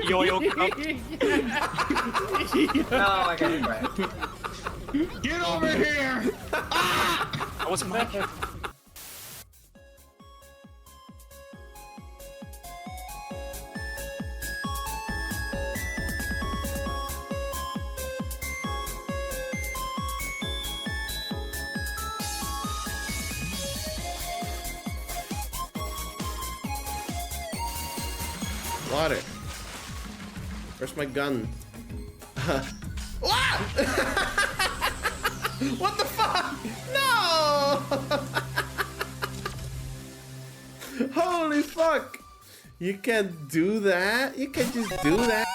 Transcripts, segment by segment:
Yo-yo cup. No, I got it right. Get over here! I wasn't back. Water. Where's my gun? What? What the fuck? No! Holy fuck! You can't do that? You can't just do that?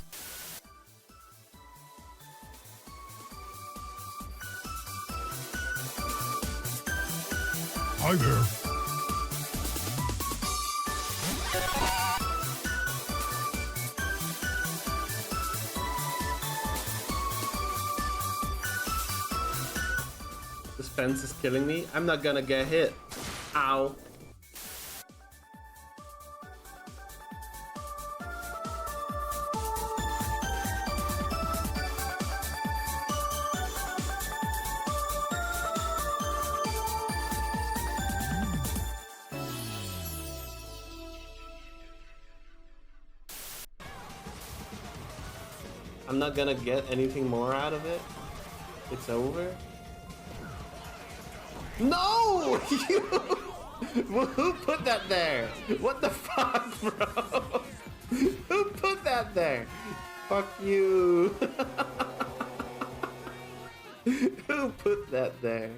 Hi there. This fence is killing me. I'm not gonna get hit. Ow. I'm not gonna get anything more out of it. It's over. No! Who put that there? What the fuck, bro? Who put that there? Fuck you. Who put that there?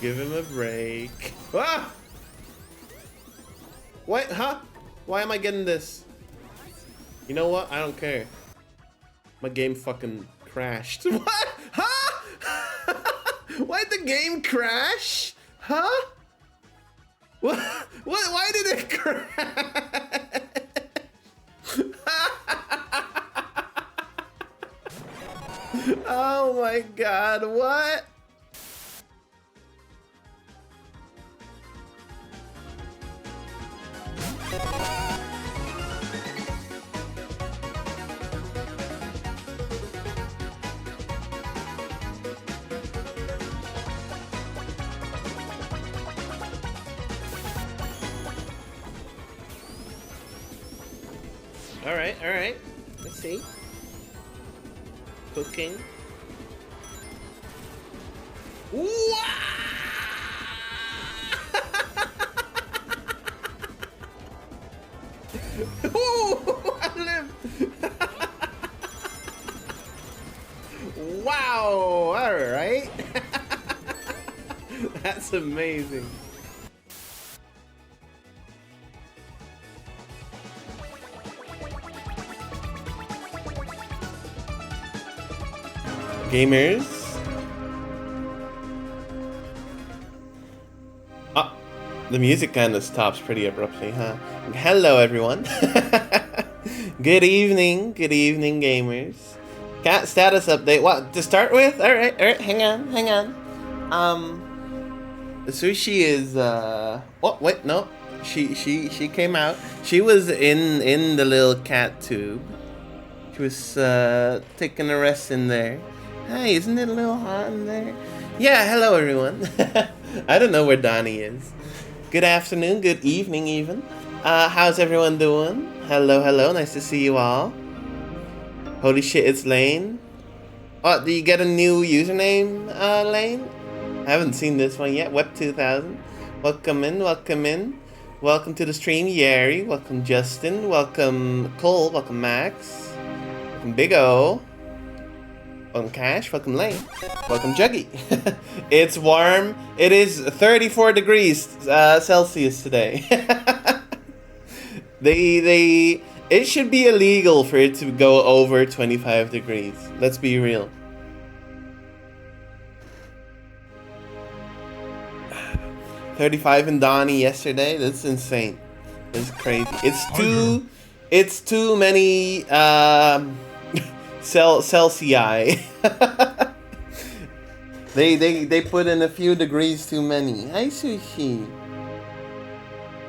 Give him a break. Ah! What? Huh? Why am I getting this? You know what? I don't care. My game fucking crashed. What? Huh? Why'd the game crash? Huh? What? What? Why did it crash? Oh my god, what? All right. Let's see. Cooking. Ooh! Ooh, I live. Wow! All right. That's amazing. Gamers. Oh, the music kind of stops pretty abruptly, huh? Hello, everyone. Good evening, gamers. Cat status update. What to start with? All right. Hang on. Sushi is Oh wait, no. She came out. She was in the little cat tube. She was taking a rest in there. Hey, isn't it a little hot in there? Yeah, hello everyone. I don't know where Donnie is. Good afternoon, good evening even. How's everyone doing? Hello, nice to see you all. Holy shit, it's Lane. Oh, do you get a new username, Lane? I haven't seen this one yet. Web2000. Welcome in. Welcome to the stream, Yari. Welcome, Justin. Welcome, Cole. Welcome, Max. Welcome, Big O. Welcome, Cash. Welcome, Lane. Welcome, Juggy. It's warm. It is 34 degrees Celsius today. It should be illegal for it to go over 25 degrees. Let's be real. 35 in Donnie yesterday. That's insane. That's crazy. It's too many Celsius. they put in a few degrees too many. Hi Sushi.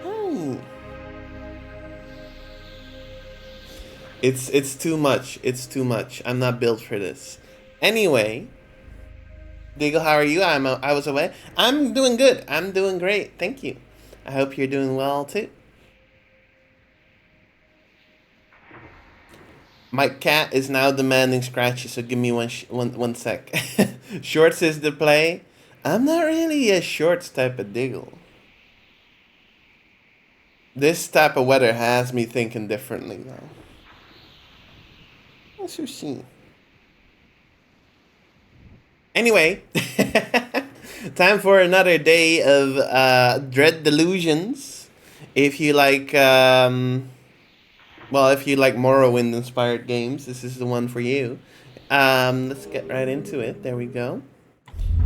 Hi. It's too much. It's too much. I'm not built for this. Anyway, Diggle, how are you? I was away. I'm doing good. I'm doing great. Thank you. I hope you're doing well too. My cat is now demanding scratches, so give me one sec. Shorts is the play. I'm not really a shorts type of Diggle. This type of weather has me thinking differently though. What's your scene? Anyway, time for another day of Dread Delusions. If you like, well, if you like Morrowind-inspired games, this is the one for you. Let's get right into it. There we go.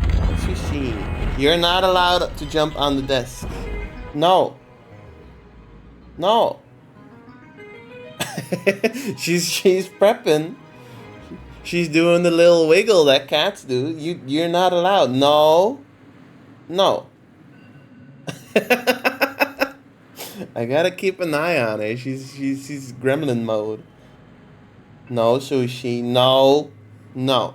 What's your scene? You're not allowed to jump on the desk. No. No. she's prepping. She's doing the little wiggle that cats do. You're not allowed. No. No. I gotta keep an eye on her. She's gremlin mode. No, Sushi. No. No.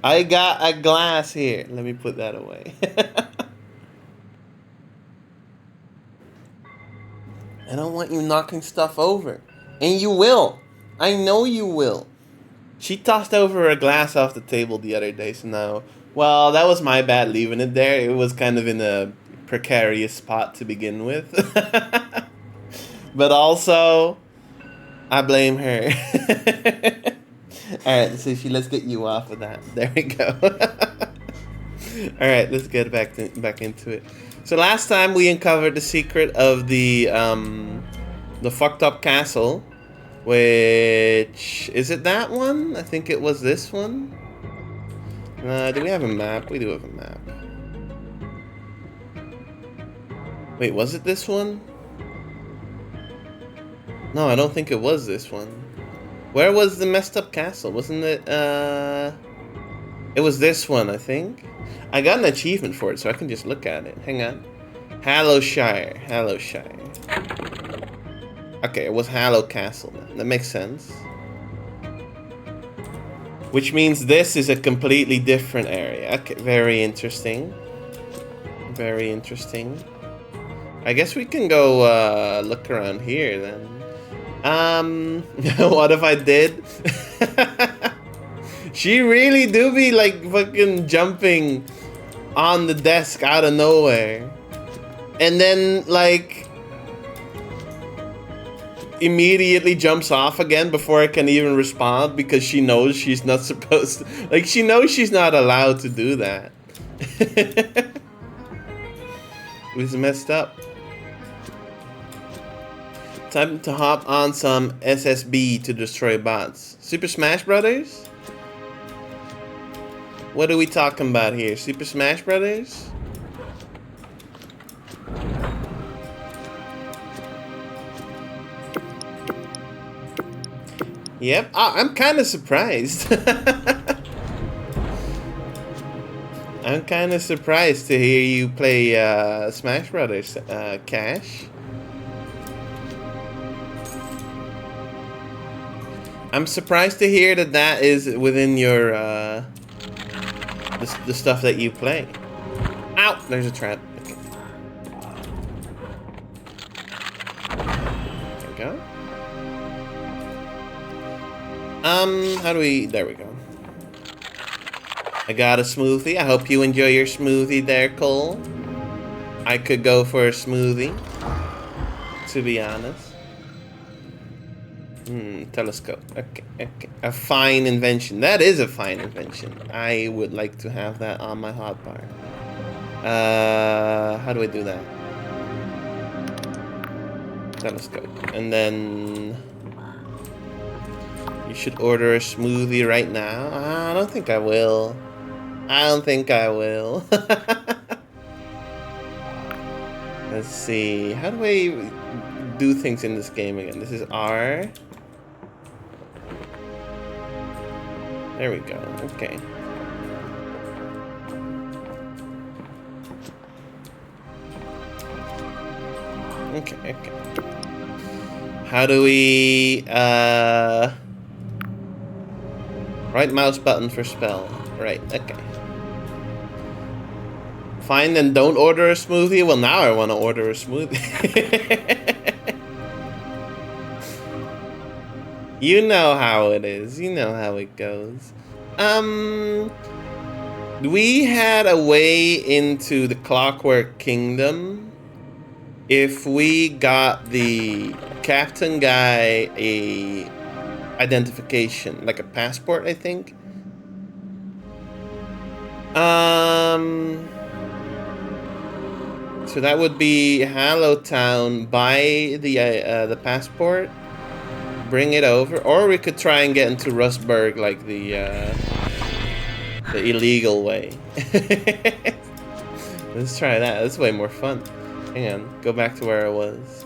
I got a glass here. Let me put that away. I don't want you knocking stuff over. And you will. I know you will. She tossed over a glass off the table the other day, so now... Well, that was my bad leaving it there. It was kind of in a precarious spot to begin with. But also, I blame her. Alright, Sushi, let's get you off of that. There we go. Alright, let's get back into it. So last time we uncovered the secret of the fucked up castle. Which... Is it that one? I think it was this one. Do we have a map? We do have a map. Wait, was it this one? No, I don't think it was this one. Where was the messed up castle? Wasn't it, It was this one, I think. I got an achievement for it, so I can just look at it. Hang on. Hallowshire. Hallowshire. Okay, it was Hallow Castle. That makes sense. Which means this is a completely different area. Okay, very interesting. Very interesting. I guess we can go look around here then. What if I did? She really do be like fucking jumping on the desk out of nowhere. And then like immediately jumps off again before I can even respond because she knows she's not supposed to. Like, she knows she's not allowed to do that. It was messed up. Time to hop on some SSB to destroy bots. Super Smash Brothers? What are we talking about here? Super Smash Brothers? Yep, I'm kind of surprised. I'm kind of surprised to hear you play Smash Brothers, Cash. I'm surprised to hear that that is within your the stuff that you play. Ow! There's a trap. Okay. There we go. How do we... There we go. I got a smoothie. I hope you enjoy your smoothie there, Cole. I could go for a smoothie, to be honest. Telescope. Okay, okay. A fine invention. That is a fine invention. I would like to have that on my hotbar. How do I do that? Telescope. And then... You should order a smoothie right now. I don't think I will. I don't think I will. Let's see. How do I do things in this game again? This is R. There we go. Okay. Okay. How do we right mouse button for spell. Right, okay. Find and don't order a smoothie? Well, now I want to order a smoothie. You know how it is. You know how it goes. We had a way into the Clockwork Kingdom if we got the captain guy a identification, like a passport, I think. So that would be Hallowtown. Buy the passport, bring it over, or we could try and get into Rustburg like the illegal way. Let's try that. That's way more fun. Hang on, go back to where I was.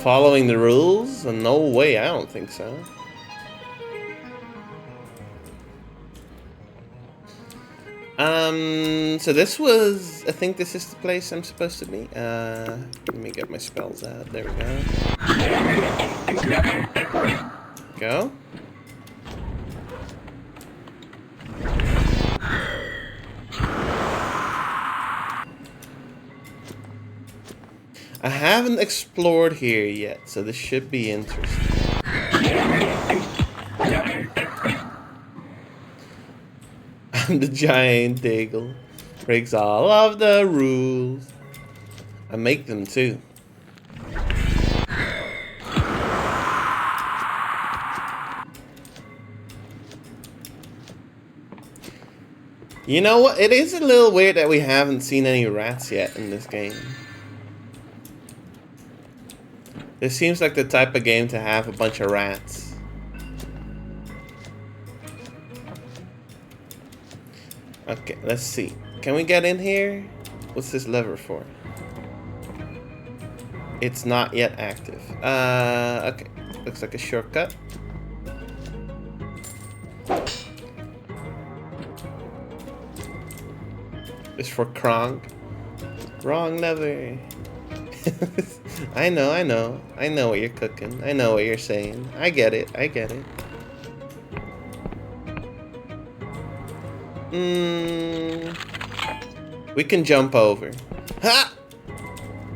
Following the rules? No way, I don't think so. So this was, I think this is the place I'm supposed to be. Let me get my spells out. There we go. Go. I haven't explored here yet, so this should be interesting. I'm the giant diggle. Breaks all of the rules. I make them too. You know what? It is a little weird that we haven't seen any rats yet in this game. This seems like the type of game to have a bunch of rats. Okay, let's see. Can we get in here? What's this lever for? It's not yet active. Okay. Looks like a shortcut. It's for Kronk. Wrong lever. I know what you're cooking. I know what you're saying. I get it. We can jump over. Ha!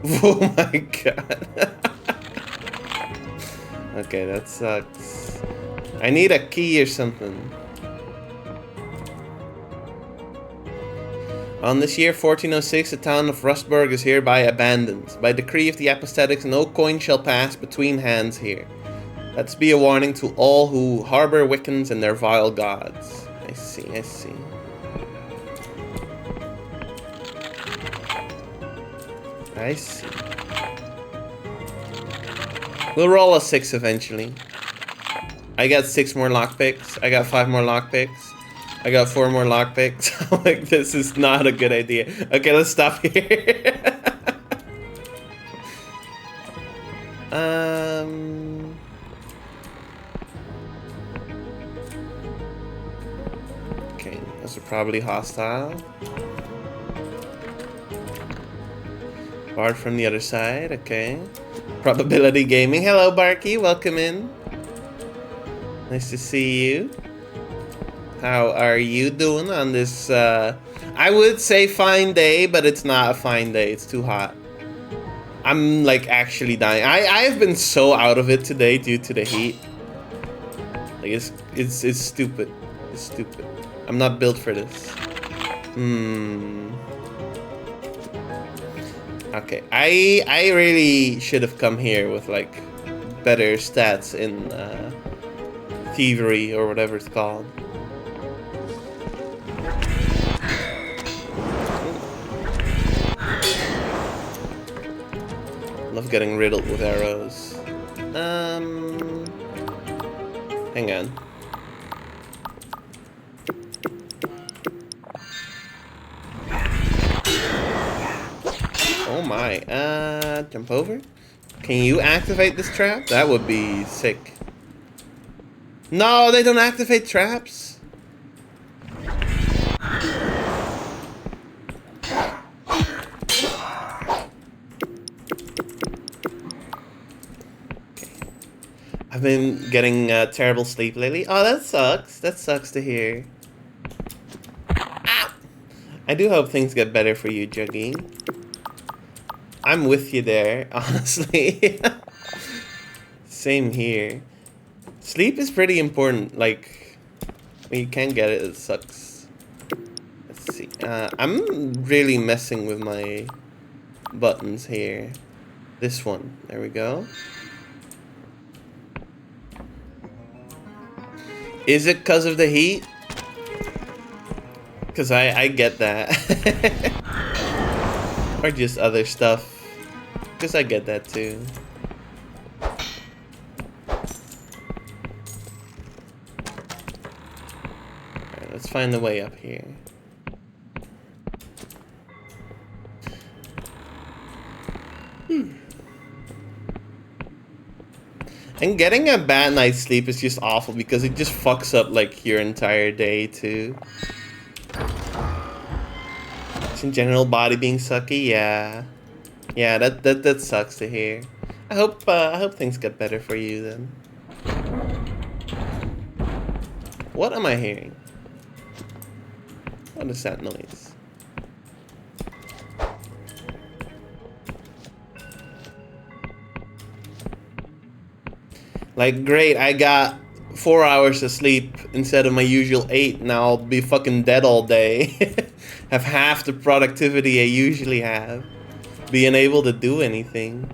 Oh my god. Okay, that sucks. I need a key or something. On this year 1406, the town of Rustburg is hereby abandoned. By decree of the apostatic, no coin shall pass between hands here. Let's be a warning to all who harbor Wiccans and their vile gods. I see. We'll roll a 6 eventually. I got 6 more lockpicks. I got 5 more lockpicks. I got 4 more lockpicks. I'm like, this is not a good idea. Okay, let's stop here. Okay, those are probably hostile. Bard from the other side, okay. Probability Gaming. Hello, Barky. Welcome in. Nice to see you. How are you doing on this, I would say fine day, but it's not a fine day. It's too hot. I'm, like, actually dying. I have been so out of it today due to the heat. Like, it's stupid. It's stupid. I'm not built for this. Okay, I really should have come here with, like, better stats in, thievery or whatever it's called. Love getting riddled with arrows. Hang on. Oh my. Jump over? Can you activate this trap? That would be sick. No, they don't activate traps. I've been getting terrible sleep lately. Oh, that sucks. That sucks to hear. Ah! I do hope things get better for you, Juggy. I'm with you there, honestly. Same here. Sleep is pretty important. Like, when you can't get it, it sucks. Let's see. I'm really messing with my buttons here. This one. There we go. Is it because of the heat? Because I get that. Or just other stuff. Because I get that too. Alright, let's find the way up here. And getting a bad night's sleep is just awful because it just fucks up like your entire day too. Just in general, body being sucky, yeah. Yeah, that sucks to hear. I hope things get better for you then. What am I hearing? What is that noise? Like, great, I got 4 hours of sleep instead of my usual 8. Now I'll be fucking dead all day. Have half the productivity I usually have. Being able to do anything.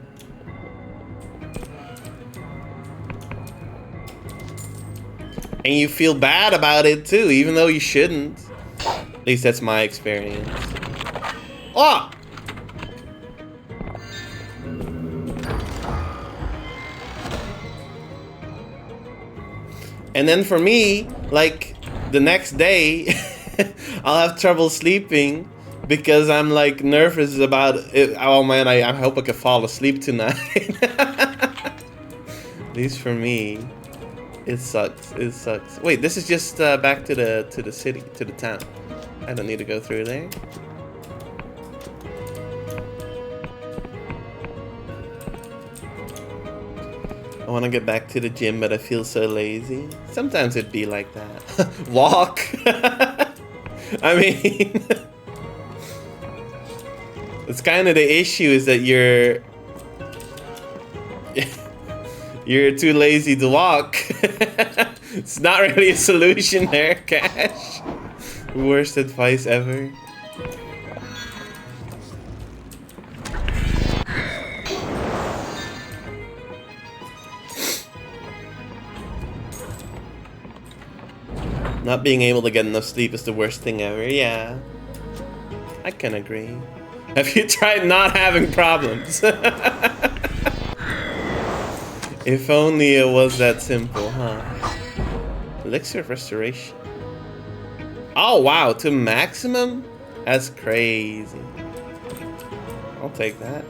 And you feel bad about it too, even though you shouldn't. At least that's my experience. Oh! And then for me, like, the next day, I'll have trouble sleeping because I'm, like, nervous about it. Oh, man, I hope I can fall asleep tonight. At least for me, it sucks. It sucks. Wait, this is just back to the city, to the town. I don't need to go through there. I want to get back to the gym, but I feel so lazy. Sometimes it'd be like that. Walk! I mean... it's kind of the issue is that you're... you're too lazy to walk. It's not really a solution there, Cash. Worst advice ever. Not being able to get enough sleep is the worst thing ever. Yeah, I can agree. Have you tried not having problems? If only it was that simple, huh? Elixir of Restoration. Oh wow, to maximum? That's crazy. I'll take that.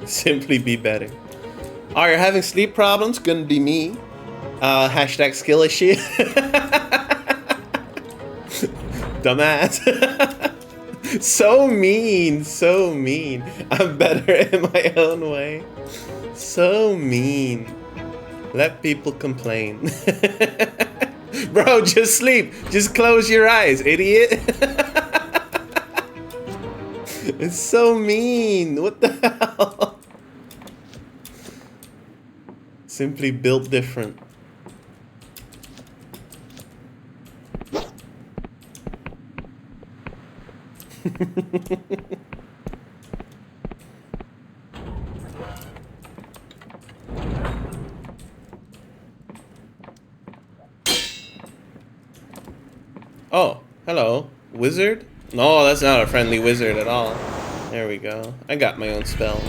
Simply be better. Oh, you're having sleep problems? Couldn't be me. Hashtag skill issue. Dumbass. So mean, so mean. I'm better in my own way. So mean. Let people complain. Bro, just sleep. Just close your eyes, idiot. It's so mean. What the hell? Simply built different. Oh, hello. Wizard? No, that's not a friendly wizard at all. There we go. I got my own spell.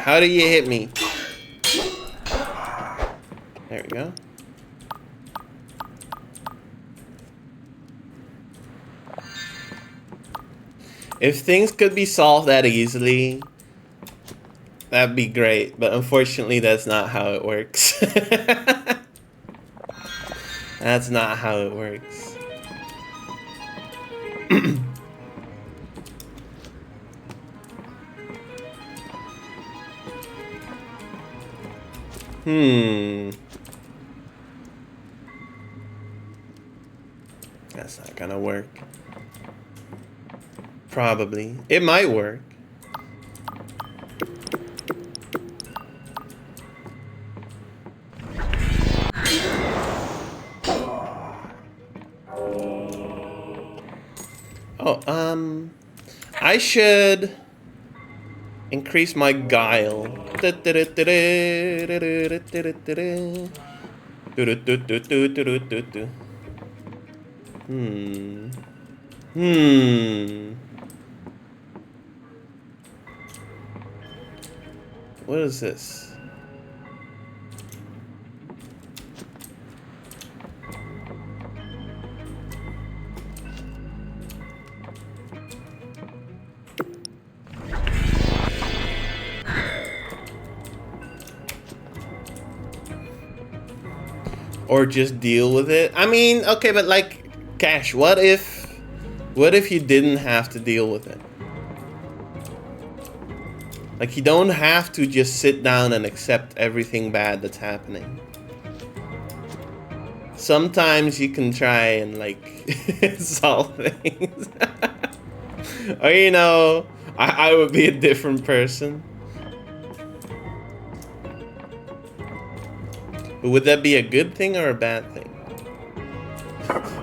How do you hit me? There we go. If things could be solved that easily, that'd be great. But unfortunately, that's not how it works. That's not how it works. That's not gonna work. Probably. It might work. Oh, I should increase my guile. What is this? Or just deal with it. I mean, okay, but like, Cash, what if you didn't have to deal with it? Like, you don't have to just sit down and accept everything bad that's happening. Sometimes you can try and like solve things. Or you know, I would be a different person. But would that be a good thing or a bad thing?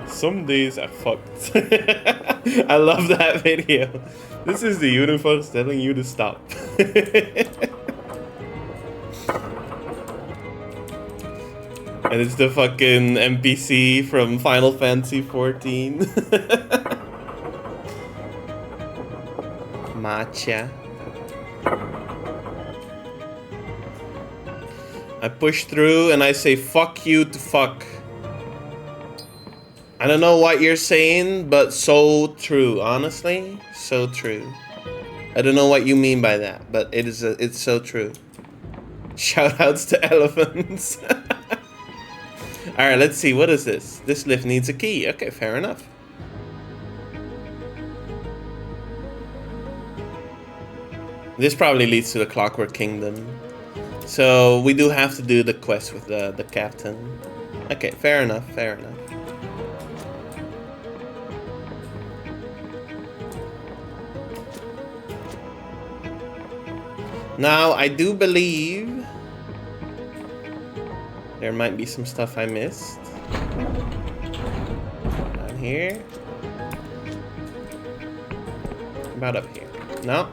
Some days I fucked. I love that video. This is the universe telling you to stop. And it's the fucking NPC from Final Fantasy 14. Matcha. I push through and I say fuck you to fuck. I don't know what you're saying, but so true, honestly, so true. I don't know what you mean by that, but it's so true. Shoutouts to elephants. Alright, let's see, what is this? This lift needs a key. Okay, fair enough. This probably leads to the Clockwork Kingdom. So we do have to do the quest with the captain. Okay, fair enough, fair enough. Now, I do believe there might be some stuff I missed. Down here. About up here. No.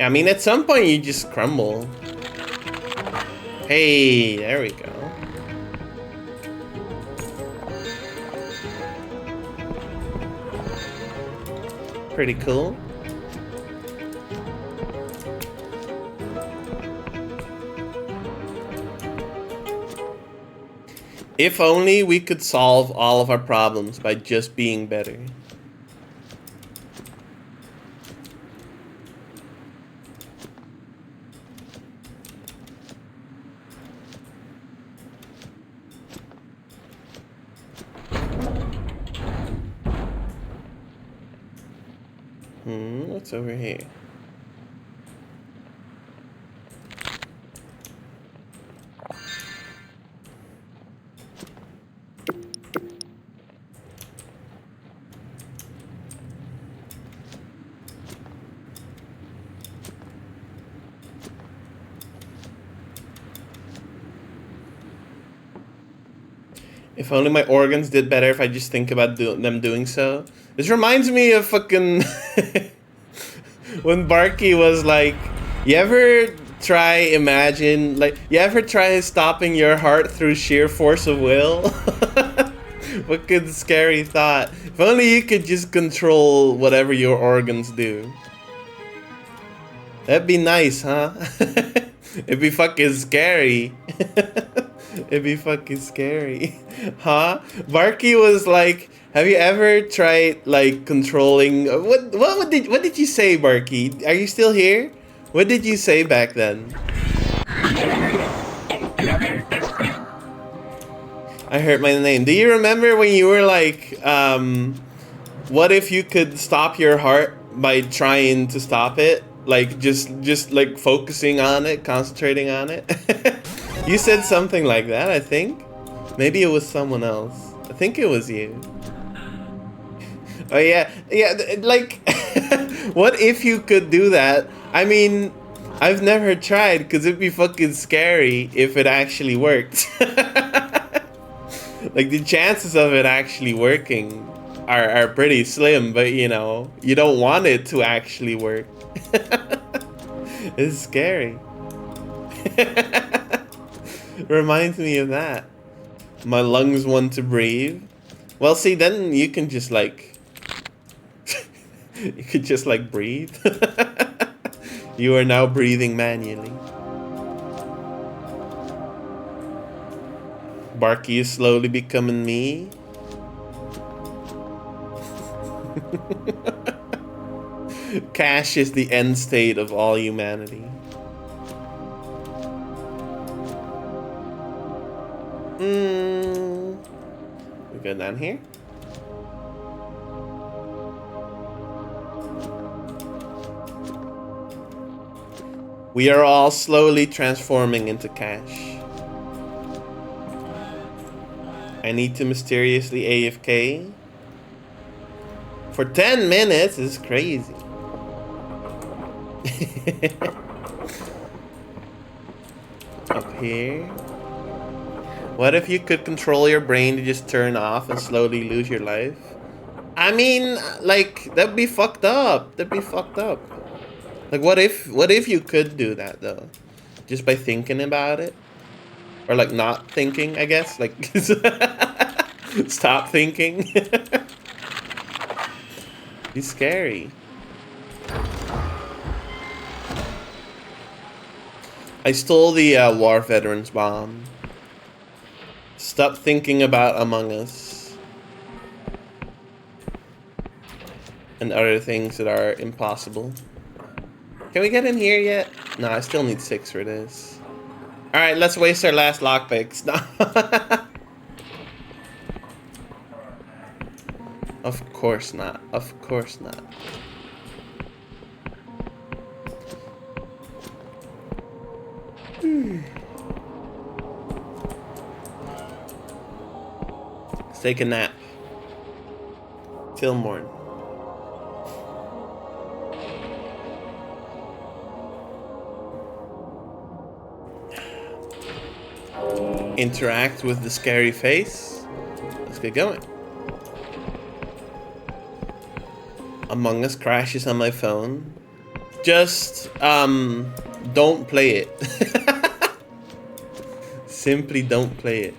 I mean, at some point you just crumble. Hey, there we go. Pretty cool. If only we could solve all of our problems by just being better. What's over here? If only my organs did better if I just think about them doing so. This reminds me of fucking when Barky was like, you ever try stopping your heart through sheer force of will? Fucking scary thought. If only you could just control whatever your organs do. That'd be nice, huh? It'd be fucking scary. It'd be fucking scary. Huh? Barky was like, have you ever tried like controlling what did you say, Barky? Are you still here? What did you say back then? I heard my name. Do you remember when you were like, what if you could stop your heart by trying to stop it? Like just like focusing on it, concentrating on it. You said something like that, I think. Maybe it was someone else. I think it was you. Oh yeah, like, what if you could do that? I mean, I've never tried because it'd be fucking scary if it actually worked. Like the chances of it actually working are pretty slim, but you know, you don't want it to actually work. It's scary. Reminds me of that. My lungs want to breathe. Well, see, then you can just like, you could just like breathe. You are now breathing manually. Barky is slowly becoming me. Cash is the end state of all humanity. We go down here. We are all slowly transforming into Cash. I need to mysteriously AFK for 10 minutes. This is crazy. Up here. What if you could control your brain to just turn off and slowly lose your life? I mean, like, that'd be fucked up. That'd be fucked up. Like, what if you could do that though? Just by thinking about it? Or like not thinking, I guess. Like, stop thinking. It's scary. I stole the War Veterans bomb. Stop thinking about Among Us. And other things that are impossible. Can we get in here yet? No, I still need 6 for this. Alright, let's waste our last lockpicks. No. Of course not. Of course not. Let's take a nap. Till morn. Interact with the scary face. Let's get going. Among Us crashes on my phone. Just don't play it. Simply don't play it.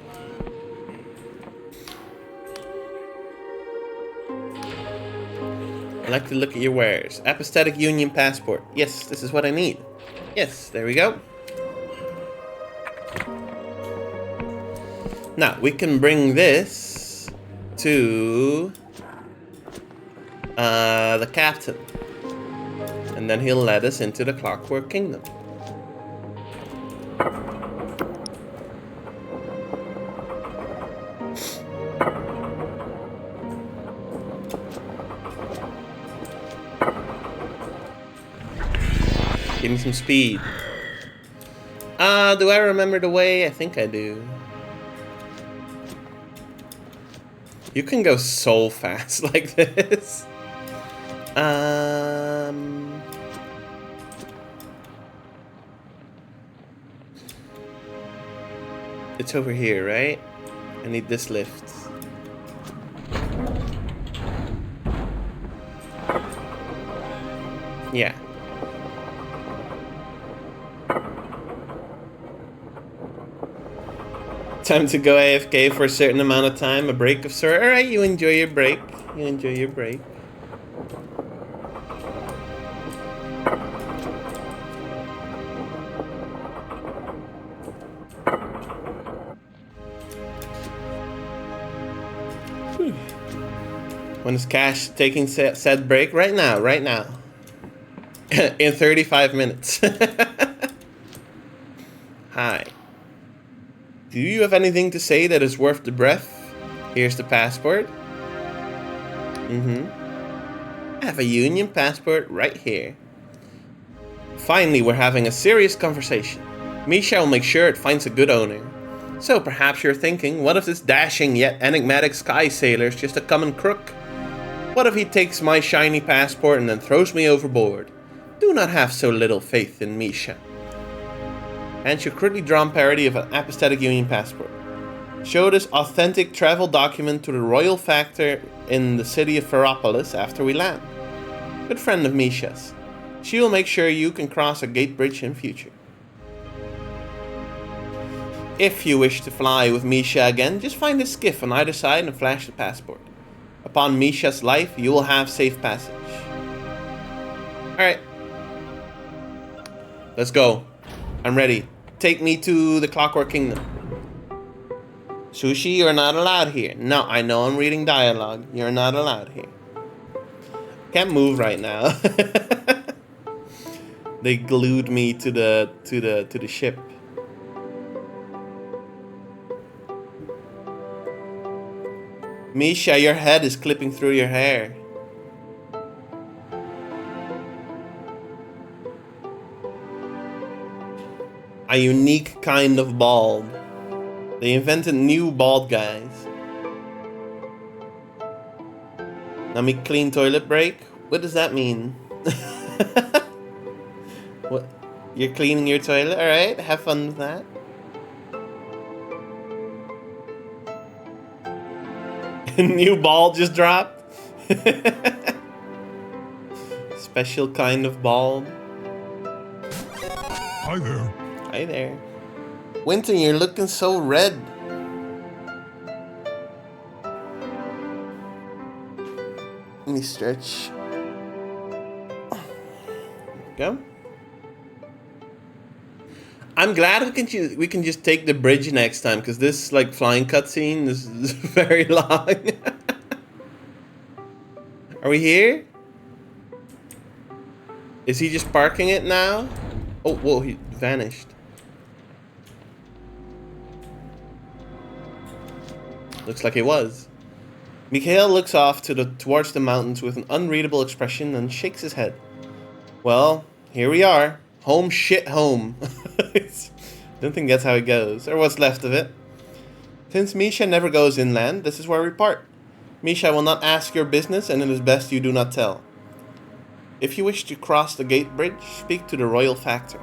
I like to look at your wares. Apostatic Union passport. Yes, this is what I need. Yes, there we go. Now, we can bring this to the captain. And then he'll let us into the Clockwork Kingdom. Give me some speed. Do I remember the way? I think I do. You can go so fast like this. It's over here, right? I need this lift. Yeah. Time to go AFK for a certain amount of time. A break of sort. Alright, you enjoy your break. You enjoy your break. When is Cash taking said break? Right now, right now. In 35 minutes. Hi. Do you have anything to say that is worth the breath? Here's the passport. I have a union passport right here. Finally, we're having a serious conversation. Misha will make sure it finds a good owner. So perhaps you're thinking, what if this dashing yet enigmatic sky sailor is just a common crook? What if he takes my shiny passport and then throws me overboard? Do not have so little faith in Misha. And your crudely drawn parody of an apathetic union passport. Show this authentic travel document to the royal factor in the city of Ferropolis after we land. Good friend of Misha's. She will make sure you can cross a gate bridge in future. If you wish to fly with Misha again, just find a skiff on either side and flash the passport. Upon Misha's life, you will have safe passage. Alright. Let's go. I'm ready. Take me to the Clockwork Kingdom. Sushi, you're not allowed here. No, I know I'm reading dialogue. You're not allowed here. Can't move right now. They glued me to the ship. Misha, your head is clipping through your hair. A unique kind of bald. They invented new bald guys. Let me clean toilet break. What does that mean? What? You're cleaning your toilet? Alright, have fun with that. New ball just dropped. Special kind of bald. Hi there. Hi there. Winton, you're looking so red. Let me stretch. There we go. I'm glad we can just take the bridge next time, because this like flying cutscene is very long. Are we here? Is he just parking it now? Oh, whoa, he vanished. Looks like he was. Mikhail looks off towards the mountains with an unreadable expression and shakes his head. Well, here we are. Home shit home. Don't think that's how it goes, or what's left of it. Since Misha never goes inland, this is where we part. Misha will not ask your business, and it is best you do not tell. If you wish to cross the gate bridge, speak to the royal factor.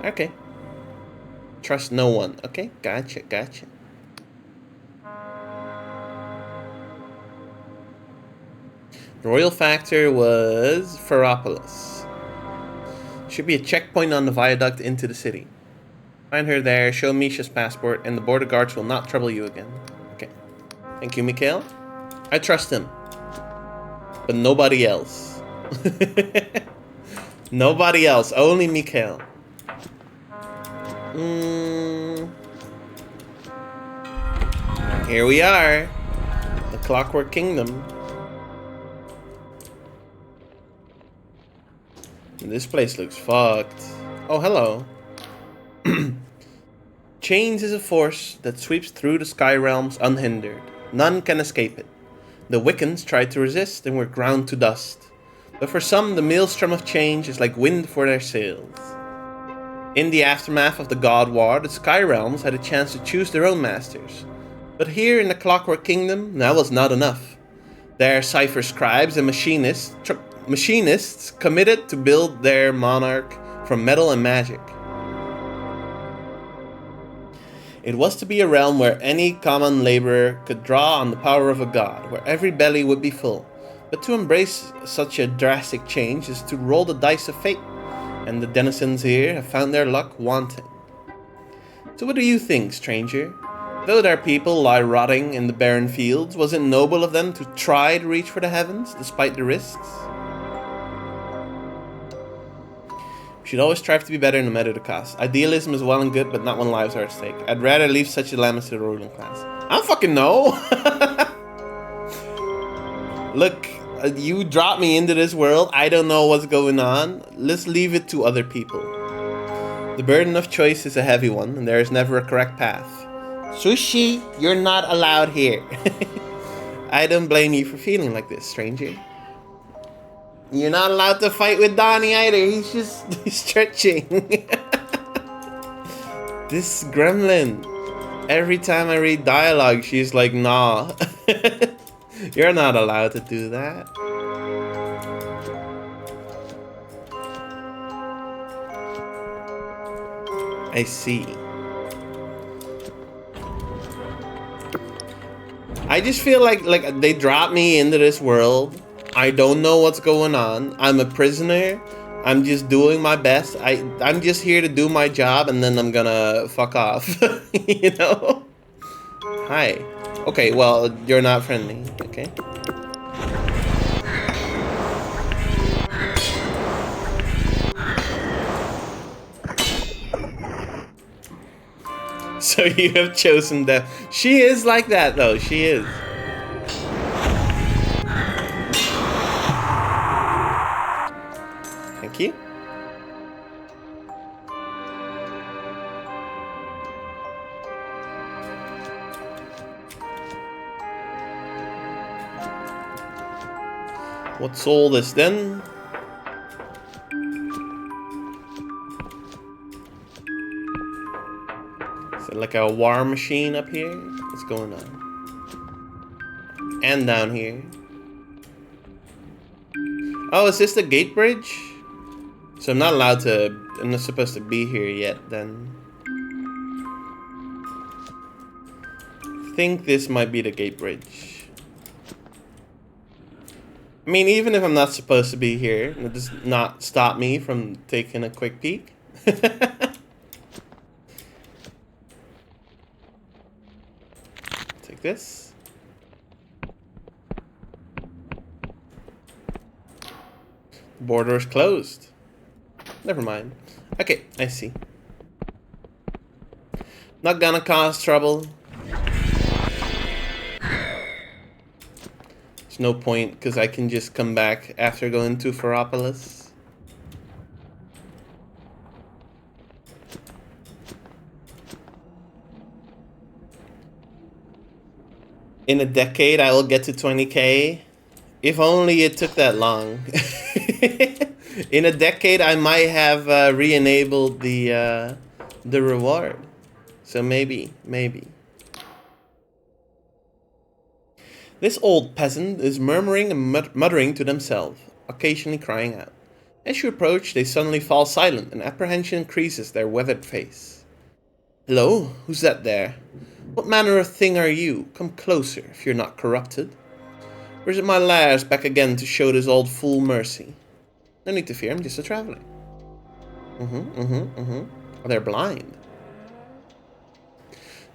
Okay. Trust no one. Okay, gotcha. The royal factor was Ferropolis. Should be a checkpoint on the viaduct into the city. Find her there, show Misha's passport, and the border guards will not trouble you again. Okay. Thank you, Mikhail. I trust him. But nobody else. Nobody else. Only Mikhail. Here we are. The Clockwork Kingdom. This place looks fucked. Oh, hello. Change is a force that sweeps through the sky realms unhindered. None can escape it. The Wiccans tried to resist and were ground to dust. But for some, the maelstrom of change is like wind for their sails. In the aftermath of the God War, the sky realms had a chance to choose their own masters. But here in the Clockwork Kingdom, that was not enough. Their cipher scribes and machinists committed to build their monarch from metal and magic. It was to be a realm where any common laborer could draw on the power of a god, where every belly would be full. But to embrace such a drastic change is to roll the dice of fate, and the denizens here have found their luck wanting. So what do you think, stranger? Though their people lie rotting in the barren fields, was it noble of them to try to reach for the heavens, despite the risks? We should always strive to be better no matter the cost. Idealism is well and good, but not when lives are at stake. I'd rather leave such dilemmas to the ruling class. I don't fucking know! Look, you dropped me into this world, I don't know what's going on. Let's leave it to other people. The burden of choice is a heavy one, and there is never a correct path. Sushi, you're not allowed here. I don't blame you for feeling like this, stranger. You're not allowed to fight with Donnie either. He's stretching. This gremlin. Every time I read dialogue, she's like, nah. You're not allowed to do that. I see. I just feel like they dropped me into this world. I don't know what's going on. I'm a prisoner. I'm just doing my best. I'm just here to do my job, and then I'm gonna fuck off. You know? Hi. Okay, well, you're not friendly. Okay. So you have chosen death. She is like that, though. She is. Thank you. What's all this then? Is it like a war machine up here? What's going on? And down here. Oh, is this the gate bridge? So I'm not allowed to, I'm not supposed to be here yet then. I think this might be the gate bridge. I mean, even if I'm not supposed to be here, it does not stop me from taking a quick peek. Take this. Border is closed. Never mind. Okay, I see. Not gonna cause trouble. There's no point, because I can just come back after going to Ferropolis. In a decade, I will get to 20k. If only it took that long. In a decade, I might have re-enabled the reward. So maybe. This old peasant is murmuring and muttering to themselves, occasionally crying out. As you approach, they suddenly fall silent, and apprehension increases their weathered face. Hello, who's that there? What manner of thing are you? Come closer, if you're not corrupted. Or is it my lairs back again to show this old fool mercy? No need to fear, I'm just a traveler. They're blind.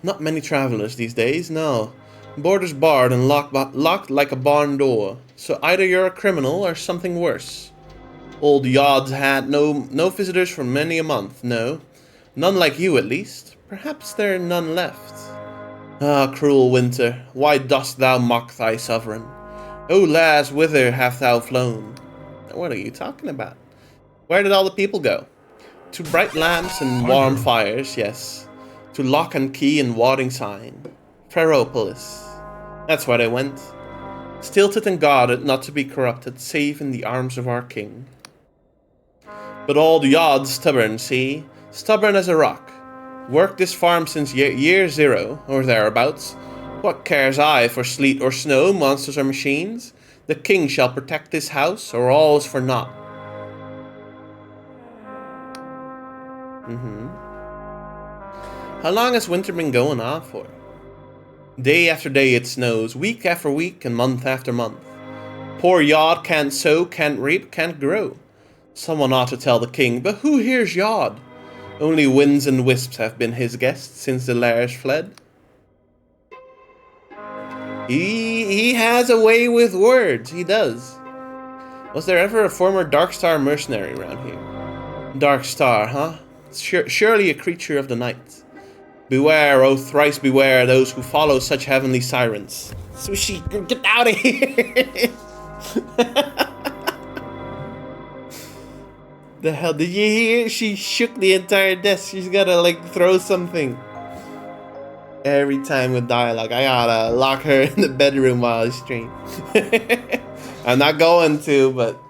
Not many travelers these days, no. Borders barred and locked like a barn door. So either you're a criminal or something worse. Old Yod's had no visitors for many a month, no. None like you, at least. Perhaps there are none left. Ah, cruel winter, why dost thou mock thy sovereign? O lass, whither hast thou flown? What are you talking about? Where did all the people go? To bright lamps and warm fires, yes. To lock and key and warding sign. Ferropolis. That's where they went. Stilted and guarded, not to be corrupted, save in the arms of our king. But old Yod's stubborn, see? Stubborn as a rock. Worked this farm since year zero, or thereabouts. What cares I for sleet or snow, monsters or machines? The king shall protect this house, or all is for naught. How long has winter been going on for? Day after day it snows, week after week, and month after month. Poor Yod can't sow, can't reap, can't grow. Someone ought to tell the king, but who hears Yod? Only winds and wisps have been his guests since the lairs fled. He has a way with words. He does. Was there ever a former Darkstar mercenary around here? Darkstar, huh? Surely a creature of the night. Beware, oh thrice beware, those who follow such heavenly sirens. Sushi, get out of here! The hell, did you hear? She shook the entire desk. She's gotta like throw something. Every time with dialogue, I gotta lock her in the bedroom while I stream. I'm not going to, but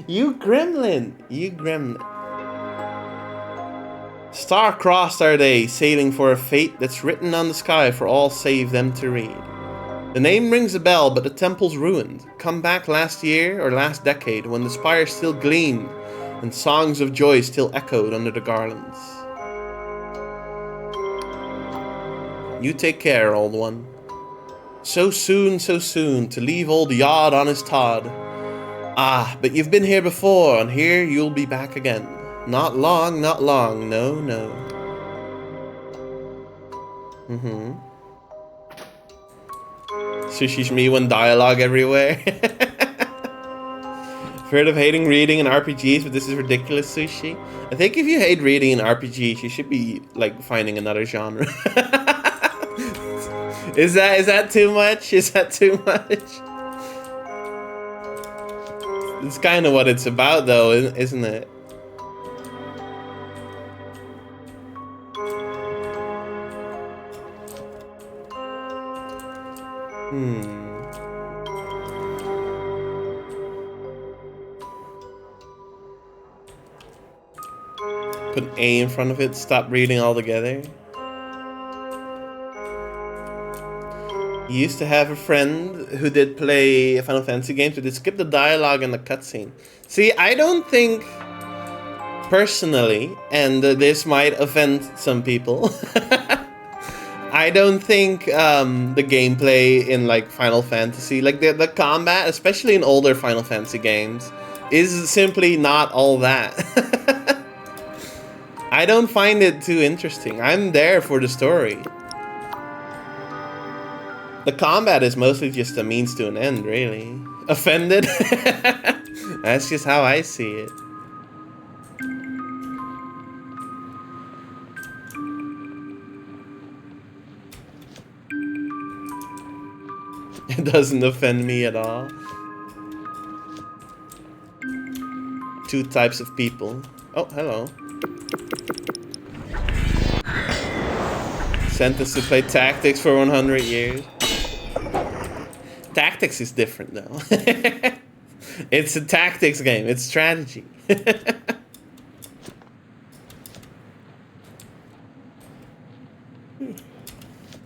you gremlin, you gremlin. Star-crossed are they, sailing for a fate that's written on the sky for all save them to read. The name rings a bell, but the temple's ruined. Come back last year or last decade, when the spire still gleamed, and songs of joy still echoed under the garlands. You take care, old one. So soon, to leave old Yod on his Todd. Ah, but you've been here before, and here you'll be back again. Not long, no, no. Sushi's me when dialogue everywhere. I've heard of hating reading in RPGs, but this is ridiculous, Sushi. I think if you hate reading in RPGs, you should be, like, finding another genre. Is that too much? Is that too much? It's kind of what it's about, though, isn't it? Put an A in front of it, stop reading altogether. You used to have a friend who did play Final Fantasy games, but did skip the dialogue and the cutscene. See, I don't think, personally, and this might offend some people, I don't think the gameplay in like Final Fantasy, like the combat, especially in older Final Fantasy games, is simply not all that. I don't find it too interesting. I'm there for the story. The combat is mostly just a means to an end, really. Offended? That's just how I see it. It doesn't offend me at all. Two types of people. Oh, hello. Sent us to play Tactics for 100 years. Tactics is different, though. It's a tactics game. It's strategy.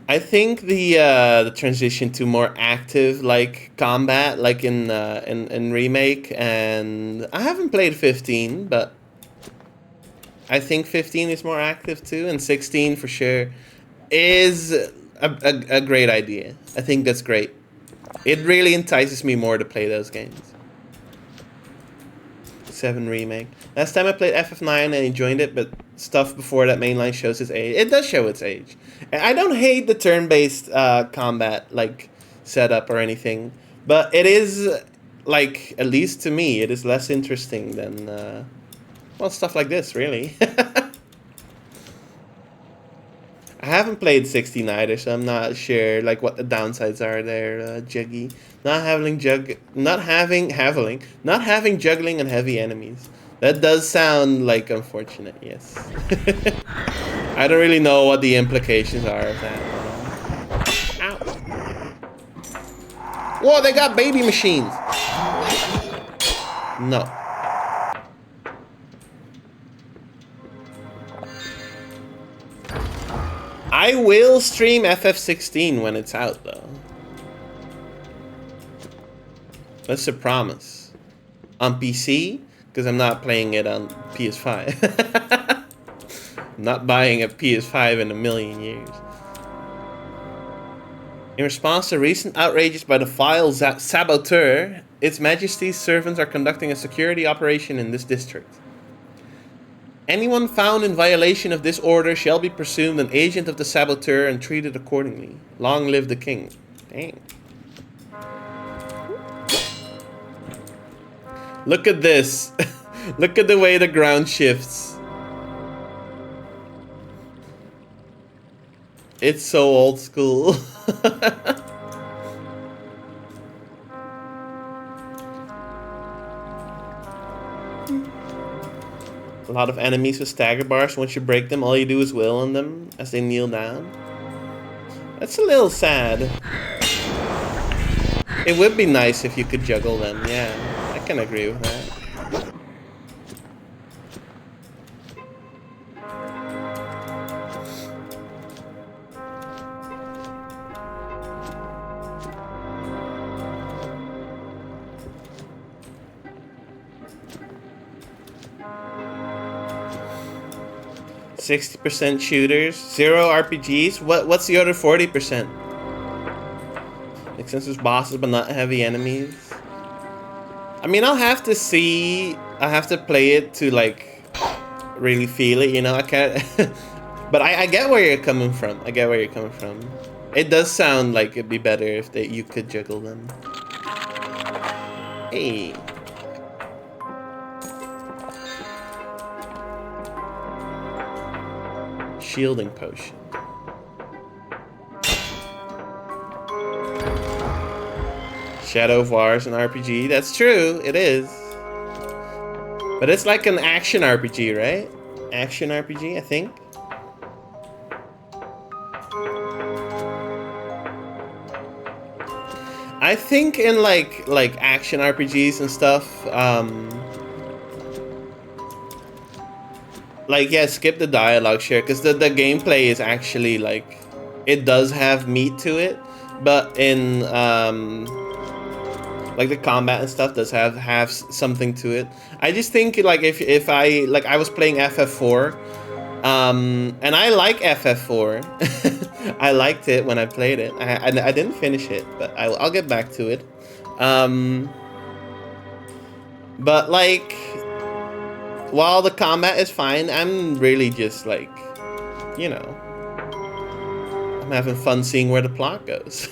I think the transition to more active like combat, like in remake, and I haven't played 15, but I think 15 is more active too, and 16 for sure is a great idea. I think that's great. It really entices me more to play those games. 7 remake. Last time I played FF9, I enjoyed it, but stuff before that mainline shows its age. It does show its age. And I don't hate the turn-based combat like setup or anything, but it is like, at least to me, it is less interesting than well, stuff like this, really. I haven't played 16 either, so I'm not sure like what the downsides are there, Juggy. Not having juggling and heavy enemies. That does sound like unfortunate, yes. I don't really know what the implications are of that. Ow. Whoa, they got baby machines. No. I will stream FF16 when it's out, though. That's a promise. On PC, because I'm not playing it on PS5. I'm not buying a PS5 in a million years. In response to recent outrages by the vile saboteur, Its Majesty's servants are conducting a security operation in this district. Anyone found in violation of this order shall be presumed an agent of the saboteur and treated accordingly. Long live the king. Dang. Look at this. Look at the way the ground shifts. It's so old school. A lot of enemies with stagger bars. Once you break them, all you do is wail on them as they kneel down. That's a little sad. It would be nice if you could juggle them, yeah. I can agree with that. 60% shooters, 0 RPGs. What's the other 40%? Like, since there's bosses but not heavy enemies. I mean, I'll have to see. I have to play it to like really feel it. You know, I can't. But I get where you're coming from. I get where you're coming from. It does sound like it'd be better if you could juggle them. Hey. Shielding potion. Shadow of War's an RPG. That's true, it is. But it's like an action RPG, right? Action RPG, I think. I think in like action RPGs and stuff, like, yeah, skip the dialogue share, because the gameplay is actually, like, it does have meat to it, but in, like, the combat and stuff does have something to it. I just think, like, if I, like, I was playing FF4, and I like FF4. I liked it when I played it. I didn't finish it, but I'll get back to it. But, like, while the combat is fine, I'm really just like, you know, I'm having fun seeing where the plot goes.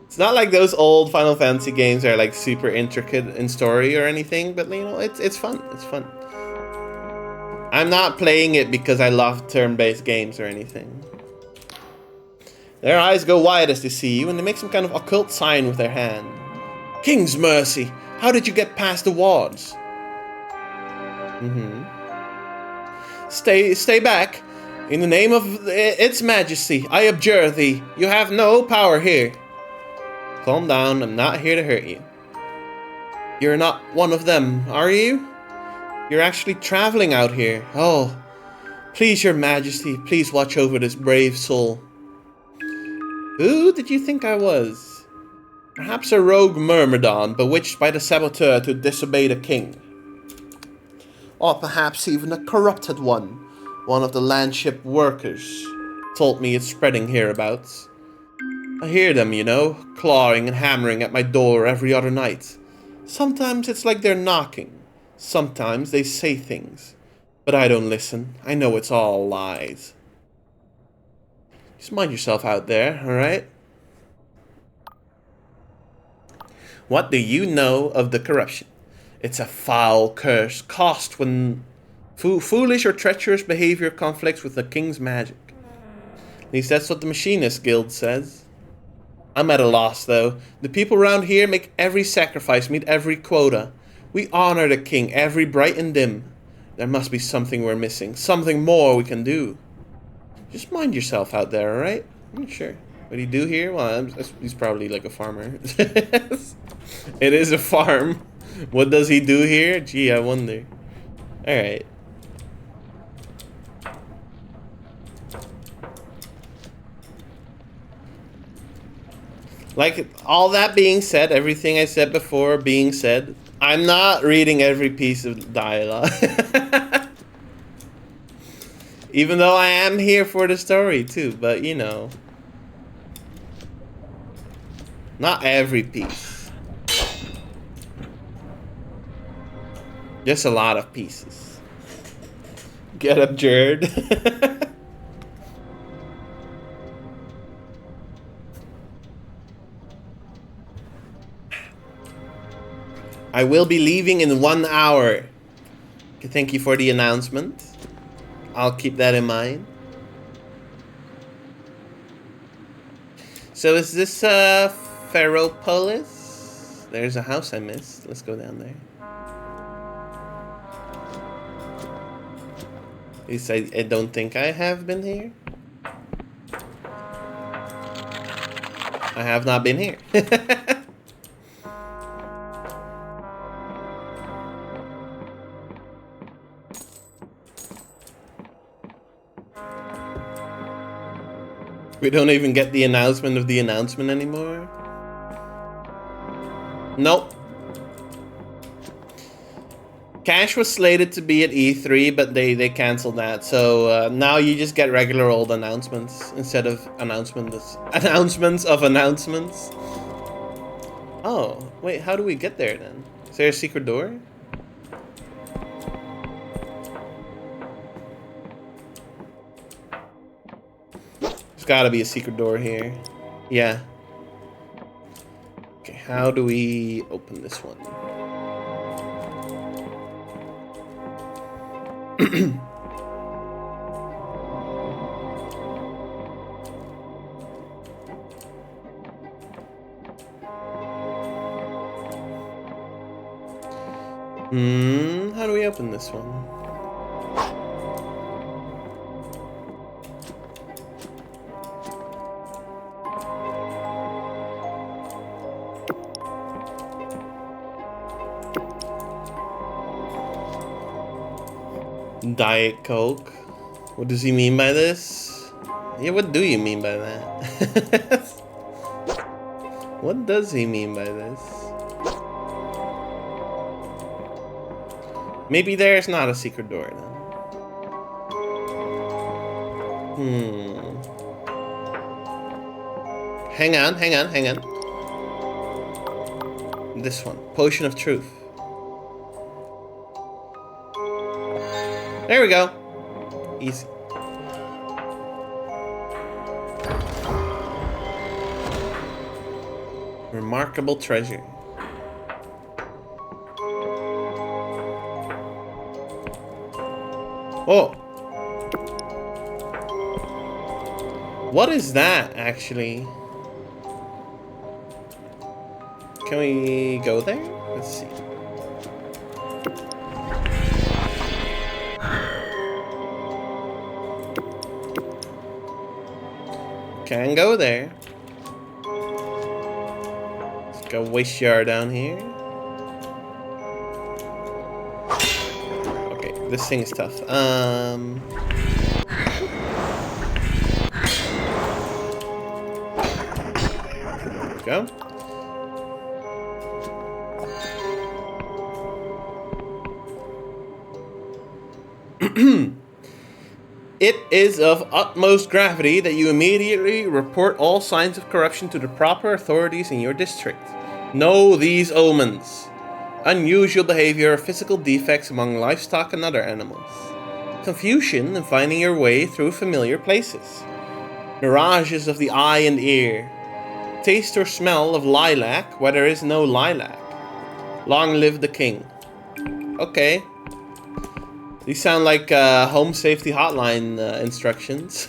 It's not like those old Final Fantasy games are like super intricate in story or anything, but you know, it's fun. It's fun. I'm not playing it because I love turn-based games or anything. Their eyes go wide as they see you, and they make some kind of occult sign with their hand. King's mercy! How did you get past the wards? Stay back. In the name of its majesty, I abjure thee. You have no power here. Calm down, I'm not here to hurt you. You're not one of them, are you? You're actually traveling out here. Oh, please, your majesty, please watch over this brave soul. Who did you think I was? Perhaps a rogue myrmidon, bewitched by the saboteur to disobey the king. Or perhaps even a corrupted one of the landship workers. Told me it's spreading hereabouts. I hear them, you know, clawing and hammering at my door every other night. Sometimes it's like they're knocking. Sometimes they say things. But I don't listen. I know it's all lies. Just mind yourself out there, alright? What do you know of the corruption? It's a foul curse cast when foolish or treacherous behavior conflicts with the king's magic. At least that's what the Machinist Guild says. I'm at a loss, though. The people around here make every sacrifice, meet every quota. We honor the king every bright and dim. There must be something we're missing, something more we can do. Just mind yourself out there, alright? I'm not sure. What do you do here? Well, he's probably like a farmer. It is a farm. What does he do here? Gee, I wonder. Alright. Like, all that being said, everything I said before being said, I'm not reading every piece of dialogue. Even though I am here for the story too, but you know. Not every piece. Just a lot of pieces. Get abjured. I will be leaving in 1 hour. Okay, thank you for the announcement. I'll keep that in mind. So is this Ferropolis? There's a house I missed. Let's go down there. At least I don't think I have been here. I have not been here. We don't even get the announcement of the announcement anymore. Nope. Cash was slated to be at E3, but they canceled that. So now you just get regular old announcements instead of announcements of announcements. Oh, wait, how do we get there then? Is there a secret door? There's gotta be a secret door here. Yeah. Okay, how do we open this one? How do we open this one? Diet Coke. What does he mean by this? Yeah, what do you mean by that? What does he mean by this? Maybe there's not a secret door then. Hang on. This one. Potion of Truth. There we go. Easy. Remarkable treasure. Oh. What is that, actually? Can we go there? Let's see. Can go there. Let's go waste yard down here. Okay, this thing is tough. Go. It is of utmost gravity that you immediately report all signs of corruption to the proper authorities in your district. Know these omens. Unusual behavior or physical defects among livestock and other animals. Confusion in finding your way through familiar places. Mirages of the eye and ear. Taste or smell of lilac where there is no lilac. Long live the king. Okay. These sound like home safety hotline instructions.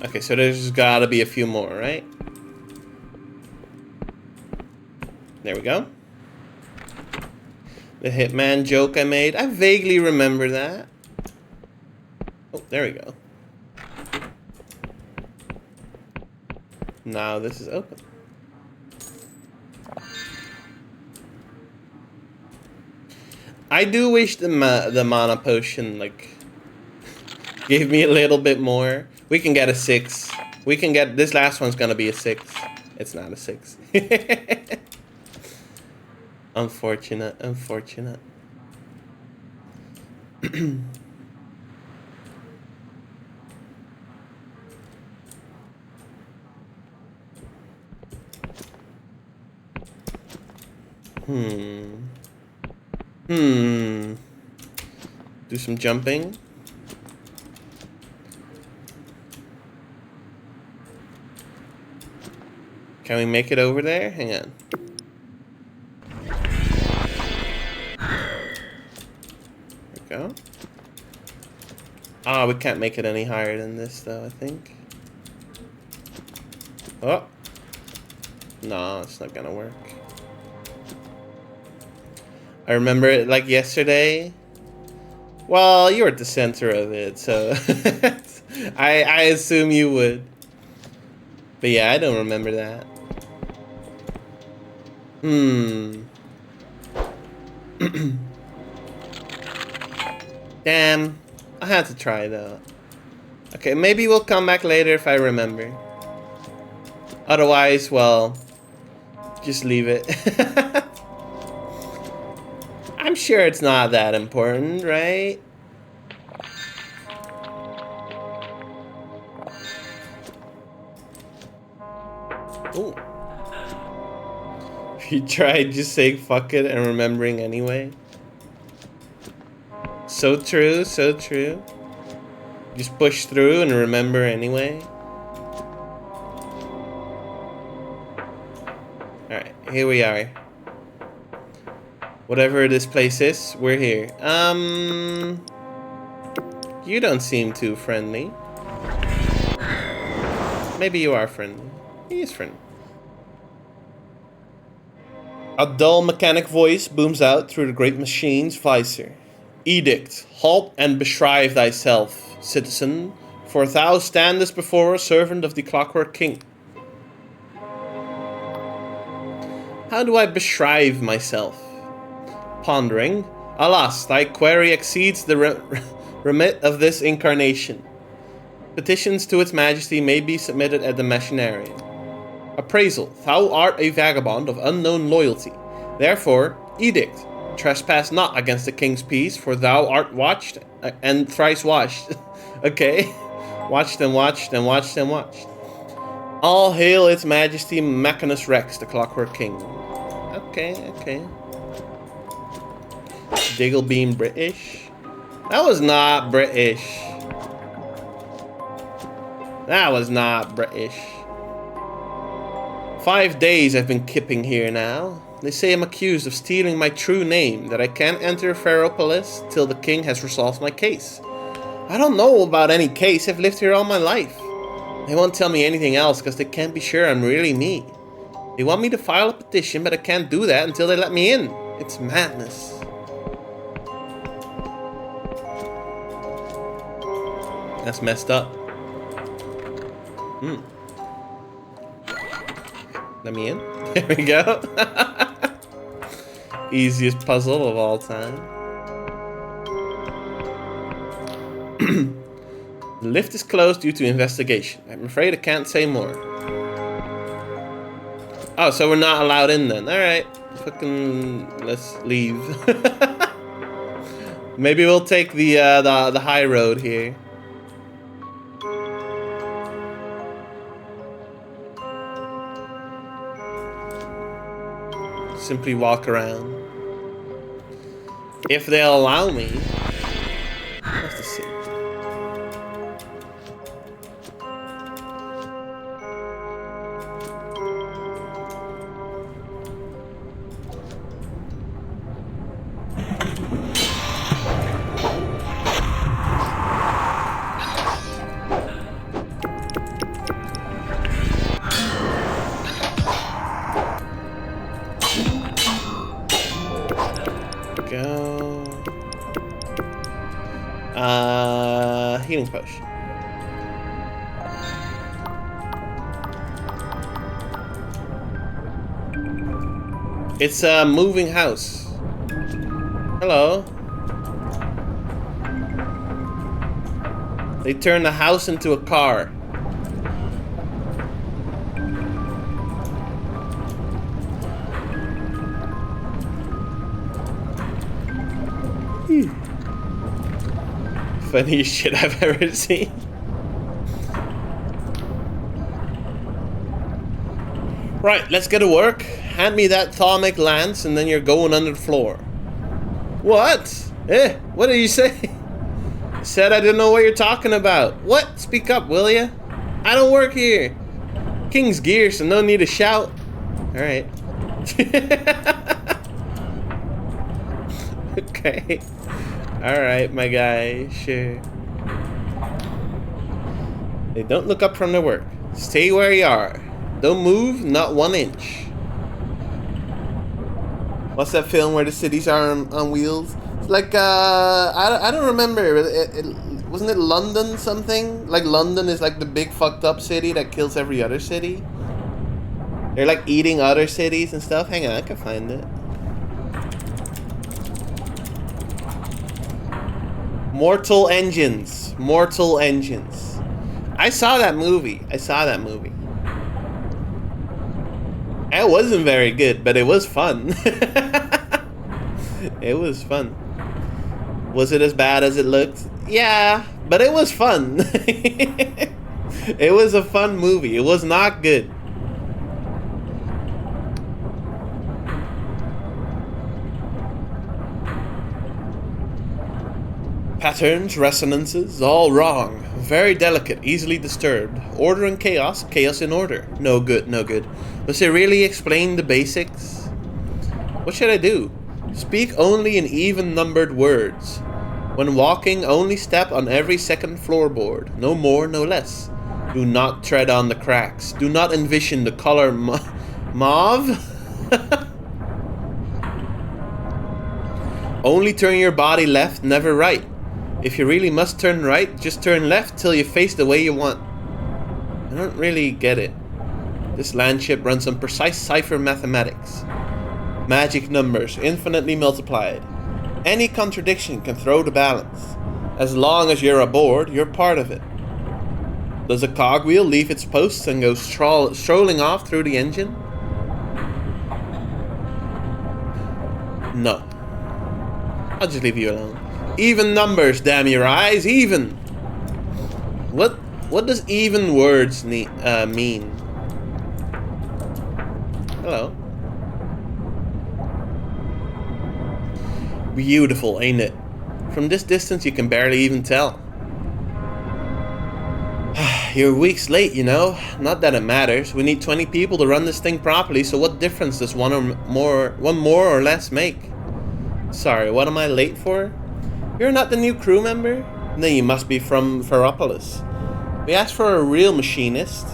Okay, so there's gotta be a few more, right? There we go. The Hitman joke I made. I vaguely remember that. Oh, there we go. Now this is open. I do wish the mana potion, like, gave me a little bit more. We can get a 6. We can get... This last one's gonna be a 6. It's not a 6. Unfortunate. Do some jumping. Can we make it over there? Hang on. There we go. Ah, we can't make it any higher than this, though, I think. Oh. No, it's not gonna work. I remember it like yesterday. Well, you were at the center of it, so I assume you would. But yeah, I don't remember that. Damn. I had to try though. Okay, maybe we'll come back later if I remember. Otherwise, well, just leave it. I'm sure it's not that important, right? Ooh. You tried just saying fuck it and remembering anyway. So true, so true. Just push through and remember anyway. Alright, here we are. Whatever this place is, we're here. You don't seem too friendly. Maybe you are friendly. He is friendly. A dull mechanic voice booms out through the great machine's visor. Edict, halt and beschrive thyself, citizen, for thou standest before a servant of the Clockwork King. How do I beschrive myself? Pondering, alas, thy query exceeds the remit of this incarnation. Petitions to its majesty may be submitted at the machinarium. Appraisal, thou art a vagabond of unknown loyalty. Therefore, edict, trespass not against the king's peace, for thou art watched and thrice watched. Okay. Watched and watched and watched and watched. All hail its majesty Machinus Rex, the Clockwork King. Okay, okay. Diggle being British? That was not British. That was not British. 5 days I've been kipping here now. They say I'm accused of stealing my true name, that I can't enter Ferropolis till the king has resolved my case. I don't know about any case, I've lived here all my life. They won't tell me anything else because they can't be sure I'm really me. They want me to file a petition, but I can't do that until they let me in. It's madness. That's messed up. Let me in. There we go. Easiest puzzle of all time. The lift is closed due to investigation. I'm afraid I can't say more. Oh, so we're not allowed in then. Alright. Fucking let's leave. Maybe we'll take the high road here. Simply walk around. If they'll allow me. Let's just see. Healing potion. It's a moving house. Hello. They turned the house into a car. Funniest shit I've ever seen. Right, let's get to work. Hand me that Thaumic lance and then you're going under the floor. What? What did you say? I said I didn't know what you're talking about. What? Speak up, will ya? I don't work here. King's gear, so no need to shout. Alright. Okay. Alright, my guy. Sure. Hey, don't look up from the work. Stay where you are. Don't move, not 1 inch. What's that film where the cities are on wheels? It's like, I don't remember. Wasn't it London something? Like London is like the big fucked up city that kills every other city. They're like eating other cities and stuff. Hang on, I can find it. Mortal Engines. Mortal Engines. I saw that movie. It wasn't very good, but it was fun. It was fun. Was it as bad as it looked? Yeah, but it was fun. It was a fun movie. It was not good. Patterns, resonances, all wrong. Very delicate, easily disturbed. Order and chaos, chaos in order. No good, no good. Does it really explain the basics? What should I do? Speak only in even-numbered words. When walking, only step on every second floorboard. No more, no less. Do not tread on the cracks. Do not envision the color mauve. Only turn your body left, never right. If you really must turn right, just turn left till you face the way you want. I don't really get it. This landship runs on precise cipher mathematics. Magic numbers, infinitely multiplied. Any contradiction can throw the balance. As long as you're aboard, you're part of it. Does a cogwheel leave its posts and go strolling off through the engine? No. I'll just leave you alone. Even numbers, damn your eyes, even. What does even words mean? Hello. Beautiful, ain't it? From this distance, you can barely even tell. You're weeks late, you know. Not that it matters. We need 20 people to run this thing properly, so what difference does one more or less make? Sorry, what am I late for? You're not the new crew member? Then you must be from Ferropolis. We asked for a real machinist.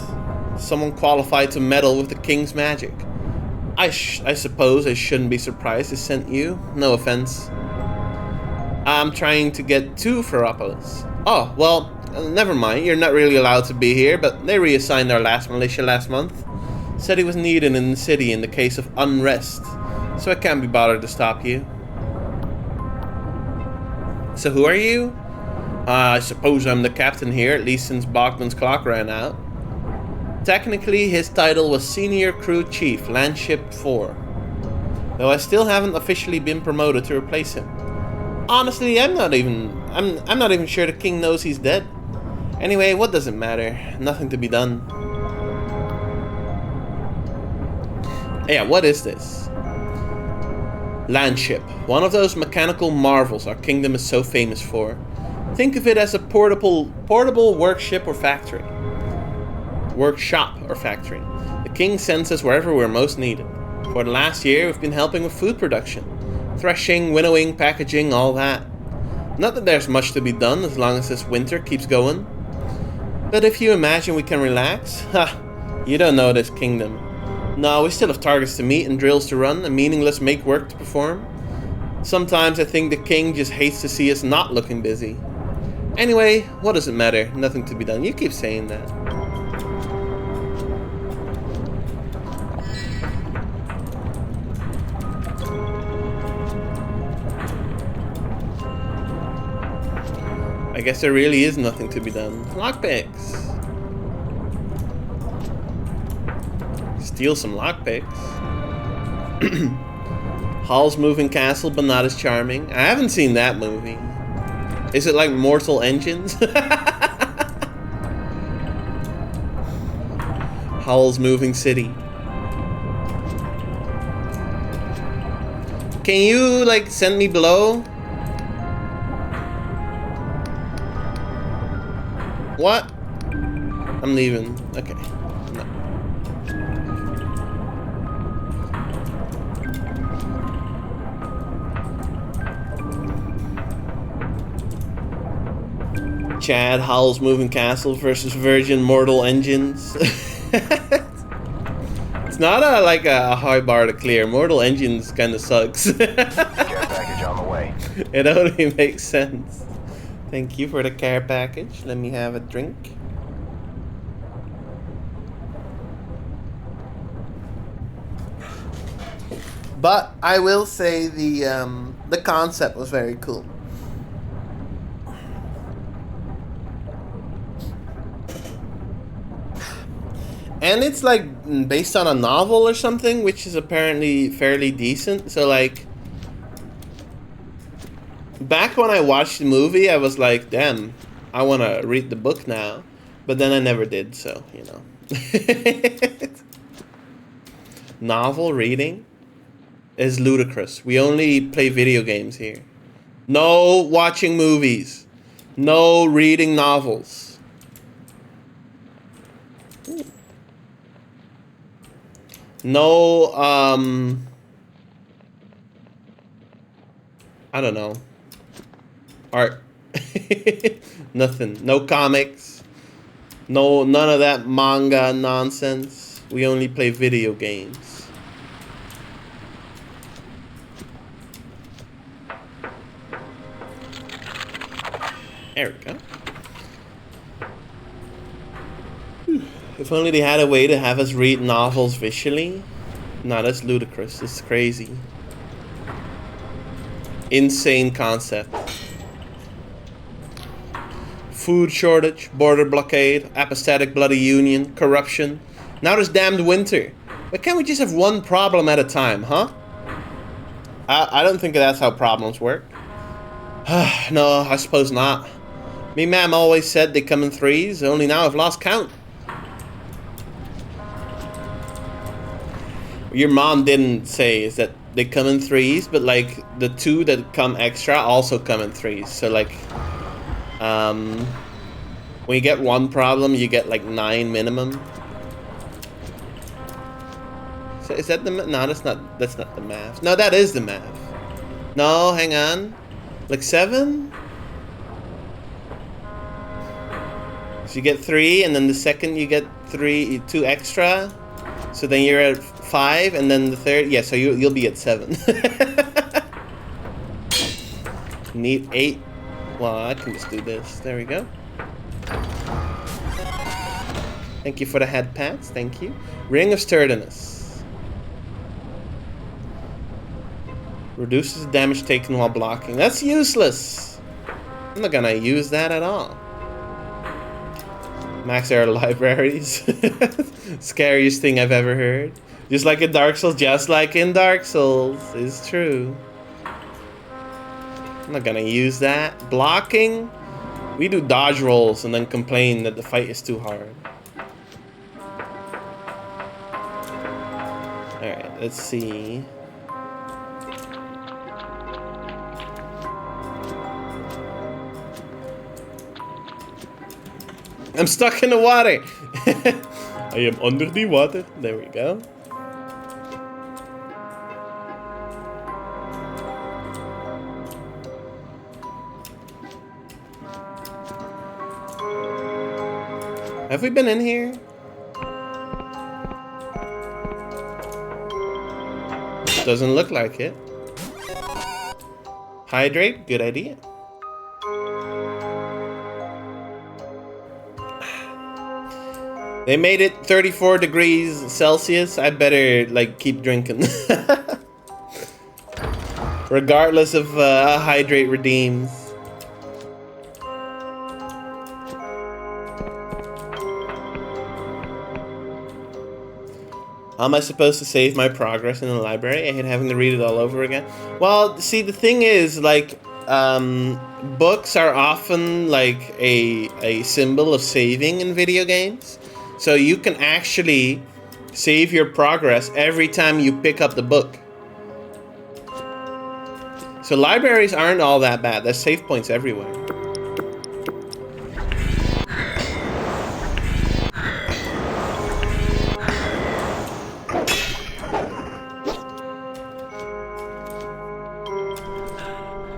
Someone qualified to meddle with the king's magic. I suppose I shouldn't be surprised they sent you. No offense. I'm trying to get to Ferropolis. Oh, well, never mind. You're not really allowed to be here, but they reassigned our last militia last month. Said he was needed in the city in the case of unrest. So I can't be bothered to stop you. So who are you? I suppose I'm the captain here, at least since Bogdan's clock ran out. Technically, his title was Senior Crew Chief, Landship 4. Though I still haven't officially been promoted to replace him. Honestly, I'm not even sure the king knows he's dead. Anyway, what does it matter? Nothing to be done. Yeah, what is this? Landship, one of those mechanical marvels our kingdom is so famous for. Think of it as a portable workshop or factory. The king sends us wherever we're most needed. For the last year, we've been helping with food production. Threshing, winnowing, packaging, all that. Not that there's much to be done as long as this winter keeps going. But if you imagine we can relax, you don't know this kingdom. No, we still have targets to meet and drills to run and meaningless make work to perform. Sometimes I think the king just hates to see us not looking busy. Anyway, what does it matter? Nothing to be done. You keep saying that. I guess there really is nothing to be done. Lockpicks. Steal some lockpicks. Hall's moving castle, but not as charming. I haven't seen that movie. Is it like Mortal Engines? Hall's moving city. Can you like send me below? What? I'm leaving. Okay. No. Chad Howell's Moving Castle versus Virgin Mortal Engines. It's not like a high bar to clear. Mortal Engines kind of sucks. Care package on the way. It only makes sense. Thank you for the care package. Let me have a drink. But I will say the concept was very cool. And it's like based on a novel or something, which is apparently fairly decent. So like, back when I watched the movie, I was like, damn, I want to read the book now. But then I never did, so, you know. Novel reading is ludicrous. We only play video games here. No watching movies. No reading novels. No, I don't know. Art. Nothing. No comics. No, none of that manga nonsense. We only play video games. There we go. If only they had a way to have us read novels visually. No, that's ludicrous. It's crazy. Insane concept. Food shortage, border blockade, apathetic bloody union, corruption. Now there's damned winter. But can't we just have one problem at a time, huh? I don't think that's how problems work. No, I suppose not. Me ma'am always said they come in threes, only now I've lost count. Your mom didn't say is that they come in threes, but like the two that come extra also come in threes. So like, when you get one problem, you get like 9 minimum. So is that the no? That's not the math. No, that is the math. No, hang on, like 7. So you get 3, and then the second you get 2 extra. So then you're at 5, and then the third, yeah. So you'll be at 7. Need 8. Well, I can just do this. There we go. Thank you for the head pats. Thank you. Ring of Sturdiness. Reduces damage taken while blocking. That's useless. I'm not gonna use that at all. Max Air Libraries. Scariest thing I've ever heard. Just like in Dark Souls, just like in Dark Souls. It's true. I'm not gonna use that. Blocking? We do dodge rolls and then complain that the fight is too hard. Alright, let's see. I'm stuck in the water. I am under the water. There we go. Have we been in here? Doesn't look like it. Hydrate, good idea. They made it 34 degrees Celsius. I better like keep drinking. Regardless of hydrate redeems. How am I supposed to save my progress in the library? I hate having to read it all over again. Well, see, the thing is, like, books are often like a symbol of saving in video games. So you can actually save your progress every time you pick up the book. So libraries aren't all that bad. There's save points everywhere.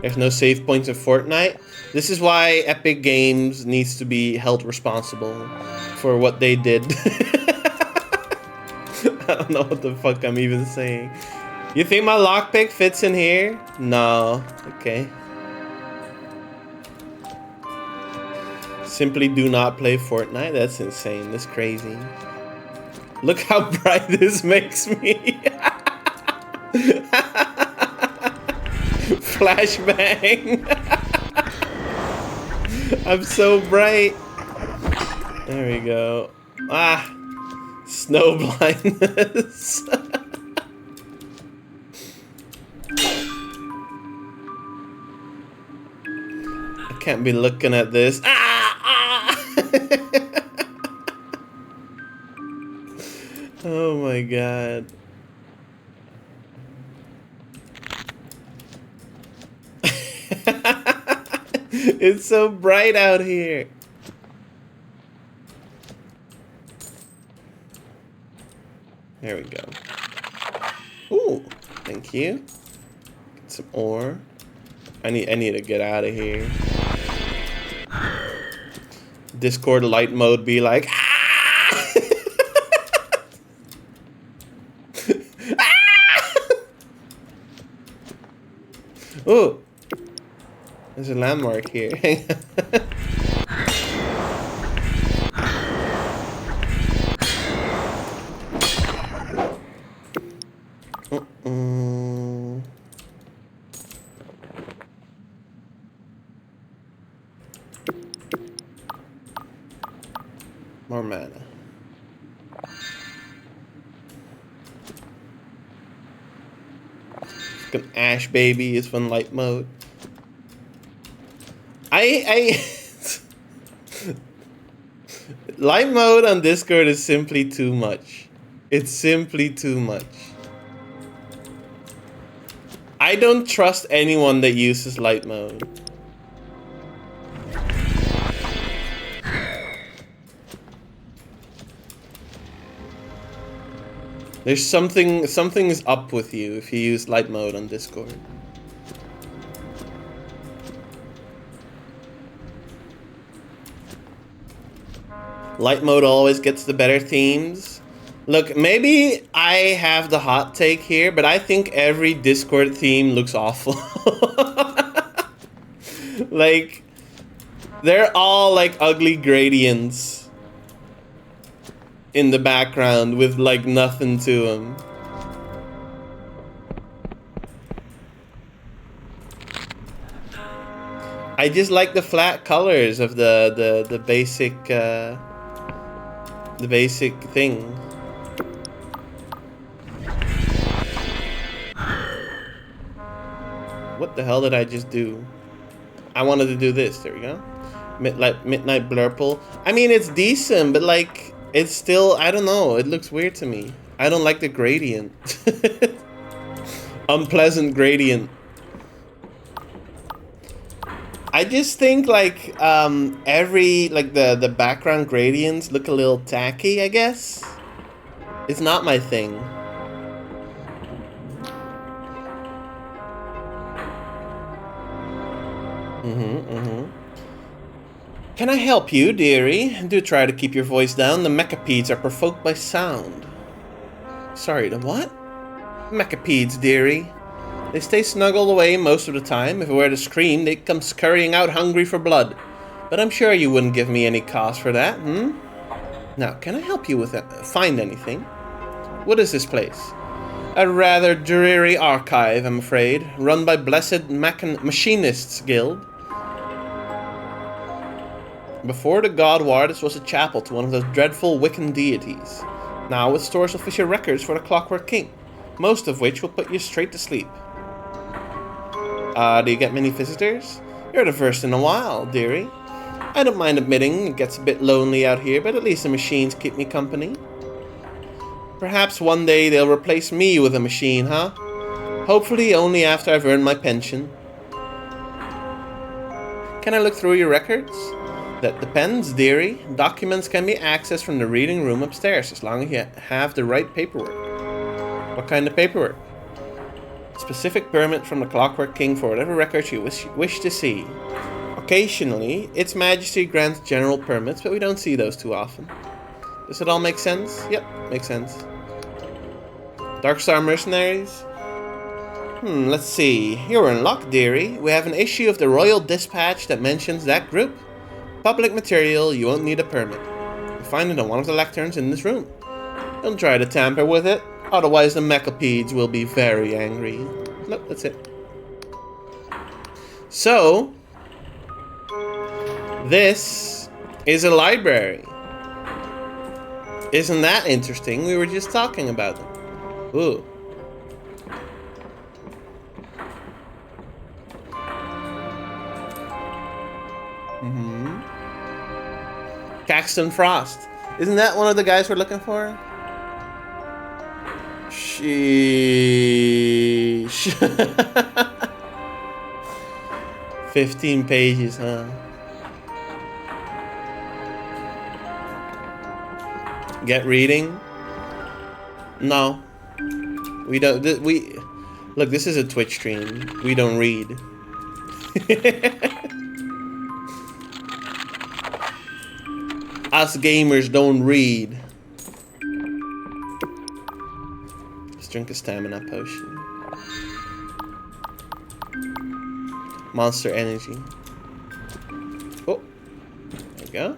There's no save points in Fortnite. This is why Epic Games needs to be held responsible for what they did. I don't know what the fuck I'm even saying. You think my lockpick fits in here? No. Okay. Simply do not play Fortnite? That's insane. That's crazy. Look how bright this makes me. Flashbang. I'm so bright. There we go. Ah. Snow blindness. I can't be looking at this. Ah! Oh my god. It's so bright out here. There we go. Ooh, thank you. Get some ore. I need to get out of here. Discord light mode be like, ah! Ah! Oh, there's a landmark here. More mana. Fucking Ash baby is fun light mode. Light mode on Discord is simply too much. It's simply too much. I don't trust anyone that uses light mode. There's something is up with you if you use light mode on Discord. Light mode always gets the better themes. Look, maybe I have the hot take here, but I think every Discord theme looks awful. Like, they're all like ugly gradients in the background with like nothing to them. I just like the flat colors of the basic thing. What the hell did I just do? I wanted to do this. There we go. Midnight blurple. I mean, it's decent, but like, it's still, I don't know. It looks weird to me. I don't like the gradient. Unpleasant gradient. I just think like every like the background gradients look a little tacky, I guess. It's not my thing. Can I help you, dearie? Do try to keep your voice down. The mechapeds are provoked by sound. Sorry, the what? Mechapeds, dearie. They stay snuggled away most of the time. If I were to scream, they'd come scurrying out hungry for blood. But I'm sure you wouldn't give me any cause for that, hmm? Now, can I help you with find anything? What is this place? A rather dreary archive, I'm afraid. Run by Blessed Machinists Guild. Before the God War, this was a chapel to one of those dreadful Wiccan deities. Now it stores official records for the Clockwork King, most of which will put you straight to sleep. Do you get many visitors? You're the first in a while, dearie. I don't mind admitting it gets a bit lonely out here, but at least the machines keep me company. Perhaps one day they'll replace me with a machine, huh? Hopefully only after I've earned my pension. Can I look through your records? That depends, dearie. Documents can be accessed from the reading room upstairs as long as you have the right paperwork. What kind of paperwork? Specific permit from the Clockwork King for whatever records you wish to see. Occasionally, Its Majesty grants general permits, but we don't see those too often. Does it all make sense? Yep, makes sense. Darkstar Mercenaries? Let's see. You're in luck, dearie. We have an issue of the Royal Dispatch that mentions that group. Public material, you won't need a permit. You'll find it on one of the lecterns in this room. Don't try to tamper with it, otherwise the Mechapedes will be very angry. Nope, that's it. So, this is a library. Isn't that interesting? We were just talking about them. Ooh. Caxton Frost. Isn't that one of the guys we're looking for? Sheesh. 15 pages, huh? Get reading? No. We don't. We look. This is a Twitch stream. We don't read. Us gamers don't read. Let's drink a stamina potion. Monster energy. Oh, there we go.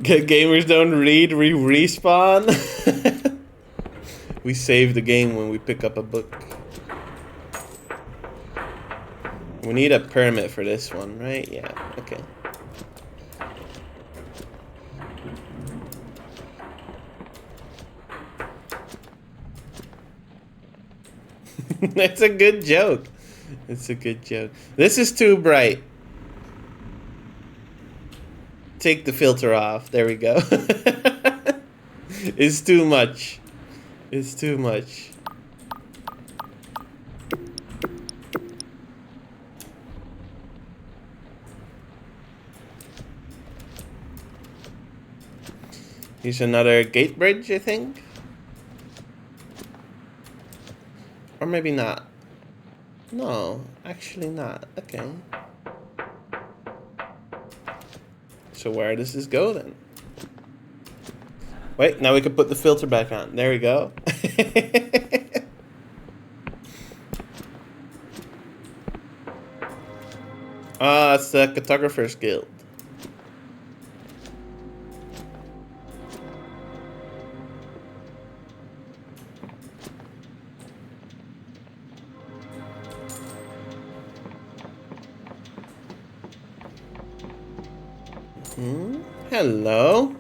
Gamers don't read, we respawn. We save the game when we pick up a book. We need a permit for this one, right? Yeah, okay. That's a good joke. It's a good joke. This is too bright. Take the filter off. There we go. It's too much. It's too much. Here's another gate bridge, I think. Or maybe not. No, actually not. Okay. So where does this go then? Wait, now we can put the filter back on. There we go. Ah, it's the Cartographer's Guild. Hello.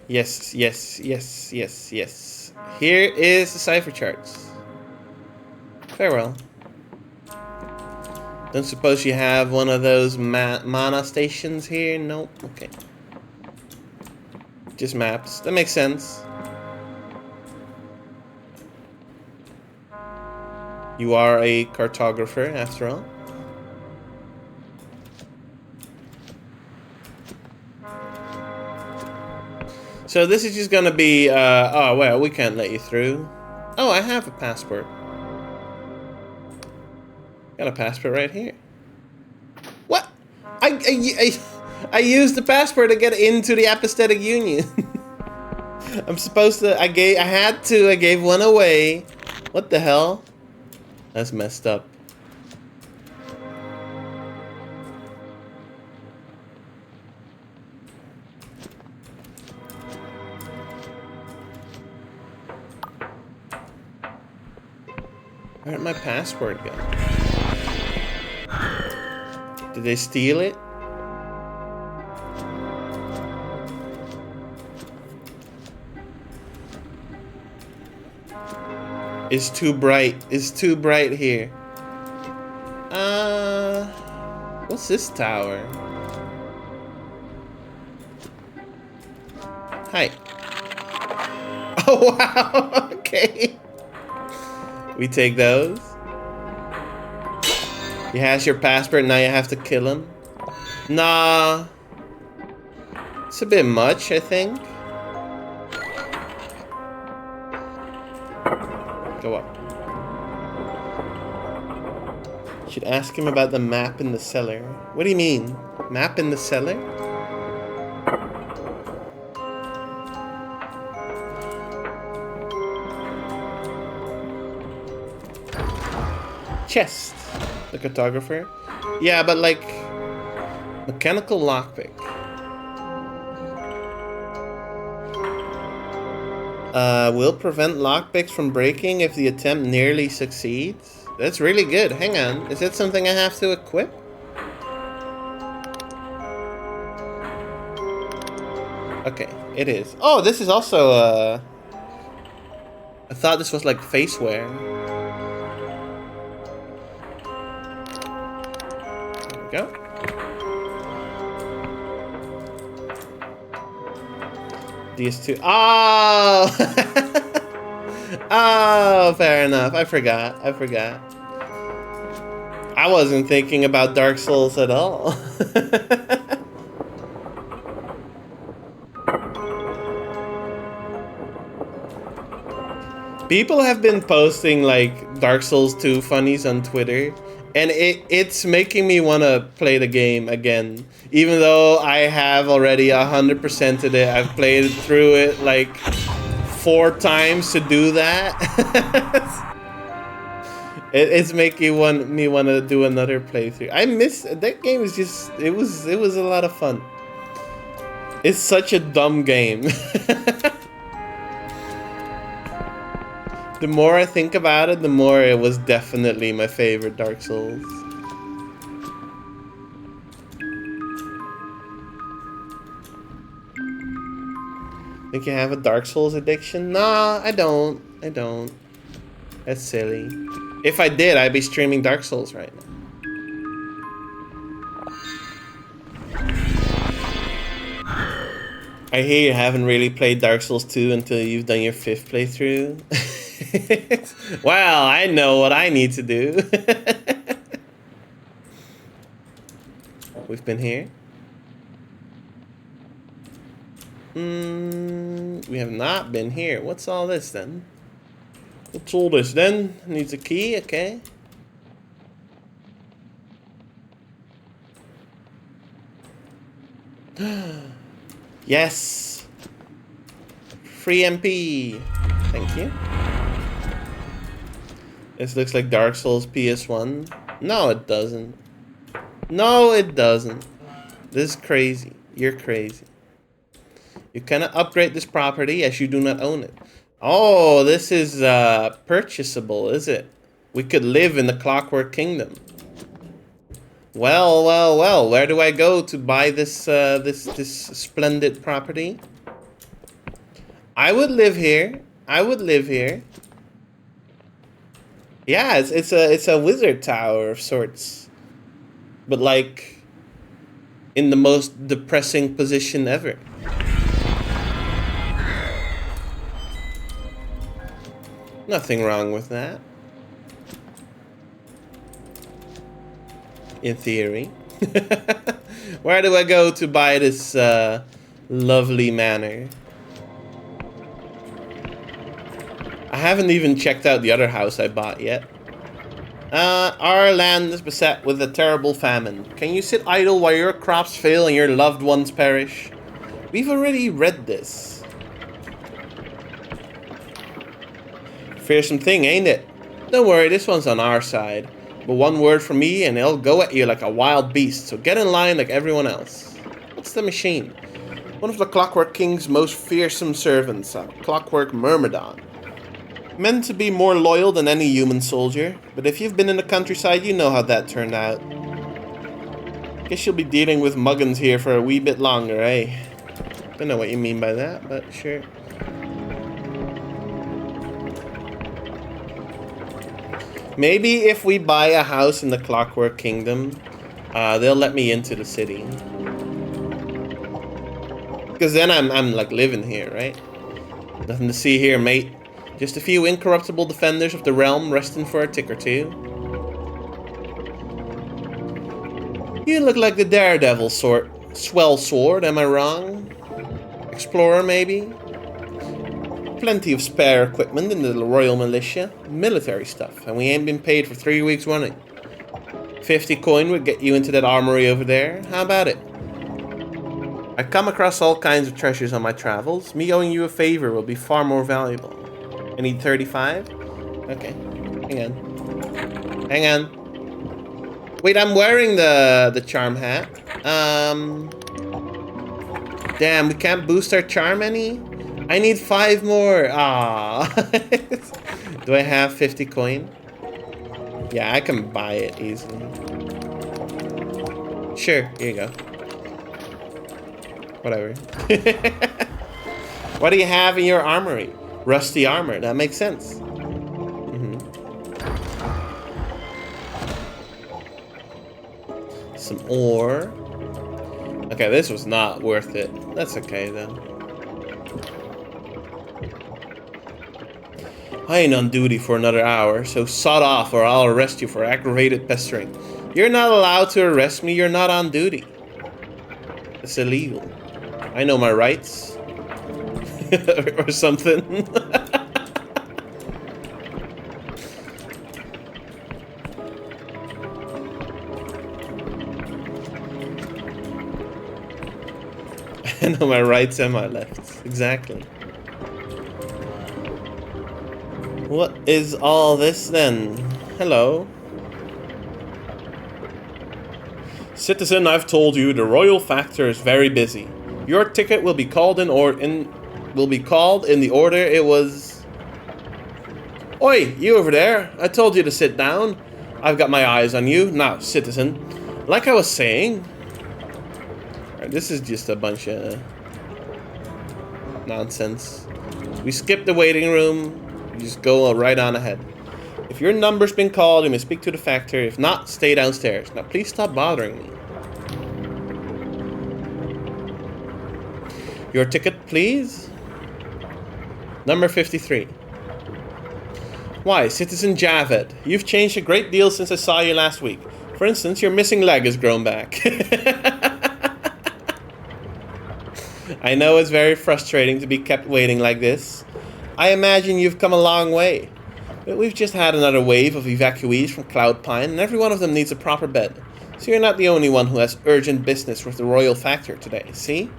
Yes, yes, yes, yes, yes. Here is the cipher charts. Farewell. Don't suppose you have one of those mana stations here? Nope. Okay. Just maps. That makes sense. You are a cartographer, after all. So this is just gonna be, oh well, we can't let you through. Oh, I have a passport. Got a passport right here. What? I used the passport to get into the Apathetic Union. I'm supposed to, I gave one away. What the hell? That's messed up. Where'd my passport go? Did they steal it? It's too bright. It's too bright here. What's this tower? Hi. Oh wow. Okay. We take those. He has your passport, now you have to kill him. Nah. It's a bit much, I think. Go up. Should ask him about the map in the cellar. What do you mean? Map in the cellar? Chest. The cartographer. Yeah, but like mechanical lockpick. Will prevent lockpicks from breaking if the attempt nearly succeeds. That's really good. Hang on. Is that something I have to equip? Okay, it is. Oh, this is also I thought this was like face wear. There we go. These two. Oh! Oh, fair enough. I forgot. I wasn't thinking about Dark Souls at all. People have been posting like Dark Souls 2 funnies on Twitter, and it's making me want to play the game again. Even though I have already 100%ed it, I've played through it like 4 times to do that. It's making me want to do another playthrough. I miss that game. Is just it was a lot of fun. It's such a dumb game. The more I think about it, the more it was definitely my favorite Dark Souls. Think you have a Dark Souls addiction? Nah, I don't. That's silly. If I did, I'd be streaming Dark Souls right now. I hear you haven't really played Dark Souls 2 until you've done your 5th playthrough. Well, I know what I need to do. We've been here. We have not been here. What's all this then? What's all this then? Needs a key, okay. Yes! Free MP! Thank you. This looks like Dark Souls PS1. No, it doesn't. No, it doesn't. This is crazy. You're crazy. You cannot upgrade this property as you do not own it. Oh, this is purchasable, is it? We could live in the Clockwork Kingdom. Well, well, well. Where do I go to buy this this splendid property? I would live here. I would live here. Yeah, it's a wizard tower of sorts, but like in the most depressing position ever. Nothing wrong with that. In theory. Where do I go to buy this lovely manor? I haven't even checked out the other house I bought yet. Our land is beset with a terrible famine. Can you sit idle while your crops fail and your loved ones perish? We've already read this. Fearsome thing, ain't it? Don't worry, this one's on our side. But one word from me and it'll go at you like a wild beast, so get in line like everyone else. What's the machine? One of the Clockwork King's most fearsome servants, a Clockwork Myrmidon. Meant to be more loyal than any human soldier, but if you've been in the countryside, you know how that turned out. Guess you'll be dealing with muggins here for a wee bit longer, eh? Don't know what you mean by that, but sure. Maybe if we buy a house in the Clockwork Kingdom, they'll let me into the city. Because then I'm like living here, right? Nothing to see here, mate. Just a few incorruptible defenders of the realm resting for a tick or two. You look like the daredevil sort. Swell sword, am I wrong? Explorer, maybe? Plenty of spare equipment in the Royal Militia. Military stuff, and we ain't been paid for 3 weeks running. 50 coin would get you into that armory over there. How about it? I come across all kinds of treasures on my travels. Me owing you a favor will be far more valuable. I need 35? Okay. Hang on. Hang on. Wait, I'm wearing the charm hat. Damn, we can't boost our charm any? I need 5 more. Ah. Do I have 50 coin? Yeah, I can buy it easily. Sure, here you go. Whatever. What do you have in your armory? Rusty armor. That makes sense. Some ore. Okay, this was not worth it. That's okay, though. I ain't on duty for another hour, so sod off or I'll arrest you for aggravated pestering. You're not allowed to arrest me. You're not on duty. It's illegal. I know my rights. Or something. I know my rights and my lefts. Exactly. What is all this then? Hello. Citizen, I've told you the royal factor is very busy. Your ticket will be called in the order it was. Oi, you over there! I told you to sit down. I've got my eyes on you now, citizen. Like I was saying. Alright, this is just a bunch of nonsense. We skip the waiting room. You just go right on ahead. If your number's been called, you may speak to the factor. If not, stay downstairs. Now, please stop bothering me. Your ticket, please. Number 53. Why, Citizen Javed, you've changed a great deal since I saw you last week. For instance, your missing leg has grown back. I know it's very frustrating to be kept waiting like this. I imagine you've come a long way. But we've just had another wave of evacuees from Cloud Pine, and every one of them needs a proper bed. So you're not the only one who has urgent business with the Royal Factor today, see?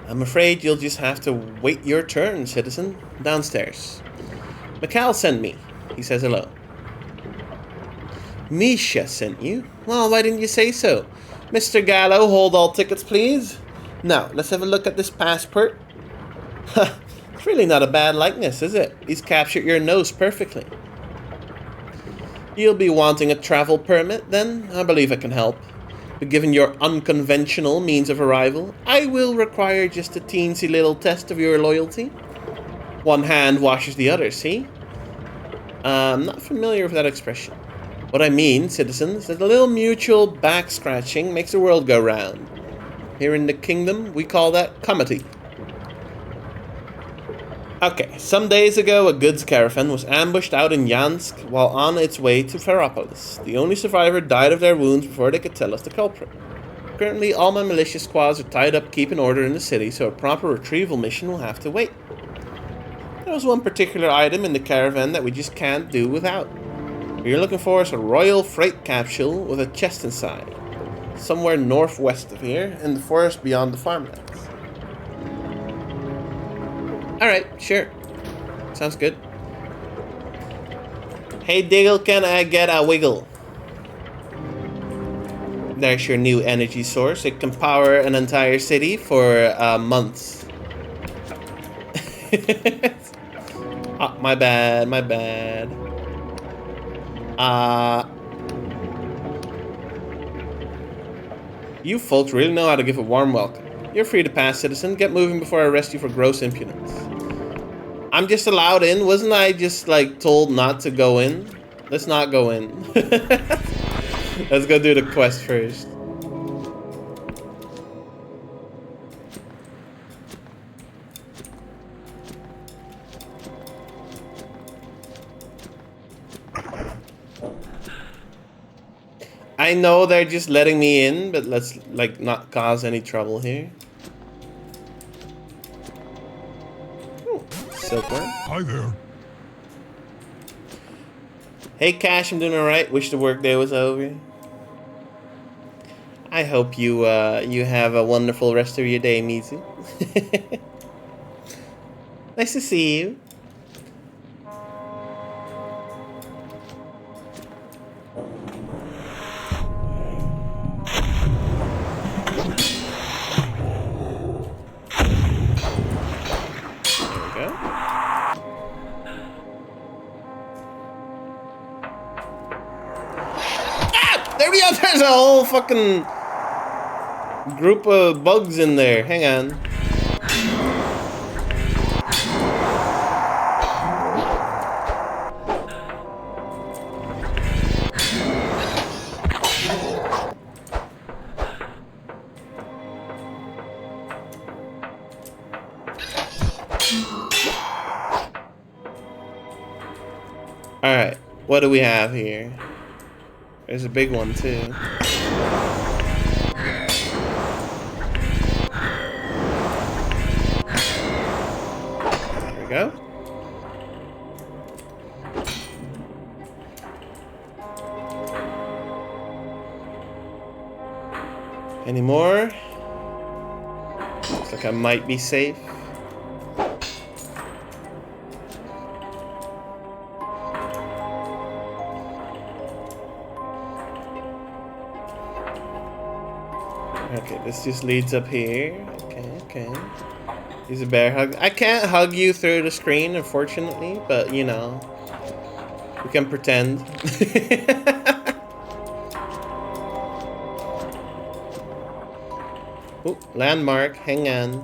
I'm afraid you'll just have to wait your turn, citizen. Downstairs. Mikhail sent me. He says hello. Misha sent you? Well, why didn't you say so? Mr. Gallo, hold all tickets, please. Now, let's have a look at this passport. It's really not a bad likeness, is it? He's captured your nose perfectly. You'll be wanting a travel permit, then? I believe I can help. But given your unconventional means of arrival, I will require just a teensy little test of your loyalty. One hand washes the other, see? I'm not familiar with that expression. What I mean, citizens, is that a little mutual back-scratching makes the world go round. Here in the kingdom, we call that comity. Okay, some days ago, a goods caravan was ambushed out in Yansk while on its way to Ferropolis. The only survivor died of their wounds before they could tell us the culprit. Currently, all my militia squads are tied up keeping order in the city, so a proper retrieval mission will have to wait. There was one particular item in the caravan that we just can't do without. What you're looking for is a royal freight capsule with a chest inside. Somewhere northwest of here, in the forest beyond the farmlands. Alright, sure. Sounds good. Hey Diggle, can I get a wiggle? There's your new energy source. It can power an entire city for months. Oh, my bad, my bad. You folks really know how to give a warm welcome. You're free to pass, citizen. Get moving before I arrest you for gross impudence. I'm just allowed in? Wasn't I just, like, told not to go in? Let's not go in. Let's go do the quest first. I know they're just letting me in, but let's like not cause any trouble here. Ooh, silkworm. Hi there. Hey Cash, I'm doing alright. Wish the workday was over. I hope you you have a wonderful rest of your day, Mizu. Nice to see you. There we go. There we go, there's a whole fucking group of bugs in there. Hang on. Alright, what do we have here? There's a big one too. There we go. Any more? Looks like I might be safe. Okay, this just leads up here. Okay. Use a bear hug. I can't hug you through the screen, unfortunately, but you know, we can pretend. Ooh, landmark, hang on.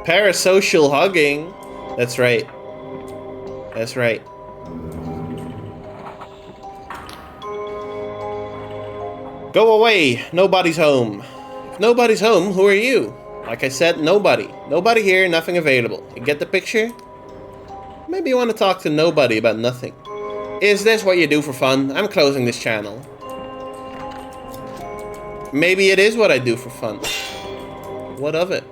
Parasocial hugging. That's right. That's right. Go away! Nobody's home. If nobody's home, who are you? Like I said, nobody. Nobody here, nothing available. You get the picture? Maybe you want to talk to nobody about nothing. Is this what you do for fun? I'm closing this channel. Maybe it is what I do for fun. What of it?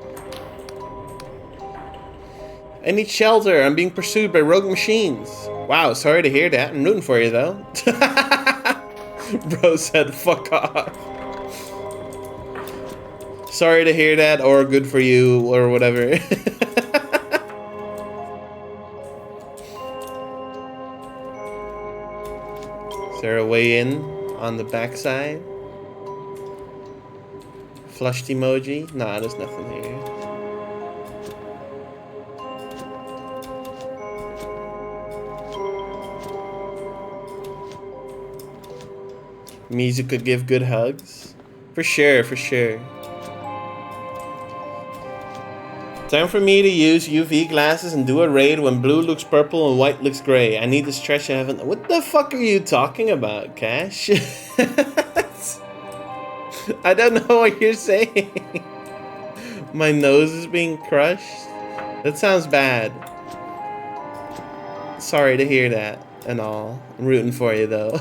I need shelter. I'm being pursued by rogue machines. Wow, sorry to hear that. I'm rooting for you, though. Bro said, fuck off. Sorry to hear that, or good for you, or whatever. Is there a way in on the backside? Flushed emoji? Nah, there's nothing here. Music could give good hugs. For sure, for sure. Time for me to use UV glasses and do a raid when blue looks purple and white looks gray. I need to stretch. I haven't. What the fuck are you talking about, Cash? I don't know what you're saying. My nose is being crushed? That sounds bad. Sorry to hear that and all. I'm rooting for you though.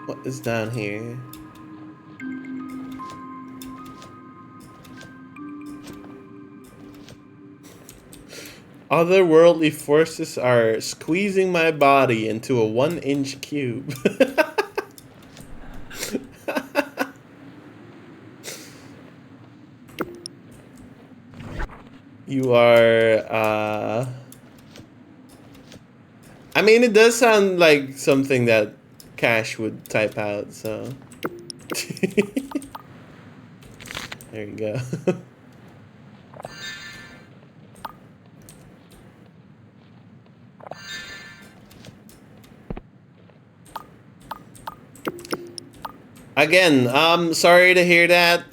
What is down here? Otherworldly forces are squeezing my body into a 1-inch cube. You are, I mean, it does sound like something that Cash would type out, so. There you go. Again, sorry to hear that.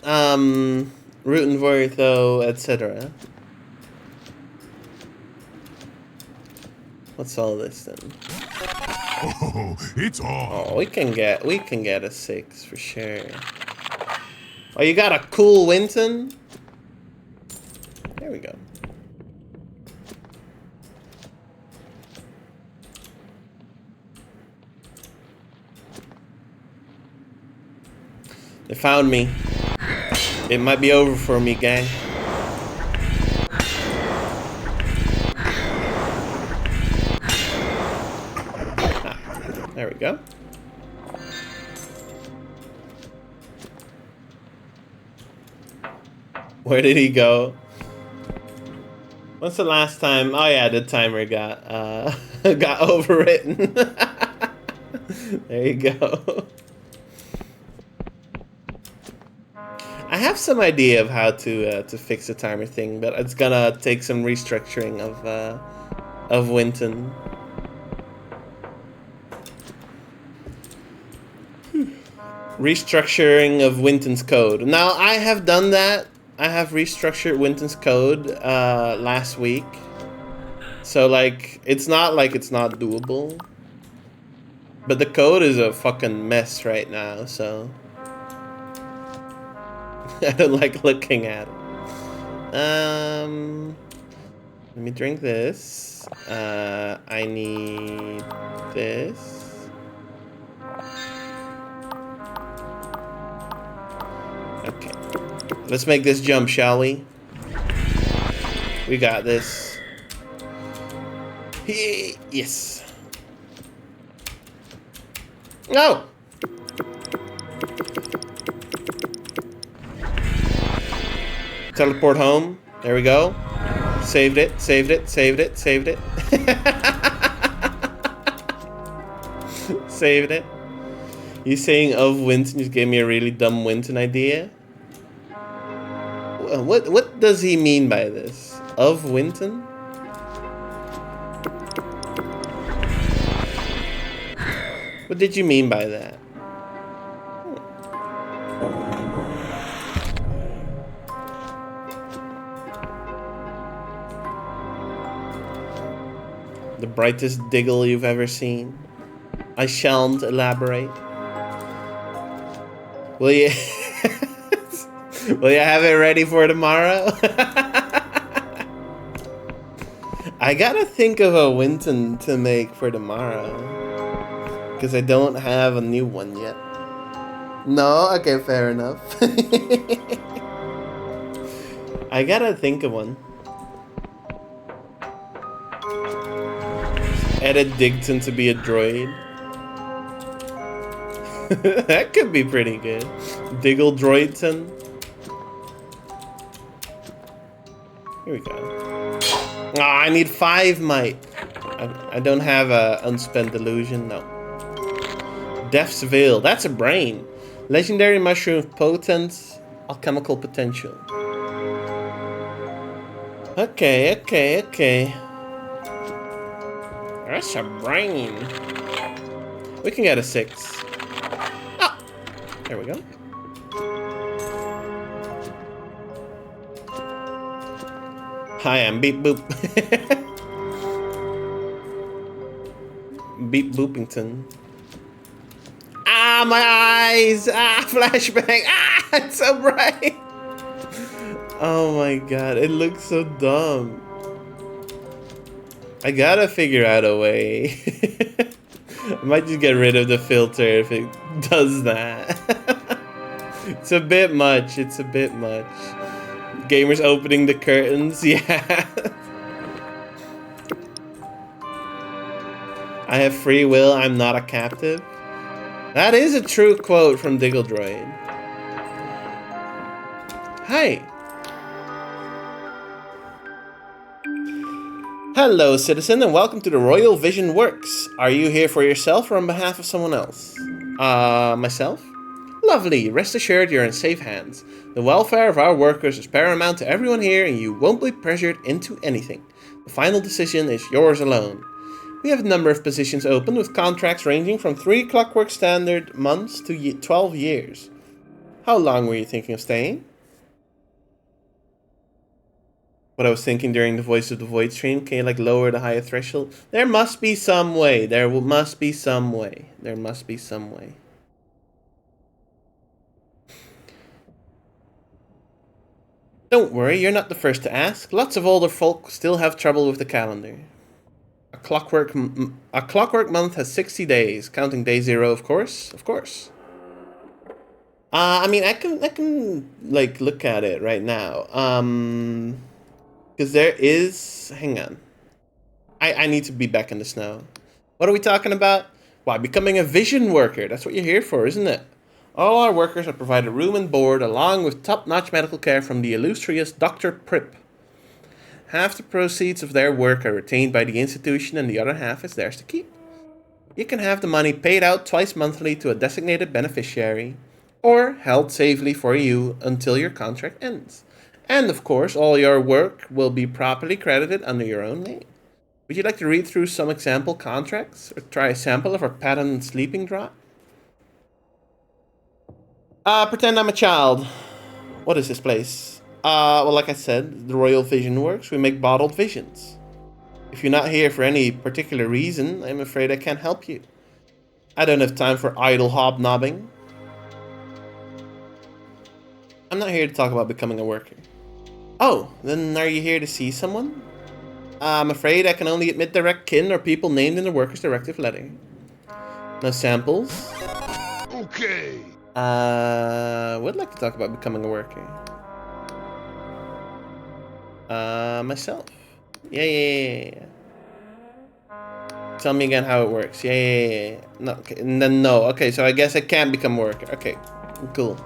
Rooting for you though, etc. What's all this then? Oh, it's on. Oh, we can get a 6 for sure. Oh, you got a cool Winton? There we go. They found me. It might be over for me, gang. Ah, there we go. Where did he go? When's the last time? Oh yeah, the timer got got overwritten. There you go. I have some idea of how to fix the timer thing, but it's gonna take some restructuring of Winton. Restructuring of Winton's code. Now I have done that. I have restructured Winton's code last week, so like it's not doable. But the code is a fucking mess right now, so I don't like looking at it. Let me drink this. I need this. Okay. Let's make this jump, shall we? We got this. Yes. No! Teleport home. There we go. Saved it, saved it, saved it, saved it. Saved it. You saying of Winton just gave me a really dumb Winton idea. What does he mean by this? Of Winton? What did you mean by that? The brightest diggle you've ever seen. I shan't elaborate. Will you... Will you have it ready for tomorrow? I gotta think of a Winton to make for tomorrow. Because I don't have a new one yet. No? Okay, fair enough. I gotta think of one. Edit Digton to be a droid. That could be pretty good. Diggle Droidton. Here we go. Oh, I need 5 might. I don't have a unspent delusion, no. Death's Veil, that's a brain. Legendary mushroom potent alchemical potential. Okay, okay, okay. That's a brain. We can get a 6. Ah, there we go. Hi, I'm Beep Boop. Beep Boopington. Ah, my eyes! Ah, flashbang! Ah, it's so bright! Oh my god, it looks so dumb. I gotta figure out a way. I might just get rid of the filter if it does that. It's a bit much, it's a bit much. Gamers opening the curtains, yeah. I have free will, I'm not a captive. That is a true quote from Diggle Droid. Hi. Hello, citizen, and welcome to the Royal Vision Works. Are you here for yourself or on behalf of someone else? Myself? Lovely. Rest assured you're in safe hands. The welfare of our workers is paramount to everyone here, and you won't be pressured into anything. The final decision is yours alone. We have a number of positions open with contracts ranging from 3 Clockwork Standard months to 12 years. How long were you thinking of staying? what I was thinking during the Voice of the Void stream. Can you like lower the higher threshold? There must be some way. Must be some way. There must be some way. Don't worry, you're not the first to ask. Lots of older folk still have trouble with the calendar. A clockwork month has 60 days, counting day 0, of course. Of course. I mean, I can like look at it right now. Because there is. Hang on. I need to be back in the snow. What are we talking about? Why, becoming a vision worker. That's what you're here for, isn't it? All our workers are provided room and board, along with top-notch medical care from the illustrious Dr. Prip. Half the proceeds of their work are retained by the institution, and the other half is theirs to keep. You can have the money paid out twice monthly to a designated beneficiary, or held safely for you until your contract ends. And of course, all your work will be properly credited under your own name. Would you like to read through some example contracts, or try a sample of our patent sleeping draught? Pretend I'm a child. What is this place? Well, like I said, the Royal Vision Works. We make bottled visions. If you're not here for any particular reason, I'm afraid I can't help you. I don't have time for idle hobnobbing. I'm not here to talk about becoming a worker. Oh, then are you here to see someone? I'm afraid I can only admit direct kin or people named in the worker's directive letter. No samples. Okay. Would like to talk about becoming a worker. Myself. Yeah. Tell me again how it works. Yeah. No, okay. And then no. Okay, so I guess I can't become a worker. Okay, cool.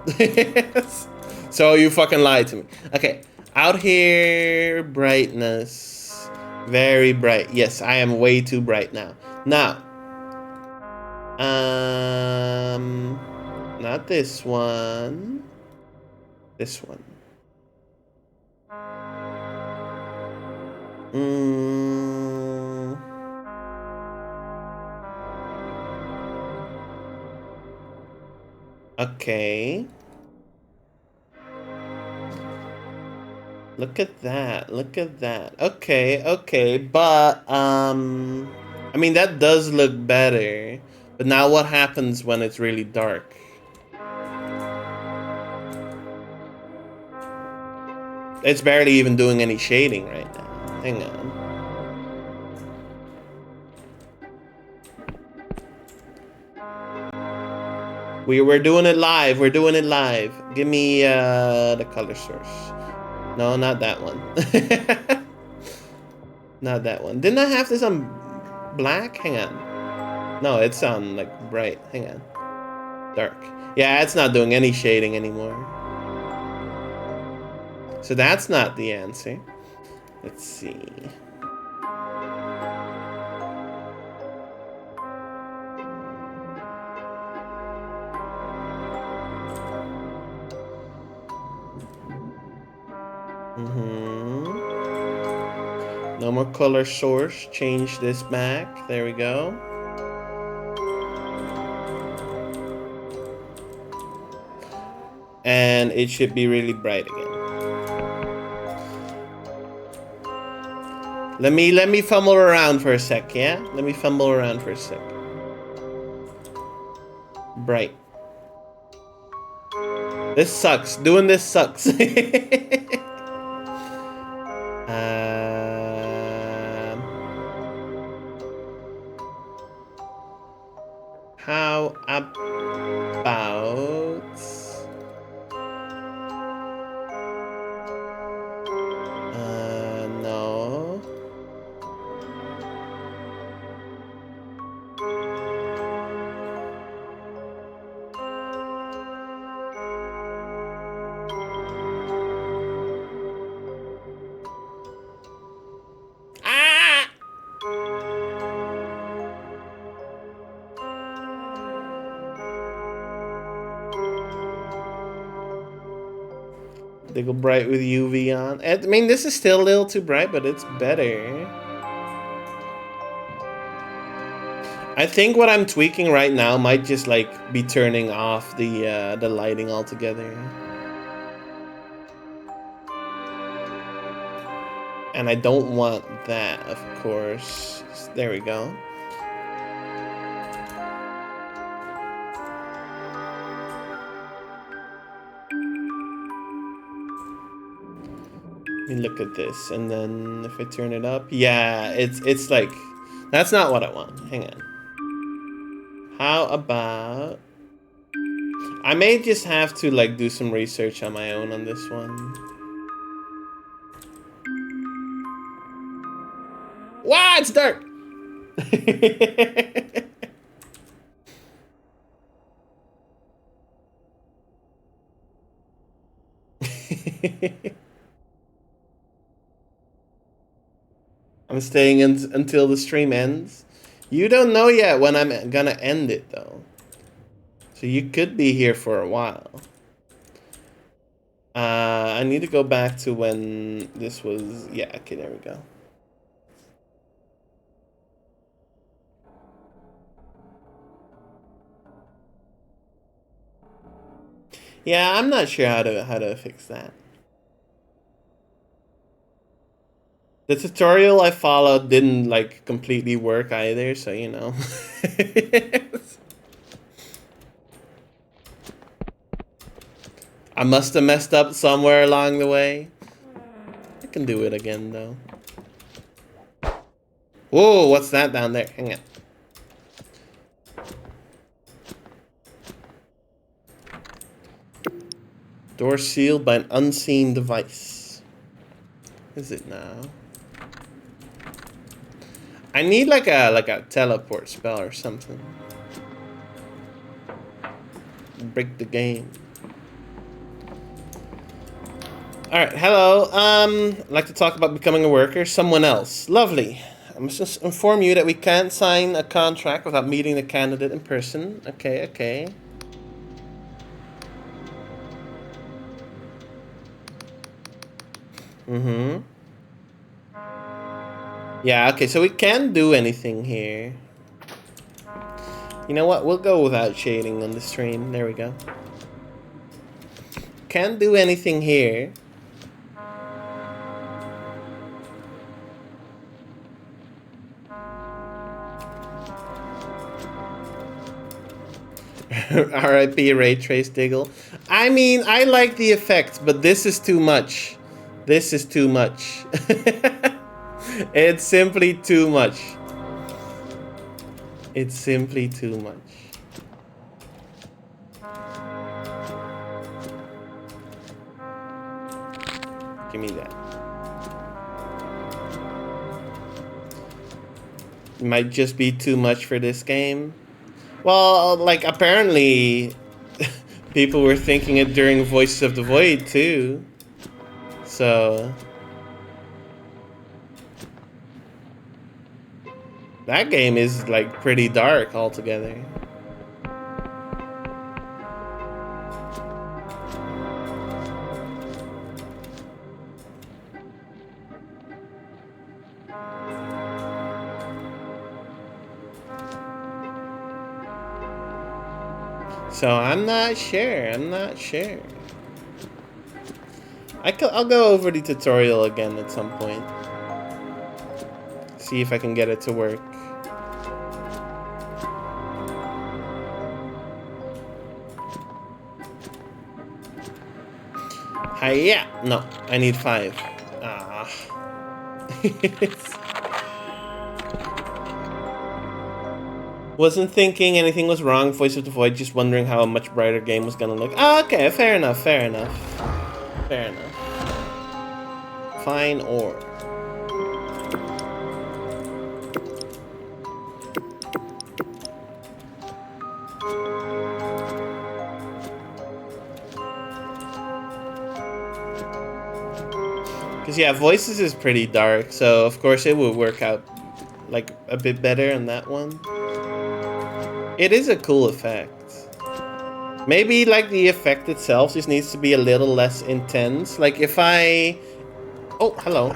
So you fucking lied to me. Okay, out here, brightness. Very bright. Yes, I am way too bright now. Now. Not this one. This one. Okay. Look at that. Look at that. Okay. But, I mean, that does look better. But now what happens when it's really dark? It's barely even doing any shading right now. Hang on. We're doing it live. We're doing it live. Give me the color source. No, not that one. Not that one. Didn't I have this on black? Hang on. No, it's on like bright. Hang on. Dark. Yeah, it's not doing any shading anymore. So that's not the answer. Let's see. No more color source. Change this back. There we go. And it should be really bright again. Let me fumble around for a sec, yeah? Let me fumble around for a sec. Bright. This sucks. Doing this sucks. How about... no. They go bright with UV on. I mean, this is still a little too bright, but it's better. I think what I'm tweaking right now might just like be turning off the lighting altogether. And I don't want that, of course. There we go. Let me look at this, and then if I turn it up, yeah, it's like, that's not what I want. Hang on. How about, I may just have to like do some research on my own on this one. Wow, it's dark. I'm staying until the stream ends. You don't know yet when I'm gonna end it, though. So you could be here for a while. I need to go back to when this was... Yeah, okay, there we go. Yeah, I'm not sure how to fix that. The tutorial I followed didn't like completely work either, so you know. I must have messed up somewhere along the way. I can do it again though. Whoa, what's that down there? Hang on. Door sealed by an unseen device. Is it now? I need like a teleport spell or something. Break the game. Alright, hello. I'd like to talk about becoming a worker. Someone else. Lovely. I must just inform you that we can't sign a contract without meeting the candidate in person. Okay, okay. Mm-hmm. Yeah, okay, so we can't do anything here. You know what? We'll go without shading on the stream. There we go. Can't do anything here. R.I.P. Ray Trace Diggle. I mean, I like the effects, but this is too much. This is too much. It's simply too much. It's simply too much. Give me that. It might just be too much for this game. Well, like, apparently people were thinking it during Voices of the Void, too. So... that game is, like, pretty dark altogether. So I'm not sure. I'll go over the tutorial again at some point. See if I can get it to work. Hiya! No, I need 5. Ah. Wasn't thinking anything was wrong, Voice of the Void, just wondering how a much brighter game was gonna look. Ah, okay, fair enough. Fine ore. Because, yeah, Voices is pretty dark, so of course it would work out, like, a bit better on that one. It is a cool effect. Maybe, like, the effect itself just needs to be a little less intense. Like, if I... Oh, hello.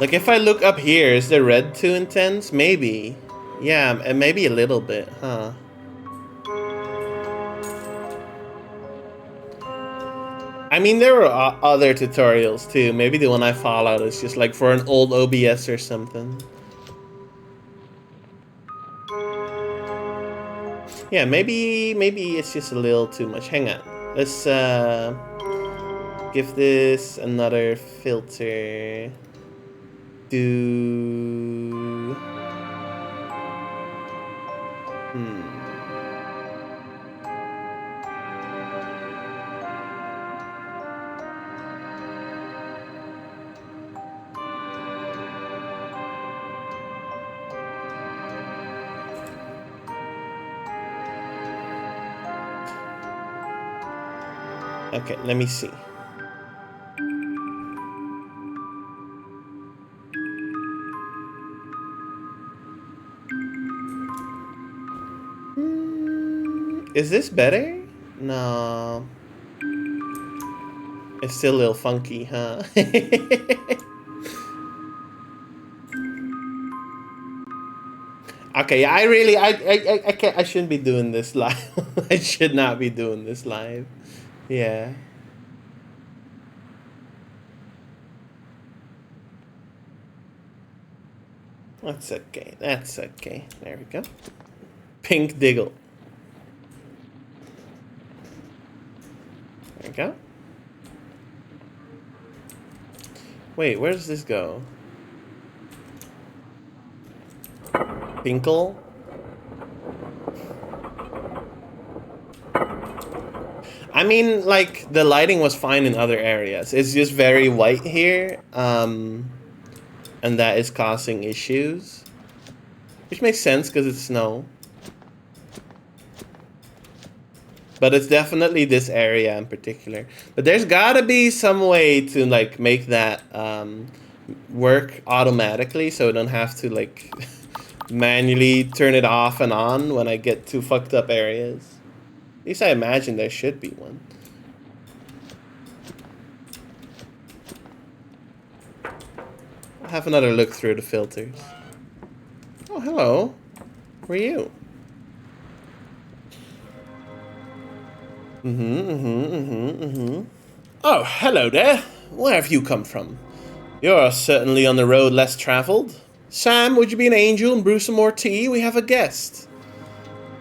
Like, if I look up here, is the red too intense? Maybe. Yeah, and maybe a little bit, huh? I mean, there were other tutorials too. Maybe the one I followed is just like for an old OBS or something. Yeah, maybe it's just a little too much. Hang on. Let's give this another filter. Do Okay, let me see. Is this better? No. It's still a little funky, huh? Okay, I can't, I shouldn't be doing this live. I should not be doing this live. Yeah. That's okay. That's okay. There we go. Pink diggle. There we go. Wait, where does this go? Pinkle? I mean, like, the lighting was fine in other areas. It's just very white here. And that is causing issues. Which makes sense because it's snow. But it's definitely this area in particular. But there's gotta be some way to like make that work automatically so I don't have to like manually turn it off and on when I get to fucked up areas. At least I imagine there should be one. I'll have another look through the filters. Oh, hello. Who are you? Oh, hello there. Where have you come from? You're certainly on the road less traveled. Sam, would you be an angel and brew some more tea? We have a guest.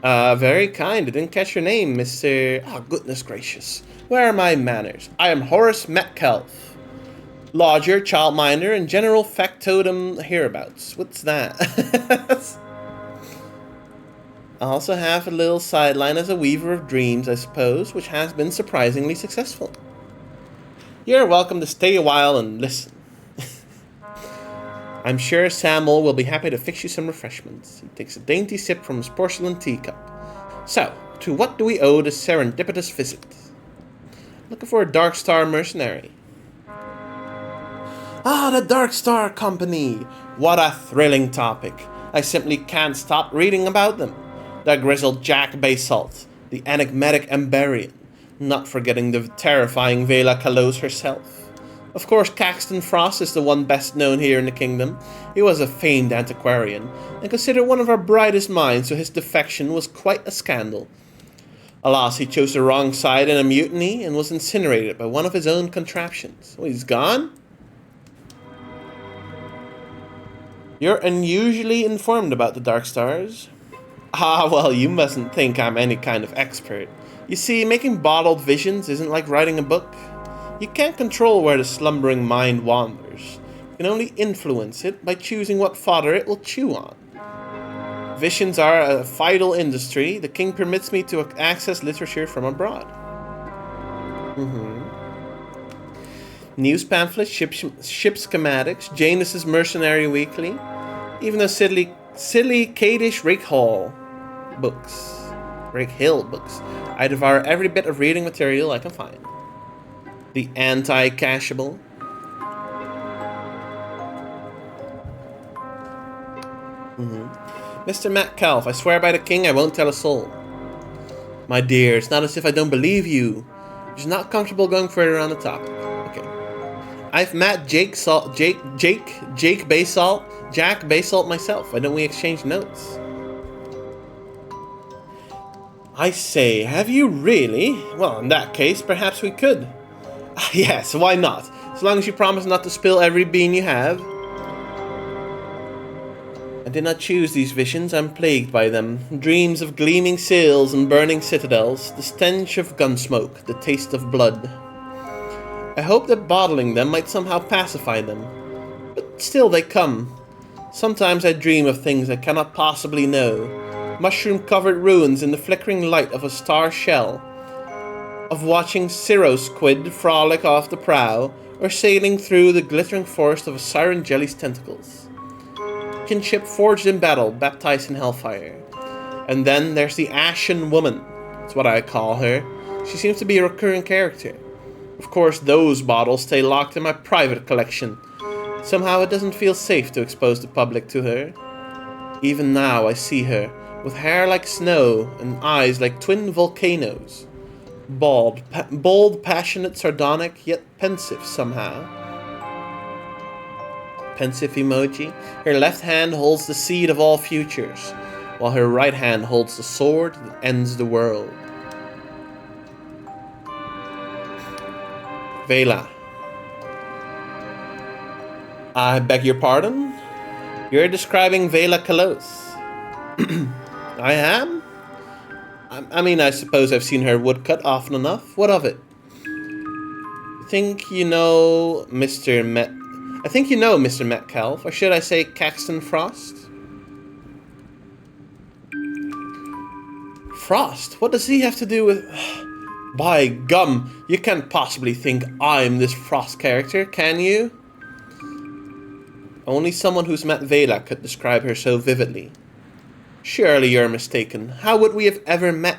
Very kind. I didn't catch your name, Mr. Oh, goodness gracious. Where are my manners? I am Horace Metcalf. Lodger, childminder, and general factotum hereabouts. What's that? I also have a little sideline as a weaver of dreams, I suppose, which has been surprisingly successful. You're welcome to stay a while and listen. I'm sure Samuel will be happy to fix you some refreshments. He takes a dainty sip from his porcelain teacup. So, to what do we owe this serendipitous visit? Looking for a Dark Star mercenary. Ah, the Dark Star Company! What a thrilling topic. I simply can't stop reading about them. The grizzled Jack Basalt, the enigmatic Emberian, not forgetting the terrifying Vela Kalos herself. Of course, Caxton Frost is the one best known here in the kingdom. He was a famed antiquarian, and considered one of our brightest minds, so his defection was quite a scandal. Alas, he chose the wrong side in a mutiny, and was incinerated by one of his own contraptions. Oh, he's gone? You're unusually informed about the Dark Stars. Ah, well, you mustn't think I'm any kind of expert. You see, making bottled visions isn't like writing a book. You can't control where the slumbering mind wanders. You can only influence it by choosing what fodder it will chew on. Visions are a vital industry. The king permits me to access literature from abroad. News pamphlets, ship schematics, Janus's Mercenary Weekly, even those silly Cadish Rake Hill books. I devour every bit of reading material I can find. The anti-cacheable. Mr. Metcalf, I swear by the king I won't tell a soul. My dear, it's not as if I don't believe you. I'm just not comfortable going further on the topic. Okay. I've met Jack Basalt myself. Why don't we exchange notes? I say, have you really? Well, in that case, perhaps we could. Yes, why not? As long as you promise not to spill every bean you have. I did not choose these visions, I'm plagued by them. Dreams of gleaming sails and burning citadels, the stench of gunsmoke, the taste of blood. I hope that bottling them might somehow pacify them. But still they come. Sometimes I dream of things I cannot possibly know. Mushroom-covered ruins in the flickering light of a star shell. Of watching cirro squid frolic off the prow, or sailing through the glittering forest of a siren jelly's tentacles. Kinship forged in battle, baptized in hellfire. And then there's the Ashen Woman. That's what I call her. She seems to be a recurring character. Of course, those bottles stay locked in my private collection. Somehow it doesn't feel safe to expose the public to her. Even now I see her, with hair like snow and eyes like twin volcanoes. Bold, passionate, sardonic, yet pensive somehow. Pensive emoji. Her left hand holds the seed of all futures, while her right hand holds the sword that ends the world. Vela. I beg your pardon? You're describing Vela Kalos. I am? I mean, I suppose I've seen her woodcut often enough. What of it? I think you know Mr. Metcalf, or should I say Caxton Frost? Frost? What does he have to do with... By gum, you can't possibly think I'm this Frost character, can you? Only someone who's met Vela could describe her so vividly. Surely you're mistaken. How would we have ever met?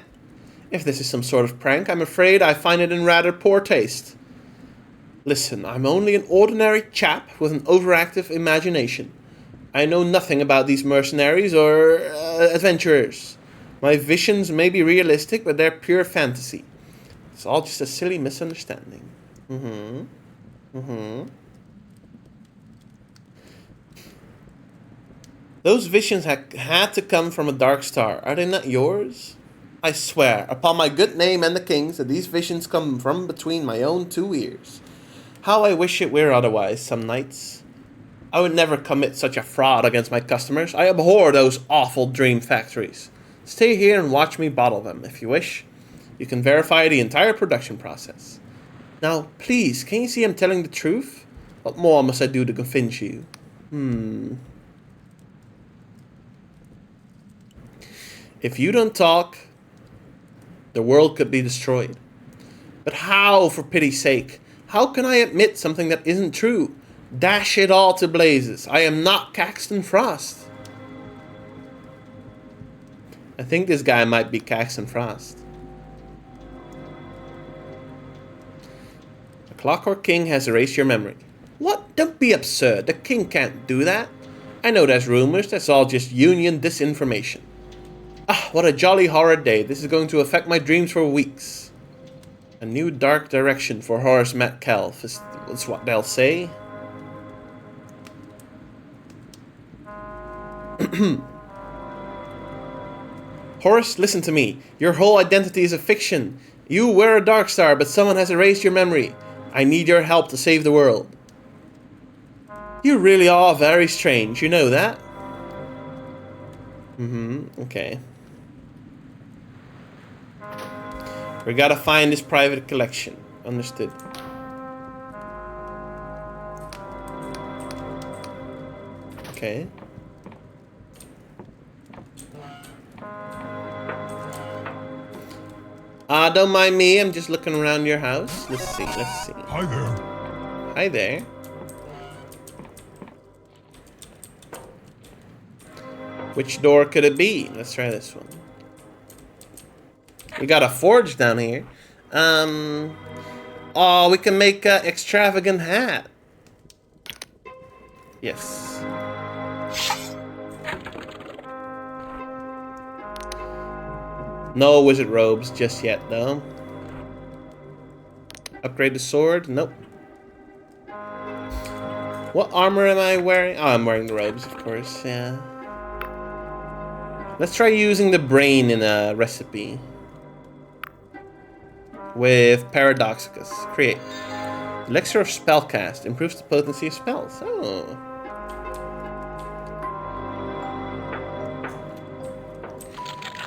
If this is some sort of prank, I'm afraid I find it in rather poor taste. Listen, I'm only an ordinary chap with an overactive imagination. I know nothing about these mercenaries or adventurers. My visions may be realistic, but they're pure fantasy. It's all just a silly misunderstanding. Those visions had to come from a dark star. Are they not yours? I swear, upon my good name and the king's, that these visions come from between my own two ears. How I wish it were otherwise some nights. I would never commit such a fraud against my customers. I abhor those awful dream factories. Stay here and watch me bottle them, if you wish. You can verify the entire production process. Now, please, can you see I'm telling the truth? What more must I do to convince you? If you don't talk, the world could be destroyed. But how, for pity's sake? How can I admit something that isn't true? Dash it all to blazes. I am not Caxton Frost. I think this guy might be Caxton Frost. The Clockwork King has erased your memory. What? Don't be absurd. The king can't do that. I know there's rumors. That's all just Union disinformation. Ah, what a jolly horror day. This is going to affect my dreams for weeks. A new dark direction for Horace Metcalf is what they'll say. Horace, listen to me. Your whole identity is a fiction. You were a Dark Star, but someone has erased your memory. I need your help to save the world. You really are very strange, you know that? Okay. We gotta find this private collection. Understood. Okay. Don't mind me, I'm just looking around your house. Let's see. Hi there. Hi there. Which door could it be? Let's try this one. We got a forge down here. Oh, we can make an extravagant hat. Yes. No wizard robes just yet, though. Upgrade the sword? Nope. What armor am I wearing? Oh, I'm wearing the robes, of course, yeah. Let's try using the brain in a recipe. With Paradoxicus. Create. Elixir of Spellcast improves the potency of spells. Oh.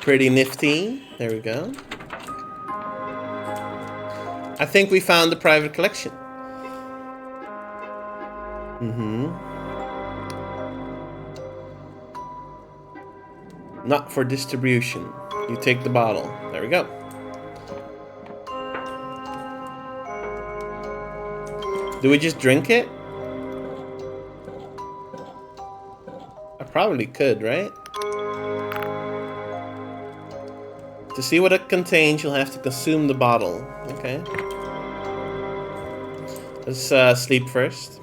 Pretty nifty. There we go. I think we found the private collection. Not for distribution. You take the bottle. There we go. Do we just drink it? I probably could, right? To see what it contains, you'll have to consume the bottle. Okay. Let's sleep first.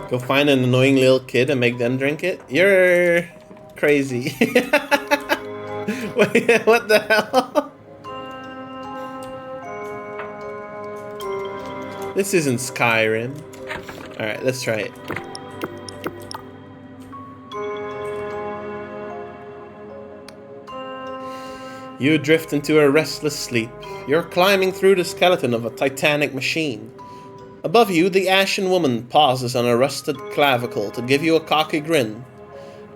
Go find an annoying little kid and make them drink it? You're crazy. Wait, what the hell? This isn't Skyrim. Alright, let's try it. You drift into a restless sleep. You're climbing through the skeleton of a titanic machine. Above you, the ashen woman pauses on a rusted clavicle to give you a cocky grin.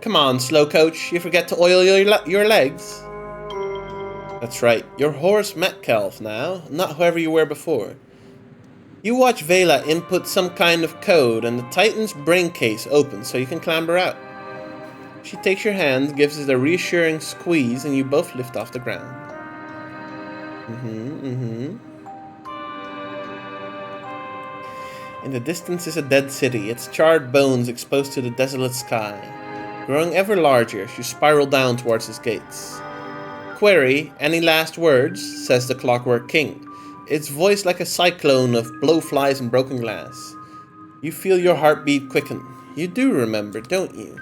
Come on, slow coach, you forget to oil your legs? That's right, you're Horace Metcalf now, not whoever you were before. You watch Vela input some kind of code and the Titan's brain case opens so you can clamber out. She takes your hand, gives it a reassuring squeeze, and you both lift off the ground. In the distance is a dead city, its charred bones exposed to the desolate sky. Growing ever larger as you spiral down towards its gates. Query, any last words? Says the Clockwork King, its voice like a cyclone of blowflies and broken glass. You feel your heartbeat quicken. You do remember, don't you?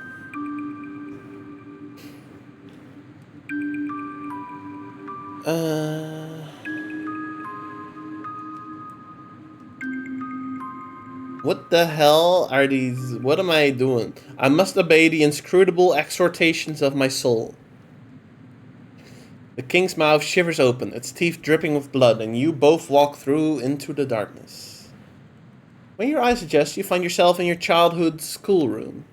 What the hell are these? What am I doing? I must obey the inscrutable exhortations of my soul. The king's mouth shivers open, its teeth dripping with blood, and you both walk through into the darkness. When your eyes adjust, you find yourself in your childhood schoolroom.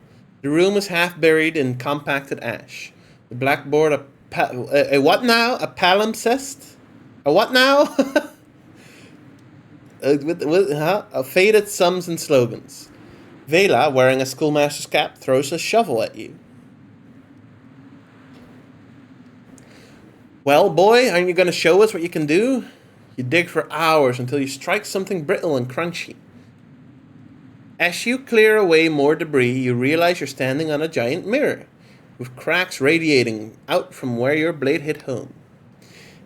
The room is half buried in compacted ash. The blackboard, a what now? A palimpsest? A what now? Faded sums and slogans. Vela, wearing a schoolmaster's cap, throws a shovel at you. Well, boy, aren't you going to show us what you can do? You dig for hours until you strike something brittle and crunchy. As you clear away more debris, you realize you're standing on a giant mirror, with cracks radiating out from where your blade hit home.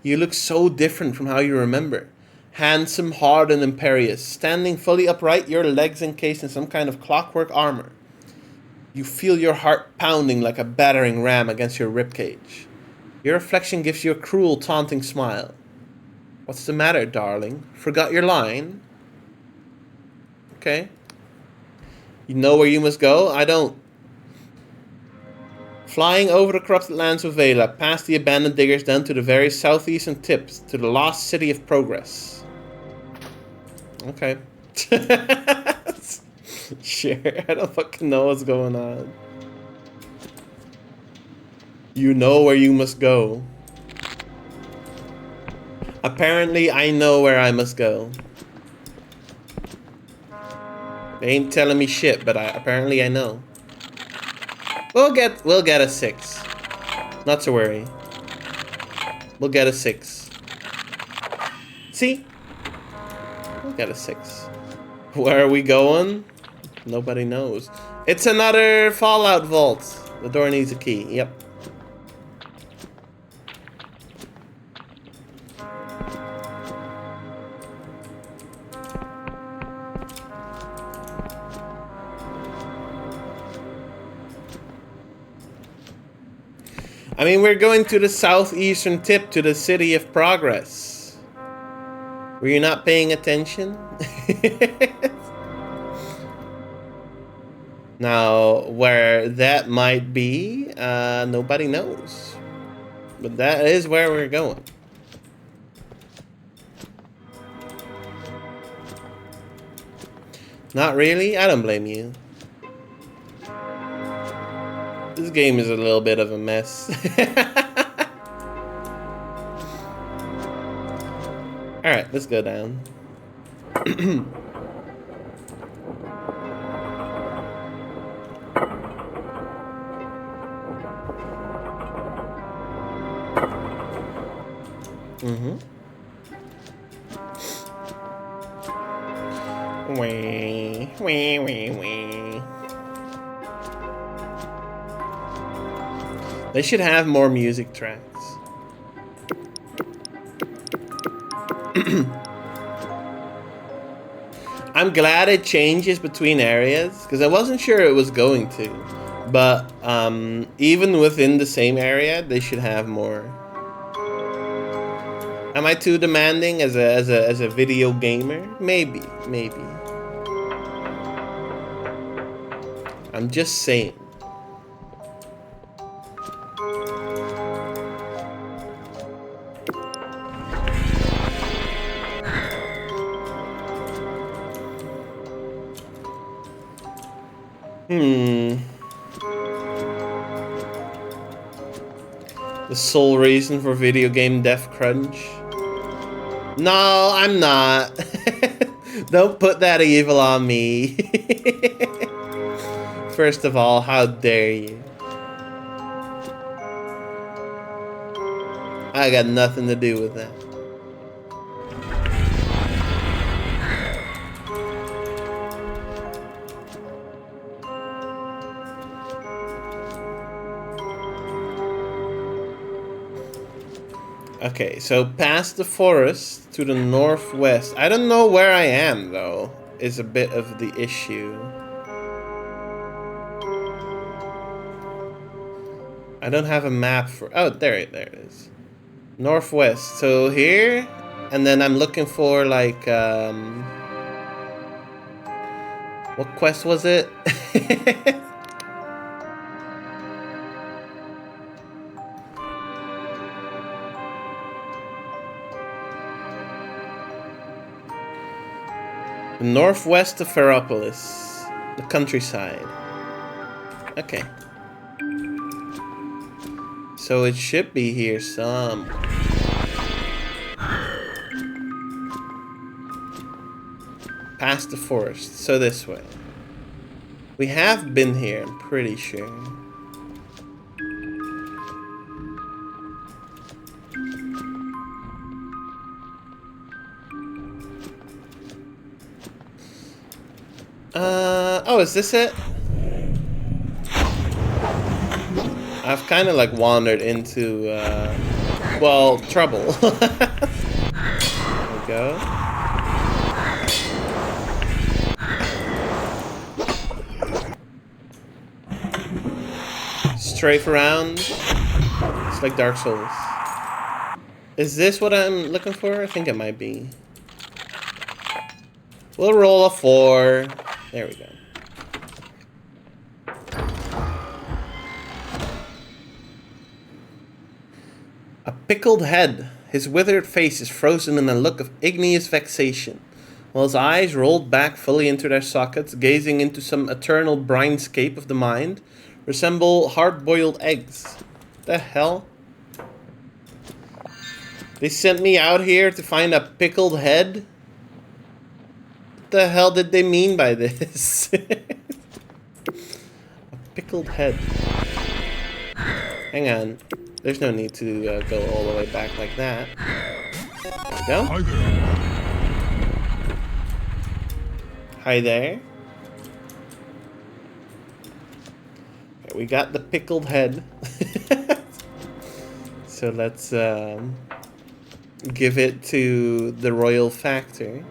You look so different from how you remember. Handsome, hard, and imperious, standing fully upright, your legs encased in some kind of clockwork armor. You feel your heart pounding like a battering ram against your ribcage. Your reflection gives you a cruel, taunting smile. What's the matter, darling? Forgot your line? Okay. You know where you must go? I don't. Flying over the corrupted lands of Vela, past the abandoned diggers down to the very southeastern tip, to the lost city of Progress. Okay. Sure, I don't fucking know what's going on. You know where you must go. Apparently, I know where I must go. They ain't telling me shit, but apparently I know. We'll get a 6. Not to worry. We'll get a 6. See? We'll get a 6. Where are we going? Nobody knows. It's another Fallout vault. The door needs a key. Yep. I mean, we're going to the southeastern tip to the city of Progress. Were you not paying attention? Now, where that might be, nobody knows. But that is where we're going. Not really? I don't blame you. This game is a little bit of a mess. Alright, let's go down. Wee, wee, wee, wee. They should have more music tracks. I'm glad it changes between areas, because I wasn't sure it was going to. But even within the same area, they should have more. Am I too demanding as a video gamer? Maybe. I'm just saying. The sole reason for video game death crunch? No, I'm not. Don't put that evil on me. First of all, how dare you? I got nothing to do with that. Okay, so past the forest to the northwest. I don't know where I am, though, is a bit of the issue. I don't have a map for... Oh, there it is. Northwest. So here, and then I'm looking for, like, what quest was it? Northwest of Ferropolis, the countryside. Okay. So it should be here some. Past the forest, so this way. We have been here, I'm pretty sure. Oh, is this it? I've kind of like wandered into, well, trouble. There we go. Strafe around. It's like Dark Souls. Is this what I'm looking for? I think it might be. We'll roll a 4. There we go. A pickled head. His withered face is frozen in a look of igneous vexation, while his eyes, rolled back fully into their sockets, gazing into some eternal brinescape of the mind, resemble hard-boiled eggs. The hell? They sent me out here to find a pickled head? What the hell did they mean by this? A pickled head. Hang on. There's no need to go all the way back like that. There we go. Hi there. Hi there. Okay, we got the pickled head. So let's give it to the royal factor.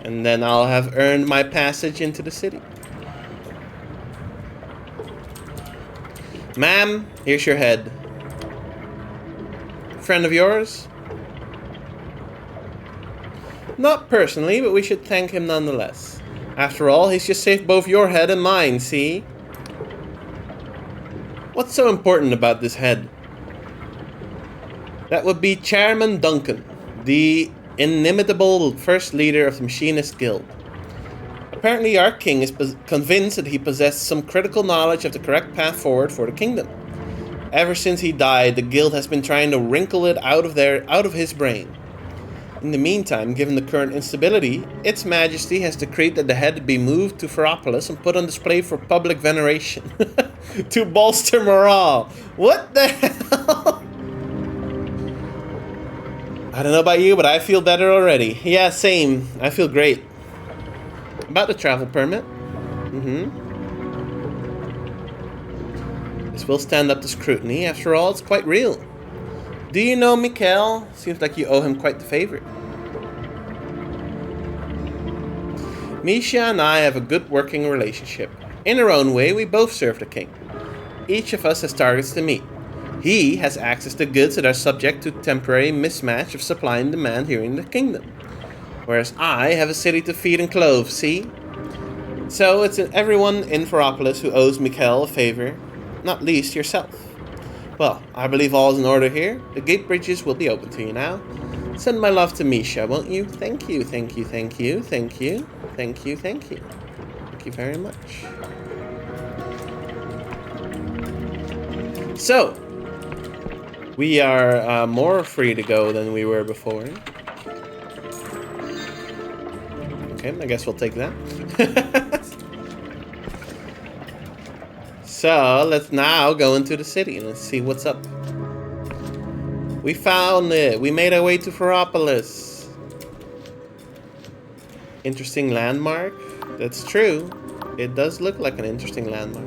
And then I'll have earned my passage into the city. Ma'am, here's your head. Friend of yours? Not personally, but we should thank him nonetheless. After all, he's just saved both your head and mine, see? What's so important about this head? That would be Chairman Duncan, the inimitable first leader of the Machinist Guild. Apparently our king is convinced that he possessed some critical knowledge of the correct path forward for the kingdom. Ever since he died, the guild has been trying to wrinkle it out of his brain. In the meantime, given the current instability, Its Majesty has decreed that the head be moved to Ferropolis and put on display for public veneration. To bolster morale. What the hell? I don't know about you, but I feel better already. Yeah, same. I feel great. About the travel permit. This will stand up to scrutiny. After all, it's quite real. Do you know Mikhail? Seems like you owe him quite the favor. Misha and I have a good working relationship. In our own way, we both serve the king. Each of us has targets to meet. He has access to goods that are subject to temporary mismatch of supply and demand here in the kingdom. Whereas I have a city to feed and clothe, see? So it's everyone in Ferropolis who owes Mikhail a favor, not least yourself. Well, I believe all is in order here. The gate bridges will be open to you now. Send my love to Misha, won't you? Thank you, thank you, thank you, thank you, thank you, thank you. Thank you very much. So, we are more free to go than we were before. Okay, I guess we'll take that. So, let's now go into the city and let's see what's up. We found it. We made our way to Ferropolis. Interesting landmark. That's true. It does look like an interesting landmark.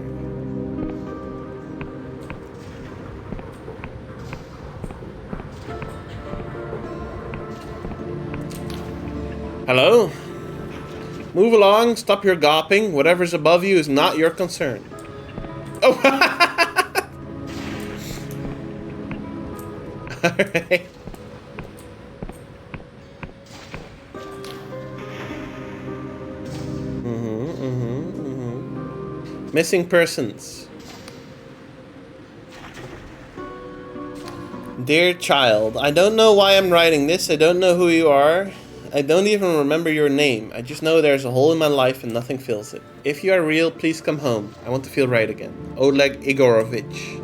Hello? Move along, stop your gawping. Whatever's above you is not your concern. Oh! Alright. Missing persons. Dear child, I don't know why I'm writing this. I don't know who you are. I don't even remember your name. I just know there's a hole in my life and nothing fills it. If you are real, please come home. I want to feel right again. Oleg Igorovich.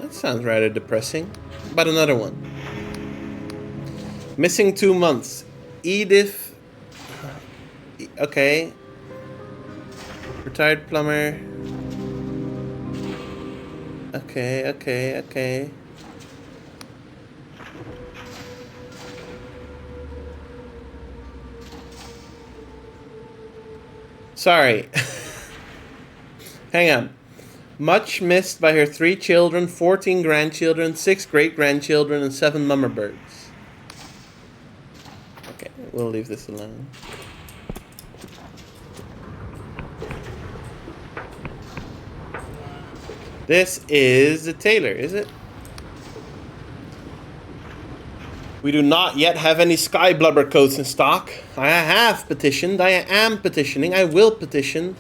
That sounds rather depressing. But another one. Missing 2 months. Edith. Okay. Retired plumber. Okay. Sorry. Hang on. Much missed by her 3 children, 14 grandchildren, 6 great-grandchildren, and 7 mummer birds. Okay, we'll leave this alone. This is the tailor, is it? We do not yet have any sky blubber coats in stock. I have petitioned, I am petitioning, I will petition.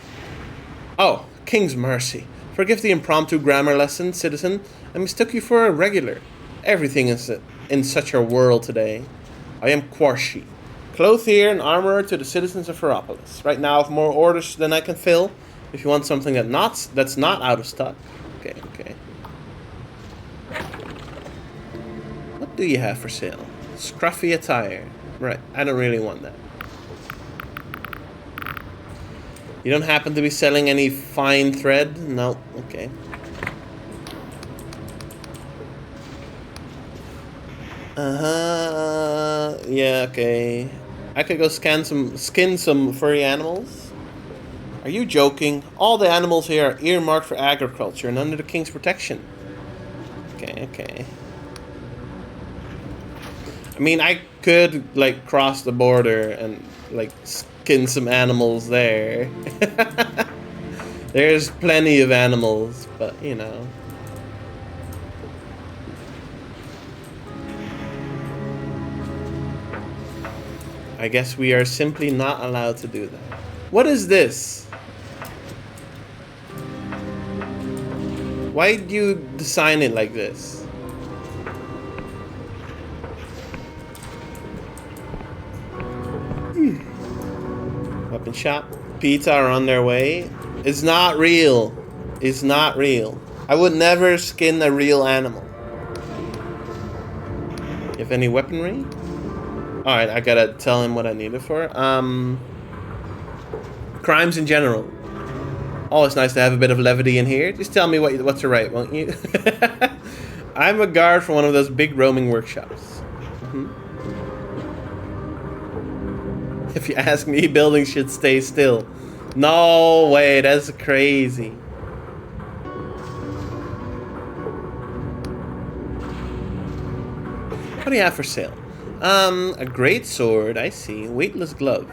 Oh, King's mercy. Forgive the impromptu grammar lesson, citizen. I mistook you for a regular. Everything is in such a whirl today. I am Quarshi, clothier and armorer to the citizens of Ferropolis. Right now I have more orders than I can fill. If you want something that's not out of stock. Okay. What do you have for sale? Scruffy attire. Right, I don't really want that. You don't happen to be selling any fine thread? No, okay. Yeah, okay. I could go skin some furry animals. Are you joking? All the animals here are earmarked for agriculture and under the king's protection. Okay. I mean, I could, like, cross the border and, like, skin some animals there. There's plenty of animals, but, you know. I guess we are simply not allowed to do that. What is this? Why do you design it like this? Weapon shop. Pizza are on their way. It's not real. It's not real. I would never skin a real animal. You have any weaponry? Alright, I gotta tell him what I need it for. Crimes in general. Oh, it's nice to have a bit of levity in here. Just tell me what's to write, won't you? I'm a guard for one of those big roaming workshops. If you ask me, buildings should stay still. No way, that's crazy. What do you have for sale? A great sword, I see. Weightless glove.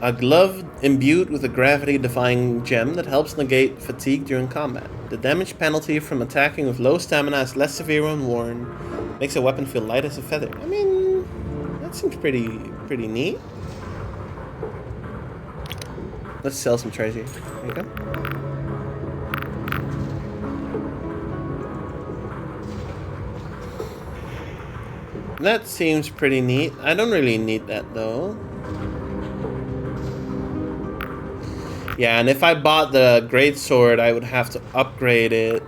A glove imbued with a gravity-defying gem that helps negate fatigue during combat. The damage penalty from attacking with low stamina is less severe when worn. Makes a weapon feel light as a feather. I mean, that seems pretty neat. Let's sell some treasure. There you go. That seems pretty neat. I don't really need that though. Yeah, and if I bought the great sword, I would have to upgrade it,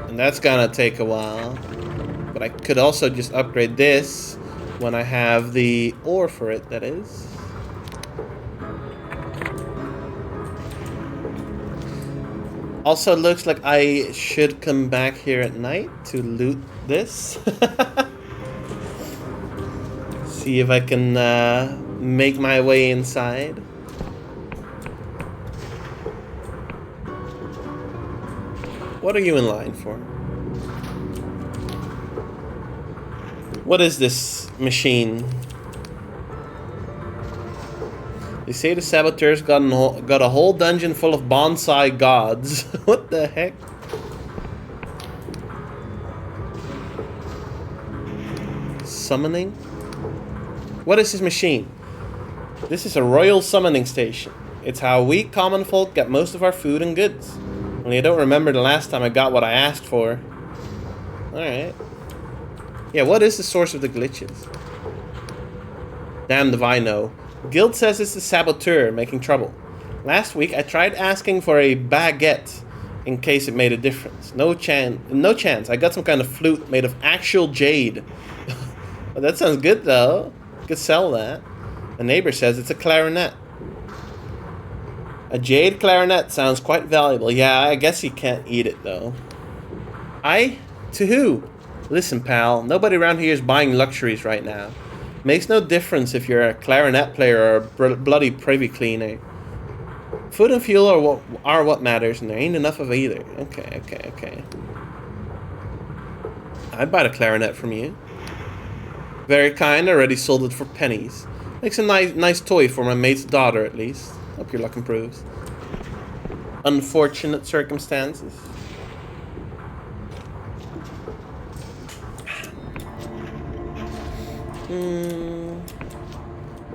and that's gonna take a while. But I could also just upgrade this when I have the ore for it, that is. Also, looks like I should come back here at night to loot this. See if I can make my way inside. What are you in line for? What is this machine? They say the saboteurs got a whole dungeon full of bonsai gods. What the heck? Summoning? What is this machine? This is a royal summoning station. It's how we common folk get most of our food and goods. Only I don't remember the last time I got what I asked for. Alright. Yeah, what is the source of the glitches? Damned if I know. Guild says it's the saboteur making trouble. Last week I tried asking for a baguette in case it made a difference. No chance. I got some kind of flute made of actual jade. Well, that sounds good though. Could sell that. A neighbor says it's a clarinet. A jade clarinet sounds quite valuable. Yeah, I guess you can't eat it though. To who? Listen, pal, nobody around here is buying luxuries right now. Makes no difference if you're a clarinet player or a bloody privy cleaner. Food and fuel are what matters, and there ain't enough of either. Okay. I'd buy the clarinet from you. Very kind, already sold it for pennies. Makes a nice toy for my mate's daughter, at least. Hope your luck improves. Unfortunate circumstances.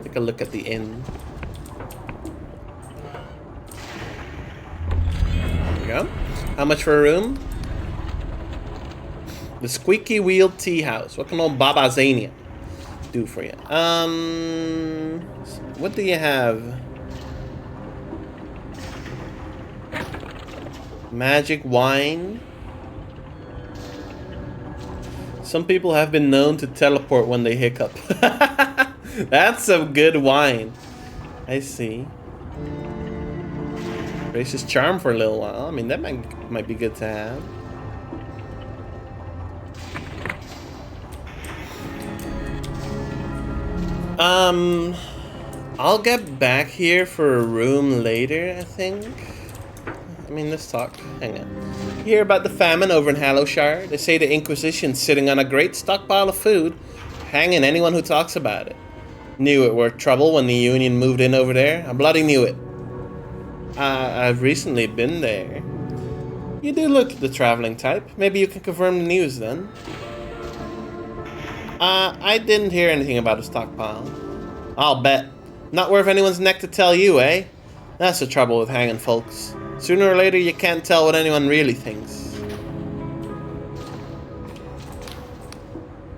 Take a look at the inn. There we go. How much for a room? The squeaky wheel tea house. What can old Baba Zania do for you? What do you have? Magic wine. Some people have been known to teleport when they hiccup. That's some good wine. I see. Gracious charm for a little while. I mean, that might be good to have. I'll get back here for a room later, I think. I mean, let's talk. Hang on. You hear about the famine over in Hallowshire? They say the Inquisition's sitting on a great stockpile of food, hanging anyone who talks about it. Knew it were trouble when the Union moved in over there. I bloody knew it. I've recently been there. You do look the traveling type. Maybe you can confirm the news then. I didn't hear anything about a stockpile. I'll bet. Not worth anyone's neck to tell you, eh? That's the trouble with hanging folks. Sooner or later, you can't tell what anyone really thinks.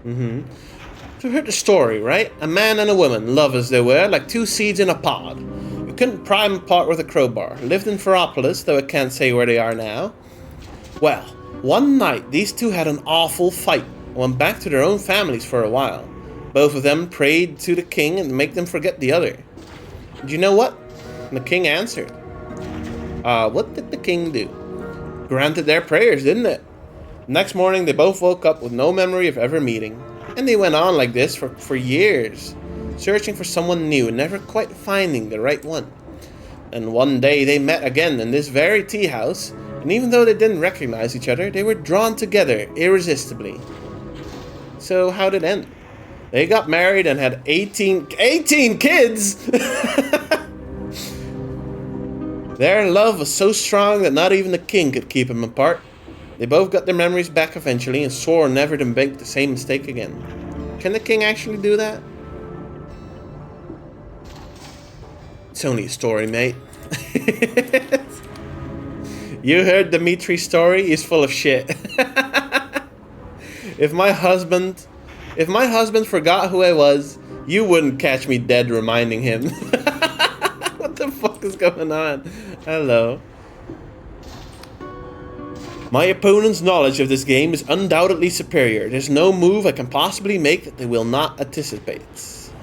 So you heard the story, right? A man and a woman, love as they were, like two seeds in a pod. You couldn't pry them apart with a crowbar. Lived in Ferropolis, though I can't say where they are now. Well, one night, these two had an awful fight and went back to their own families for a while. Both of them prayed to the king and make them forget the other. Do you know what? The king answered. What did the king do? Granted their prayers, didn't it? Next morning, they both woke up with no memory of ever meeting. And they went on like this for years, searching for someone new and never quite finding the right one. And one day they met again in this very tea house, and even though they didn't recognize each other, they were drawn together irresistibly. So how did it end? They got married and had 18 kids! Their love was so strong that not even the king could keep them apart. They both got their memories back eventually and swore never to make the same mistake again. Can the king actually do that? It's only a story, mate. You heard Dimitri's story? He's full of shit. If my husband forgot who I was, you wouldn't catch me dead reminding him. What the fuck is going on? Hello. My opponent's knowledge of this game is undoubtedly superior. There's no move I can possibly make that they will not anticipate.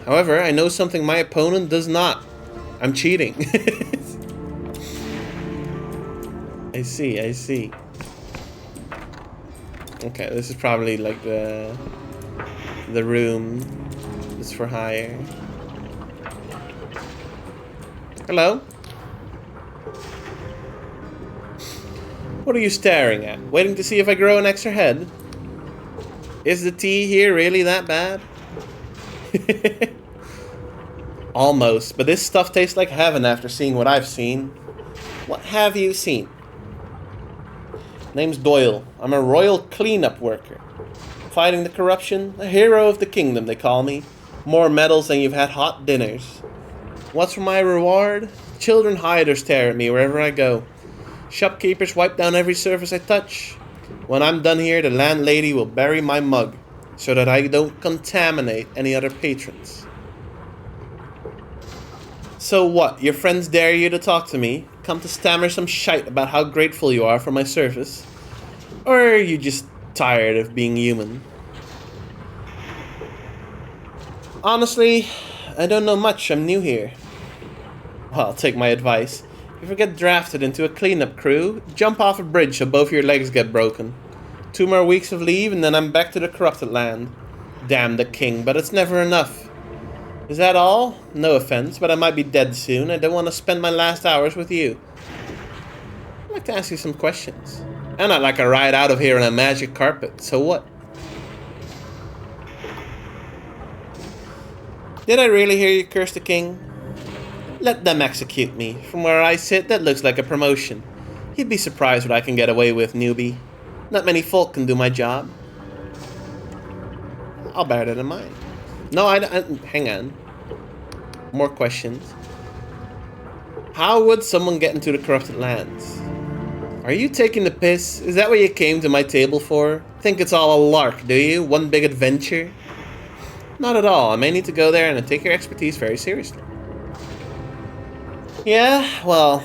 However, I know something my opponent does not. I'm cheating. I see. Okay, this is probably like the room that's for hire. Hello? What are you staring at? Waiting to see if I grow an extra head? Is the tea here really that bad? Almost, but this stuff tastes like heaven after seeing what I've seen. What have you seen? Name's Doyle. I'm a royal cleanup worker. Fighting the corruption, a hero of the kingdom, they call me. More medals than you've had hot dinners. What's for my reward? Children hide or stare at me wherever I go. Shopkeepers wipe down every surface I touch. When I'm done here, the landlady will bury my mug, so that I don't contaminate any other patrons. So what, your friends dare you to talk to me? Come to stammer some shite about how grateful you are for my service? Or are you just tired of being human? Honestly, I don't know much, I'm new here. Well, take my advice. If you get drafted into a cleanup crew, jump off a bridge so both your legs get broken. 2 more weeks of leave and then I'm back to the corrupted land. Damn the king, but it's never enough. Is that all? No offense, but I might be dead soon. I don't want to spend my last hours with you. I'd like to ask you some questions. And I'd like a ride out of here on a magic carpet, so what? Did I really hear you curse the king? Let them execute me. From where I sit, that looks like a promotion. You'd be surprised what I can get away with, newbie. Not many folk can do my job. I'll bear that in mind. No, hang on. More questions. How would someone get into the corrupted lands? Are you taking the piss? Is that what you came to my table for? Think it's all a lark, do you? One big adventure? Not at all. I may need to go there and I take your expertise very seriously. Yeah, well,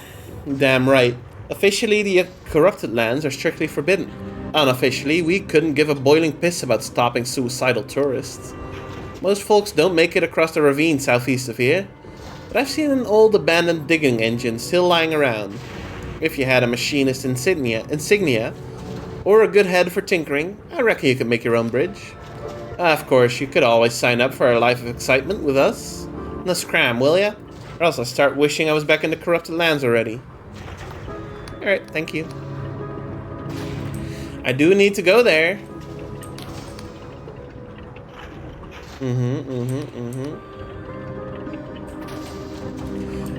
damn right. Officially, the corrupted lands are strictly forbidden. Unofficially, we couldn't give a boiling piss about stopping suicidal tourists. Most folks don't make it across the ravine southeast of here, but I've seen an old abandoned digging engine still lying around. If you had a machinist insignia, or a good head for tinkering, I reckon you could make your own bridge. Of course, you could always sign up for a life of excitement with us. Now scram, will ya? Or else I'll start wishing I was back in the corrupted lands already. Alright, thank you. I do need to go there. I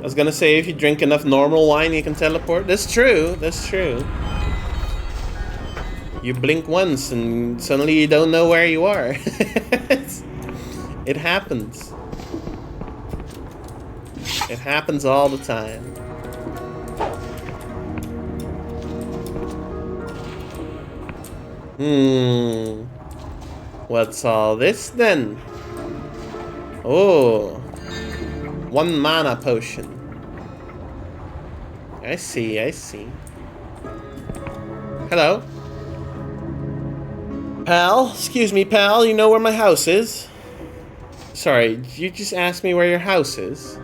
was gonna say, if you drink enough normal wine, you can teleport. That's true, that's true. You blink once and suddenly you don't know where you are. It happens. It happens all the time. What's all this then? Oh. 1 mana potion. I see, I see. Hello? Pal? Excuse me, pal. You know where my house is? Sorry, did you just ask me where your house is?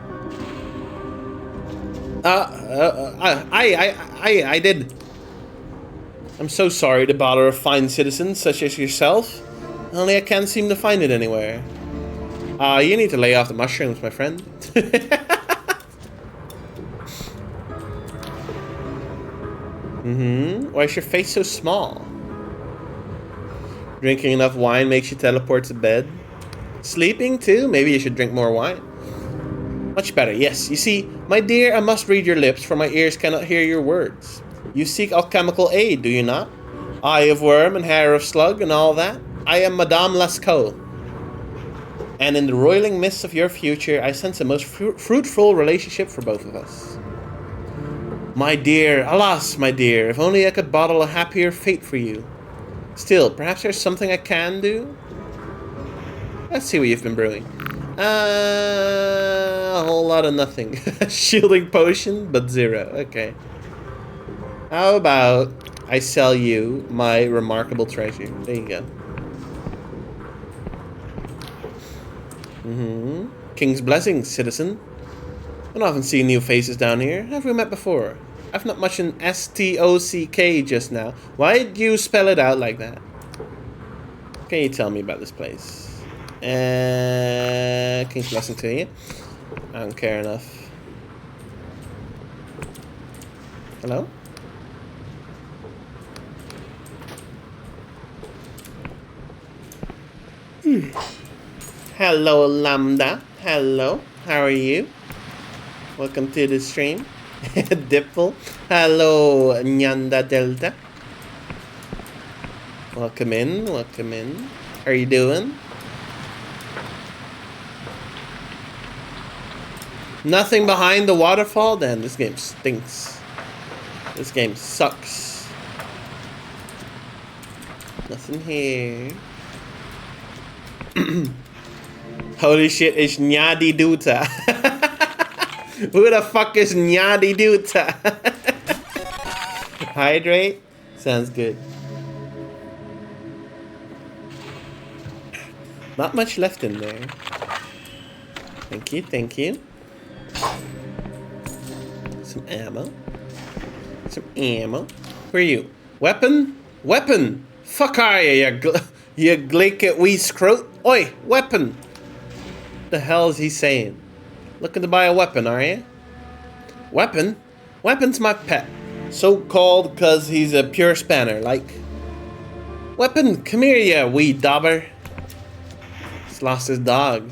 I did. I'm so sorry to bother a fine citizen such as yourself. Only I can't seem to find it anywhere. You need to lay off the mushrooms, my friend. Why is your face so small? Drinking enough wine makes you teleport to bed. Sleeping too? Maybe you should drink more wine. Much better, yes. You see, my dear, I must read your lips, for my ears cannot hear your words. You seek alchemical aid, do you not? Eye of worm and hair of slug and all that? I am Madame Lascaux. And in the roiling mists of your future, I sense a most fruitful relationship for both of us. My dear, alas, my dear, if only I could bottle a happier fate for you. Still, perhaps there's something I can do? Let's see what you've been brewing. A whole lot of nothing. Shielding potion, but 0. Okay. How about I sell you my remarkable treasure? There you go. King's blessings, citizen. I don't often see new faces down here. Have we met before? I've not much in S-T-O-C-K just now. Why did you spell it out like that? Can you tell me about this place? King's blessing to you. I don't care enough. Hello? Hello, Lambda. Hello. How are you? Welcome to the stream. Dipple. Hello, Nyanda Delta. Welcome in. Welcome in. How are you doing? Nothing behind the waterfall? Then this game stinks. This game sucks. Nothing here. Holy shit, it's Nyadi Duta. Who the fuck is Nyadi Duta? Hydrate? Sounds good. Not much left in there. Thank you, thank you. Some ammo. Some ammo. Where are you? Weapon? Weapon! Fuck are you, you glinket wee scrote? Oi, weapon! The hell is he saying? Looking to buy a weapon, are you? Weapon? Weapon's my pet. So called because he's a pure spanner, like. Weapon, come here, you wee dauber. He's lost his dog.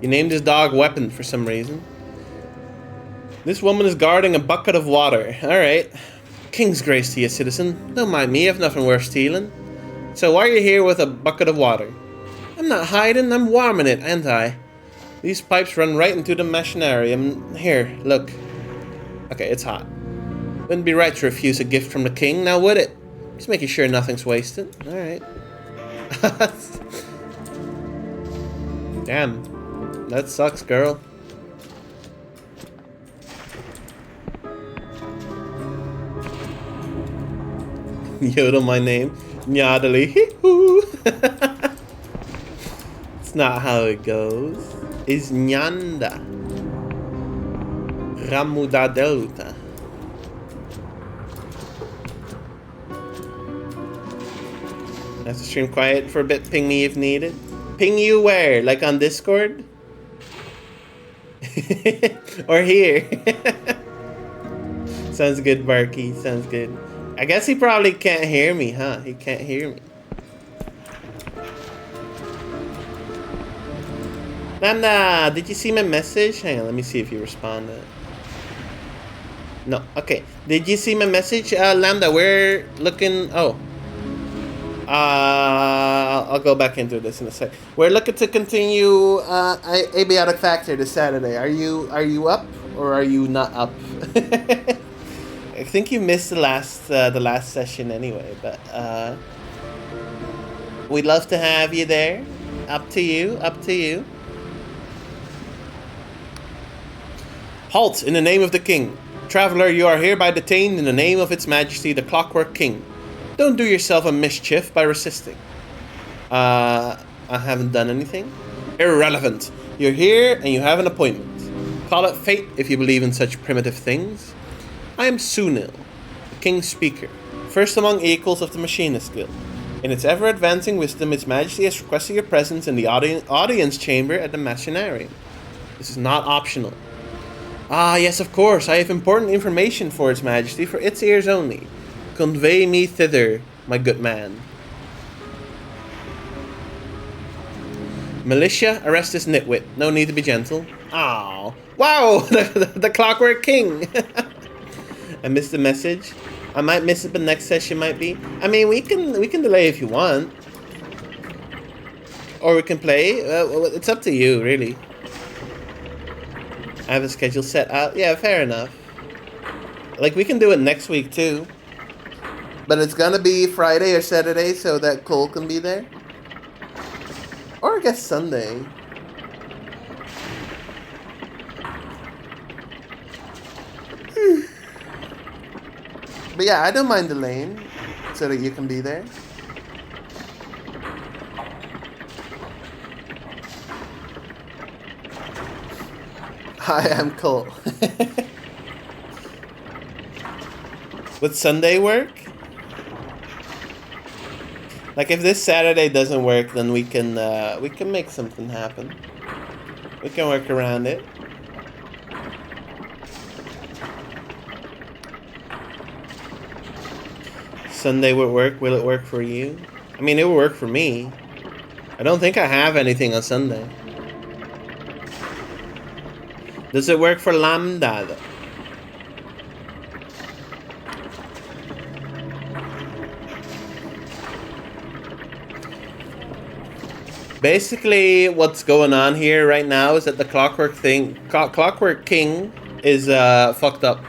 He named his dog Weapon for some reason. This woman is guarding a bucket of water. Alright. King's grace to you, citizen. Don't mind me, I've nothing worth stealing. So why are you here with a bucket of water? I'm not hiding, I'm warming it, ain't I? These pipes run right into the machinery. Here, look. Okay, it's hot. Wouldn't be right to refuse a gift from the king, now would it? Just making sure nothing's wasted. Alright. Damn. That sucks, girl. Yodel my name. Nyadali. It's not how it goes. It's Nyanda. Ramuda Delta. Have to stream quiet for a bit. Ping me if needed. Ping you where? Like on Discord? Or here? Sounds good, Barky. Sounds good. I guess he probably can't hear me, huh? He can't hear me. Lambda, did you see my message? Hang on, let me see if you responded. No, okay. Did you see my message? Lambda, we're looking... Oh. I'll go back into this in a sec. We're looking to continue Abiotic Factor this Saturday. Are you up or are you not up? I think you missed the last session anyway, but we'd love to have you there. Up to you. Up to you. Halt! In the name of the king. Traveler, you are hereby detained in the name of Its Majesty, the Clockwork King. Don't do yourself a mischief by resisting. I haven't done anything. Irrelevant. You're here and you have an appointment. Call it fate if you believe in such primitive things. I am Sunil, the King's Speaker, first among equals of the Machinist Guild. In its ever-advancing wisdom, Its Majesty has requested your presence in the audience chamber at the Machinarium. This is not optional. Ah, yes, of course. I have important information for Its Majesty, for its ears only. Convey me thither, my good man. Militia, arrest this nitwit. No need to be gentle. Oh, wow, the Clockwork King. I missed the message. I might miss it, but next session might be. I mean, we can delay if you want, or we can play. It's up to you, really. I have a schedule set out. Yeah, fair enough. Like, we can do it next week, too. But it's gonna be Friday or Saturday so that Cole can be there. Or I guess Sunday. But yeah, I don't mind delaying so that you can be there. Hi, I'm Cole. Would Sunday work? Like, if this Saturday doesn't work, then we can make something happen. We can work around it. Sunday would work. Will it work for you? I mean, it will work for me. I don't think I have anything on Sunday. Does it work for Lambda, though? Basically, what's going on here right now is that the Clockwork King is fucked up.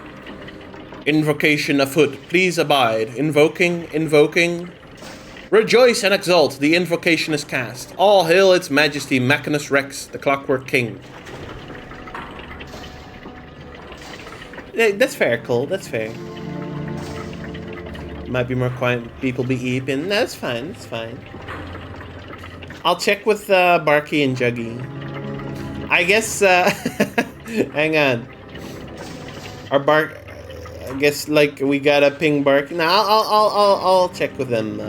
Invocation afoot. Please abide. Invoking. Rejoice and exult. The invocation is cast. All hail Its Majesty Machinus Rex, the Clockwork King. That's fair, Cole. That's fair. Might be more quiet. People be eeping. That's fine. That's fine. I'll check with Barky and Juggy. I guess. Hang on. I guess like we gotta ping Barky. No, I'll check with them.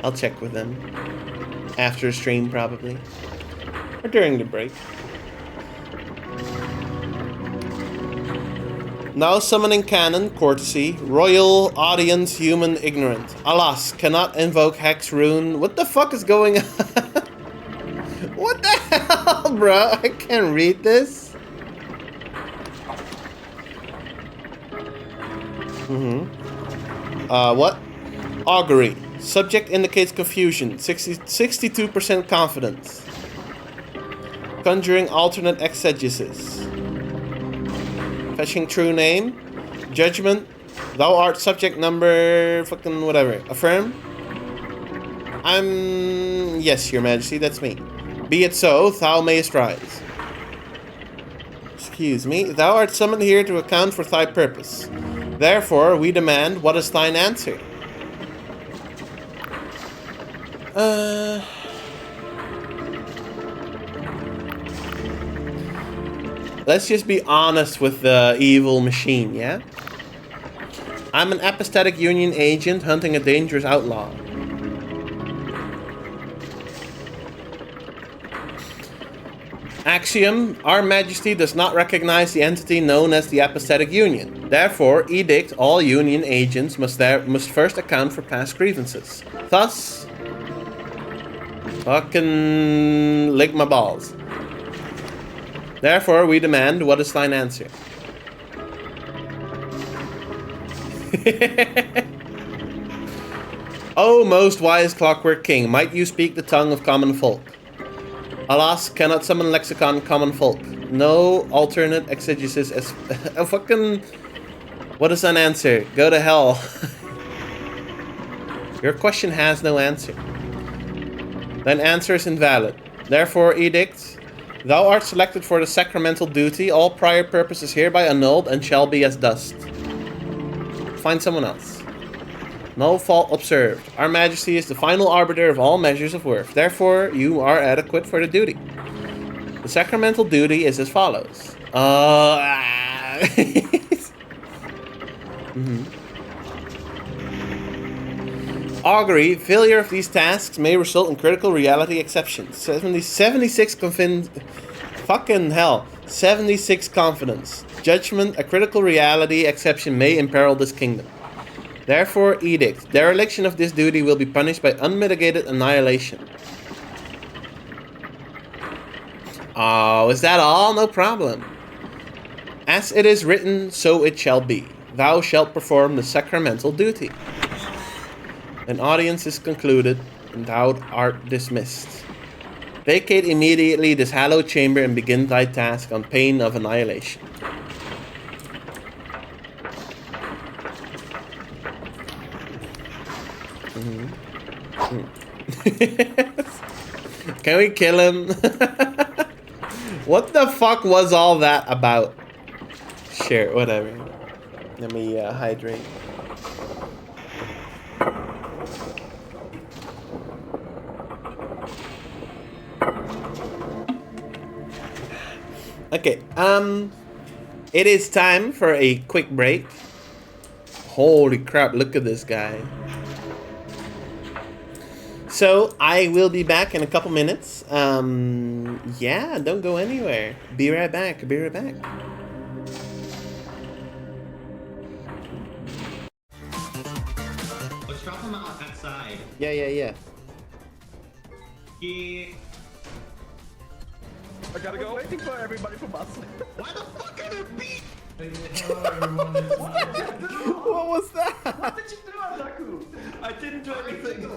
I'll check with them after stream probably, or during the break. Now summoning cannon, courtesy, royal audience, human ignorant. Alas, cannot invoke hex rune. What the fuck is going on? What the hell, bro? I can't read this. What? Augury. Subject indicates confusion. 62% confidence. Conjuring alternate exegesis. Fetching true name. Judgment. Thou art subject number fucking whatever. Affirm. Yes, your majesty, that's me. Be it so, thou mayest rise. Excuse me. Thou art summoned here to account for thy purpose. Therefore, we demand, what is thine answer? Let's just be honest with the evil machine, yeah? I'm an apostatic union agent hunting a dangerous outlaw. Axiom, Our Majesty does not recognize the entity known as the apostatic union. Therefore, edict, all union agents must first account for past grievances. Thus, fucking lick my balls. Therefore, we demand, what is thine answer? O most wise Clockwork King, might you speak the tongue of common folk? Alas, cannot summon lexicon common folk. No alternate exegesis as a fucking. What is an answer? Go to hell. Your question has no answer. Then answer is invalid. Therefore, edict. Thou art selected for the sacramental duty. All prior purposes hereby annulled and shall be as dust. Find someone else. No fault observed. Our Majesty is the final arbiter of all measures of worth. Therefore, you are adequate for the duty. The sacramental duty is as follows. Augury, failure of these tasks may result in critical reality exceptions. 76 fucking hell. 76 confidence. Judgment, a critical reality exception may imperil this kingdom. Therefore, edict. Dereliction of this duty will be punished by unmitigated annihilation. Oh, is that all? No problem. As it is written, so it shall be. Thou shalt perform the sacramental duty. An audience is concluded, and thou art dismissed. Vacate immediately this hallowed chamber and begin thy task on pain of annihilation. Can we kill him? What the fuck was all that about? Sure, whatever. Let me hydrate. Okay, it is time for a quick break. Holy crap, look at this guy. So, I will be back in a couple minutes. Yeah, don't go anywhere. Be right back, be right back. Let's drop him out outside. Yeah. Yeah. I gotta go. Waiting for everybody from us. Why the fuck are there bees? What was that? What did you do, Adaku? I didn't do anything.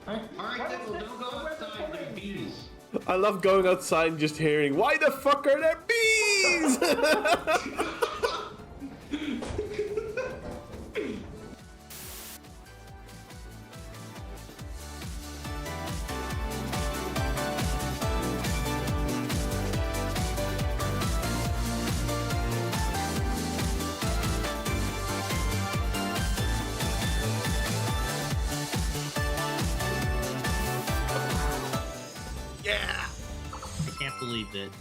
Alright, Diggle, don't go outside, there are bees. I love going outside and just hearing, why the fuck are there bees? Yeah. I can't believe it.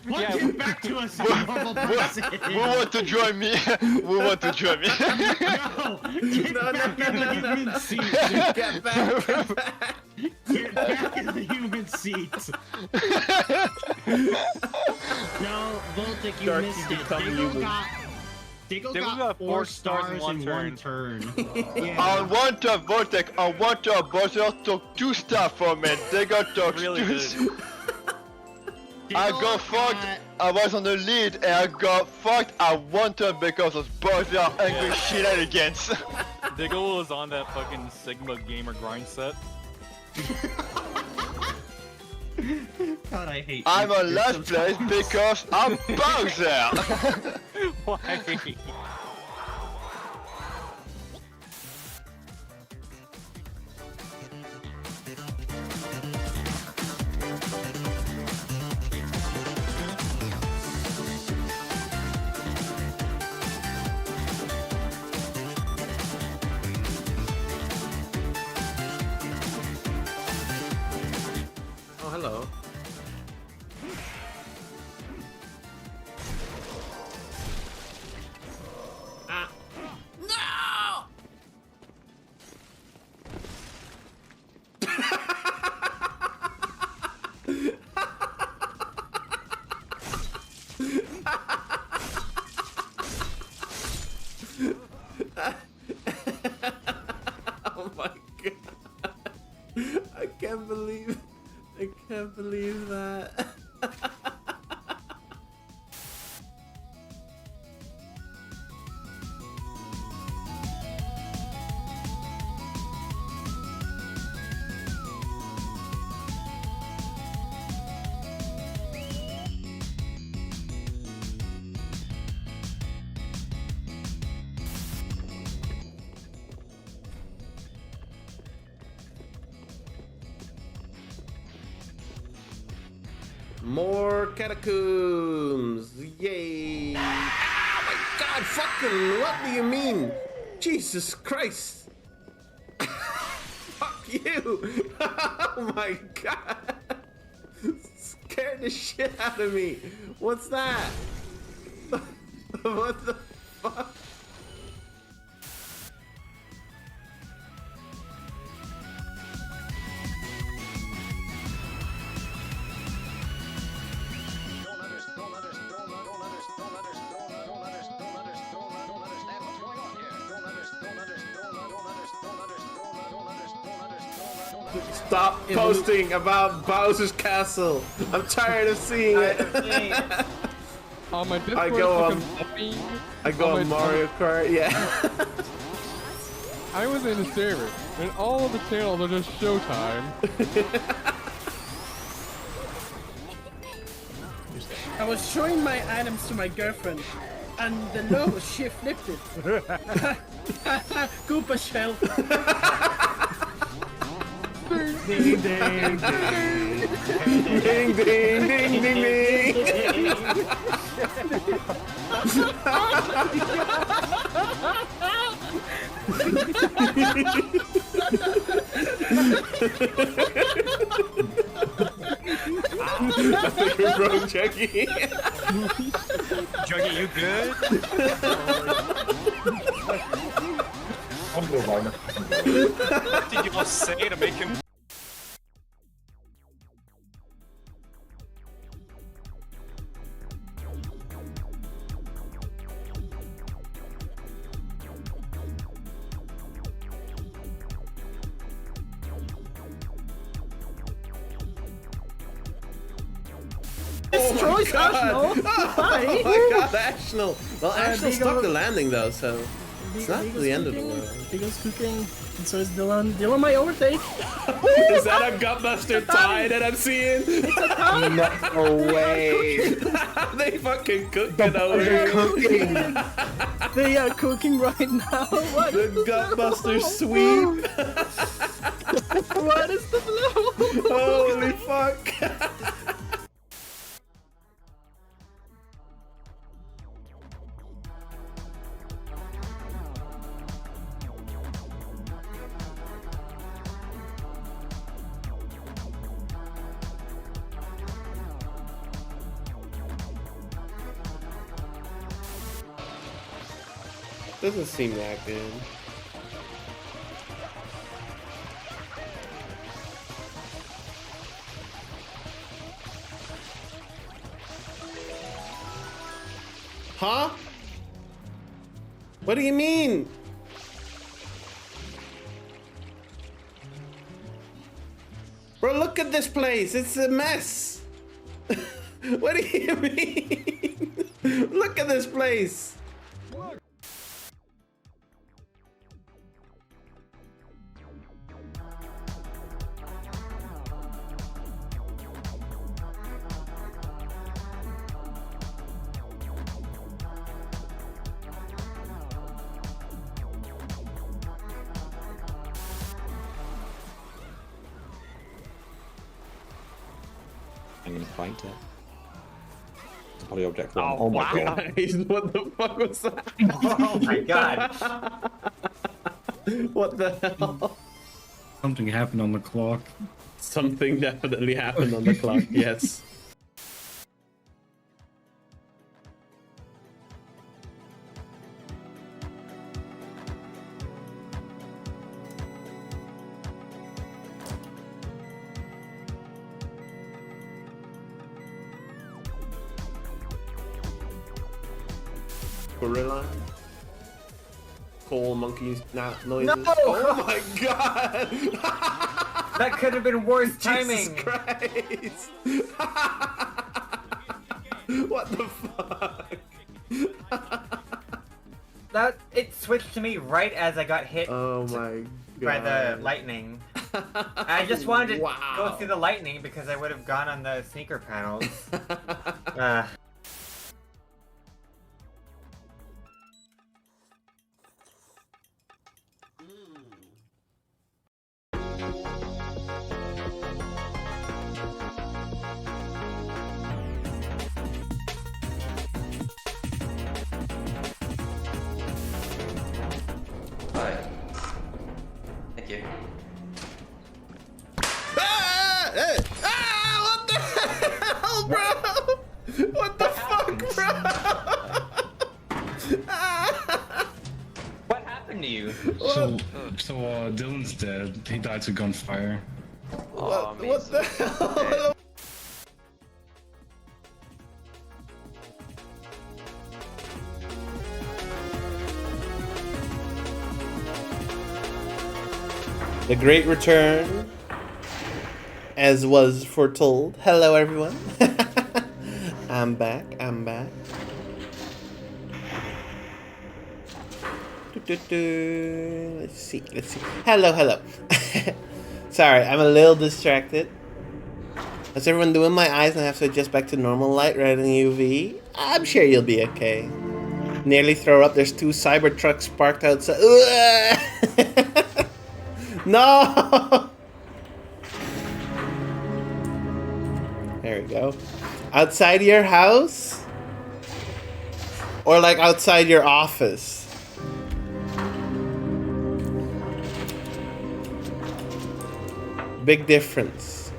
What came back to us as a normal person? Who want to join me? Who want to join me? No! Get back in the human seat! Get back. Get back in the human seat! No, Voltic, you Dark, missed you it. become Diggle human. Diggle Diggle got got 4 stars in one turn. Yeah. I want a Vortex, I want a buzzer took 2 stars from it. They got took Really 2 good. I Diggle got fucked. got- I was on the lead and I got fucked. I won turn because of buzzer angry shenanigans. Diggle was on that fucking Sigma gamer grind set. God, I hate I'm you. on You're last so place tough. because I'm Bowser. Why? Oh, hello. Oh my god. I can't believe that. More catacombs! Yay! Oh my god, fucking, what do you mean? Jesus Christ! Fuck you! Oh my god! Scared the shit out of me! What's that? What the fuck? Stop posting about Bowser's Castle. I'm tired of seeing it. On my Discord, I go on- fucking I go on Mario Kart, yeah. I was in a server, and all of the channels are just Showtime. I was showing my items to my girlfriend, and the logo, she flipped it. Koopa shell. Ding, ding, ding. Ding, ding, ding, ding, ding. I think we broke Juggy. Juggy, you good? What did you all say to make him? Destroys Arsenal. Why? Oh my god, Ashnell! Well, Ashnell stuck Diggle- the landing though, so it's not the end of the world. Diggle's cooking, and so is Dylan. Dylan might overtake. Is that a gutbuster tie that I'm seeing? No way. They fucking cooking over here. They are cooking right now. What? The gutbuster sweep. What is the blow? Holy fuck. Doesn't seem that good. Huh? What do you mean? Bro, look at this place. It's a mess. What do you mean? Look at this place. I'm gonna fight it. It's a poly object one. Oh, my wow. god. Guys, what the fuck was that? Oh my god. What the hell? Something happened on the clock. Something definitely happened on the clock, yes. Gorilla. Coal monkeys noises. No! Oh my god! That could have been worse Jesus timing. Christ! What the fuck? That it switched to me right as I got hit Oh my god. by the lightning. I just wanted to Wow. go through the lightning because I would have gone on the sneaker panels. you. Ah! What the hell, bro? What the fuck, bro? What happened to you? So Dylan's dead. He died to gunfire. Oh, What the hell? The Great Return, as was foretold. Hello, everyone. I'm back. Let's see. Hello. Sorry, I'm a little distracted. How's everyone doing? My eyes and I have to adjust back to normal light rather than UV. I'm sure you'll be okay. Nearly throw up. There's 2 Cybertrucks parked outside. No! There we go. Outside your house? Or like outside your office? Big difference.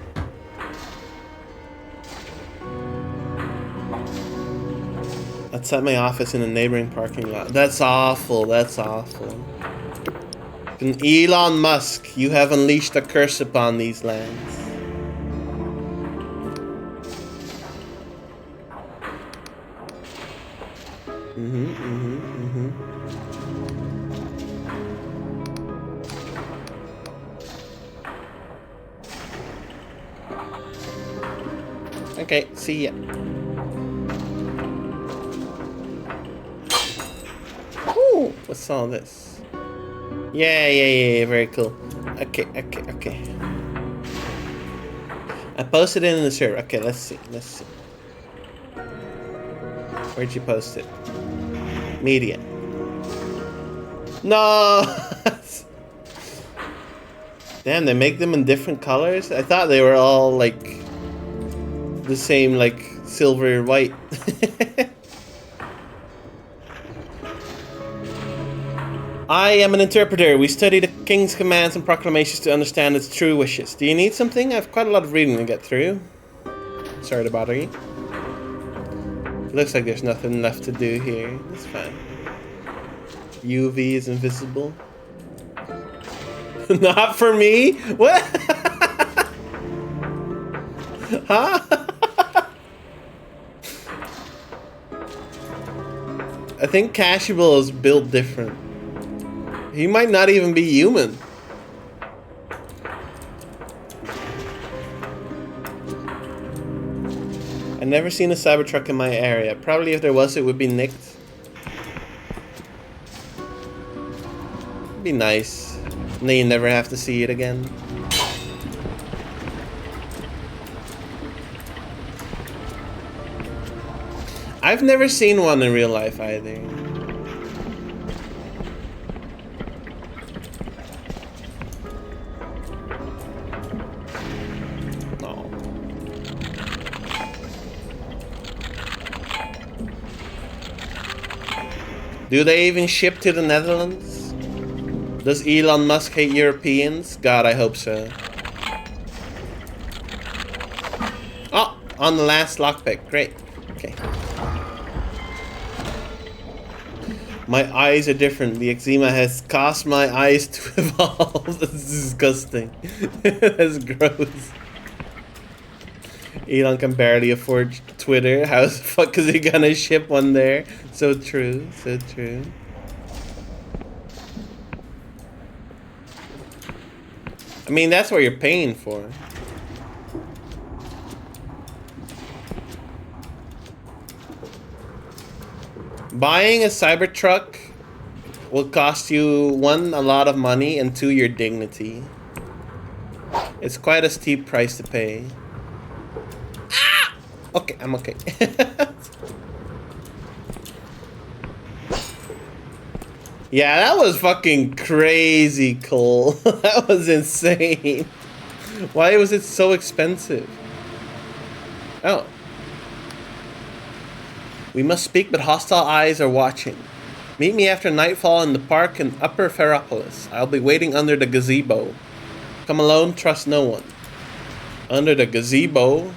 Outside my office in a neighboring parking lot. That's awful. And Elon Musk, you have unleashed a curse upon these lands. Okay, see ya. Ooh, what's all this? Yeah, very cool. Okay. I posted it in the server. Okay, let's see. Where'd you post it? Media. No! Damn, they make them in different colors? I thought they were all like the same, like silver white. I am an interpreter. We study the king's commands and proclamations to understand its true wishes. Do you need something? I have quite a lot of reading to get through. Sorry to bother you. It looks like there's nothing left to do here. That's fine. UV is invisible. Not for me? What? Huh? I think Cashable is built different. He might not even be human. I've never seen a Cybertruck in my area. Probably if there was, it would be nicked. It'd be nice. And then you never have to see it again. I've never seen one in real life either. No. Do they even ship to the Netherlands? Does Elon Musk hate Europeans? God, I hope so. Oh, on the last lockpick. Great. Okay. My eyes are different. The eczema has caused my eyes to evolve. That's disgusting. That's gross. Elon can barely afford Twitter. How the fuck is he gonna ship one there? So true. So true. I mean, that's what you're paying for. Buying a Cybertruck will cost you, 1, a lot of money, and 2, your dignity. It's quite a steep price to pay. Ah! Okay, I'm okay. Yeah, that was fucking crazy, Cole. That was insane. Why was it so expensive? Oh. We must speak, but hostile eyes are watching. Meet me after nightfall in the park in Upper Ferropolis. I'll be waiting under the gazebo. Come alone, trust no one. Under the gazebo.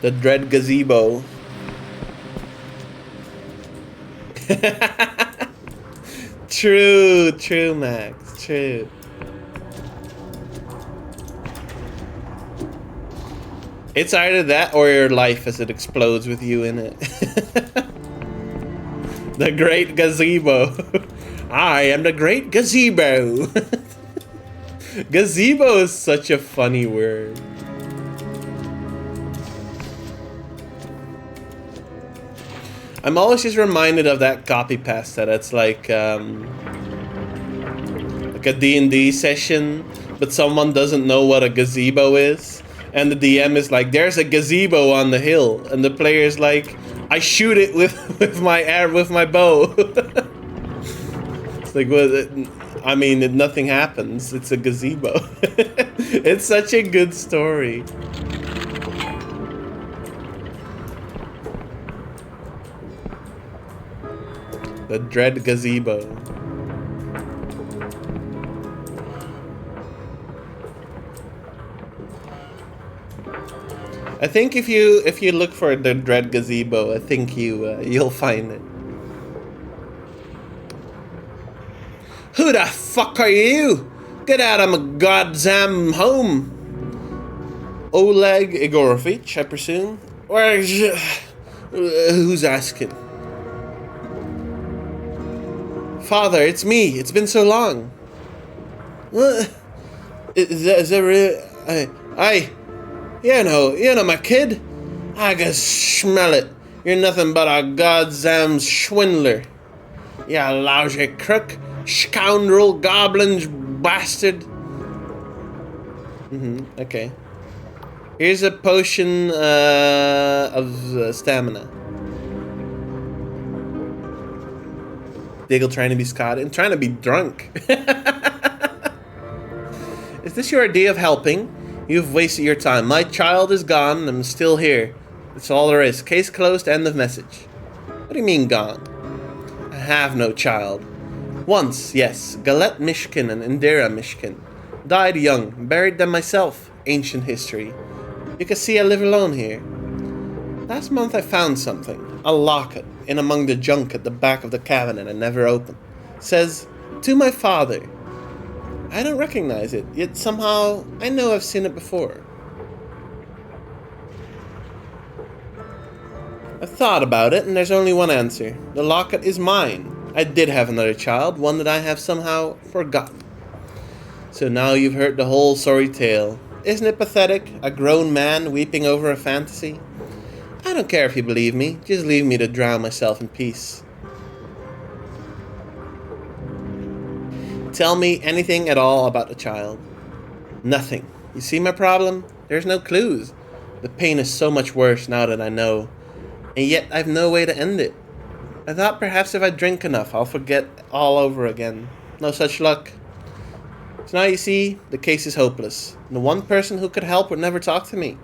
The dread gazebo. True, Max. True. It's either that or your life as it explodes with you in it. The great gazebo. I am the great gazebo. Gazebo is such a funny word. I'm always just reminded of that copy pasta that's like a D&D session, but someone doesn't know what a gazebo is. And the DM is like, there's a gazebo on the hill. And the player's like, I shoot it with my bow. It's like, well, I mean, nothing happens. It's a gazebo. It's such a good story. The dread gazebo. I think if you look for the dread gazebo, I think you'll find it. Who the fuck are you? Get out of my goddamn home. Oleg Igorovich, I presume. Who's asking? Father, it's me. It's been so long. What? Is that real? You know my kid. I can smell it. You're nothing but a goddamn swindler. You lousy crook, scoundrel, goblin, bastard. Okay. Here's a potion of stamina. Diggle trying to be Scott and trying to be drunk. Is this your idea of helping? You've wasted your time. My child is gone and I'm still here. That's all there is. Case closed, end of message. What do you mean gone? I have no child. Once, yes, Galette Mishkin and Indira Mishkin. Died young, buried them myself. Ancient history. You can see I live alone here. Last month I found something. A locket in among the junk at the back of the cabinet I never opened. Says, to my father. I don't recognize it, yet somehow I know I've seen it before. I've thought about it and there's only one answer. The locket is mine. I did have another child, one that I have somehow forgotten. So now you've heard the whole sorry tale. Isn't it pathetic? A grown man weeping over a fantasy? I don't care if you believe me, just leave me to drown myself in peace. Tell me anything at all about the child. Nothing. You see my problem? There's no clues. The pain is so much worse now that I know. And yet I've no way to end it. I thought perhaps if I drink enough, I'll forget all over again. No such luck. So now you see, the case is hopeless. The one person who could help would never talk to me.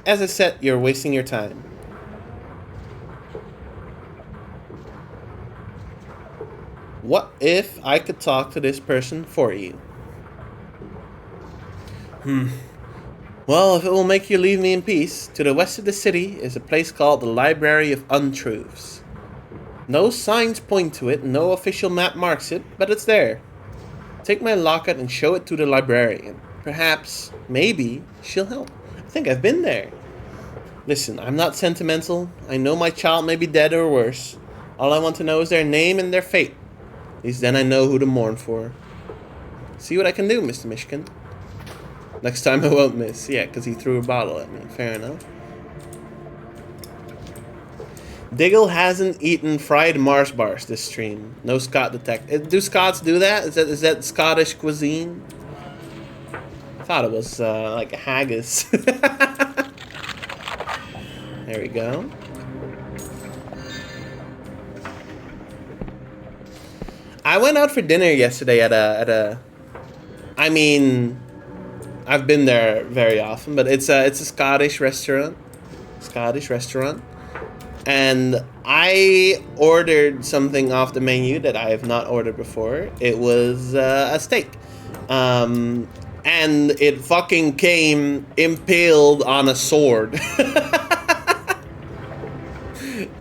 As I said, you're wasting your time. What if I could talk to this person for you? Well, if it will make you leave me in peace, to the west of the city is a place called the Library of Untruths. No signs point to it, no official map marks it, but it's there. Take my locket and show it to the librarian. Perhaps, maybe, she'll help. I think I've been there. Listen, I'm not sentimental. I know my child may be dead or worse. All I want to know is their name and their fate. At least then I know who to mourn for. See what I can do, Mr. Mishkin. Next time I won't miss. Yeah, because he threw a bottle at me. Fair enough. Diggle hasn't eaten fried Mars bars this stream. No Scot detect. Do Scots do that? Is that Scottish cuisine? I thought it was like a haggis. There we go. I went out for dinner yesterday at a. I mean, I've been there very often, but it's a Scottish restaurant. And I ordered something off the menu that I have not ordered before. It was a steak. And it fucking came impaled on a sword.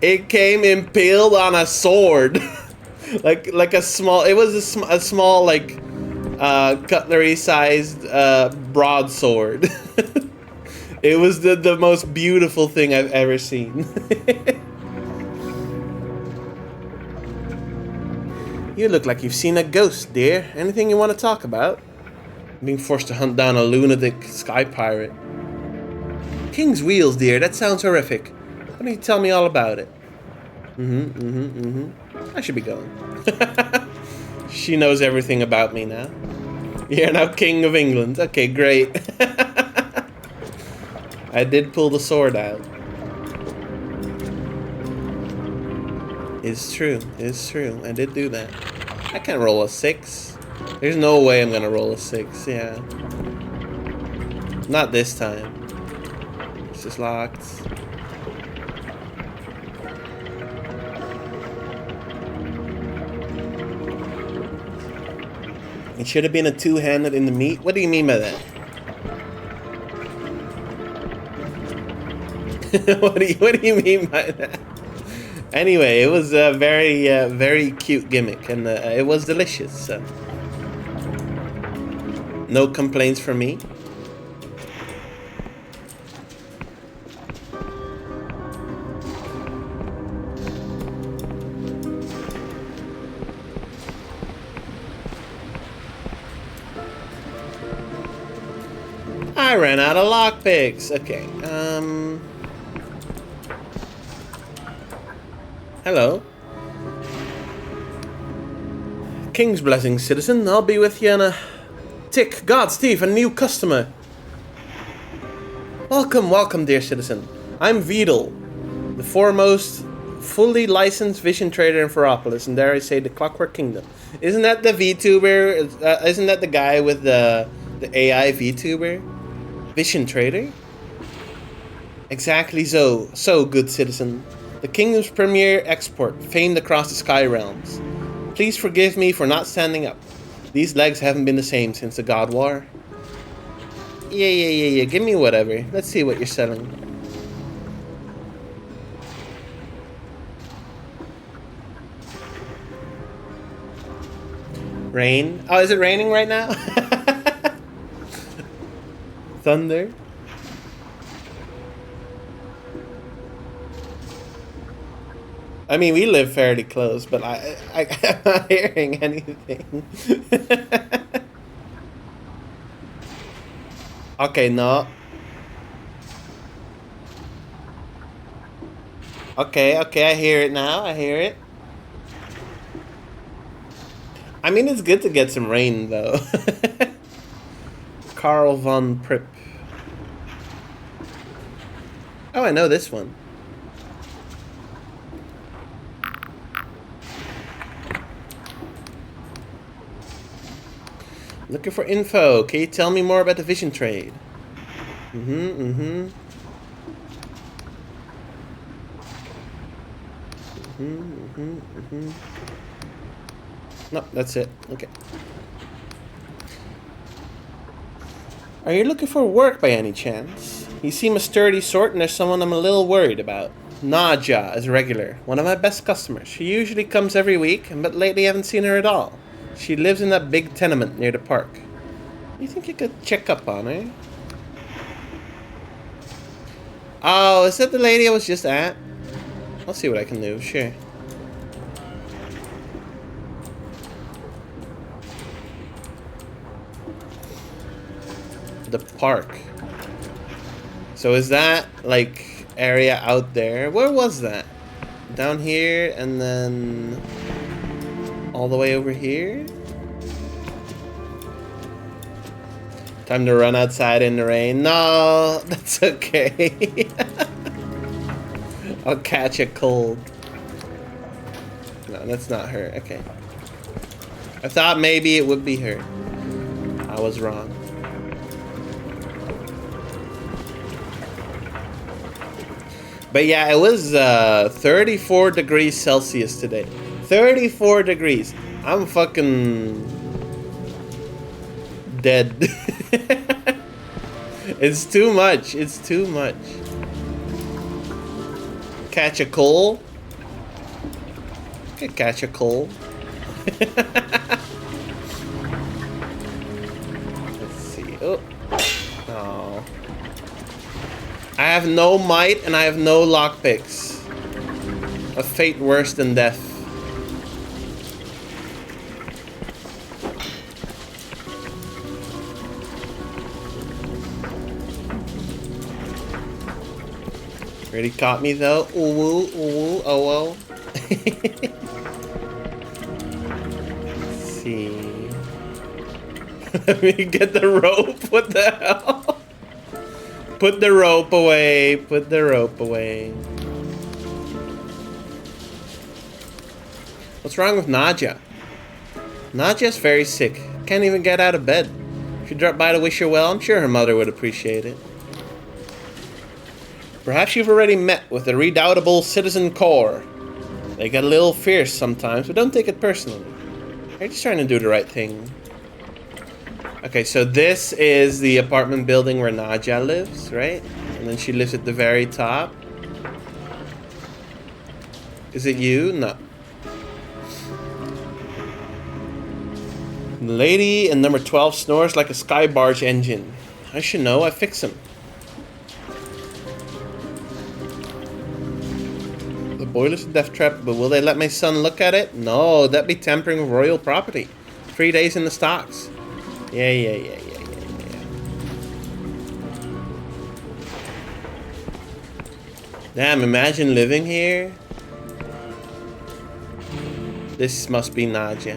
It came impaled on a sword. like a small, it was a small like cutlery sized broadsword. It was the most beautiful thing I've ever seen. You look like you've seen a ghost, dear. Anything you want to talk about? Being forced to hunt down a lunatic sky pirate. King's Wheels, dear. That sounds horrific. Why don't you tell me all about it? I should be going. She knows everything about me now. You're now King of England. Okay, great. I did pull the sword out. It's true. It's true. I did do that. I can't roll a 6. There's no way I'm gonna roll a 6. Yeah. Not this time. It's just locked. It should have been a two-handed in the meat. What do you mean by that? What do you mean by that? Anyway, it was a very cute gimmick, and it was delicious. So. No complaints from me. I ran out of lockpicks. Okay. Hello. King's blessing, citizen. I'll be with you in a tick. God, Steve, a new customer. Welcome, welcome, dear citizen. I'm Vedal, the foremost fully licensed vision trader in Ferropolis, and dare I say the Clockwork Kingdom. Isn't that the VTuber? Isn't that the guy with the AI VTuber? Vision trader? Exactly so. So, good citizen. The kingdom's premier export, famed across the sky realms. Please forgive me for not standing up. These legs haven't been the same since the God War. Yeah. Give me whatever. Let's see what you're selling. Rain. Oh, is it raining right now? Thunder. I mean, we live fairly close, but I'm not hearing anything. Okay, no. Okay, I hear it now. I hear it. I mean, it's good to get some rain, though. Carl von Pripp. Oh, I know this one. Looking for info. Can you tell me more about the vision trade? No, that's it. Okay. Are you looking for work by any chance? You seem a sturdy sort, and there's someone I'm a little worried about. Nadja is regular, one of my best customers. She usually comes every week, but lately I haven't seen her at all. She lives in that big tenement near the park. You think you could check up on her? Oh, is that the lady I was just at? I'll see what I can do, sure. The park. So is that like area out there? Where was that? Down here and then all the way over here? Time to run outside in the rain. No, that's okay. I'll catch a cold. No, that's not her. Okay. I thought maybe it would be her. I was wrong. But yeah, it was 34 degrees Celsius today. 34 degrees. I'm fucking dead. It's too much. It's too much. Catch a cold. Could catch a cold. Let's see. Oh. Oh. I have no might and I have no lockpicks. A fate worse than death. Already caught me though. Ooh, ooh, oh well. Let's see. Let me get the rope. What the hell? Put the rope away. Put the rope away. What's wrong with Nadja? Nadja's very sick. Can't even get out of bed. If you drop by to wish her well, I'm sure her mother would appreciate it. Perhaps you've already met with the redoubtable Citizen Corps. They get a little fierce sometimes, but don't take it personally. They're just trying to do the right thing. Okay, so this is the apartment building where Nadja lives, right? And then she lives at the very top. Is it you? No. The lady in number 12 snores like a sky barge engine. I should know, I fix him. The boiler's a death trap, but will they let my son look at it? No, that'd be tampering with royal property. 3 days in the stocks. Yeah. Damn, imagine living here. This must be Nadja.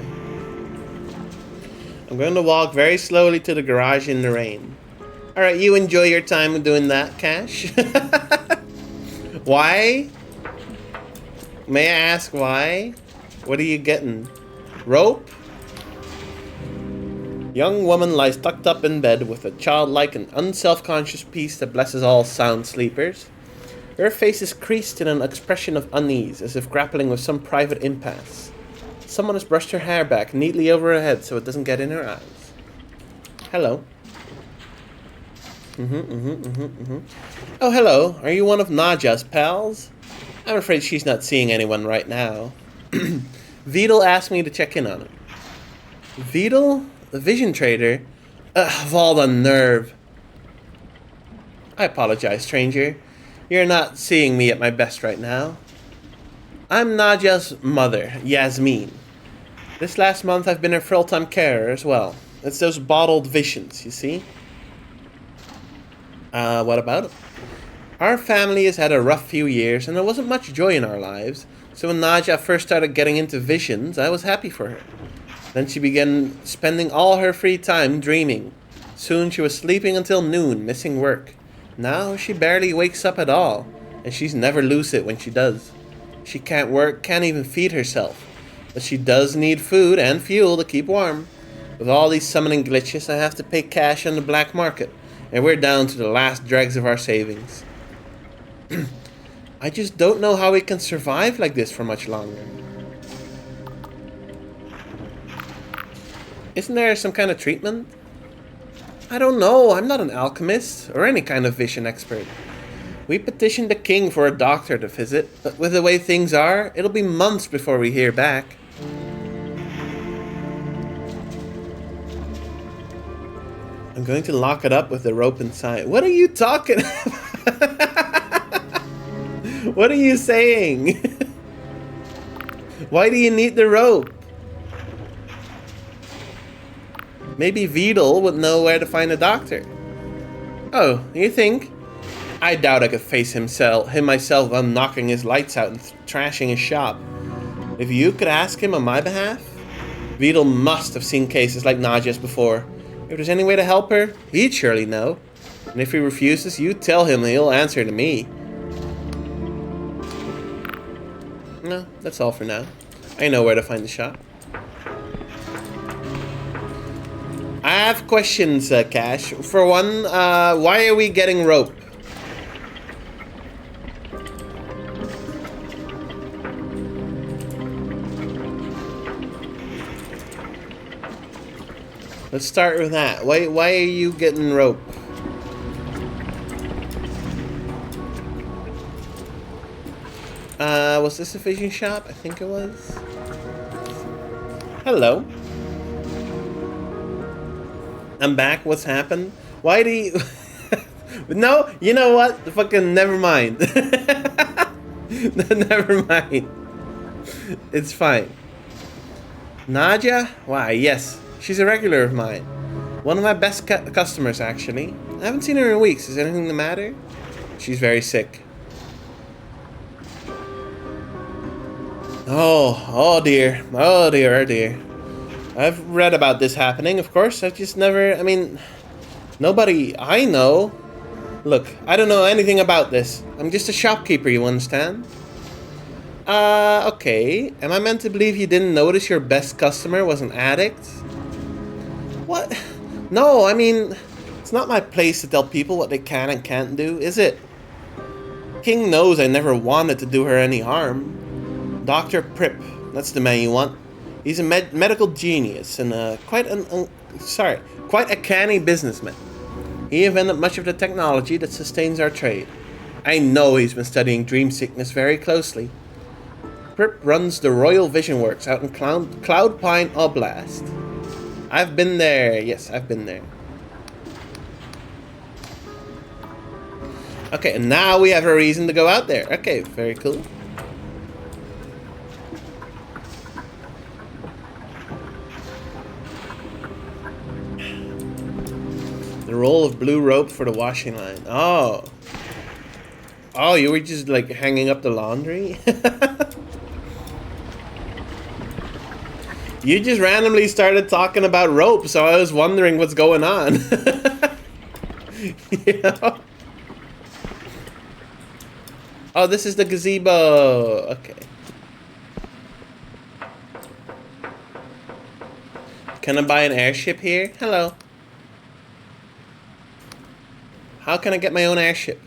I'm going to walk very slowly to the garage in the rain. Alright, you enjoy your time doing that, Cash. Why? May I ask why? What are you getting? Rope? Young woman lies tucked up in bed with a childlike and unself-conscious peace that blesses all sound sleepers. Her face is creased in an expression of unease, as if grappling with some private impasse. Someone has brushed her hair back neatly over her head so it doesn't get in her eyes. Hello. Oh, hello. Are you one of Nadja's pals? I'm afraid she's not seeing anyone right now. Vidal asked me to check in on him. Vidal? The vision trader? Of all the nerve. I apologize, stranger. You're not seeing me at my best right now. I'm Nadja's mother, Yasmin. This last month I've been her full-time carer as well. It's those bottled visions, you see? What about it? Our family has had a rough few years and there wasn't much joy in our lives. So when Nadja first started getting into visions, I was happy for her. Then she began spending all her free time dreaming. Soon she was sleeping until noon, missing work. Now she barely wakes up at all, and she's never lucid when she does. She can't work, can't even feed herself. But she does need food and fuel to keep warm. With all these summoning glitches, I have to pay cash on the black market, and we're down to the last dregs of our savings. I just don't know how we can survive like this for much longer. Isn't there some kind of treatment? I don't know, I'm not an alchemist or any kind of vision expert. We petitioned the king for a doctor to visit, but with the way things are, it'll be months before we hear back. I'm going to lock it up with the rope inside. What are you talking about? What are you saying? Why do you need the rope? Maybe Vidal would know where to find a doctor. Oh, you think? I doubt I could face him myself while knocking his lights out and trashing his shop. If you could ask him on my behalf? Vidal must have seen cases like Nadja's before. If there's any way to help her, he'd surely know. And if he refuses, you tell him he'll answer to me. No, that's all for now. I know where to find the shop. I have questions, Cash. For one, why are we getting rope? Let's start with that. Why are you getting rope? Was this a fishing shop? I think it was. Hello. I'm back. What's happened? Why do you... No, you know what? Fucking never mind. Never mind. It's fine. Nadia? Why, yes. She's a regular of mine. One of my best customers, actually. I haven't seen her in weeks. Is anything the matter? She's very sick. Oh dear. Oh dear, oh dear. I've read about this happening, of course. I've just never, I mean, nobody I know. Look, I don't know anything about this. I'm just a shopkeeper, you understand? Okay. Am I meant to believe you didn't notice your best customer was an addict? What? No, I mean, it's not my place to tell people what they can and can't do, is it? King knows I never wanted to do her any harm. Dr. Prip, that's the man you want. He's a medical genius and quite a canny businessman. He invented much of the technology that sustains our trade. I know he's been studying dream sickness very closely. Prip runs the Royal Vision Works out in Cloud Pine Oblast. I've been there. Yes, I've been there. Okay, and now we have a reason to go out there. Okay, very cool. The roll of blue rope for the washing line. Oh. Oh, you were just like hanging up the laundry? You just randomly started talking about rope, so I was wondering what's going on. You know? Oh, this is the gazebo. Okay. Can I buy an airship here? Hello. How can I get my own airship?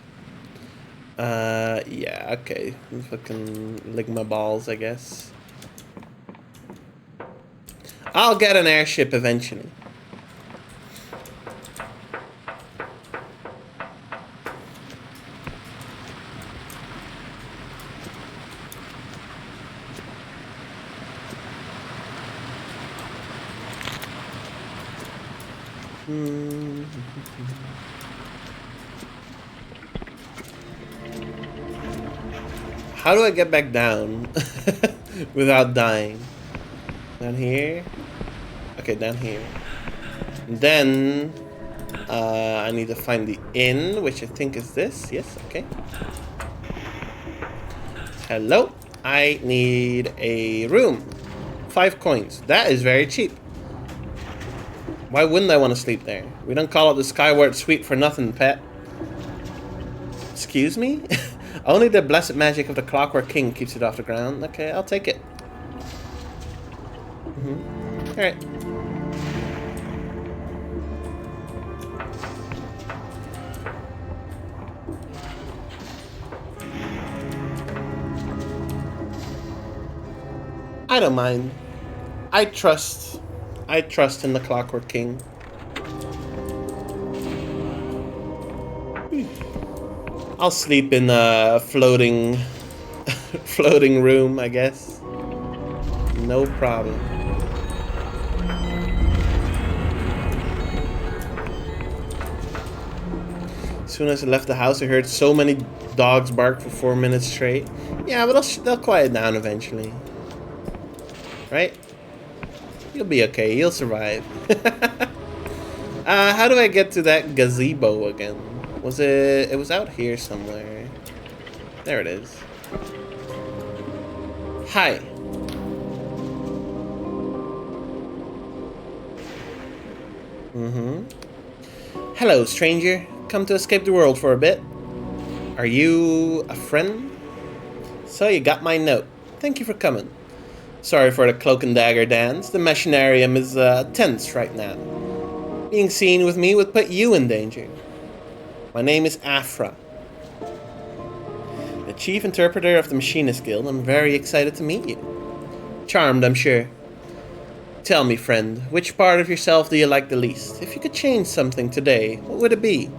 Yeah, okay. Fucking lick my balls, I guess. I'll get an airship eventually. How do I get back down without dying? Down here? Okay, down here. And then I need to find the inn, which I think is this. Yes, okay. Hello. I need a room. 5 coins. That is very cheap. Why wouldn't I want to sleep there? We don't call it the Skyward Suite for nothing, pet. Excuse me? Only the blessed magic of the Clockwork King keeps it off the ground. Okay, I'll take it. Alright. I don't mind. I trust in the Clockwork King. I'll sleep in a floating room, I guess. No problem. As soon as I left the house, I heard so many dogs bark for 4 minutes straight. Yeah, but they'll quiet down eventually. Right? You'll be okay. You'll survive. How do I get to that gazebo again? Was it... It was out here somewhere. There it is. Hi. Hello, stranger. Come to escape the world for a bit. Are you a friend? So you got my note. Thank you for coming. Sorry for the cloak and dagger dance. The machinarium is tense right now. Being seen with me would put you in danger. My name is Afra, the chief interpreter of the Machinist Guild. I'm very excited to meet you. Charmed, I'm sure. Tell me, friend, which part of yourself do you like the least? If you could change something today, what would it be?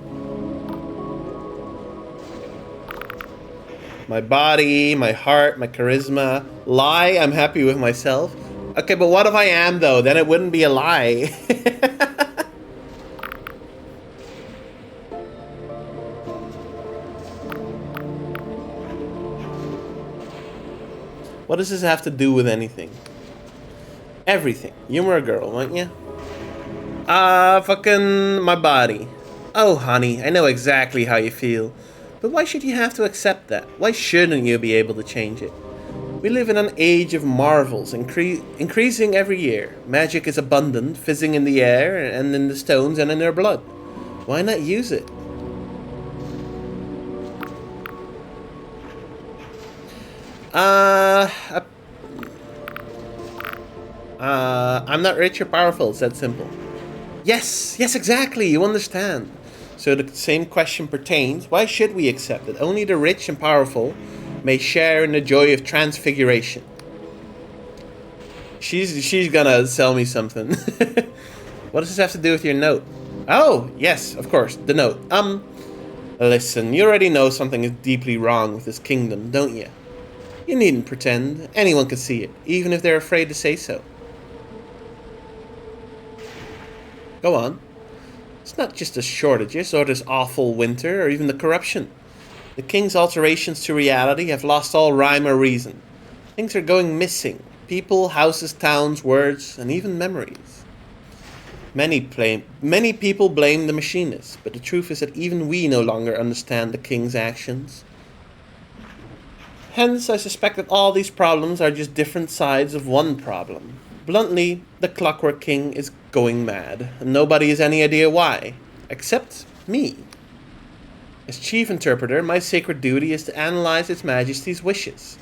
My body, my heart, my charisma. Lie, I'm happy with myself. Okay, but what if I am, though? Then it wouldn't be a lie. What does this have to do with anything? Everything. You were a girl, weren't you? Fucking my body. Oh, honey, I know exactly how you feel. But why should you have to accept that? Why shouldn't you be able to change it? We live in an age of marvels, increasing every year. Magic is abundant, fizzing in the air, and in the stones, and in their blood. Why not use it? I'm not rich or powerful, it's that simple. Yes, exactly, you understand. So the same question pertains. Why should we accept that only the rich and powerful may share in the joy of transfiguration? She's gonna sell me something. What does this have to do with your note? Oh, yes, of course, the note. Listen, you already know something is deeply wrong with this kingdom, don't you? You needn't pretend. Anyone can see it, even if they're afraid to say so. Go on. It's not just the shortages, or this awful winter, or even the corruption. The king's alterations to reality have lost all rhyme or reason. Things are going missing. People, houses, towns, words, and even memories. Many people blame the machinists, but the truth is that even we no longer understand the king's actions. Hence, I suspect that all these problems are just different sides of one problem. Bluntly, the Clockwork King is going mad, and nobody has any idea why, except me. As chief interpreter, my sacred duty is to analyze His Majesty's wishes.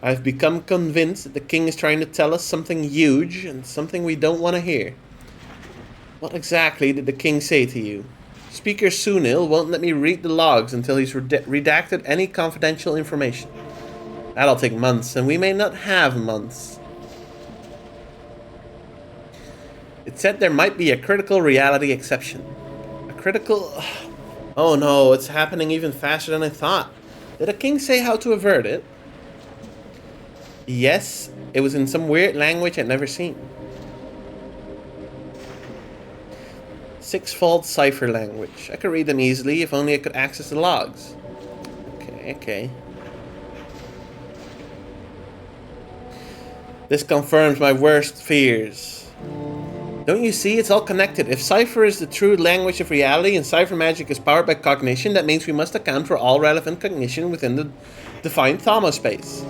I've become convinced that the king is trying to tell us something huge and something we don't want to hear. What exactly did the king say to you? Speaker Sunil won't let me read the logs until he's redacted any confidential information. That'll take months, and we may not have months. It said there might be a critical reality exception. A critical... Oh no, it's happening even faster than I thought. Did the king say how to avert it? Yes, it was in some weird language I'd never seen. Six-fold cipher language. I could read them easily if only I could access the logs. Okay. This confirms my worst fears. Don't you see? It's all connected. If cipher is the true language of reality and cipher magic is powered by cognition, that means we must account for all relevant cognition within the defined thaumaspace,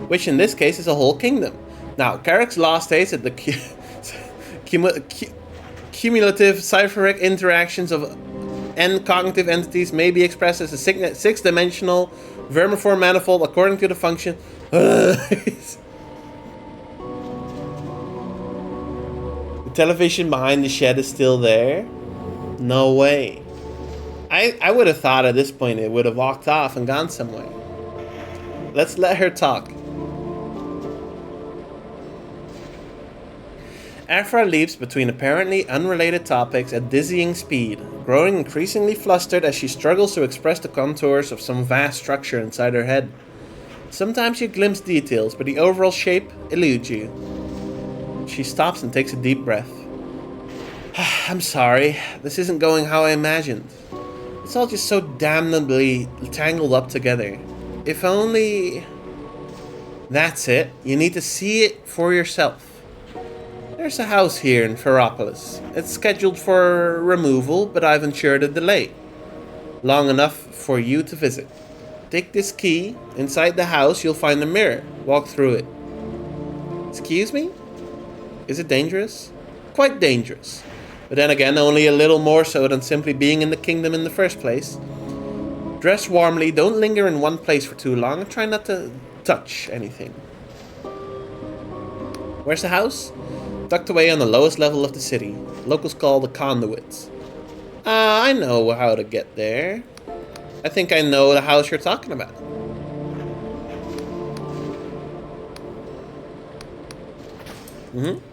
which in this case is a whole kingdom. Now, Carrick's law states that the cumulative cipheric interactions of n cognitive entities may be expressed as a six-dimensional vermiform manifold according to the function. Television behind the shed is still there? No way. I would have thought at this point it would have walked off and gone somewhere. Let's let her talk. Afra leaps between apparently unrelated topics at dizzying speed, growing increasingly flustered as she struggles to express the contours of some vast structure inside her head. Sometimes you glimpse details, but the overall shape eludes you. She stops and takes a deep breath. I'm sorry, this isn't going how I imagined. It's all just so damnably tangled up together. If only... That's it. You need to see it for yourself. There's a house here in Ferropolis. It's scheduled for removal, but I've ensured a delay. Long enough for you to visit. Take this key. Inside the house, you'll find a mirror. Walk through it. Excuse me? Is it dangerous? Quite dangerous. But then again, only a little more so than simply being in the kingdom in the first place. Dress warmly, don't linger in one place for too long, and try not to touch anything. Where's the house? Tucked away on the lowest level of the city. Locals call the conduits. I know how to get there. I think I know the house you're talking about.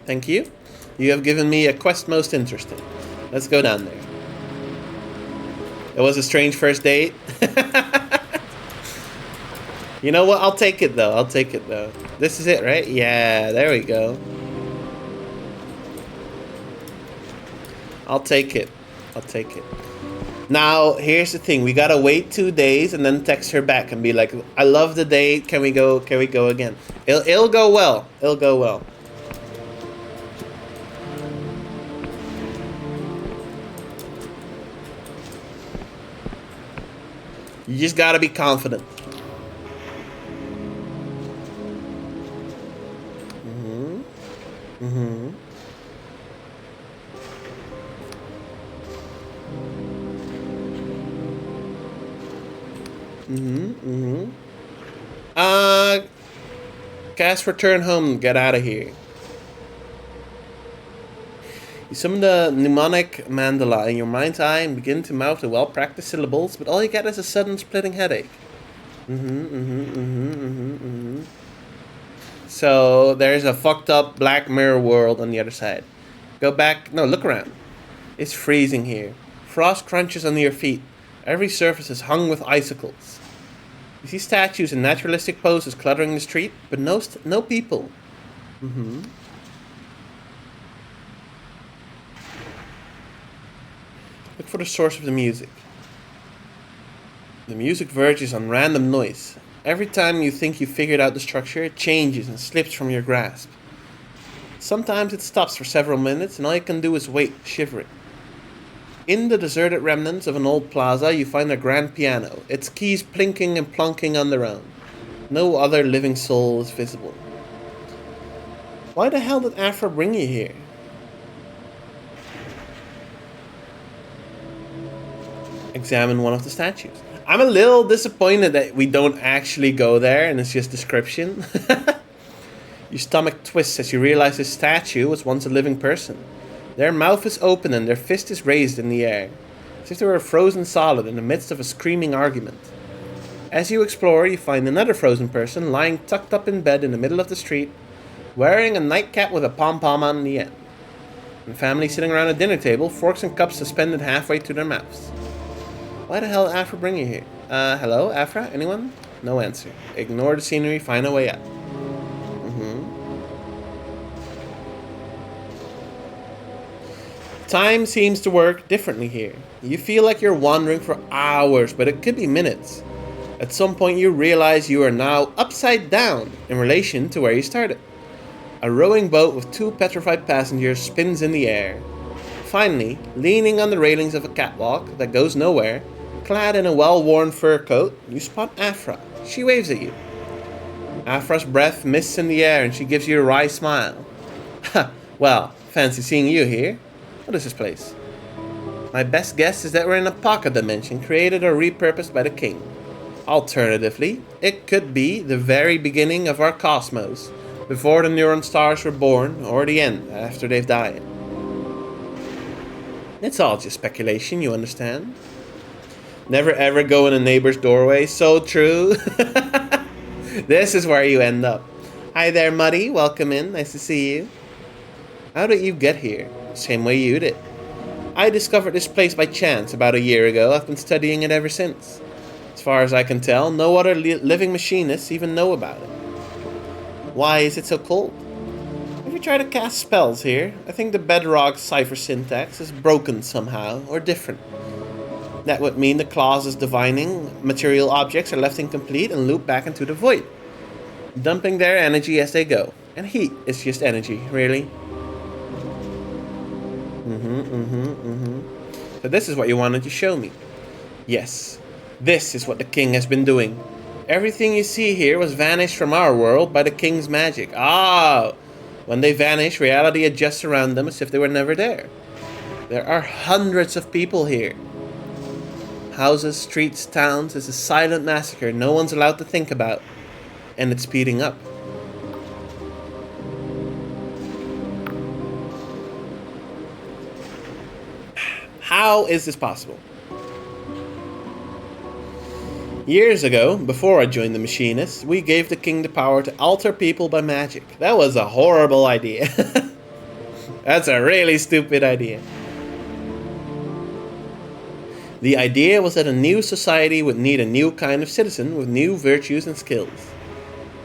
Thank you. You have given me a quest most interesting. Let's go down there. It was a strange first date. You know what? I'll take it though. I'll take it though. This is it, right? Yeah, there we go. I'll take it. I'll take it. Now, here's the thing. We gotta wait 2 days and then text her back and be like, I love the date. Can we go again? It'll go well. It'll go well. You just gotta be confident. Cast return home, get out of here. You summon the mnemonic mandala in your mind's eye and begin to mouth the well-practiced syllables, but all you get is a sudden splitting headache. So there's a fucked up Black Mirror world on the other side. Go back, no, look around. It's freezing here. Frost crunches under your feet. Every surface is hung with icicles. You see statues in naturalistic poses cluttering the street, but no people. Look for the source of the music. The music verges on random noise. Every time you think you figured out the structure, it changes and slips from your grasp. Sometimes it stops for several minutes, and all you can do is wait, shivering. In the deserted remnants of an old plaza, you find a grand piano, its keys plinking and plonking on their own. No other living soul is visible. Why the hell did Afra bring you here? Examine one of the statues. I'm a little disappointed that we don't actually go there and it's just description. Your stomach twists as you realize this statue was once a living person. Their mouth is open and their fist is raised in the air, as if they were frozen solid in the midst of a screaming argument. As you explore, you find another frozen person lying tucked up in bed in the middle of the street, wearing a nightcap with a pom-pom on the end. And family sitting around a dinner table, forks and cups suspended halfway to their mouths. Why the hell did Afra bring you here? Hello, Afra? Anyone? No answer. Ignore the scenery, find a way out. Time seems to work differently here. You feel like you're wandering for hours, but it could be minutes. At some point you realize you are now upside down in relation to where you started. A rowing boat with 2 petrified passengers spins in the air. Finally, leaning on the railings of a catwalk that goes nowhere, clad in a well-worn fur coat, you spot Afra. She waves at you. Afra's breath mists in the air and she gives you a wry smile. Ha, well, fancy seeing you here. What is this place? My best guess is that we're in a pocket dimension created or repurposed by the king. Alternatively, it could be the very beginning of our cosmos, before the neuron stars were born, or the end, after they've died. It's all just speculation, you understand? Never ever go in a neighbor's doorway, so true. This is where you end up. Hi there, Muddy, welcome in, nice to see you. How did you get here? Same way you did. I discovered this place by chance about a year ago. I've been studying it ever since. As far as I can tell, no other living machinists even know about it. Why is it so cold? Have you tried to cast spells here? I think the bedrock cipher syntax is broken somehow, or different. That would mean the clauses divining material objects are left incomplete and loop back into the void, dumping their energy as they go. And heat is just energy, really. So this is what you wanted to show me. Yes, this is what the king has been doing. Everything you see here was vanished from our world by the king's magic. Ah! When they vanish, reality adjusts around them as if they were never there. There are hundreds of people here. Houses, streets, towns. It's a silent massacre no one's allowed to think about. And it's speeding up. How is this possible? Years ago, before I joined the Machinists, we gave the king the power to alter people by magic. That was a horrible idea. That's a really stupid idea. The idea was that a new society would need a new kind of citizen with new virtues and skills.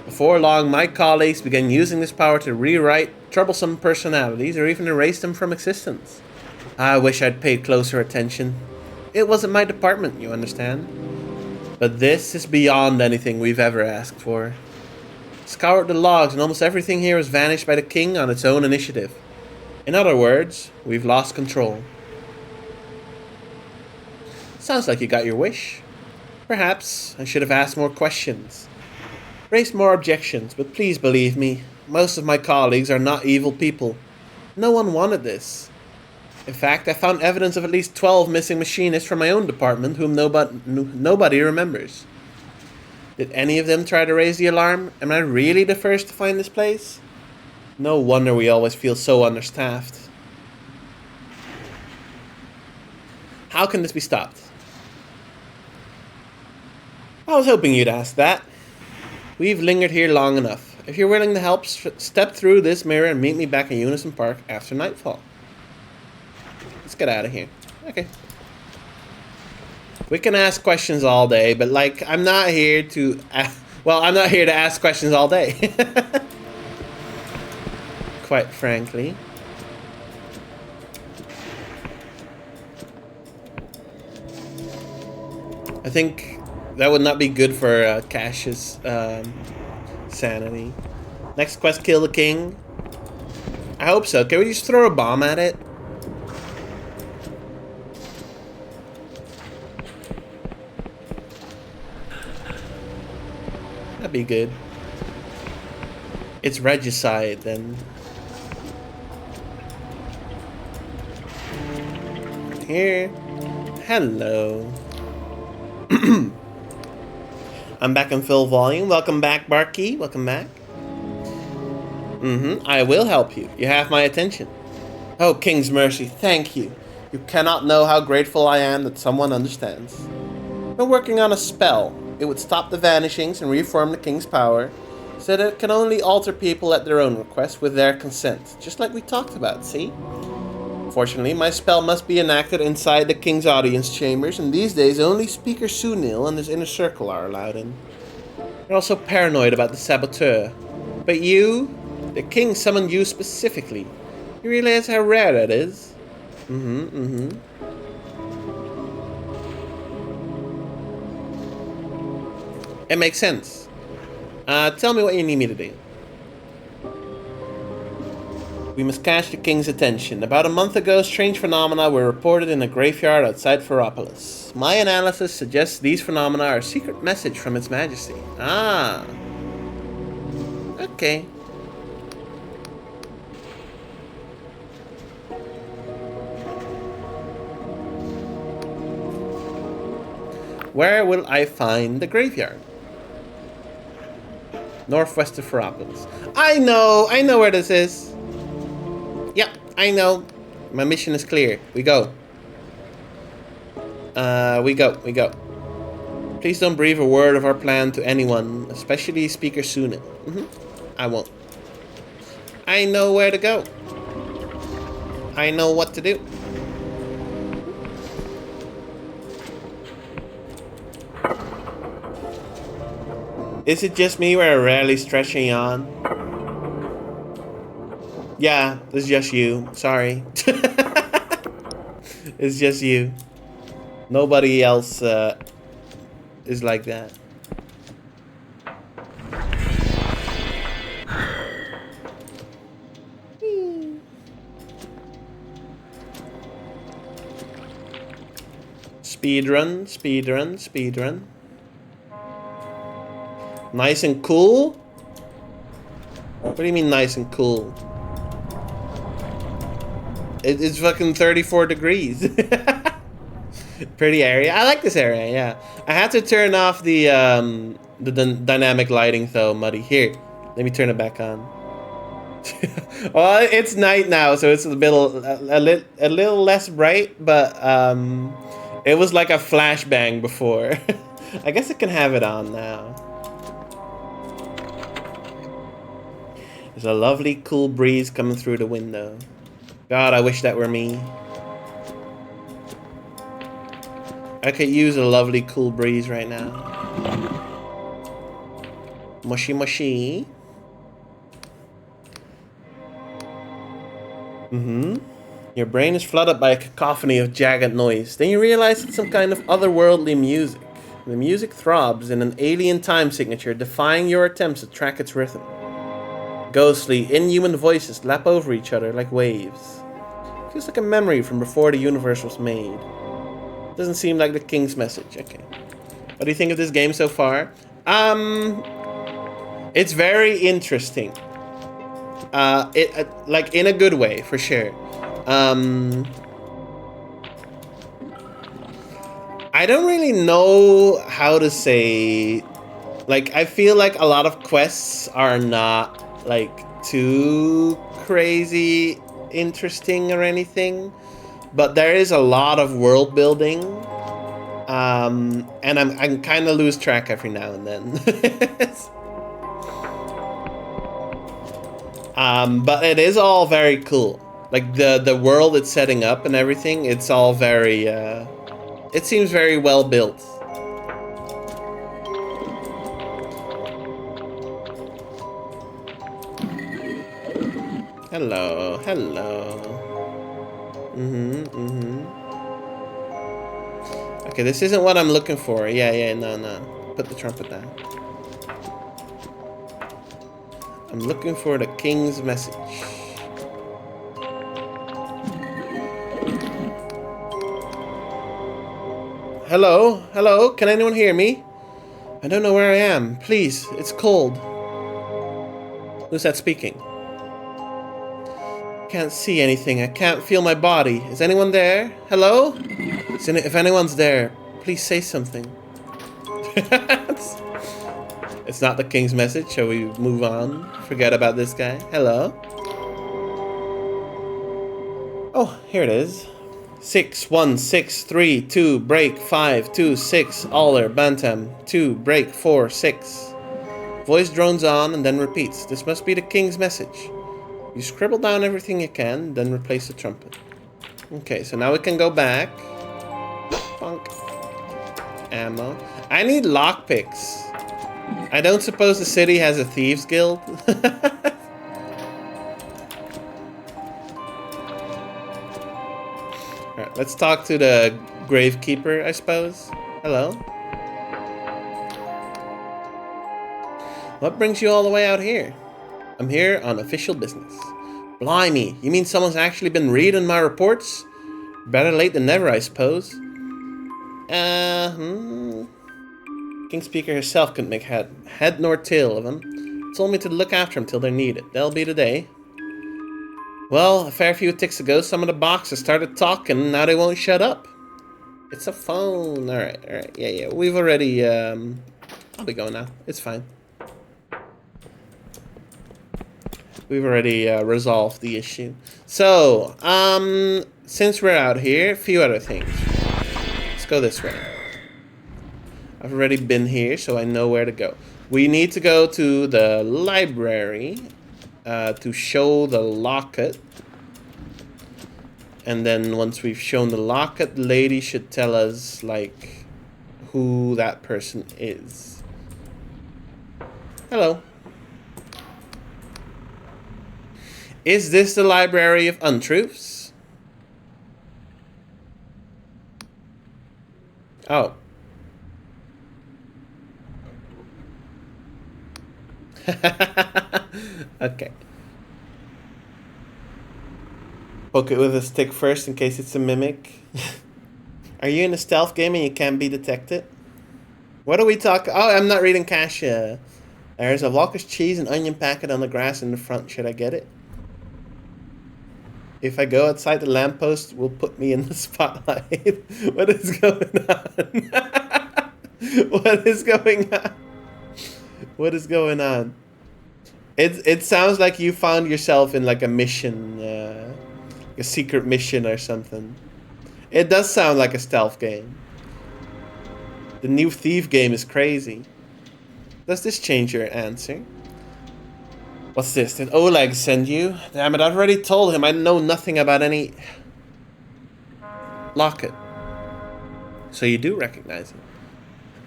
Before long, my colleagues began using this power to rewrite troublesome personalities or even erase them from existence. I wish I'd paid closer attention. It wasn't my department, you understand? But this is beyond anything we've ever asked for. Scoured the logs and almost everything here was vanished by the king on its own initiative. In other words, we've lost control. Sounds like you got your wish. Perhaps I should have asked more questions. Raised more objections, but please believe me, most of my colleagues are not evil people. No one wanted this. In fact, I found evidence of at least 12 missing machinists from my own department whom nobody remembers. Did any of them try to raise the alarm? Am I really the first to find this place? No wonder we always feel so understaffed. How can this be stopped? I was hoping you'd ask that. We've lingered here long enough. If you're willing to help, step through this mirror and meet me back in Unison Park after nightfall. Let's get out of here. Okay. We can ask questions all day, but like, I'm not here to... I'm not here to ask questions all day. Quite frankly. I think that would not be good for Cash's sanity. Next quest, kill the king. I hope so. Can we just throw a bomb at it? That'd be good. It's regicide then. Here. Hello. I'm back in full volume. Welcome back, Barkey. Welcome back. I will help you. You have my attention. Oh, King's Mercy, thank you. You cannot know how grateful I am that someone understands. We're working on a spell. It would stop the vanishings and reform the King's power, so that it can only alter people at their own request with their consent, just like we talked about, see? Fortunately, my spell must be enacted inside the King's audience chambers, and these days only Speaker Sunil and his inner circle are allowed in. They're also paranoid about the saboteur. But you, the King summoned you specifically. You realize how rare that is? It makes sense. Tell me what you need me to do. We must catch the King's attention. About a month ago, strange phenomena were reported in a graveyard outside Ferropolis. My analysis suggests these phenomena are a secret message from Its Majesty. Ah. Okay. Where will I find the graveyard? Northwest of Ferropolis. I know where this is. Yep, I know. My mission is clear. We go. We go. Please don't breathe a word of our plan to anyone, especially Speaker Sunil. I won't. I know where to go. I know what to do. Is it just me where I rarely stretch and yawn? Yeah, it's just you. Sorry. It's just you. Nobody else is like that. Speedrun, speedrun, speedrun. Nice and cool? What do you mean nice and cool? It's fucking 34 degrees. Pretty area. I like this area, yeah. I had to turn off the dynamic lighting though, Muddy. Here, let me turn it back on. Well, it's night now, so it's a little less bright, but it was like a flashbang before. I guess I can have it on now. There's a lovely cool breeze coming through the window. God, I wish that were me. I could use a lovely cool breeze right now. Mushy mushy. Your brain is flooded by a cacophony of jagged noise. Then you realize it's some kind of otherworldly music. The music throbs in an alien time signature, defying your attempts to track its rhythm. Ghostly, inhuman voices lap over each other like waves. Feels like a memory from before the universe was made. Doesn't seem like the King's Message. Okay. What do you think of this game so far? It's very interesting. Like in a good way, for sure. I don't really know how to say. Like, I feel like a lot of quests are not like too crazy interesting or anything, but there is a lot of world building. And I'm kind of lose track every now and then. But it is all very cool. Like the world it's setting up and everything, it's all very it seems very well built. Hello, hello. Okay, this isn't what I'm looking for. Yeah, no. Put the trumpet down. I'm looking for the King's Message. Hello? Hello? Can anyone hear me? I don't know where I am. Please, it's cold. Who's that speaking? Can't see anything. I can't feel my body. Is anyone there? Hello? If anyone's there, please say something. It's not the King's Message. Shall we move on? Forget about this guy. Hello? Oh, here it is. 6, 1, 6, 3, 2, break, 5, 2, 6, Aller, Bantam, 2, break, 4, 6. Voice drones on and then repeats. This must be the King's Message. You scribble down everything you can, then replace the trumpet. Okay, so now we can go back. Bonk. Ammo. I need lockpicks. I don't suppose the city has a thieves guild? Alright, let's talk to the gravekeeper, I suppose. Hello. What brings you all the way out here? I'm here on official business. Blimey, you mean someone's actually been reading my reports? Better late than never, I suppose. King Speaker herself couldn't make head nor tail of them. Told me to look after them till they're needed. That'll be today. Well, a fair few ticks ago, some of the boxers started talking, and now they won't shut up. It's a phone. Alright. Yeah. We've already, I'll be going now. It's fine. We've already resolved the issue. So, since we're out here, a few other things. Let's go this way. I've already been here, so I know where to go. We need to go to the library to show the locket. And then once we've shown the locket, the lady should tell us, like, who that person is. Hello. Is this the Library of Untruths? Oh. Okay. Poke it with a stick first in case it's a mimic. Are you in a stealth game and you can't be detected? What are we talking? Oh, I'm not reading cash. There's a Walker's cheese and onion packet on the grass in the front. Should I get it? If I go outside the lamppost, will put me in the spotlight. What is going on? What is going on? What is going on? It sounds like you found yourself in like a mission, a secret mission or something. It does sound like a stealth game. The new Thief game is crazy. Does this change your answer? What's this? Did Oleg send you? Damn it, I've already told him I know nothing about any... locket. So you do recognize it.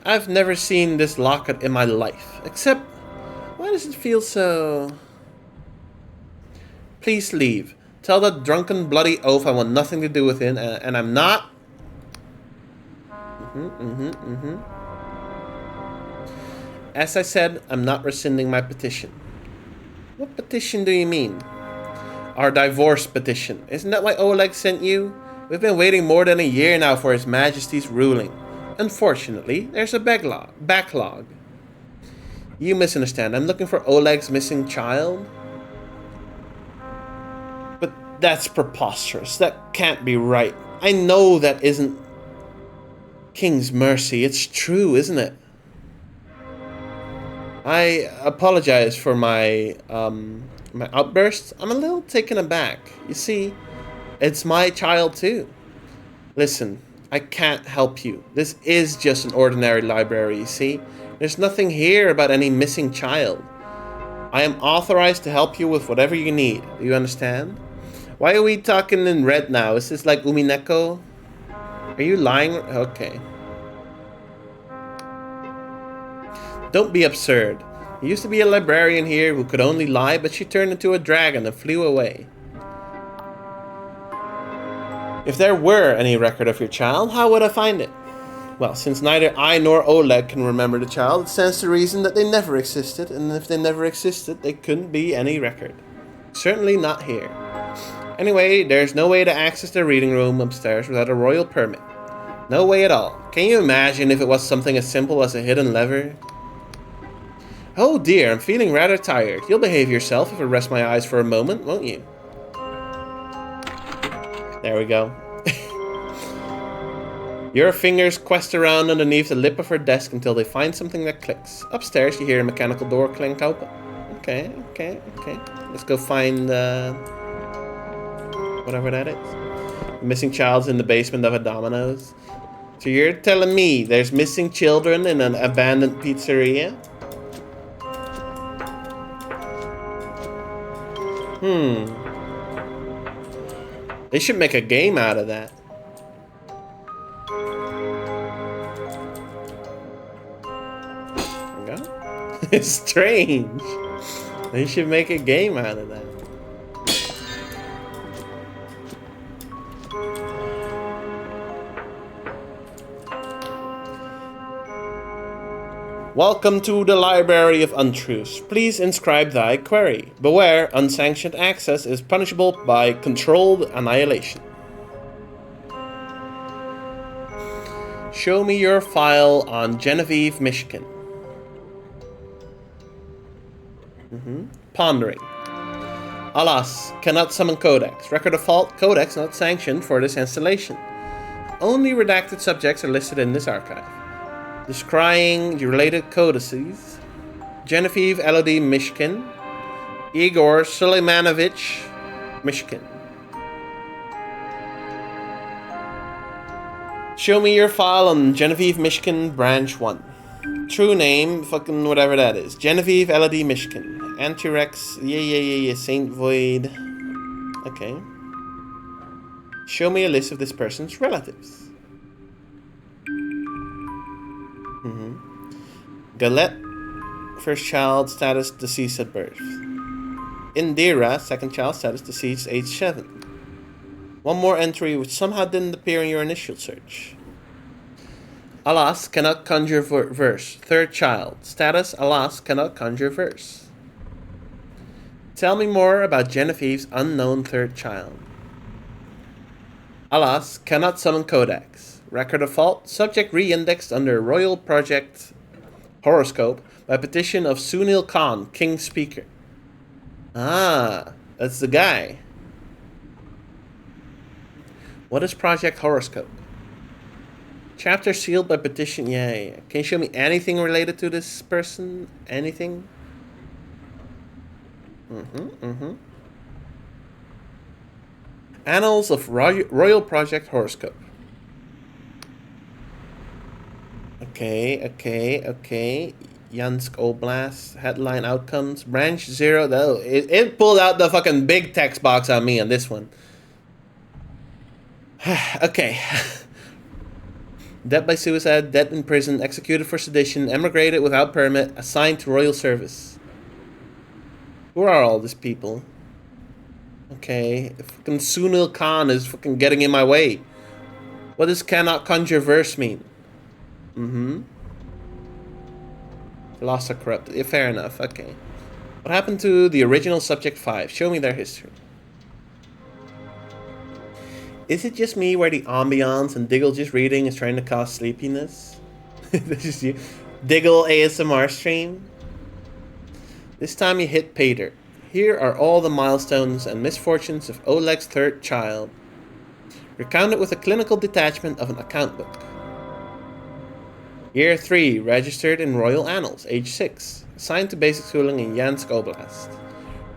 I've never seen this locket in my life. Except, why does it feel so... Please leave. Tell that drunken bloody oaf I want nothing to do with it, and I'm not... As I said, I'm not rescinding my petition. What petition do you mean? Our divorce petition. Isn't that why Oleg sent you? We've been waiting more than a year now for His Majesty's ruling. Unfortunately, there's a backlog. You misunderstand. I'm looking for Oleg's missing child. But that's preposterous. That can't be right. I know that isn't King's mercy. It's true, isn't it? I apologize for my my outburst. I'm a little taken aback. You see, it's my child too. Listen, I can't help you. This is just an ordinary library, you see. There's nothing here about any missing child. I am authorized to help you with whatever you need. Do you understand? Why are we talking in red now? Is this like Umineko? Are you lying? Okay. Don't be absurd. There used to be a librarian here who could only lie, but she turned into a dragon and flew away. If there were any record of your child, how would I find it? Well, since neither I nor Oleg can remember the child, it stands to reason that they never existed, and if they never existed, there couldn't be any record. Certainly not here. Anyway, there's no way to access the reading room upstairs without a royal permit. No way at all. Can you imagine if it was something as simple as a hidden lever? Oh dear, I'm feeling rather tired. You'll behave yourself if I rest my eyes for a moment, won't you? There we go. Your fingers quest around underneath the lip of her desk until they find something that clicks. Upstairs, you hear a mechanical door clink open. Okay. Let's go find whatever that is. The missing child's in the basement of a Domino's. So you're telling me there's missing children in an abandoned pizzeria? They should make a game out of that. There we go. It's strange. They should make a game out of that. Welcome to the Library of Untruths. Please inscribe thy query. Beware, unsanctioned access is punishable by controlled annihilation. Show me your file on Genevieve, Michigan. Pondering. Alas, cannot summon codex. Record of fault, codex not sanctioned for this installation. Only redacted subjects are listed in this archive. Descrying related codices. Genevieve, Elodie, Michigan. Igor Suleimanovich, Michigan. Show me your file on Genevieve, Michigan, branch 1. True name, fucking whatever that is. Genevieve, Elodie, Michigan. Antirex, yeah, Saint Void. Okay. Show me a list of this person's relatives. Galette, first child, status deceased at birth. Indira, second child, status deceased, age 7. One more entry which somehow didn't appear in your initial search. Alas, cannot conjure verse. Third child, status, alas, cannot conjure verse. Tell me more about Genevieve's unknown third child. Alas, cannot summon codex. Record of fault, subject re-indexed under Royal Project Horoscope by petition of Sunil Khan, King Speaker. Ah, that's the guy. What is Project Horoscope? Chapter sealed by petition. Yeah. Can you show me anything related to this person? Anything? Annals of Royal Project Horoscope. Okay. Yansk Oblast. Headline outcomes. Branch 0. Oh, it pulled out the fucking big text box on me on this one. Okay. Dead by suicide, dead in prison, executed for sedition, emigrated without permit, assigned to royal service. Who are all these people? Okay, fucking Sunil Khan is fucking getting in my way. What does cannot conjure verse mean? Lost or corrupted. Yeah, fair enough, okay. What happened to the original subject 5? Show me their history. Is it just me where the ambiance and Diggle just reading is trying to cause sleepiness? This is you. Diggle ASMR stream. This time you hit Peter. Here are all the milestones and misfortunes of Oleg's third child, recounted with a clinical detachment of an account book. Year 3, registered in Royal Annals, age 6, assigned to basic schooling in Yansk Oblast,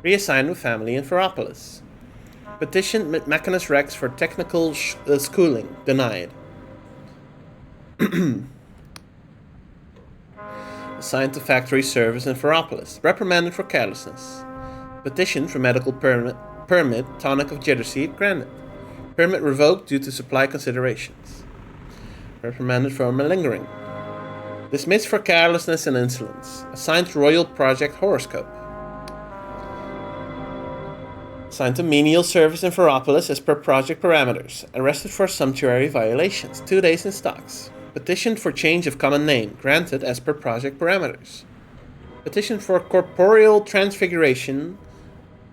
reassigned with family in Ferropolis. Petitioned Mechanist Rex for technical schooling, denied. Assigned to factory service in Ferropolis, reprimanded for carelessness. Petition for medical permit, tonic of jitter seed, granted. Permit revoked due to supply considerations. Reprimanded for malingering. Dismissed for carelessness and insolence. Assigned to Royal Project Horoscope. Assigned to menial service in Ferropolis as per project parameters. Arrested for sumptuary violations. 2 days in stocks. Petitioned for change of common name. Granted as per project parameters. Petition for corporeal transfiguration.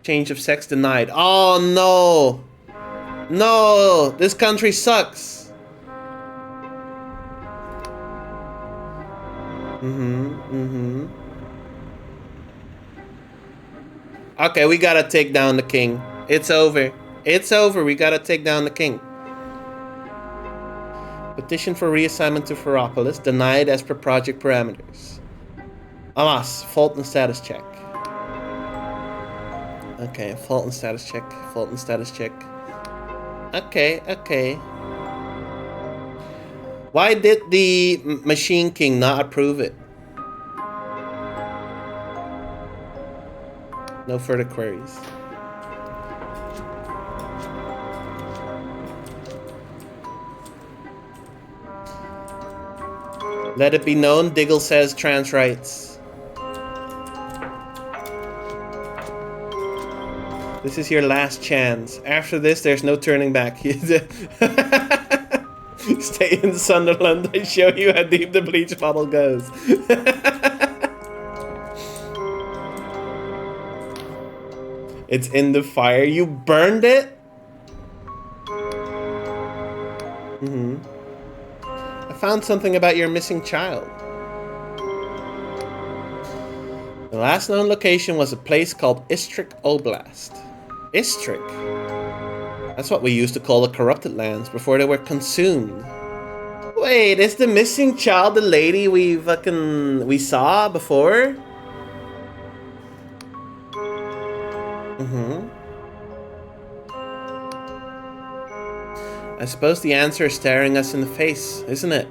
Change of sex denied. Oh no! No! This country sucks! Okay, we gotta take down the king. It's over. It's over. We gotta take down the king. Petition for reassignment to Ferropolis. Denied as per project parameters. Alas, fault and status check. Okay, fault and status check. Fault and status check. Okay, okay. Why did the Machine King not approve it? No further queries. Let it be known, Diggle says trans rights. This is your last chance. After this, there's no turning back. Stay in Sunderland. I show you how deep the bleach bottle goes. It's in the fire. You burned it? I found something about your missing child. The last known location was a place called Istrik Oblast. Istrik? That's what we used to call the corrupted lands before they were consumed. Wait, is the missing child the lady we saw before? I suppose the answer is staring us in the face, isn't it?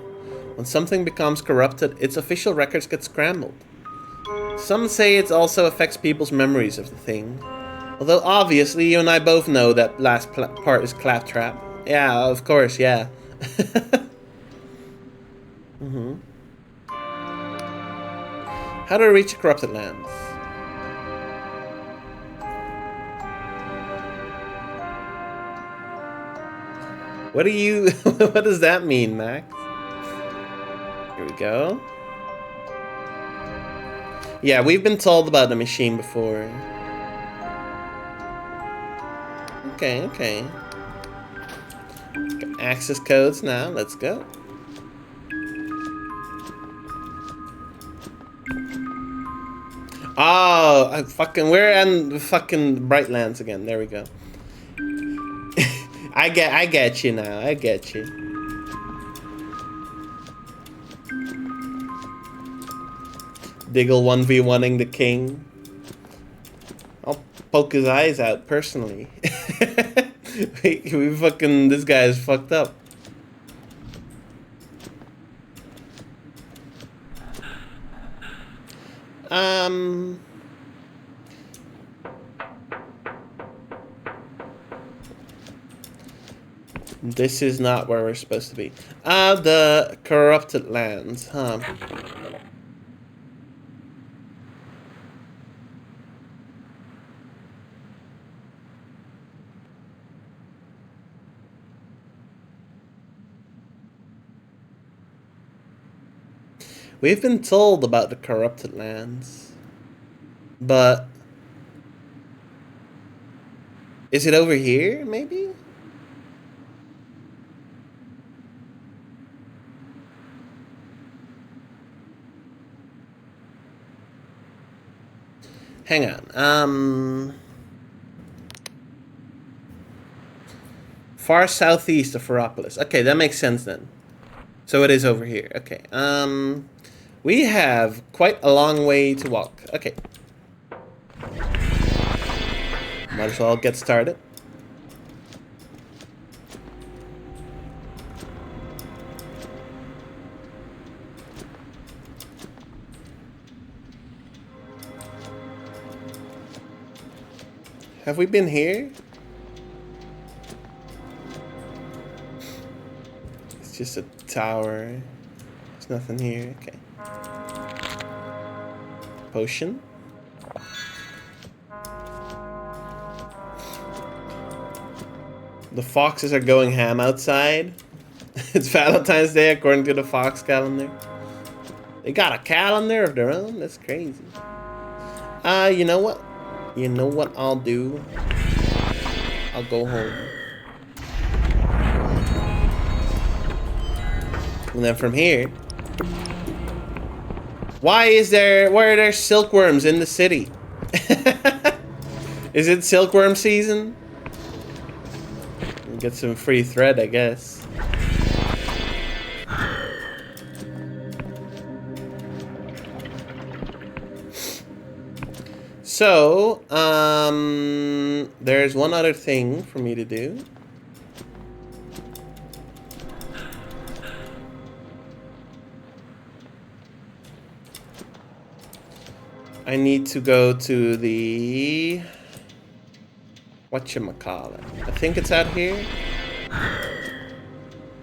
When something becomes corrupted, its official records get scrambled. Some say it also affects people's memories of the thing. Although obviously you and I both know that last part is claptrap. Yeah, of course, yeah. How do I reach the corrupted lands? What do you... what does that mean, Max? Here we go. Yeah, we've been told about the machine before. Okay, okay. Got access codes now, let's go. Oh, we're in the fucking Brightlands again. There we go. I get you now. I get you. Diggle 1v1ing the king. I'll poke his eyes out personally. we fucking... This guy is fucked up. This is not where we're supposed to be. The corrupted lands, huh? We've been told about the corrupted lands, but is it over here, maybe? Hang on. Far southeast of Ferropolis. Okay, that makes sense then. So it is over here. Okay. We have quite a long way to walk. Okay. Might as well get started. Have we been here? It's just a tower. There's nothing here. Okay. Potion. The foxes are going ham outside. It's Valentine's Day according to the Fox calendar. They got a calendar of their own? That's crazy. You know what? You know what I'll do? I'll go home. And then from here... why are there silkworms in the city? Is it silkworm season? Get some free thread, I guess. So, there's one other thing for me to do. I need to go to the... whatchamacallit? I think it's out here.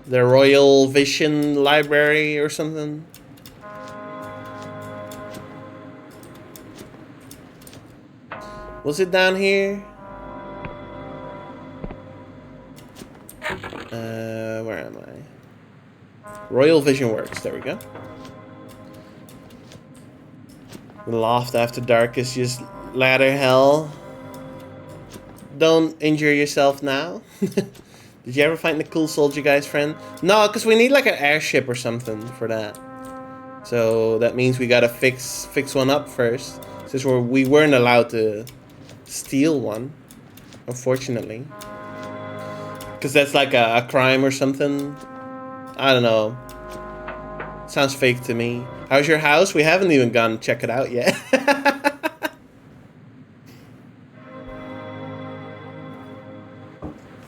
The Royal Vision Library or something. Was it down here? Where am I? Royal Vision Works, there we go. The Loft After Dark is just ladder hell. Don't injure yourself now. Did you ever find the cool soldier guy's friend? No, because we need like an airship or something for that. So that means we gotta fix one up first. Since we weren't allowed to steal one, unfortunately. Because that's like a crime or something. I don't know. Sounds fake to me. How's your house? We haven't even gone to check it out yet.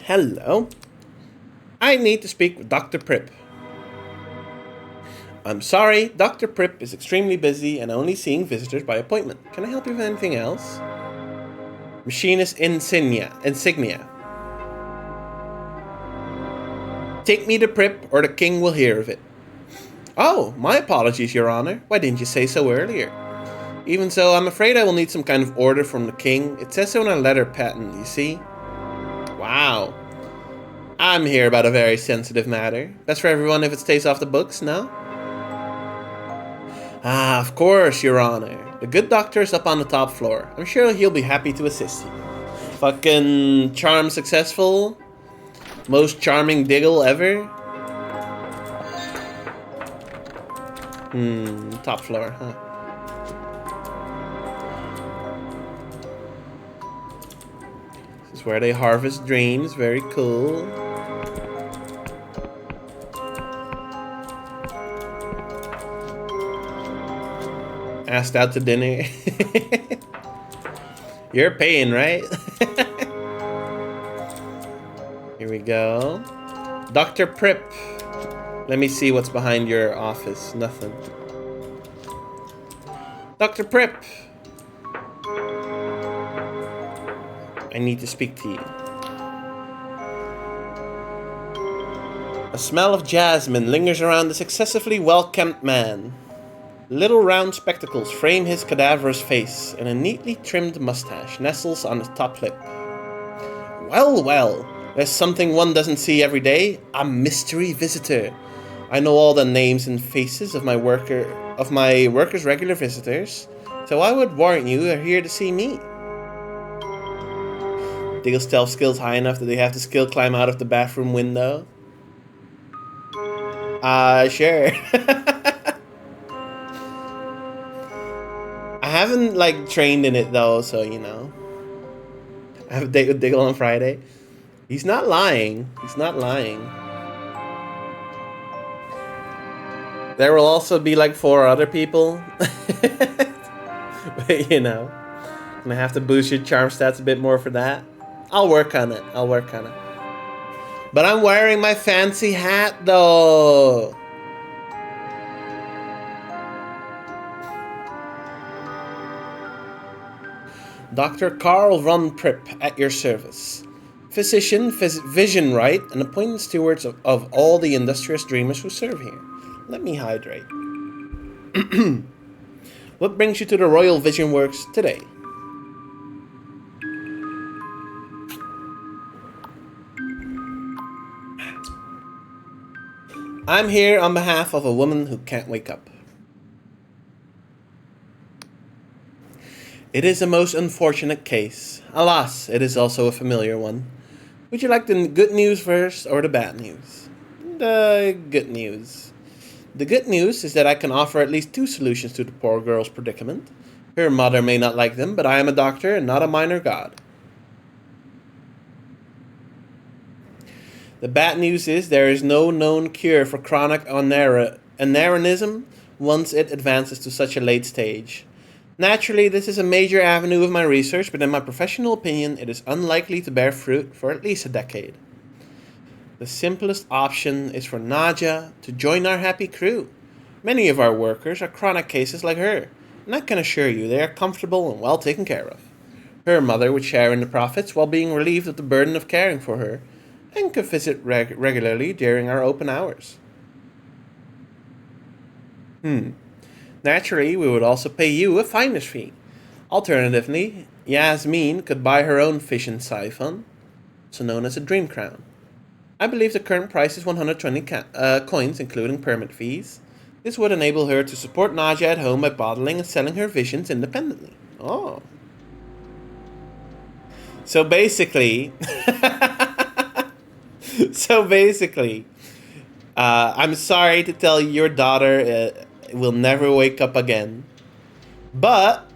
Hello. I need to speak with Dr. Prip. I'm sorry, Dr. Prip is extremely busy and only seeing visitors by appointment. Can I help you with anything else? Machinist insignia. Take me to Prip or the king will hear of it. Oh, my apologies, Your Honor. Why didn't you say so earlier? Even so, I'm afraid I will need some kind of order from the king. It says so in a letter patent, you see? Wow. I'm here about a very sensitive matter. Best for everyone if it stays off the books, no? Ah, of course, Your Honor. The good doctor is up on the top floor. I'm sure he'll be happy to assist you. Fucking charm successful. Most charming diggle ever. Top floor, huh? This is where they harvest dreams. Very cool. Asked out to dinner. You're paying, right? Here we go. Dr. Prip. Let me see what's behind your office. Nothing. Dr. Prip. I need to speak to you. A smell of jasmine lingers around this excessively well-kempt man. Little round spectacles frame his cadaverous face, and a neatly trimmed mustache nestles on his top lip. Well, well, there's something one doesn't see every day. A mystery visitor. I know all the names and faces of my workers' regular visitors, so I would warn you they're here to see me. Diggle's stealth skills high enough that they have to skill climb out of the bathroom window. Sure. I haven't, like, trained in it, though, so, you know. I have a date with Diggle on Friday. He's not lying. He's not lying. There will also be, like, 4 other people. But, you know. Gonna have to boost your charm stats a bit more for that. I'll work on it. I'll work on it. But I'm wearing my fancy hat, though. Dr. Carl von Pripp at your service. Physician, vision right, and appointed stewards of all the industrious dreamers who serve here. Let me hydrate. What brings you to the Royal Vision Works today? I'm here on behalf of a woman who can't wake up. It is a most unfortunate case. Alas, it is also a familiar one. Would you like the good news first or the bad news? The good news. The good news is that I can offer at least 2 solutions to the poor girl's predicament. Her mother may not like them, but I am a doctor and not a minor god. The bad news is there is no known cure for chronic anaeronism once it advances to such a late stage. Naturally, this is a major avenue of my research, but in my professional opinion, it is unlikely to bear fruit for at least a decade. The simplest option is for Nadia to join our happy crew. Many of our workers are chronic cases like her, and I can assure you they are comfortable and well taken care of. Her mother would share in the profits while being relieved of the burden of caring for her, and could visit regularly during our open hours. Naturally, we would also pay you a finder's fee. Alternatively, Yasmin could buy her own vision siphon, also known as a dream crown. I believe the current price is 120 coins, including permit fees. This would enable her to support Nadia at home by bottling and selling her visions independently. Oh. So basically... I'm sorry to tell you your daughter will never wake up again. But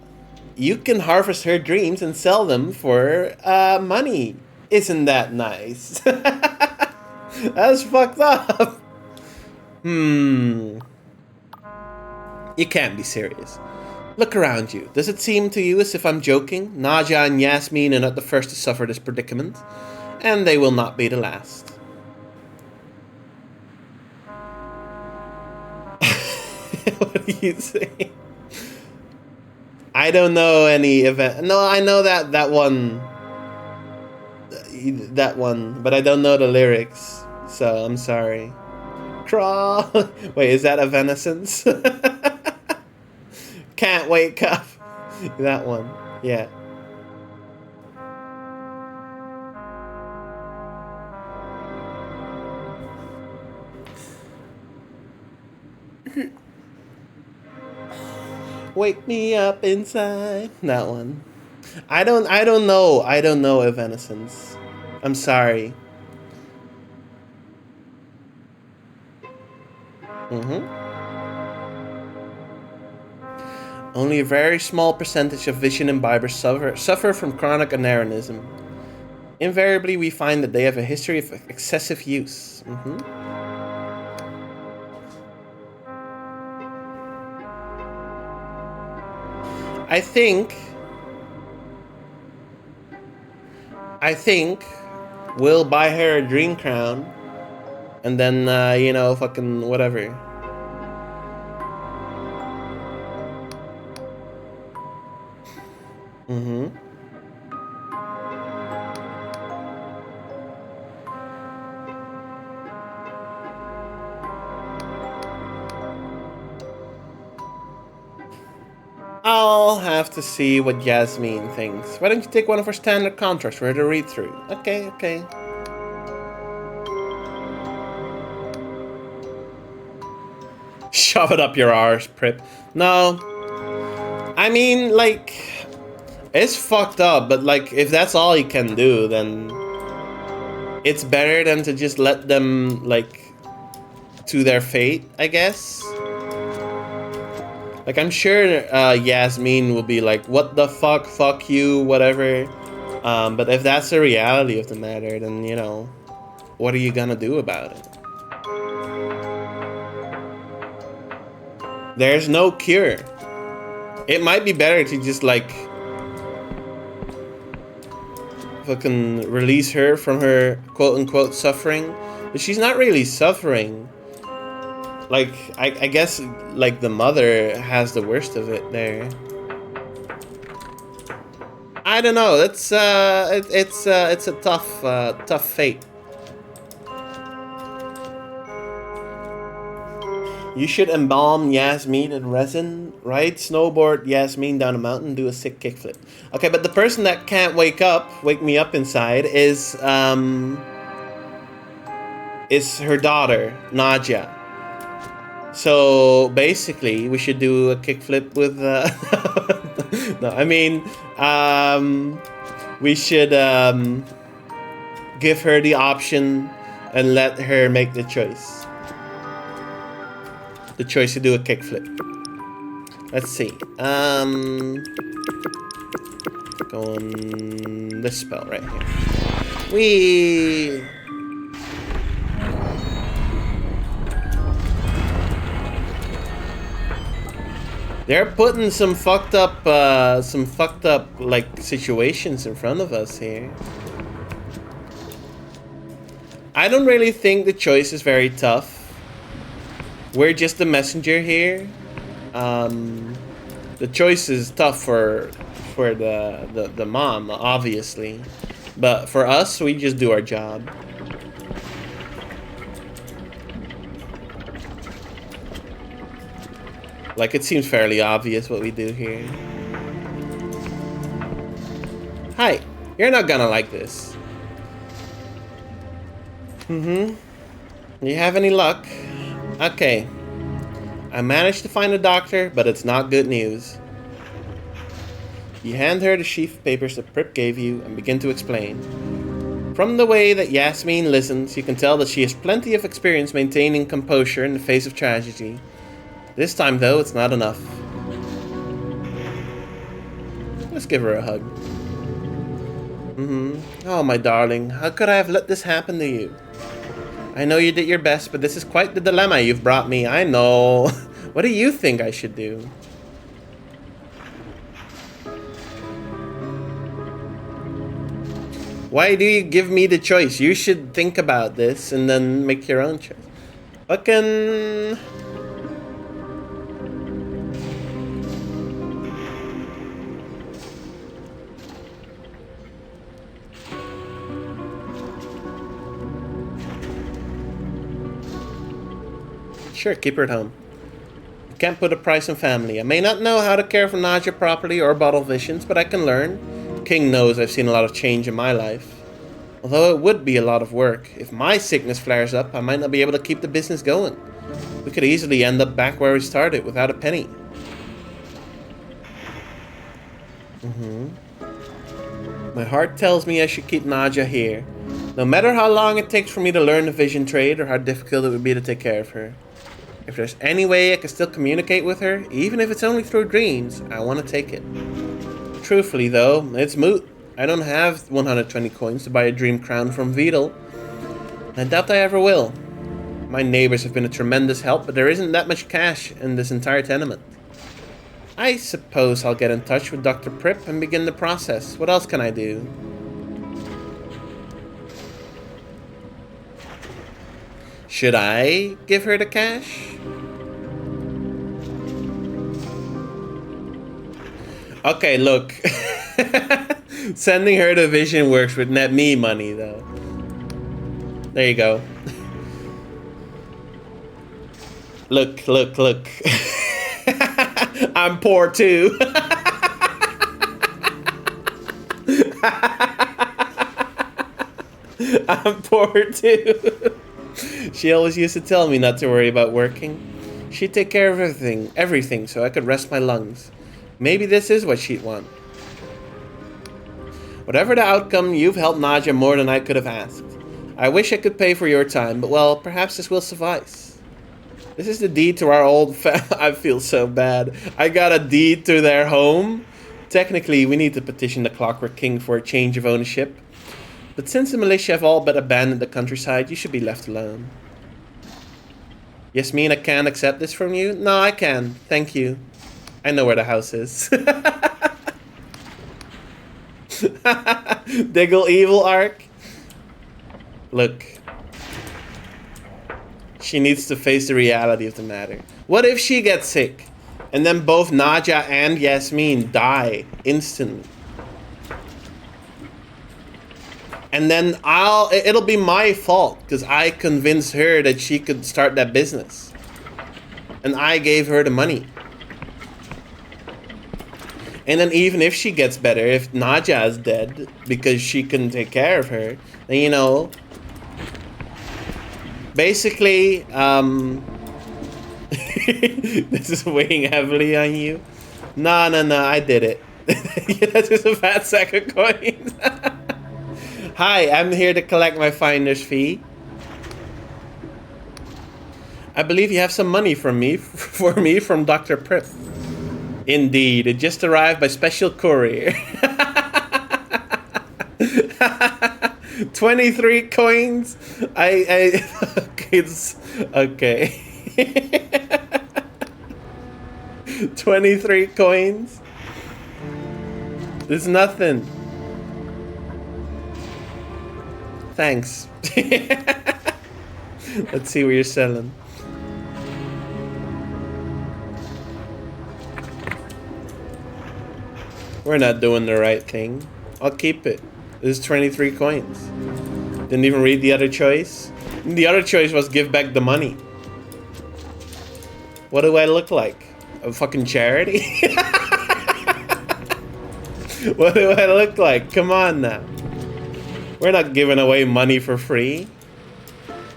you can harvest her dreams and sell them for money. Isn't that nice? That's fucked up. You can't be serious. Look around you. Does it seem to you as if I'm joking? Nadia and Yasmin are not the first to suffer this predicament, and they will not be the last. What do you say? I don't know any event. No, I know that one, but I don't know the lyrics, so I'm sorry. Crawl. Wait, is that Evanescence? Can't wake up. That one, yeah. Wake me up inside. That one. I don't know Evanescence. I'm sorry. Only a very small percentage of vision imbibers suffer from chronic anaeronism. Invariably, we find that they have a history of excessive use. I think we'll buy her a dream crown, and then fucking whatever. Mm-hmm. I'll have to see what Yasmin thinks. Why don't you take one of her standard contracts for her to read through? Okay, okay. Shove it up your arse, Prip. No. I mean, like, it's fucked up, but like, if that's all you can do, then it's better than to just let them, like, to their fate, I guess. Like, I'm sure Yasmin will be like, what the fuck you, whatever. But if that's the reality of the matter, then, you know, what are you gonna do about it? There's no cure. It might be better to just, like, fucking release her from her quote-unquote suffering. But she's not really suffering. Like, I guess, like, the mother has the worst of it there. I don't know. It's a tough fate. You should embalm Yasmin in resin, ride snowboard Yasmin down a mountain, do a sick kickflip. Okay, but the person that can't wake me up inside is her daughter, Nadia. So basically, we should do a kickflip with. No, I mean, we should give her the option and let her make the choice. The choice to do a kickflip. Let's see. Go on this spell right here. Whee! They're putting some fucked up like situations in front of us here. I don't really think the choice is very tough. We're just the messenger here. The choice is tough for the mom, obviously, but for us, we just do our job. Like, it seems fairly obvious what we do here. Hi, you're not gonna like this. You have any luck? Okay. I managed to find a doctor, but it's not good news. You hand her the sheaf of papers that Prip gave you and begin to explain. From the way that Yasmin listens, you can tell that she has plenty of experience maintaining composure in the face of tragedy. This time, though, it's not enough. Let's give her a hug. Oh, my darling, how could I have let this happen to you? I know you did your best, but this is quite the dilemma you've brought me. I know. What do you think I should do? Why do you give me the choice? You should think about this and then make your own choice. Fucking... Sure, keep her at home. You can't put a price on family. I may not know how to care for Nadia properly or bottle visions, but I can learn. King knows I've seen a lot of change in my life. Although it would be a lot of work. If my sickness flares up, I might not be able to keep the business going. We could easily end up back where we started, without a penny. My heart tells me I should keep Nadia here. No matter how long it takes for me to learn the vision trade, or how difficult it would be to take care of her. If there's any way I can still communicate with her, even if it's only through dreams, I want to take it. Truthfully though, it's moot. I don't have 120 coins to buy a dream crown from Vidal. I doubt I ever will. My neighbors have been a tremendous help, but there isn't that much cash in this entire tenement. I suppose I'll get in touch with Dr. Prip and begin the process. What else can I do? Should I give her the cash? Okay, look. Sending her to Vision works with net me money though. There you go. Look, look, look. I'm poor too. I'm poor too. She always used to tell me not to worry about working. She'd take care of everything so I could rest my lungs. Maybe this is what she'd want. Whatever the outcome, you've helped Naja more than I could have asked. I wish I could pay for your time, but well, perhaps this will suffice. This is the deed to our old I feel so bad. I got a deed to their home. Technically, we need to petition the Clockwork King for a change of ownership. But since the militia have all but abandoned the countryside, you should be left alone. Yasmin, I can't accept this from you? No, I can. Thank you. I know where the house is. Diggle evil arc. Look. She needs to face the reality of the matter. What if she gets sick? And then both Naja and Yasmin die instantly. And then it'll be my fault because I convinced her that she could start that business. And I gave her the money. And then even if she gets better, if Naja is dead because she couldn't take care of her, then you know, basically, this is weighing heavily on you. No, I did it. That's just a fat sack of coins. Hi, I'm here to collect my finder's fee. I believe you have some money for me from Dr. Prip. Indeed, it just arrived by special courier. 23 coins. It's okay. 23 coins. There's nothing. Thanks. Let's see what you're selling. We're not doing the right thing. I'll keep it. This is 23 coins. Didn't even read the other choice. The other choice was give back the money. What do I look like? A fucking charity? What do I look like? Come on now. We're not giving away money for free.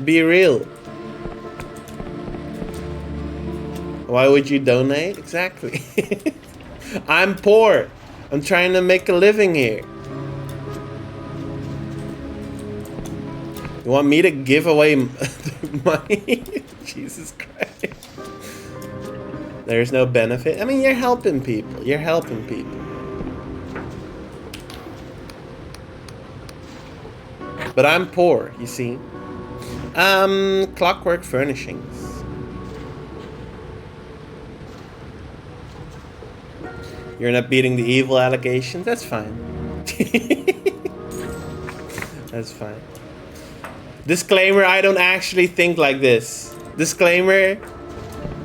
Be real. Why would you donate? Exactly. I'm poor. I'm trying to make a living here. You want me to give away money? Jesus Christ. There's no benefit. I mean, you're helping people. You're helping people. But I'm poor, you see. Clockwork furnishings. You're not beating the evil allegations? That's fine. That's fine. Disclaimer, I don't actually think like this. Disclaimer,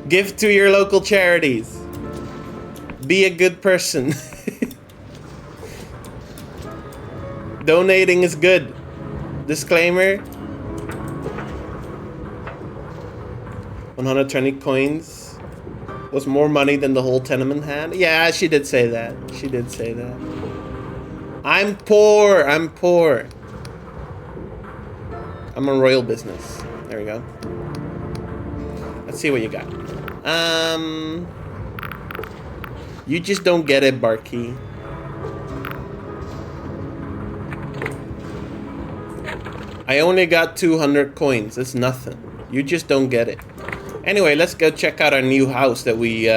give to your local charities. Be a good person. Donating is good. Disclaimer. 120 coins was more money than the whole tenement had. Yeah, she did say that. She did say that. I'm poor. I'm poor. I'm a royal business. There we go. Let's see what you got. You just don't get it, Barkey. I only got 200 coins. That's nothing. You just don't get it. Anyway, let's go check out our new house that we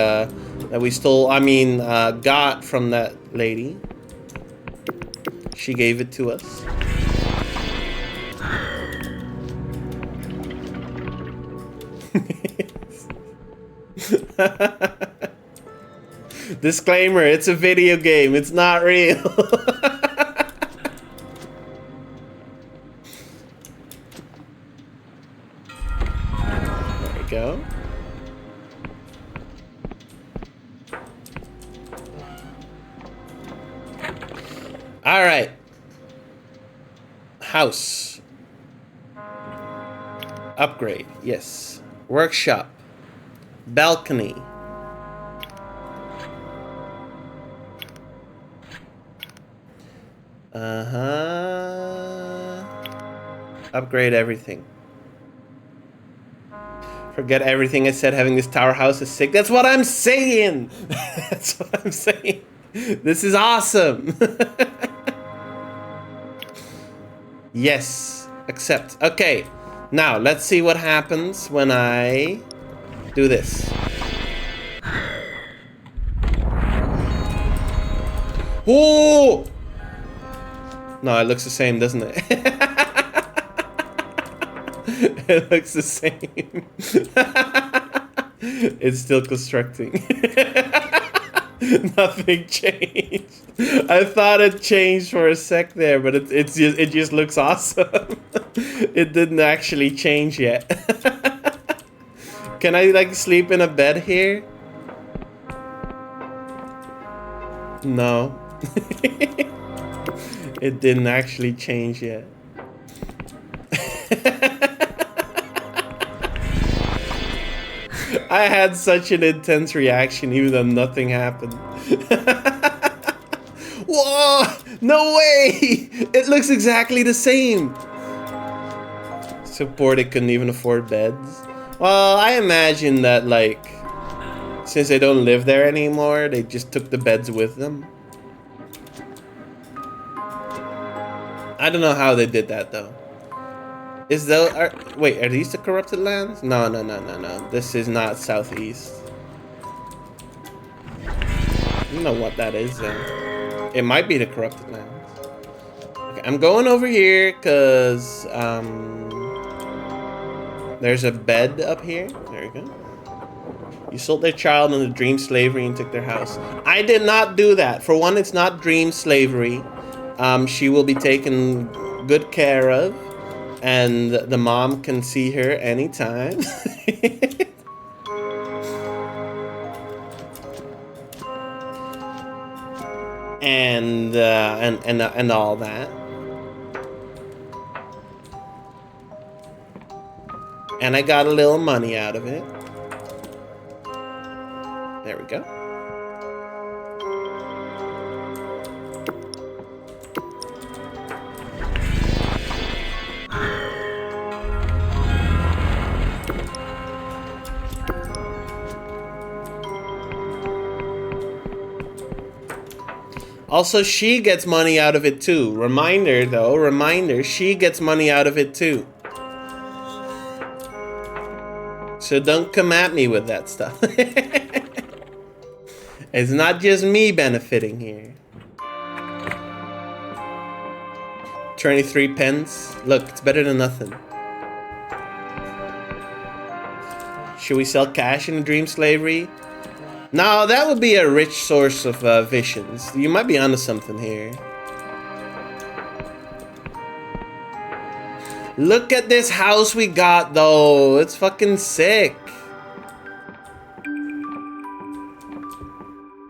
stole. I mean, got from that lady. She gave it to us. Disclaimer, it's a video game. It's not real. There we go. All right. House. Upgrade. Yes. Workshop. Balcony. Upgrade everything. Forget everything I said. Having this tower house is sick. That's what I'm saying. That's what I'm saying. This is awesome. Yes. Accept. Okay. Now, let's see what happens when I do this. Oh! No, it looks the same, doesn't it? It looks the same. It's still constructing. Nothing changed. I thought it changed for a sec there, but it just looks awesome. It didn't actually change yet. Can I like sleep in a bed here? No. It didn't actually change yet. I had such an intense reaction even though nothing happened. Whoa! No way! It looks exactly the same. So poor they couldn't even afford beds. Well, I imagine that like since they don't live there anymore, they just took the beds with them. I don't know how they did that though. Wait, are these the corrupted lands? No. This is not southeast. I don't know what that is then. It might be the corrupted lands. Okay, I'm going over here because there's a bed up here. There you go. You sold their child into dream slavery and took their house. I did not do that. For one, it's not dream slavery. She will be taken good care of. And the mom can see her anytime. and all that. And I got a little money out of it. There we go. Also, she gets money out of it too. Reminder, though. Reminder, she gets money out of it too. So don't come at me with that stuff. It's not just me benefiting here. 23 pence. Look, it's better than nothing. Should we sell cash in dream slavery? No, that would be a rich source of visions. You might be onto something here. Look at this house we got, though. It's fucking sick.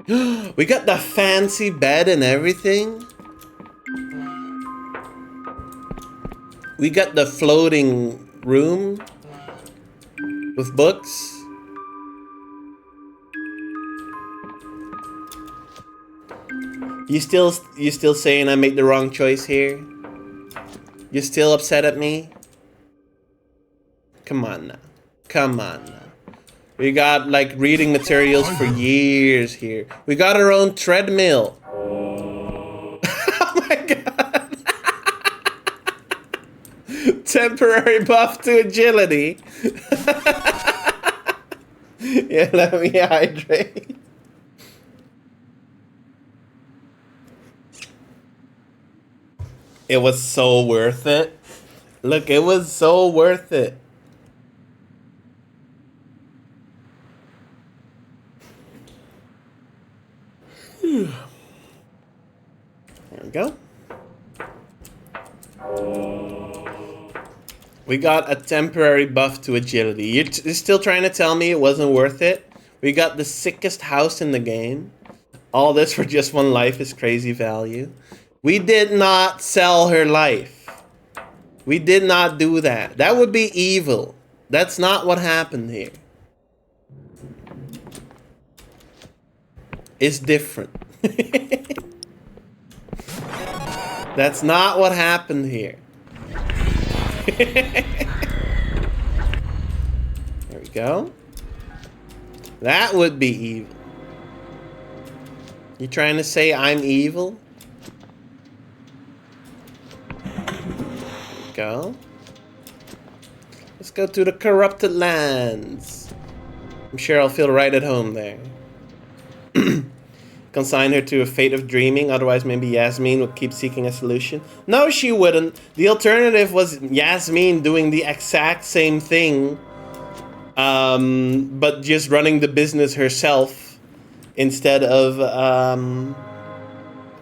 We got the fancy bed and everything. We got the floating room with books. You still saying I made the wrong choice here? You still upset at me? Come on now. Come on now. We got like reading materials for years here. We got our own treadmill. Oh my god. Temporary buff to agility. Yeah, let me hydrate. It was so worth it. Look, it was so worth it. There we go. We got a temporary buff to agility. You're still trying to tell me it wasn't worth it? We got the sickest house in the game. All this for just one life is crazy value. We did not sell her life. We did not do that. That would be evil. That's not what happened here. It's different. That's not what happened here. There we go. That would be evil. You trying to say I'm evil? Go. Let's go to the corrupted lands. I'm sure I'll feel right at home there. Consign her to a fate of dreaming, otherwise maybe Yasmin would keep seeking a solution. No, she wouldn't. The alternative was Yasmin doing the exact same thing, but just running the business herself instead of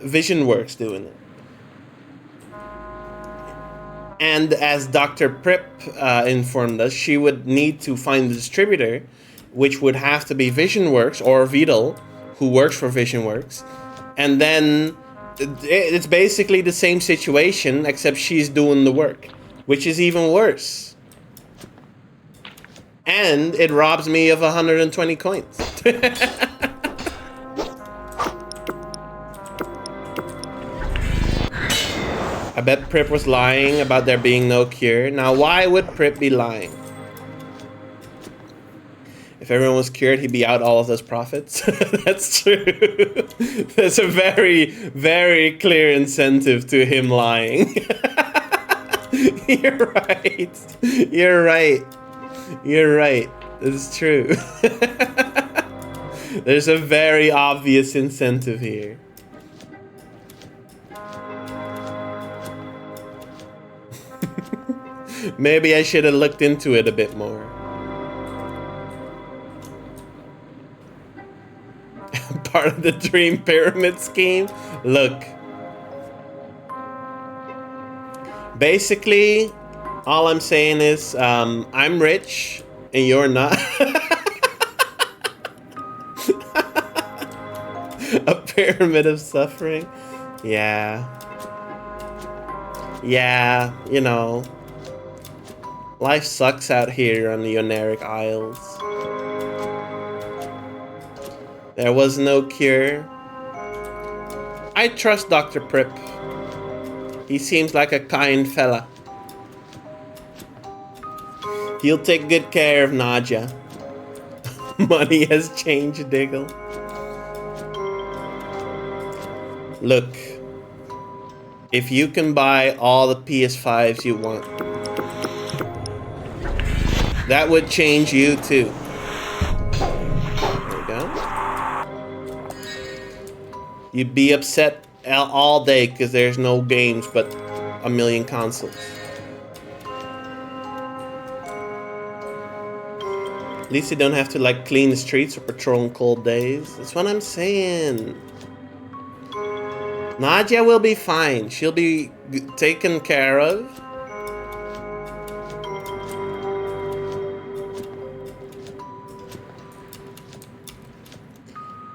VisionWorks doing it. And as Dr. Prip informed us, she would need to find the distributor, which would have to be VisionWorks or Vidal, who works for VisionWorks. And then it's basically the same situation, except she's doing the work, which is even worse. And it robs me of 120 coins. I bet Prip was lying about there being no cure. Now, why would Prip be lying? If everyone was cured, he'd be out all of those profits. That's true. There's a very, very clear incentive to him lying. You're right. You're right. You're right. It's true. There's a very obvious incentive here. Maybe I should have looked into it a bit more. Part of the dream pyramid scheme? Look. Basically, all I'm saying is, I'm rich and you're not. A pyramid of suffering? Yeah. Yeah, you know. Life sucks out here on the Oneric Isles. There was no cure. I trust Dr. Prip. He seems like a kind fella. He'll take good care of Nadja. Money has changed, Diggle. Look, if you can buy all the PS5s you want, that would change you too. There you go. You'd be upset all day because there's no games but a million consoles. At least you don't have to like clean the streets or patrol on cold days. That's what I'm saying. Nadja will be fine. She'll be taken care of.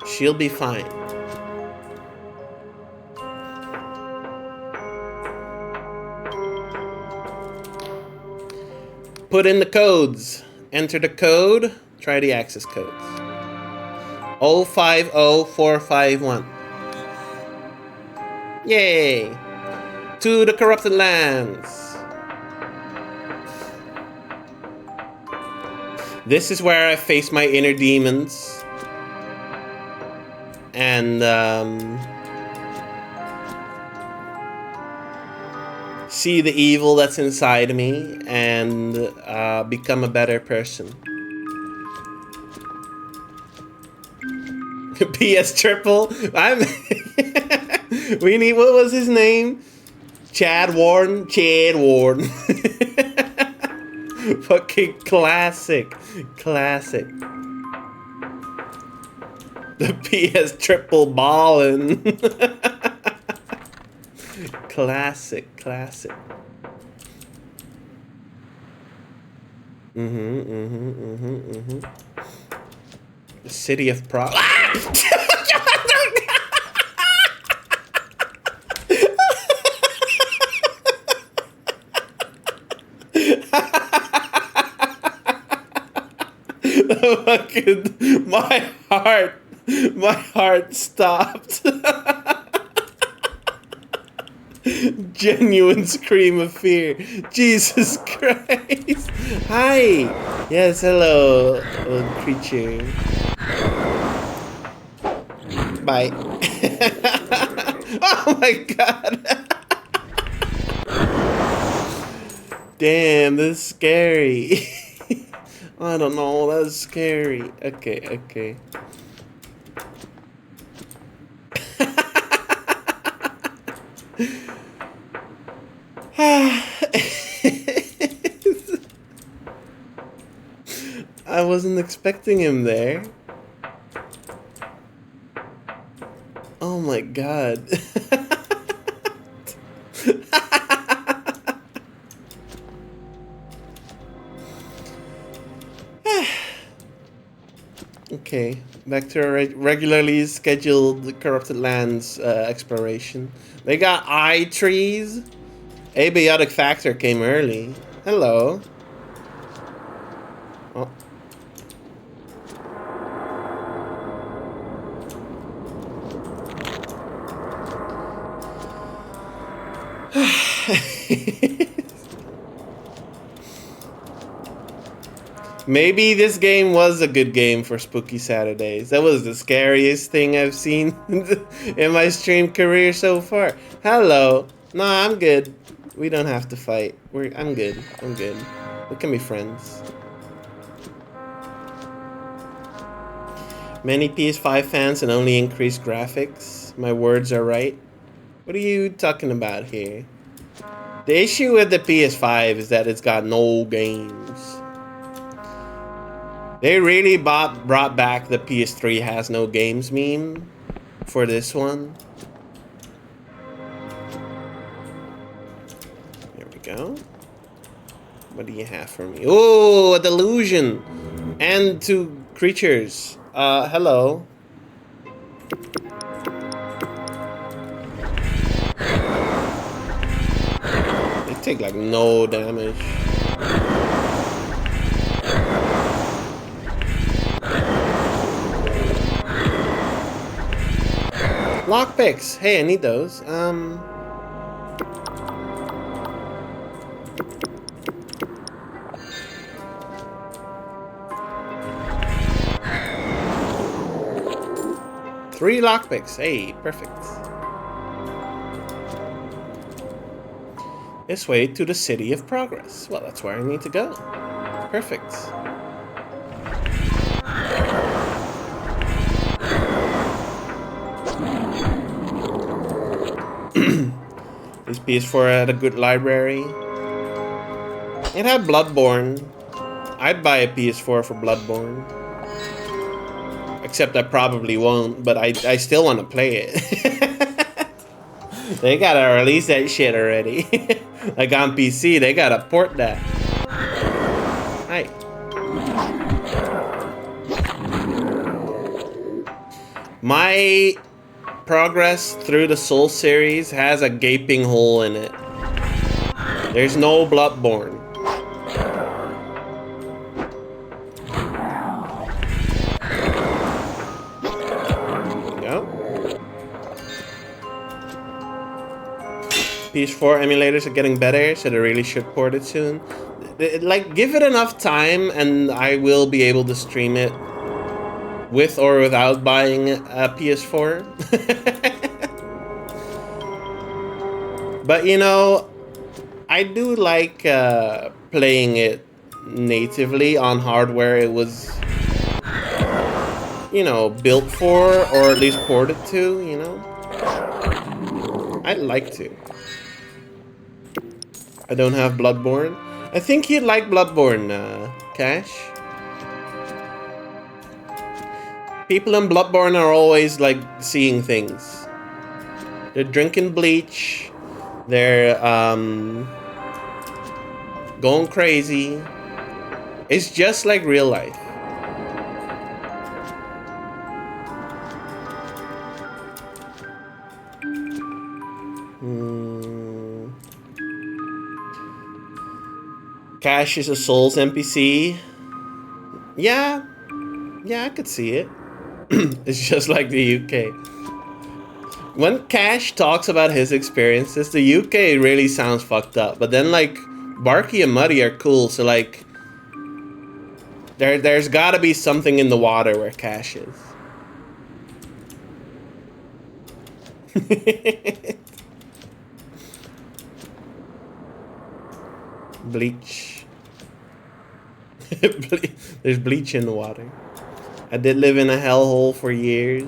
She'll be fine. Put in the codes. Enter the code. Try the access codes. 050451. Yay! To the corrupted lands. This is where I face my inner demons. And see the evil that's inside me and become a better person. PS Triple. We need, what was his name? Chad Warden? Chad Warden. Fucking classic. Classic. The PS Triple ballin'. Classic, classic. The city of Prague. Fucking my heart stopped. Genuine scream of fear. Jesus Christ. Hi. Yes, hello, little creature. Bye. Oh my god. Damn, this is scary. I don't know, that's scary. Okay, okay. I wasn't expecting him there. Oh my god. Okay, back to our regularly scheduled Corrupted Lands exploration. They got eye trees. Abiotic Factor came early. Hello. Oh. Maybe this game was a good game for Spooky Saturdays. That was the scariest thing I've seen in my stream career so far. Hello. No, I'm good. We don't have to fight. I'm good. I'm good. We can be friends. Many PS5 fans and only increased graphics. My words are right. What are you talking about here? The issue with the PS5 is that it's got no games. They really brought back the PS3 has no games meme for this one. There we go. What do you have for me? Oh, a delusion! And 2 creatures. Hello. They take like no damage. Lockpicks! Hey, I need those. 3 lockpicks. Hey, perfect. This way to the City of Progress. Well, that's where I need to go. Perfect. This PS4 had a good library. It had Bloodborne. I'd buy a PS4 for Bloodborne. Except I probably won't, but I still want to play it. They gotta release that shit already. Like on PC, they gotta port that. Hi. My progress through the Soul series has a gaping hole in it. There's no Bloodborne. PS4 emulators are getting better, so they really should port it soon. Like, give it enough time and I will be able to stream it with or without buying a PS4. But you know, I do like playing it natively on hardware it was, you know, built for, or at least ported to, you know. I'd like to. I don't have Bloodborne. I think you'd like Bloodborne, Cash. People in Bloodborne are always like seeing things. They're drinking bleach. They're going crazy. It's just like real life. Cash is a Souls NPC. Yeah, I could see it. It's just like the UK. When Cash talks about his experiences, the UK really sounds fucked up. But then like Barky and Muddy are cool, so like there's gotta be something in the water where Cash is. Bleach. There's bleach in the water. I did live in a hellhole for years.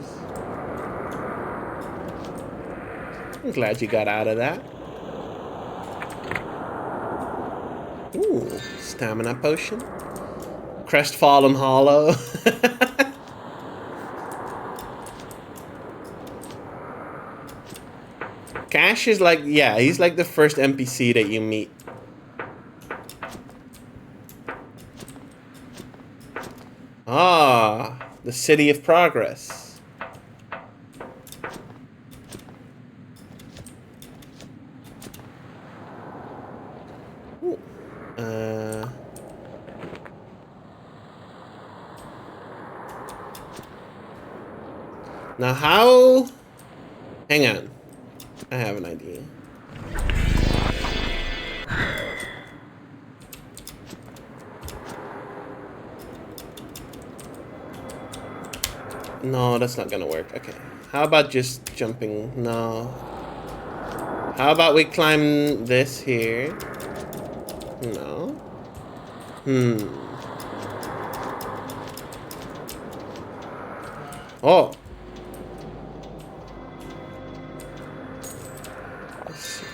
I'm glad you got out of that. Ooh, stamina potion. Crestfallen Hollow. Cash is like, yeah, he's like the first NPC that you meet. Ah, the City of Progress. Ooh. Now how... Hang on. I have an idea. No, that's not gonna work. Okay. How about just jumping? No. How about we climb this here? No. Oh. Let's see.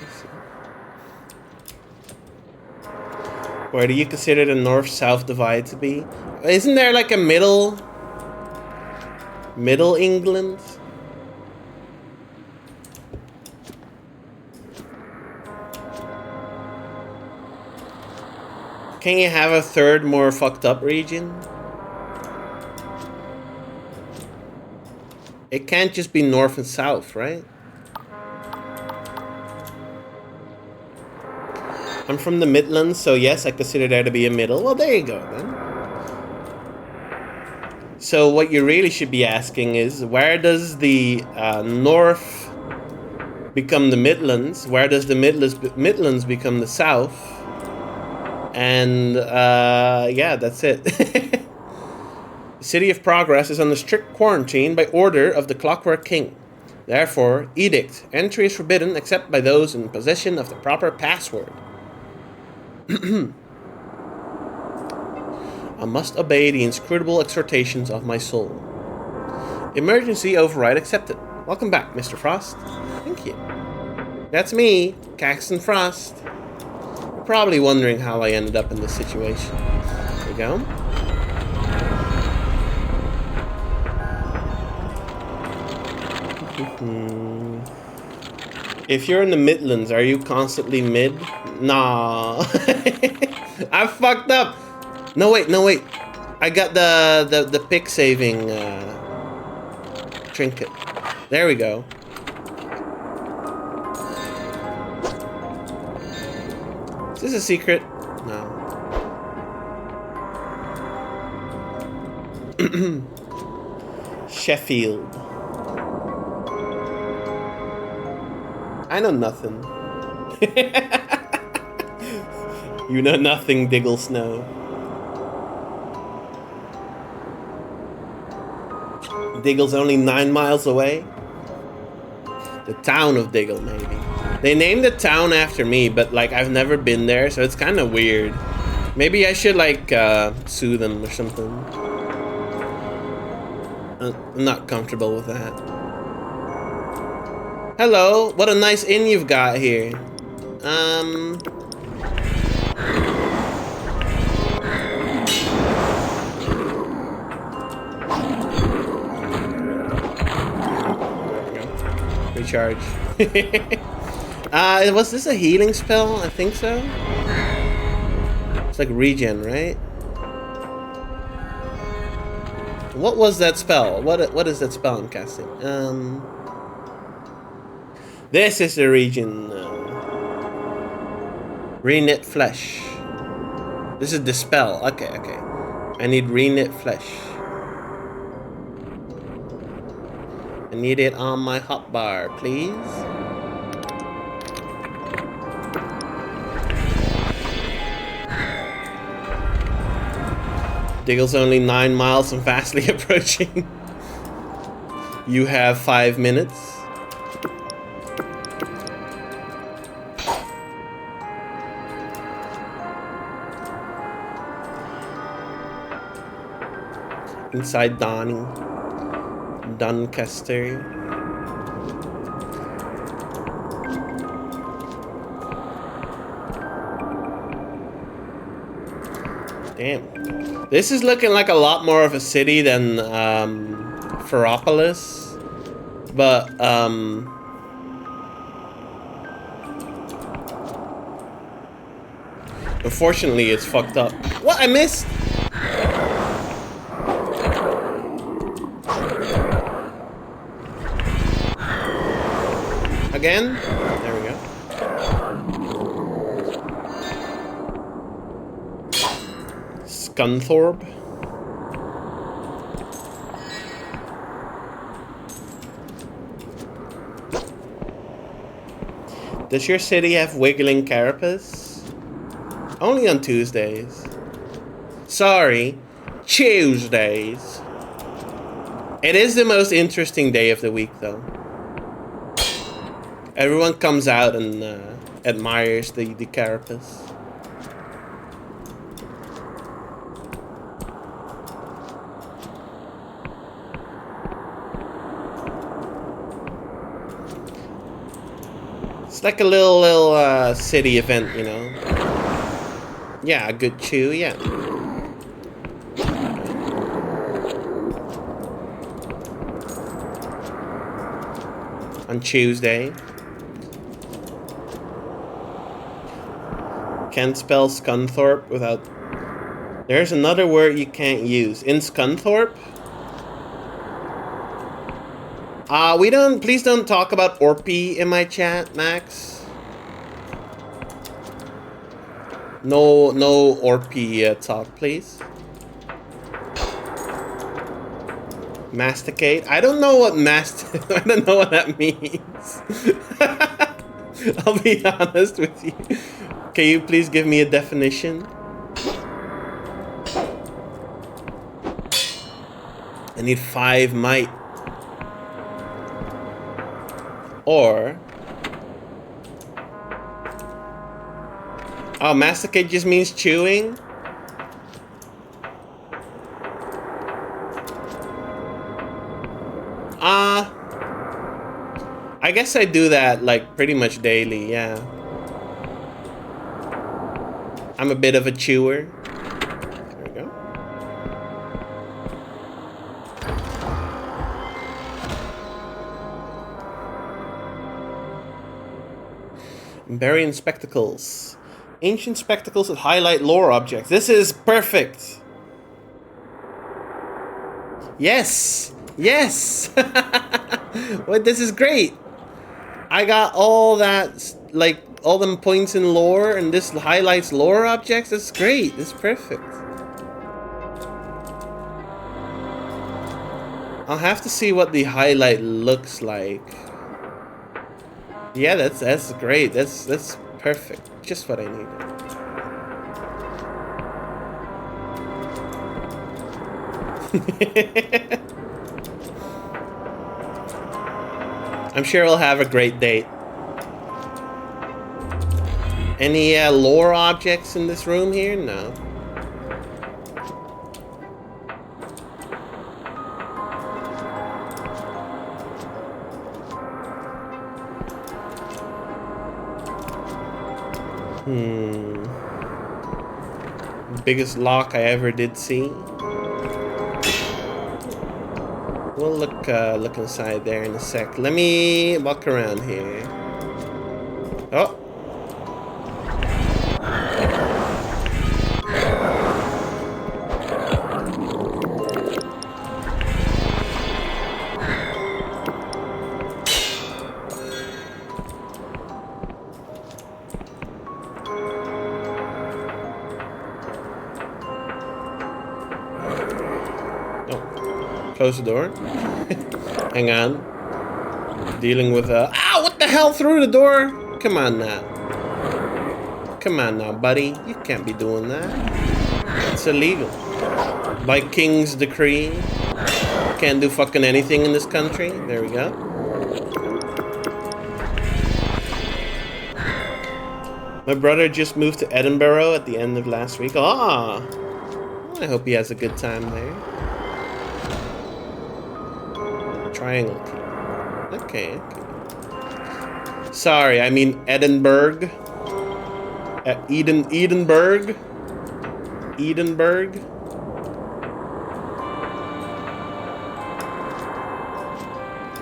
Where do you consider the north-south divide to be? Isn't there like a middle England? Can you have a third, more fucked up region? It can't just be north and south, right? I'm from the Midlands, so yes, I consider there to be a middle. Well, there you go, then. So what you really should be asking is, where does the north become the Midlands? Where does the Midlands become the south? And yeah, that's it. The City of Progress is under strict quarantine by order of the Clockwork King. Therefore, edict. Entry is forbidden except by those in possession of the proper password. I must obey the inscrutable exhortations of my soul. Emergency override accepted. Welcome back, Mr. Frost. Thank you. That's me, Caxton Frost. You're probably wondering how I ended up in this situation. There we go. If you're in the Midlands, are you constantly mid? Nah. I fucked up. No wait. I got the pick saving trinket. There we go. Is this a secret? No. Sheffield. I know nothing. You know nothing, Diggle Snow. Diggle's only 9 miles away. The town of Diggle, maybe. They named the town after me, but like I've never been there, so it's kind of weird. Maybe I should like sue them or something. I'm not comfortable with that. Hello, what a nice inn you've got here. Recharge. Was this a healing spell? I think so. It's like regen, right? What was that spell? What is that spell I'm casting? This is the regen. Reknit flesh. This is dispel. Okay, okay. I need reknit flesh. I need it on my hotbar, please. Diggle's only 9 miles and fastly approaching. You have 5 minutes. Inside Doncaster. Damn. This is looking like a lot more of a city than Ferropolis. But unfortunately it's fucked up. What? I missed? Again? There we go. Scunthorpe. Does your city have wiggling carapace? Only on Tuesdays. Sorry, Tuesdays. It is the most interesting day of the week, though. Everyone comes out and admires the carapace. It's like a little city event, you know. Yeah, a good chew, yeah. On Tuesday. Can't spell Scunthorpe without... There's another word you can't use. In Scunthorpe? We don't... Please don't talk about Orpy in my chat, Max. No Orpy talk, please. Masticate? I don't know what I don't know what that means. I'll be honest with you. Can you please give me a definition? I need 5 might. Or... Oh, masticate just means chewing? I guess I do that, like, pretty much daily, yeah. I'm a bit of a chewer. There we go. Burying spectacles. Ancient spectacles that highlight lore objects. This is perfect. Yes! Yes! Well, this is great. I got all that, like, all them points in lore, and this highlights lore objects. That's great. That's perfect. I'll have to see what the highlight looks like. Yeah, that's great. That's perfect. Just what I needed. I'm sure we'll have a great date. Any lore objects in this room here? No. Biggest lock I ever did see. We'll look inside there in a sec. Let me walk around here. Oh. Close the door. Hang on. Dealing with Ow! What the hell? Through the door? Come on now. Come on now, buddy. You can't be doing that. It's illegal. By King's decree. Can't do fucking anything in this country. There we go. My brother just moved to Edinburgh at the end of last week. Ah! I hope he has a good time there. Triangle key. Okay. Sorry, I mean Edinburgh. Edinburgh. Edinburgh.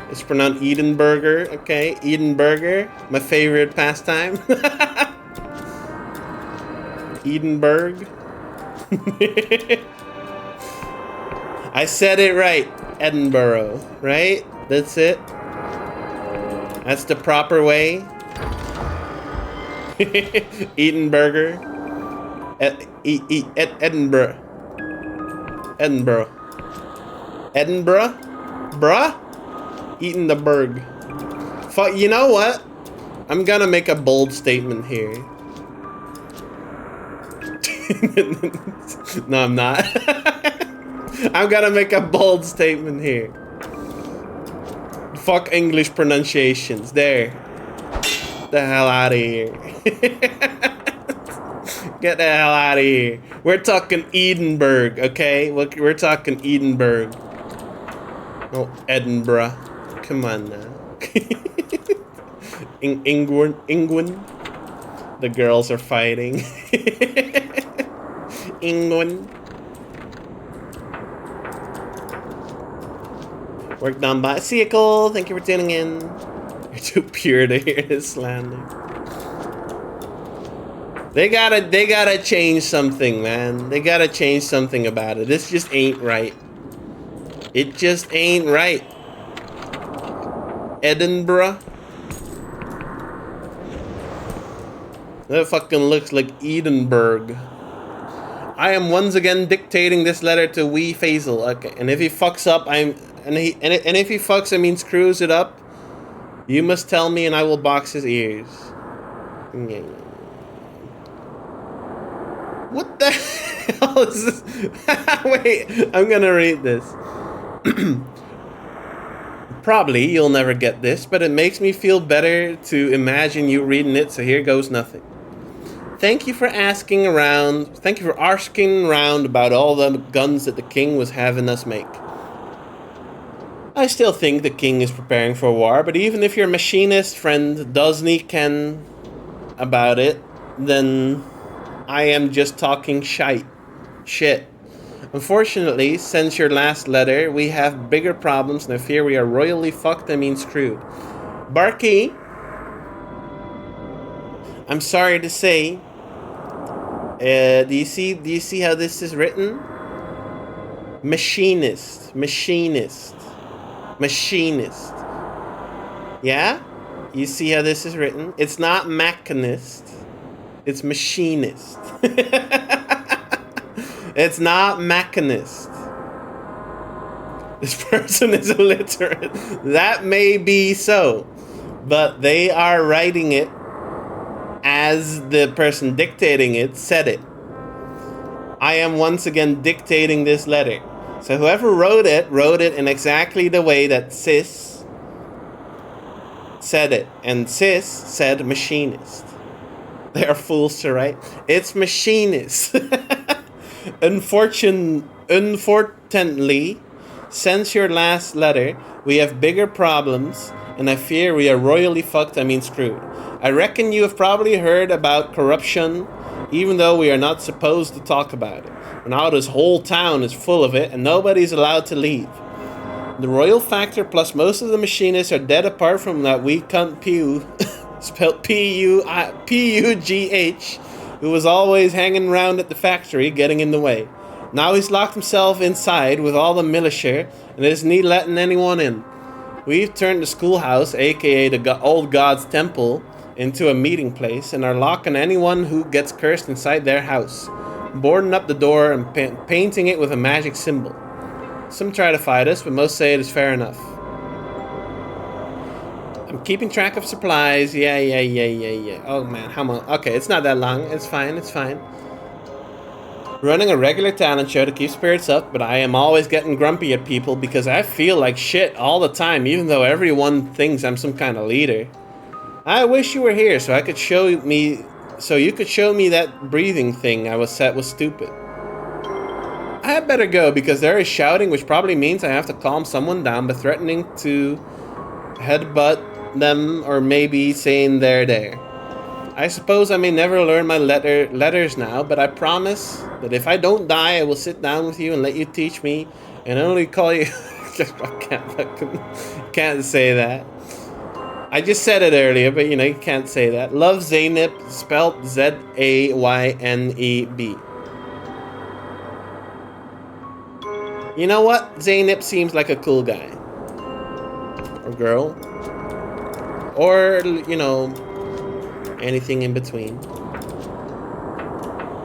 It's pronounced Edenburger. Okay, Edenburger. My favorite pastime. Edinburgh. I said it right. Edinburgh, right? That's it. That's the proper way. Edinburgh. Edinburgh. Edinburgh. Edinburgh? Bruh? Eating the burg. Fuck, you know what? I'm gonna make a bold statement here. No, I'm not. I'm gonna make a bold statement here. Fuck English pronunciations. There. The hell out of here. Get the hell out of here. We're talking Edinburgh, okay? We're talking Edinburgh. Oh, Edinburgh. Come on now. England. The girls are fighting. England. Work done by Seacle. Thank you for tuning in. You're too pure to hear this slander. They gotta change something, man. They gotta change something about it. This just ain't right. It just ain't right. Edinburgh. That fucking looks like Edinburgh. I am once again dictating this letter to wee Faisal. Okay, and if he fucks up, and if he fucks, I mean screws it up, you must tell me and I will box his ears. What the hell is this? Wait, I'm gonna read this. Probably you'll never get this, but it makes me feel better to imagine you reading it, so here goes nothing. Thank you for asking around. Thank you for asking around about all the guns that the king was having us make. I still think the king is preparing for war, but even if your machinist friend doesn't ken about it, then I am just talking shite. Shit. Unfortunately, since your last letter, we have bigger problems and I fear we are royally fucked, I mean screwed. Barky, I'm sorry to say, do you see how this is written? Machinist. Yeah? You see how this is written? It's not machinist. It's machinist. It's not machinist. This person is illiterate. That may be so, but they are writing it as the person dictating it said it. I am once again dictating this letter. So whoever wrote it in exactly the way that Sis said it. And Sis said machinist. They are fools to write. It's machinist. Unfortunately, since your last letter, we have bigger problems, and I fear we are royally fucked, I mean screwed. I reckon you have probably heard about corruption, even though we are not supposed to talk about it. Now this whole town is full of it, and nobody's allowed to leave. The royal factor plus most of the machinists are dead apart from that weak cunt Pew, spelled P-U-G-H, who was always hanging around at the factory, getting in the way. Now he's locked himself inside with all the militia, and isn't he letting anyone in. We've turned the schoolhouse, aka the old god's temple, into a meeting place, and are locking anyone who gets cursed inside their house, boarding up the door and painting it with a magic symbol. Some try to fight us, but most say it is fair enough. I'm keeping track of supplies. Yeah. Oh man, how much? Okay, it's not that long. It's fine. Running a regular talent show to keep spirits up, but I am always getting grumpy at people because I feel like shit all the time, even though everyone thinks I'm some kind of leader. I wish you were here so you could show me that breathing thing I was set was stupid. I had better go because there is shouting, which probably means I have to calm someone down by threatening to headbutt them or maybe saying they're there. I suppose I may never learn my letters now, but I promise that if I don't die, I will sit down with you and let you teach me and only call you... I can't say that. I just said it earlier, but you know, you can't say that. Love Zaynep, spelled Z-A-Y-N-E-B. You know what? Zaynep seems like a cool guy. Or girl. Or, you know, anything in between.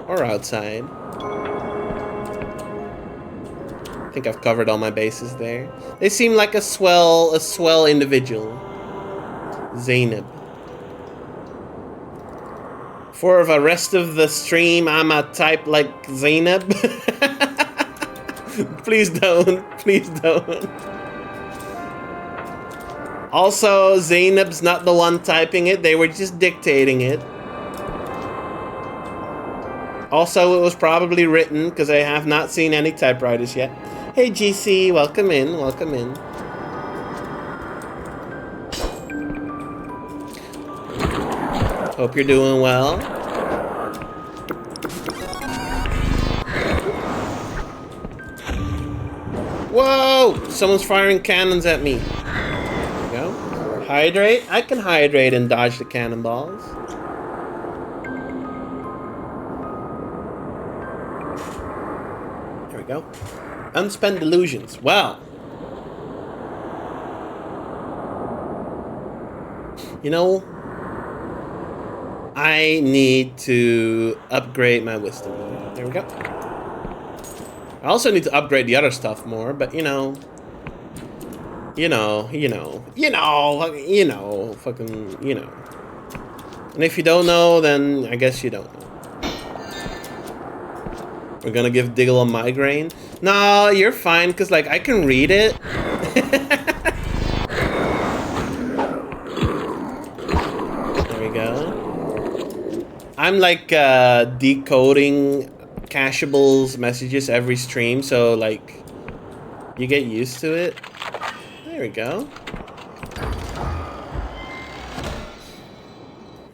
Or outside. I think I've covered all my bases there. They seem like a swell individual. Zaynep. For the rest of the stream, I'm a type like Zaynep. Please don't. Also, Zaynep's not the one typing it. They were just dictating it. Also, it was probably written because I have not seen any typewriters yet. Hey, GC, welcome in. Hope you're doing well. Whoa! Someone's firing cannons at me. There we go. Hydrate. I can hydrate and dodge the cannonballs. There we go. Unspent delusions. Wow. You know, I need to upgrade my wisdom. There we go. I also need to upgrade the other stuff more, but you know, fucking, you know. And if you don't know, then I guess you don't know. We're gonna give Diggle a migraine. No, you're fine, cause like I can read it. There we go. I'm like decoding Cashable's messages every stream, so like you get used to it. There we go.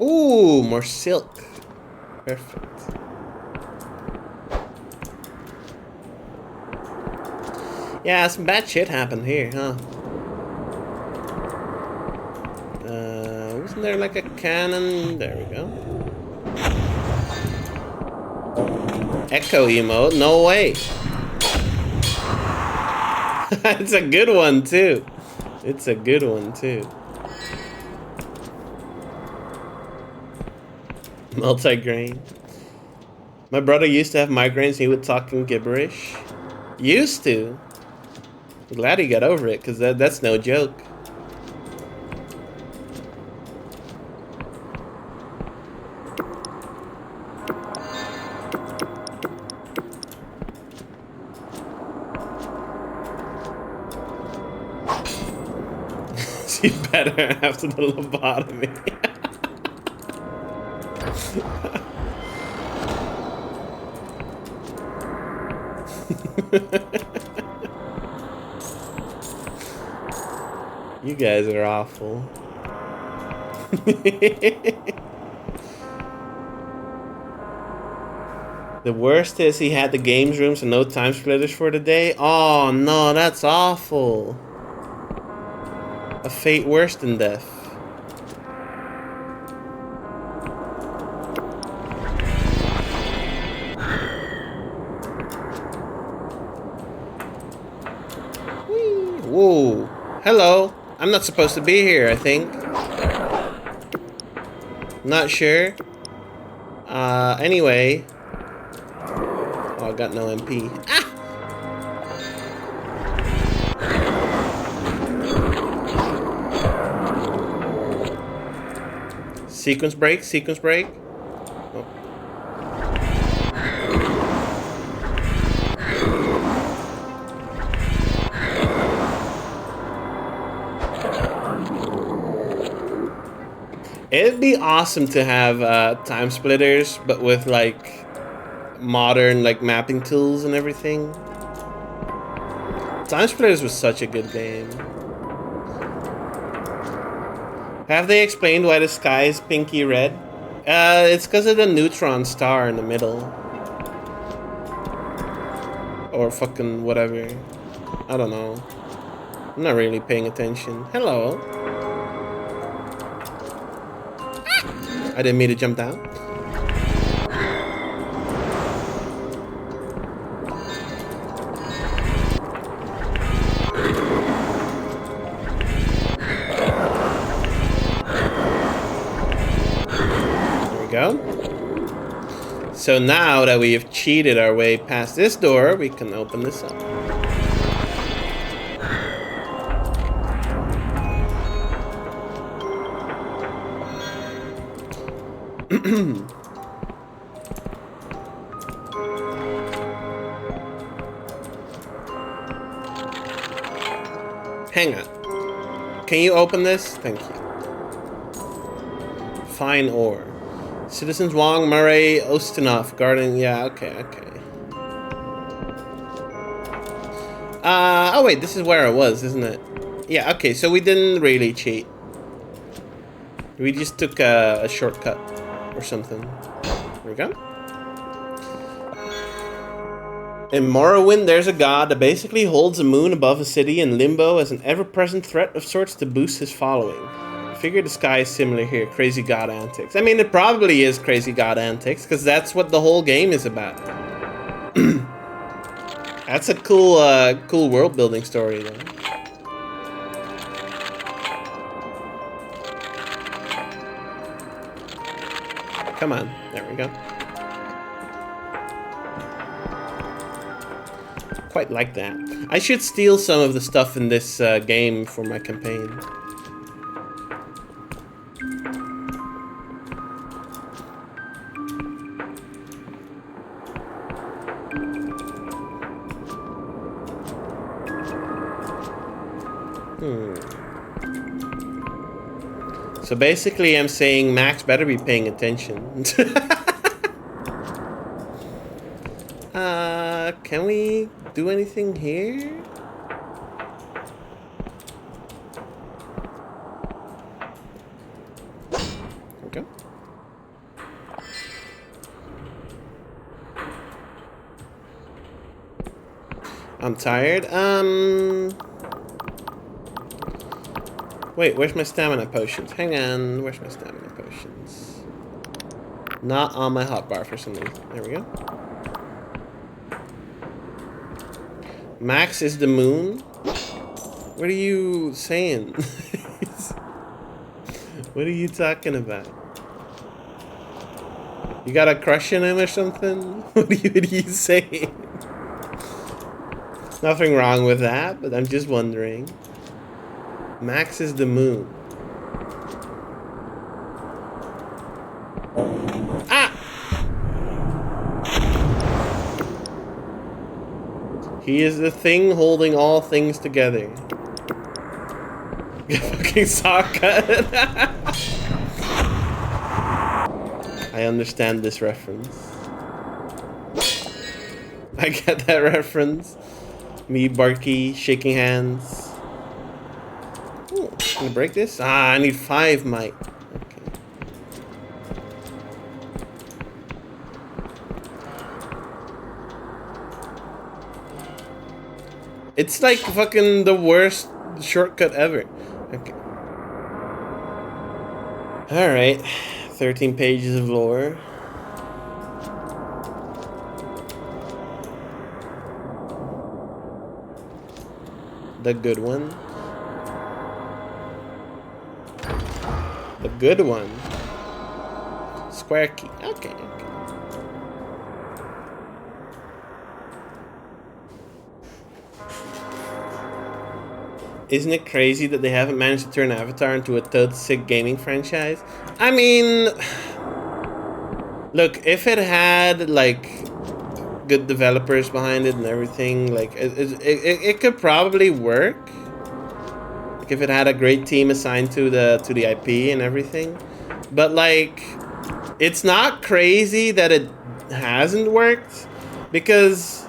Ooh, more silk. Perfect. Yeah, some bad shit happened here, huh? Wasn't there like a cannon? There we go. Echo emote? No way. It's a good one too. Multi-grain. My brother used to have migraines and he would talk in gibberish. Used to? I'm glad he got over it, because that's no joke. She's better after the lobotomy. You guys are awful. The worst is he had the games rooms and no time splitters for the day. Oh no, that's awful. A fate worse than death. Whee. Whoa. Hello. I'm not supposed to be here, I think. Not sure. Anyway. Oh, I got no MP. Ah! Sequence break, sequence break. Oh. It'd be awesome to have time splitters, but with like modern like mapping tools and everything. Time Splitters was such a good game. Have they explained why the sky is pinky red? It's because of the neutron star in the middle. Or fucking whatever. I don't know. I'm not really paying attention. Hello. I didn't mean to jump down. Go. So now that we have cheated our way past this door, we can open this up. Hang on. Can you open this? Thank you. Fine ore. Citizens Wong, Murray, Ostinov, Garden. Yeah, okay. Oh wait, this is where I was, isn't it? Yeah, okay, so we didn't really cheat. We just took a shortcut or something. There we go. In Morrowind, there's a god that basically holds a moon above a city in limbo as an ever-present threat of sorts to boost his following. I figure the sky is similar here, crazy god antics. I mean, it probably is crazy god antics, because that's what the whole game is about. That's a cool, cool world-building story, though. Come on, there we go. Quite like that. I should steal some of the stuff in this game for my campaign. So basically I'm saying Max better be paying attention. Can we do anything here? Okay. I'm tired. Wait, where's my stamina potions? Hang on, where's my stamina potions? Not on my hotbar for some reason. There we go. Max is the moon? What are you saying? What are you talking about? You got a crush on him or something? What are you saying? Nothing wrong with that, but I'm just wondering. Max is the moon. Ah! He is the thing holding all things together. Fucking Sokka. I understand this reference. I get that reference. Me, Barky, shaking hands. Ooh, can I break this? Ah, I need 5 might. Okay. It's like fucking the worst shortcut ever. Okay. Alright. 13 pages of lore. The good one. The good one. Square key. Okay, okay. isn't it crazy that they haven't managed to turn Avatar into a toad sick gaming franchise? I mean, look, if it had like good developers behind it and everything, like it could probably work. Like if it had a great team assigned to the IP and everything, but like, it's not crazy that it hasn't worked because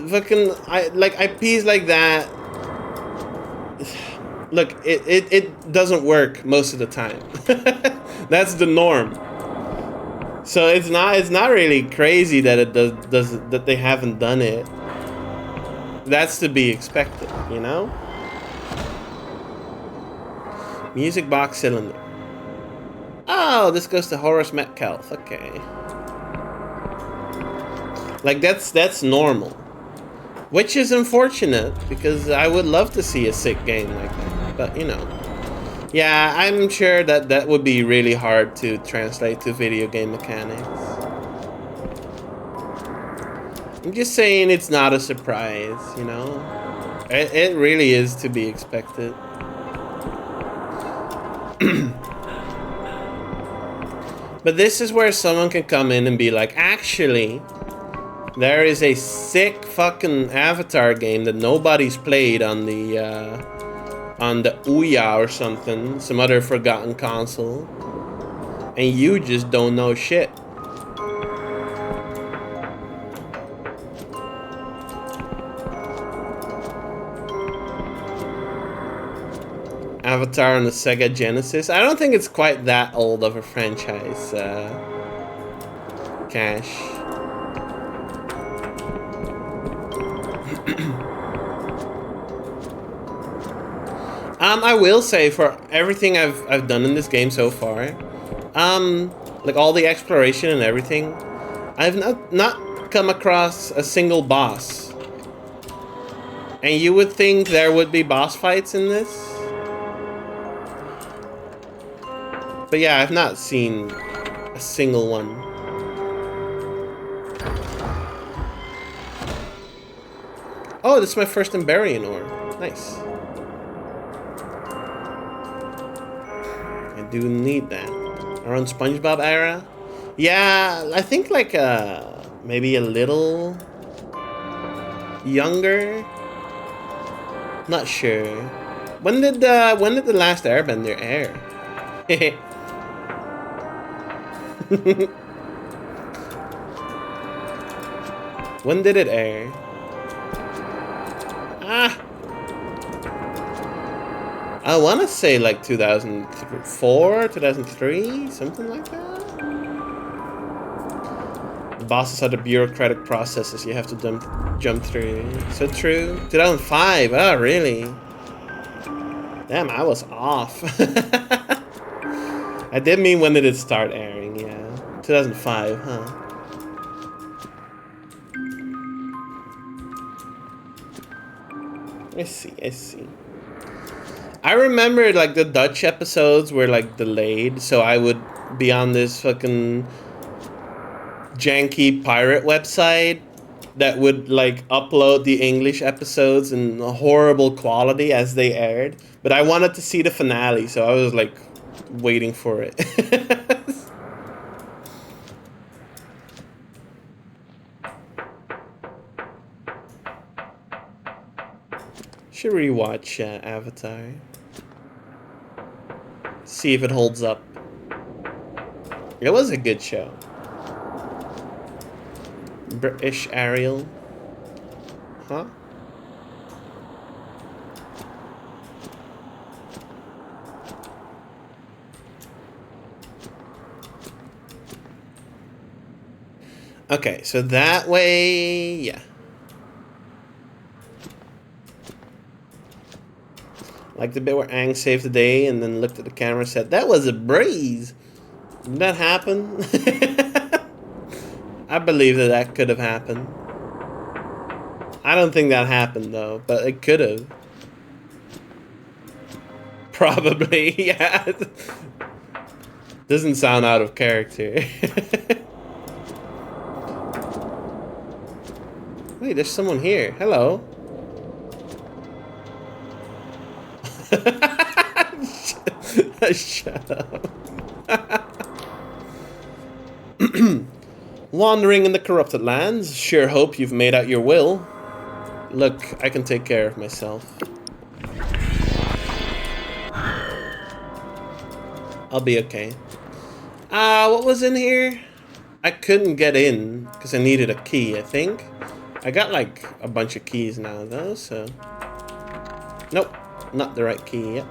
fucking IPs like that. Look, it doesn't work most of the time. That's the norm. So it's not really crazy that it does that they haven't done it. That's to be expected, you know? Music box cylinder. Oh, this goes to Horace Metcalf. Okay. Like that's normal. Which is unfortunate because I would love to see a sick game like that. But, you know. Yeah, I'm sure that would be really hard to translate to video game mechanics. I'm just saying it's not a surprise, you know? It really is to be expected. But this is where someone can come in and be like, actually, there is a sick fucking Avatar game that nobody's played on the Ouya or something, some other forgotten console, and you just don't know shit. Avatar on the Sega Genesis. I don't think it's quite that old of a franchise, Cash. I will say for everything I've done in this game so far, like all the exploration and everything, I've not come across a single boss. And you would think there would be boss fights in this. But yeah, I've not seen a single one. Oh, this is my first Emberian ore. Nice. I do need that. Around SpongeBob era? Yeah, I think like maybe a little younger. Not sure. When did the last Airbender air? When did it air? I want to say like 2004, 2003, something like that. The bosses are the bureaucratic processes you have to jump through. So true. 2005. Oh, really? Damn, I was off. I did mean when did it start airing? Yeah, 2005, huh? I see. I remember like the Dutch episodes were like delayed, so I would be on this fucking janky pirate website that would like upload the English episodes in a horrible quality as they aired. But I wanted to see the finale, so I was like waiting for it. Should rewatch Avatar. See if it holds up. It was a good show. British Ariel. Huh? Okay, so that way, yeah. Like the bit where Aang saved the day and then looked at the camera and said, "That was a breeze." Did that happen? I believe that could have happened. I don't think that happened though, but it could have. Probably, yeah. Doesn't sound out of character. Wait, there's someone here. Hello. Shut up. Wandering in the corrupted lands. Sure hope you've made out your will. Look, I can take care of myself. I'll be okay. What was in here? I couldn't get in because I needed a key, I think. I got like a bunch of keys now though, so... Nope, not the right key yet.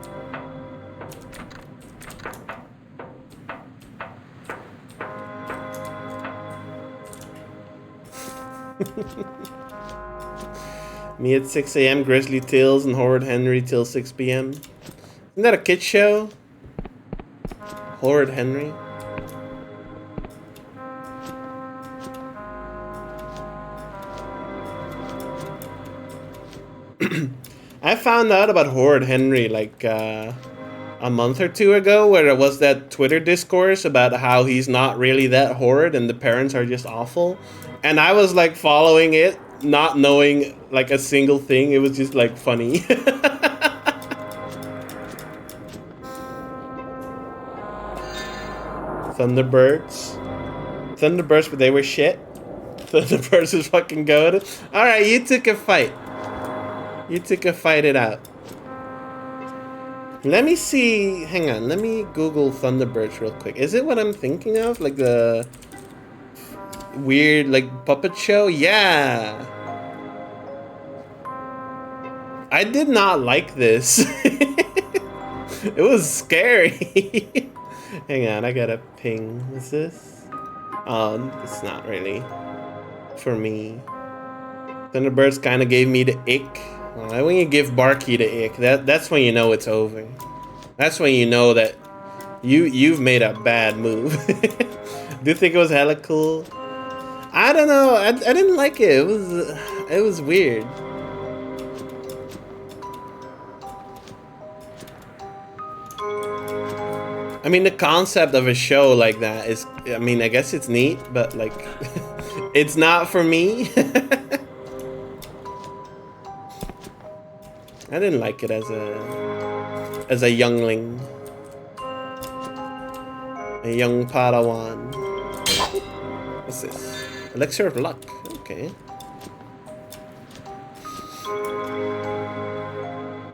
Me at 6 AM, Grizzly Tales and Horrid Henry till 6 PM. Isn't that a kid show? Horrid Henry? I found out about Horrid Henry like a month or two ago, where there was that Twitter discourse about how he's not really that horrid and the parents are just awful. And I was like following it, not knowing like a single thing. It was just like funny. Thunderbirds. Thunderbirds, but they were shit. Thunderbirds was fucking good. Alright, you took a fight. You took a fight it out. Let me see. Hang on. Let me Google Thunderbirds real quick. Is it what I'm thinking of? Like the weird, like, puppet show? Yeah. I did not like this. It was scary. Hang on. I got a ping. What's this? It's not really for me. Thunderbirds kind of gave me the ick. When you give Barky the ick, that's when you know it's over. That's when you know that you've made a bad move. Do you think it was hella cool? I don't know. I didn't like it. It was weird. I mean, the concept of a show like that is, I mean, I guess it's neat, but like, it's not for me. I didn't like it as a youngling. A young Padawan. What's this? Elixir of Luck. Okay.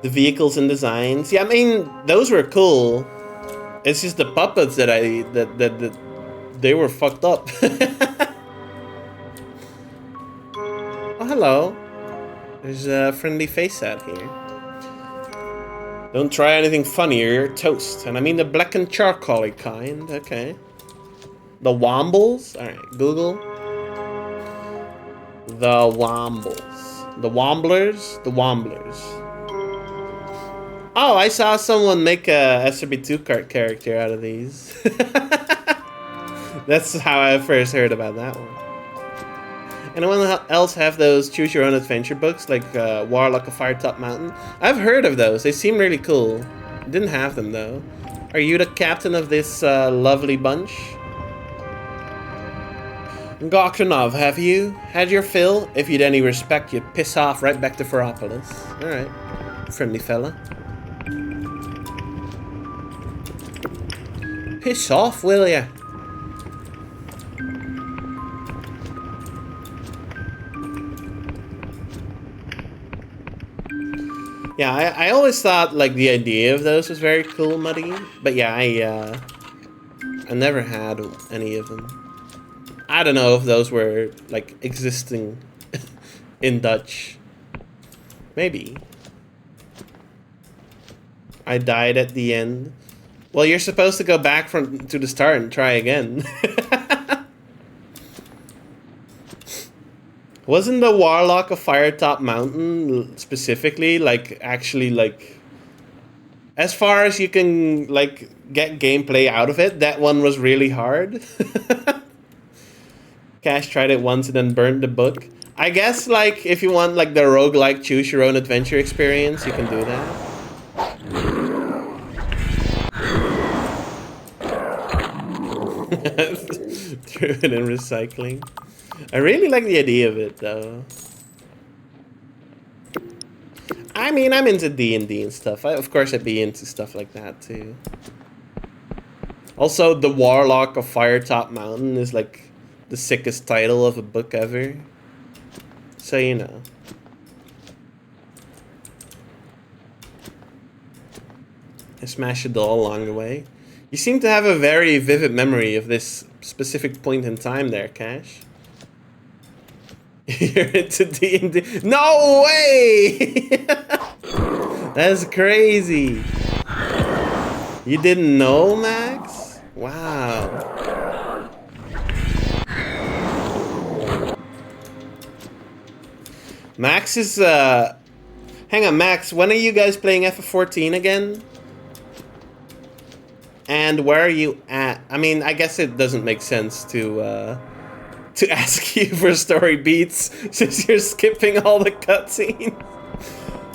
The vehicles and designs. Yeah, I mean, those were cool. It's just the puppets that that they were fucked up. Oh, hello. There's a friendly face out here. Don't try anything funnier, you're toast. And I mean the black and charcoaly kind, okay. The Wombles? Alright, Google. The Wombles. The Womblers? The Womblers. Oh, I saw someone make a SRB2 cart character out of these. That's how I first heard about that one. Anyone else have those choose your own adventure books like Warlock of Firetop Mountain? I've heard of those. They seem really cool. Didn't have them though. Are you the captain of this lovely bunch? Gokranov, have you had your fill? If you'd any respect, you'd piss off right back to Ferropolis. Alright. Friendly fella. Piss off, will ya? Yeah, I always thought like the idea of those was very cool, Muddy. But yeah, I never had any of them. I don't know if those were like existing in Dutch. Maybe. I died at the end. Well, you're supposed to go back to the start and try again. Wasn't the Warlock of Firetop Mountain specifically, like, actually, like, as far as you can, like, get gameplay out of it, that one was really hard? Cash tried it once and then burned the book. I guess, like, if you want, like, the roguelike choose your own adventure experience, you can do that. Threw it in recycling. I really like the idea of it, though. I mean, I'm into D&D and stuff. Of course, I'd be into stuff like that too. Also, The Warlock of Firetop Mountain is like the sickest title of a book ever. So, you know. I smashed a doll along the way. You seem to have a very vivid memory of this specific point in time there, Cash. You're into D&D. No way! That's crazy. You didn't know, Max? Wow. Max is, hang on, Max, when are you guys playing FF14 again? And where are you at? I mean, I guess it doesn't make sense to ask you for story beats since you're skipping all the cutscenes.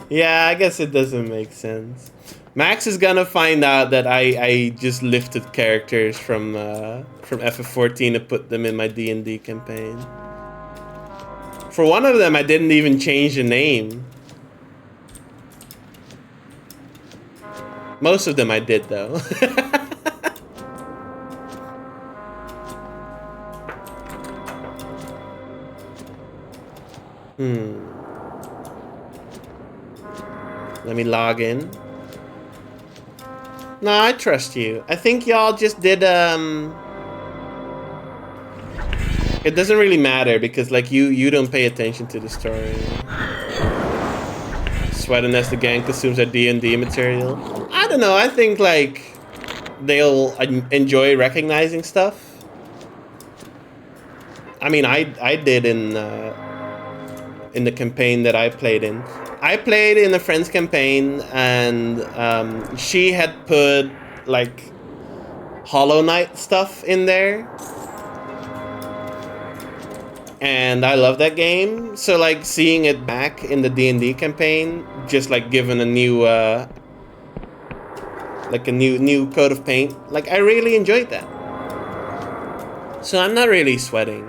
Yeah, I guess it doesn't make sense. Max is gonna find out that I just lifted characters from FF14 and put them in my D&D campaign. For one of them, I didn't even change the name. Most of them I did, though. Let me log in. No, I trust you. I think y'all just did, It doesn't really matter because, like, you don't pay attention to the story. Sweating as the gang consumes our D&D material. I don't know, I think, like, they'll enjoy recognizing stuff. I mean, I did in the campaign that I played in. I played in a friend's campaign, and she had put, like, Hollow Knight stuff in there. And I love that game, so like seeing it back in the D&D campaign, just like given a new, like a new coat of paint, like I really enjoyed that. So I'm not really sweating.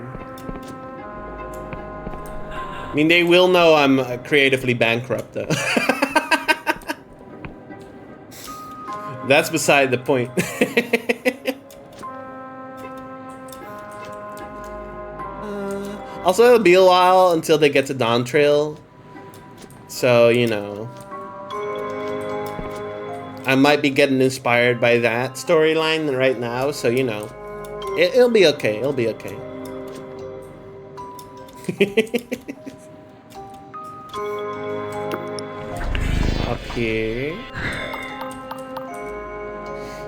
I mean, they will know I'm creatively bankrupt though. That's beside the point. Also, it'll be a while until they get to Dawn Trail. So, you know. I might be getting inspired by that storyline right now, so, you know. It'll be okay, it'll be okay. Up here.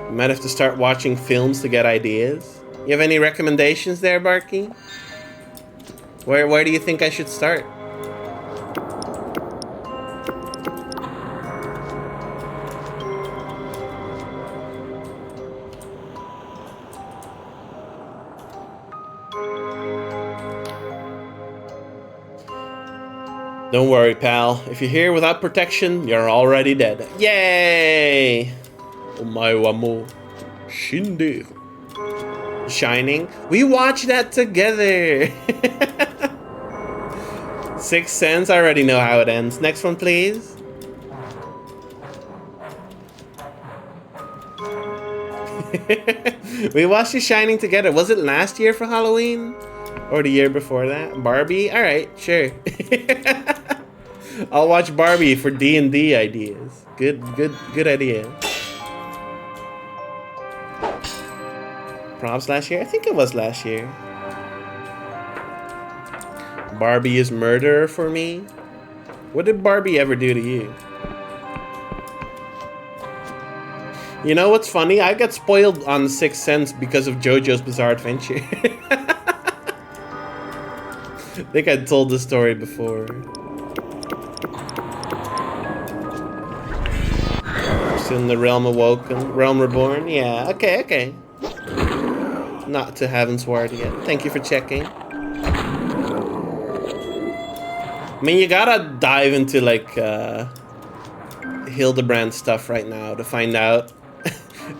You might have to start watching films to get ideas. You have any recommendations there, Barky? Where do you think I should start? Don't worry, pal. If you're here without protection, you're already dead. Yay! Omae wa mo shinderu. Shining. We watched that together. 6th Sense, I already know how it ends. Next one, please. We watched The Shining together. Was it last year for Halloween? Or the year before that? Barbie? Alright, sure. I'll watch Barbie for D&D ideas. Good idea. Props last year? I think it was last year. Barbie is murder for me? What did Barbie ever do to you? You know what's funny? I got spoiled on The 6th Sense because of JoJo's Bizarre Adventure. I think I told the story before. Still in the Realm Awoken. Realm Reborn? Yeah, okay. Not to Heavensward yet. Thank you for checking. I mean, you gotta dive into, like, Hildebrand stuff right now to find out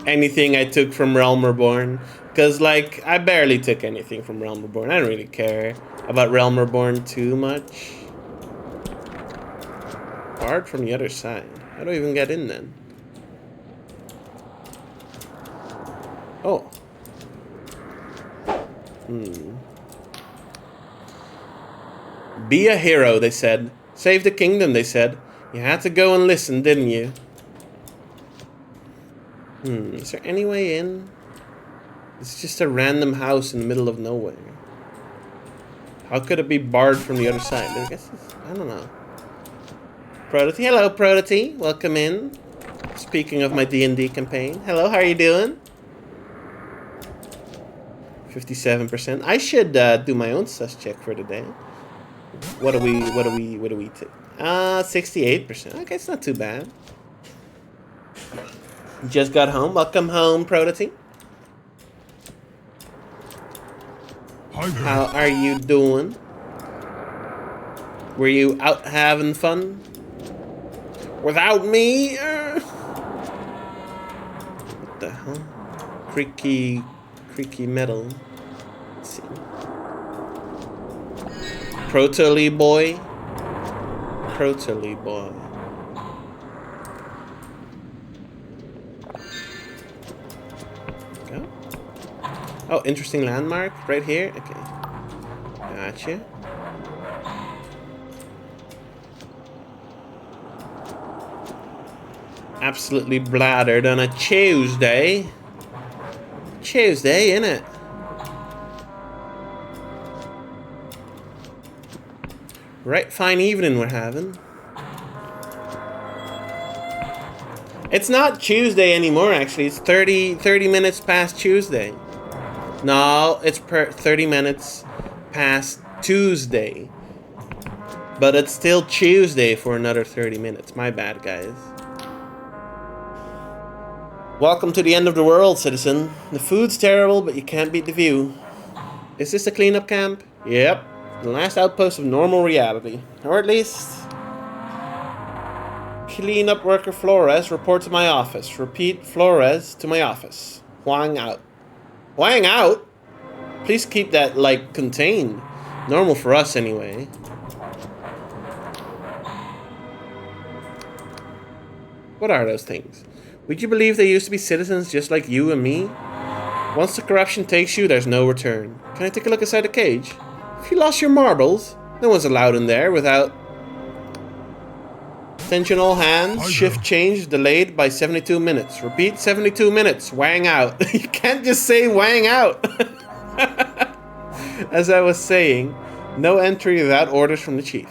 anything I took from Realm Reborn. Because, like, I barely took anything from Realm Reborn. I don't really care about Realm Reborn too much. Barred from the other side. How do I even get in then? Oh. Be a hero, they said. Save the kingdom, they said. You had to go and listen, didn't you? Is there any way in? It's just a random house in the middle of nowhere. How could it be barred from the other side? I guess I don't know. Protity, hello Protity. Welcome in. Speaking of my D&D campaign. Hello, how are you doing? 57%. I should do my own sus check for today. What do we take? 68%. Okay, it's not too bad. Just got home. Welcome home, Protity. How are you doing? Were you out having fun? Without me? What the hell? Creaky metal. Let's see. Protoli boy. Protoli boy. Go. Oh, interesting landmark right here. Okay. Gotcha. Absolutely bladdered on a Tuesday. Tuesday, innit? Right fine evening we're having. It's not Tuesday anymore, actually. It's 30 minutes past Tuesday. No, it's 30 minutes past Tuesday. But it's still Tuesday for another 30 minutes. My bad, guys. Welcome to the end of the world, citizen. The food's terrible, but you can't beat the view. Is this a cleanup camp? Yep. The last outpost of normal reality. Or at least... Cleanup worker Flores, report to my office. Repeat, Flores to my office. Huang out. Huang out? Please keep that, like, contained. Normal for us, anyway. What are those things? Would you believe they used to be citizens just like you and me? Once the corruption takes you, there's no return. Can I take a look inside the cage? If you lost your marbles, no one's allowed in there without... Attention all hands, shift change delayed by 72 minutes. Repeat, 72 minutes, wang out. You can't just say wang out. As I was saying, no entry without orders from the chief.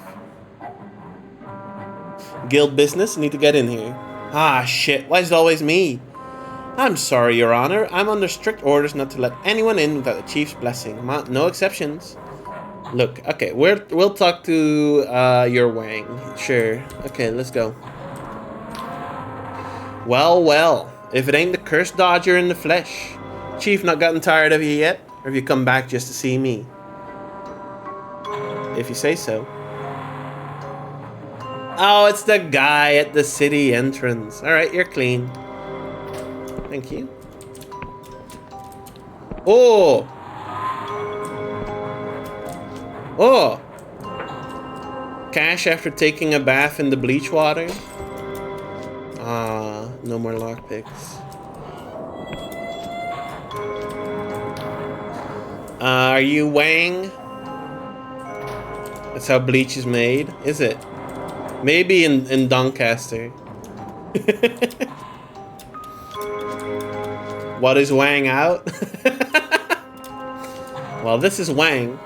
Guild business, need to get in here. Ah, shit, why is it always me? I'm sorry, Your Honor. I'm under strict orders not to let anyone in without the chief's blessing. No exceptions. Look, okay, we'll talk to your Wang. Sure. Okay, let's go. Well, if it ain't the cursed dodger in the flesh. Chief not gotten tired of you yet? Or have you come back just to see me? If you say so. Oh, it's the guy at the city entrance. Alright, you're clean. Thank you. Oh! Oh! Cash after taking a bath in the bleach water? Ah, no more lockpicks. Are you Wang? That's how bleach is made, is it? Maybe in Doncaster. What is Wang out? Well, this is Wang.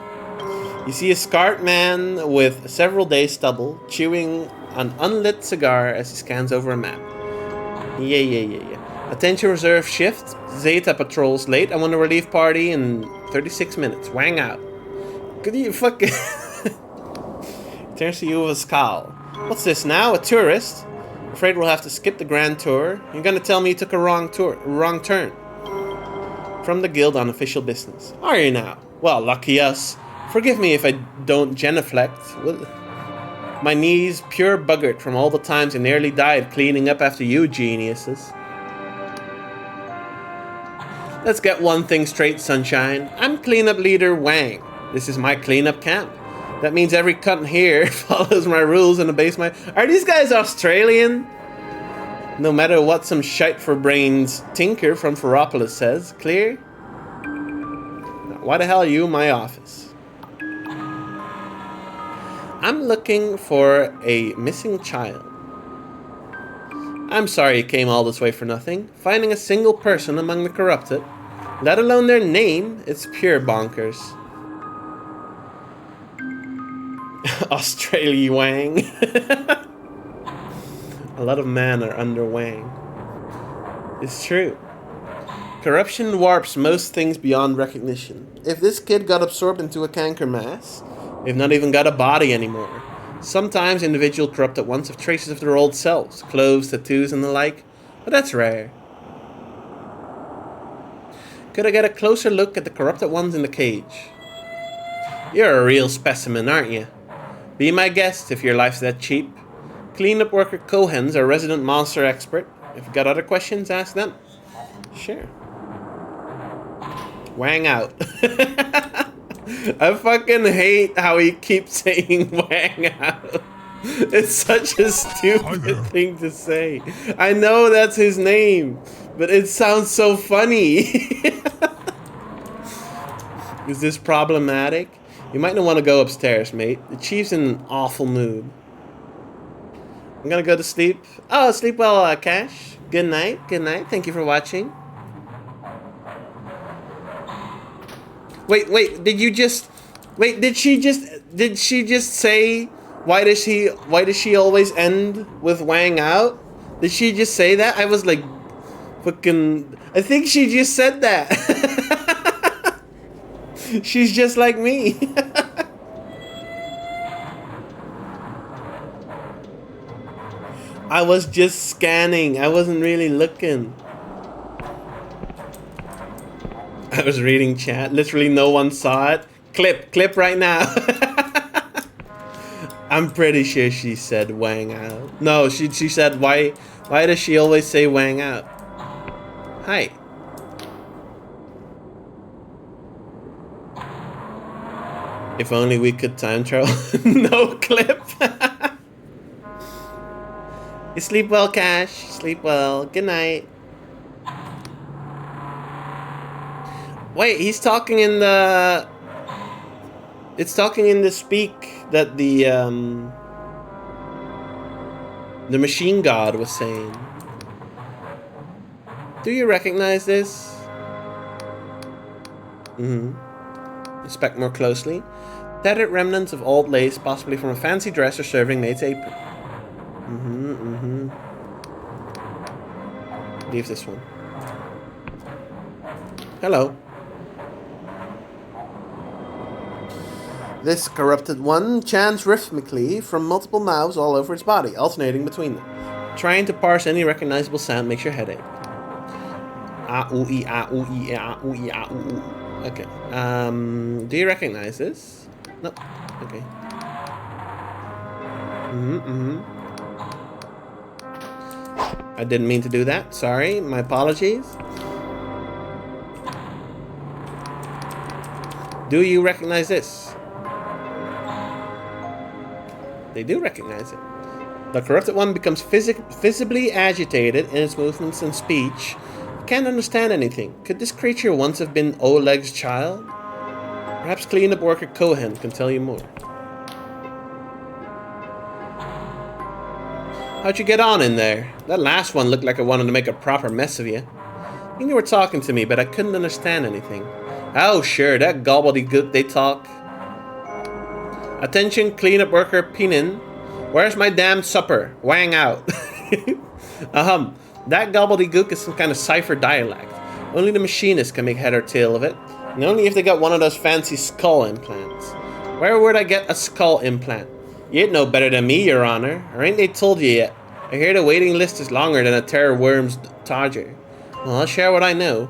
You see a scarred man with several days stubble, chewing an unlit cigar as he scans over a map. Yeah. Attention reserve shift. Zeta patrols late. I'm on a relief party in 36 minutes. Wang out. Could you fucking... Turns to you with a scowl. What's this now? A tourist? Afraid we'll have to skip the grand tour. You're gonna tell me you took a wrong turn. From the guild on official business. Are you now? Well, lucky us. Forgive me if I don't genuflect. My knees pure buggered from all the times I nearly died cleaning up after you geniuses. Let's get one thing straight, sunshine. I'm cleanup leader Wang. This is my cleanup camp. That means every cunt here follows my rules and obeys my... Are these guys Australian? No matter what some shite for brains tinker from Ferropolis says. Clear? Why the hell are you in my office? I'm looking for a missing child. I'm sorry you came all this way for nothing. Finding a single person among the corrupted, let alone their name, it's pure bonkers. Australia Wang. A lot of men are under Wang. It's true. Corruption warps most things beyond recognition. If this kid got absorbed into a canker mass, they've not even got a body anymore. Sometimes individuals corrupted ones have traces of their old selves, clothes, tattoos, and the like, but that's rare. Could I get a closer look at the corrupted ones in the cage? You're a real specimen, aren't you? Be my guest if your life's that cheap. Cleanup worker Cohen's our resident monster expert. If you got other questions, ask them. Sure. Wang out. I fucking hate how he keeps saying wang out. It's such a stupid thing to say. I know that's his name, but it sounds so funny. Is this problematic? You might not want to go upstairs, mate. The chief's in an awful mood. I'm gonna go to sleep. Oh, sleep well, Cash. Good night. Good night. Thank you for watching. Wait, did you just... Wait, did she just say... Why does she always end with wang out? Did she just say that? I was like... Fucking... I think she just said that. She's just like me. I was just scanning. I wasn't really looking. I was reading chat. Literally no one saw it. Clip right now. I'm pretty sure she said wang out. No, she said why does she always say wang out? Hi. If only we could time travel. No clip. You sleep well, Cash. Sleep well. Good night. Wait, he's talking in the... It's talking in the speak that the machine god was saying. Do you recognize this? Inspect more closely. Tattered remnants of old lace, possibly from a fancy dress or serving maid's apron. Leave this one. Hello. This corrupted one chants rhythmically from multiple mouths all over its body, alternating between them. Trying to parse any recognizable sound makes your head ache. Ah, ooh, ee, ah, ooh, ee, ah, ooh, ee, ah, ooh, ooh. Okay. Do you recognize this? Nope. Okay. I didn't mean to do that. Sorry. My apologies. Do you recognize this? They do recognize it. The corrupted one becomes visibly agitated in its movements and speech. Can't understand anything. Could this creature once have been Oleg's child? Perhaps cleanup worker Cohen can tell you more. How'd you get on in there? That last one looked like it wanted to make a proper mess of you. I think you were talking to me, but I couldn't understand anything. Oh, sure, that gobbledygook they talk. Attention, cleanup worker Pinin. Where's my damn supper? Wang out. That gobbledygook is some kind of cipher dialect. Only the machinist can make head or tail of it. And only if they got one of those fancy skull implants. Where would I get a skull implant? You'd know better than me, Your Honor. Or ain't they told you yet? I hear the waiting list is longer than a terror worm's targer. Well, I'll share what I know.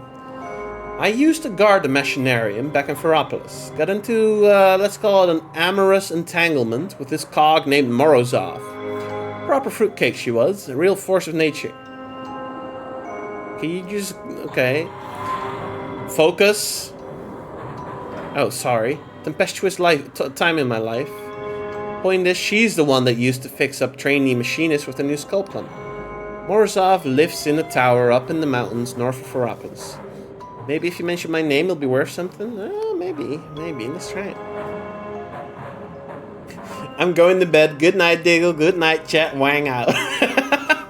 I used to guard the machinarium back in Ferropolis. Got into, let's call it an amorous entanglement with this cog named Morozov. Proper fruitcake she was, a real force of nature. Can you just, okay. Focus. Oh, sorry. tempestuous time in my life. Point is, she's the one that used to fix up trainee machinists with a new skull plumb. Morozov lives in a tower up in the mountains north of Ferrapolis. Maybe if you mention my name, it'll be worth something? Maybe. Let's try it. I'm going to bed. Good night, Diggle. Good night, chat. Wang out.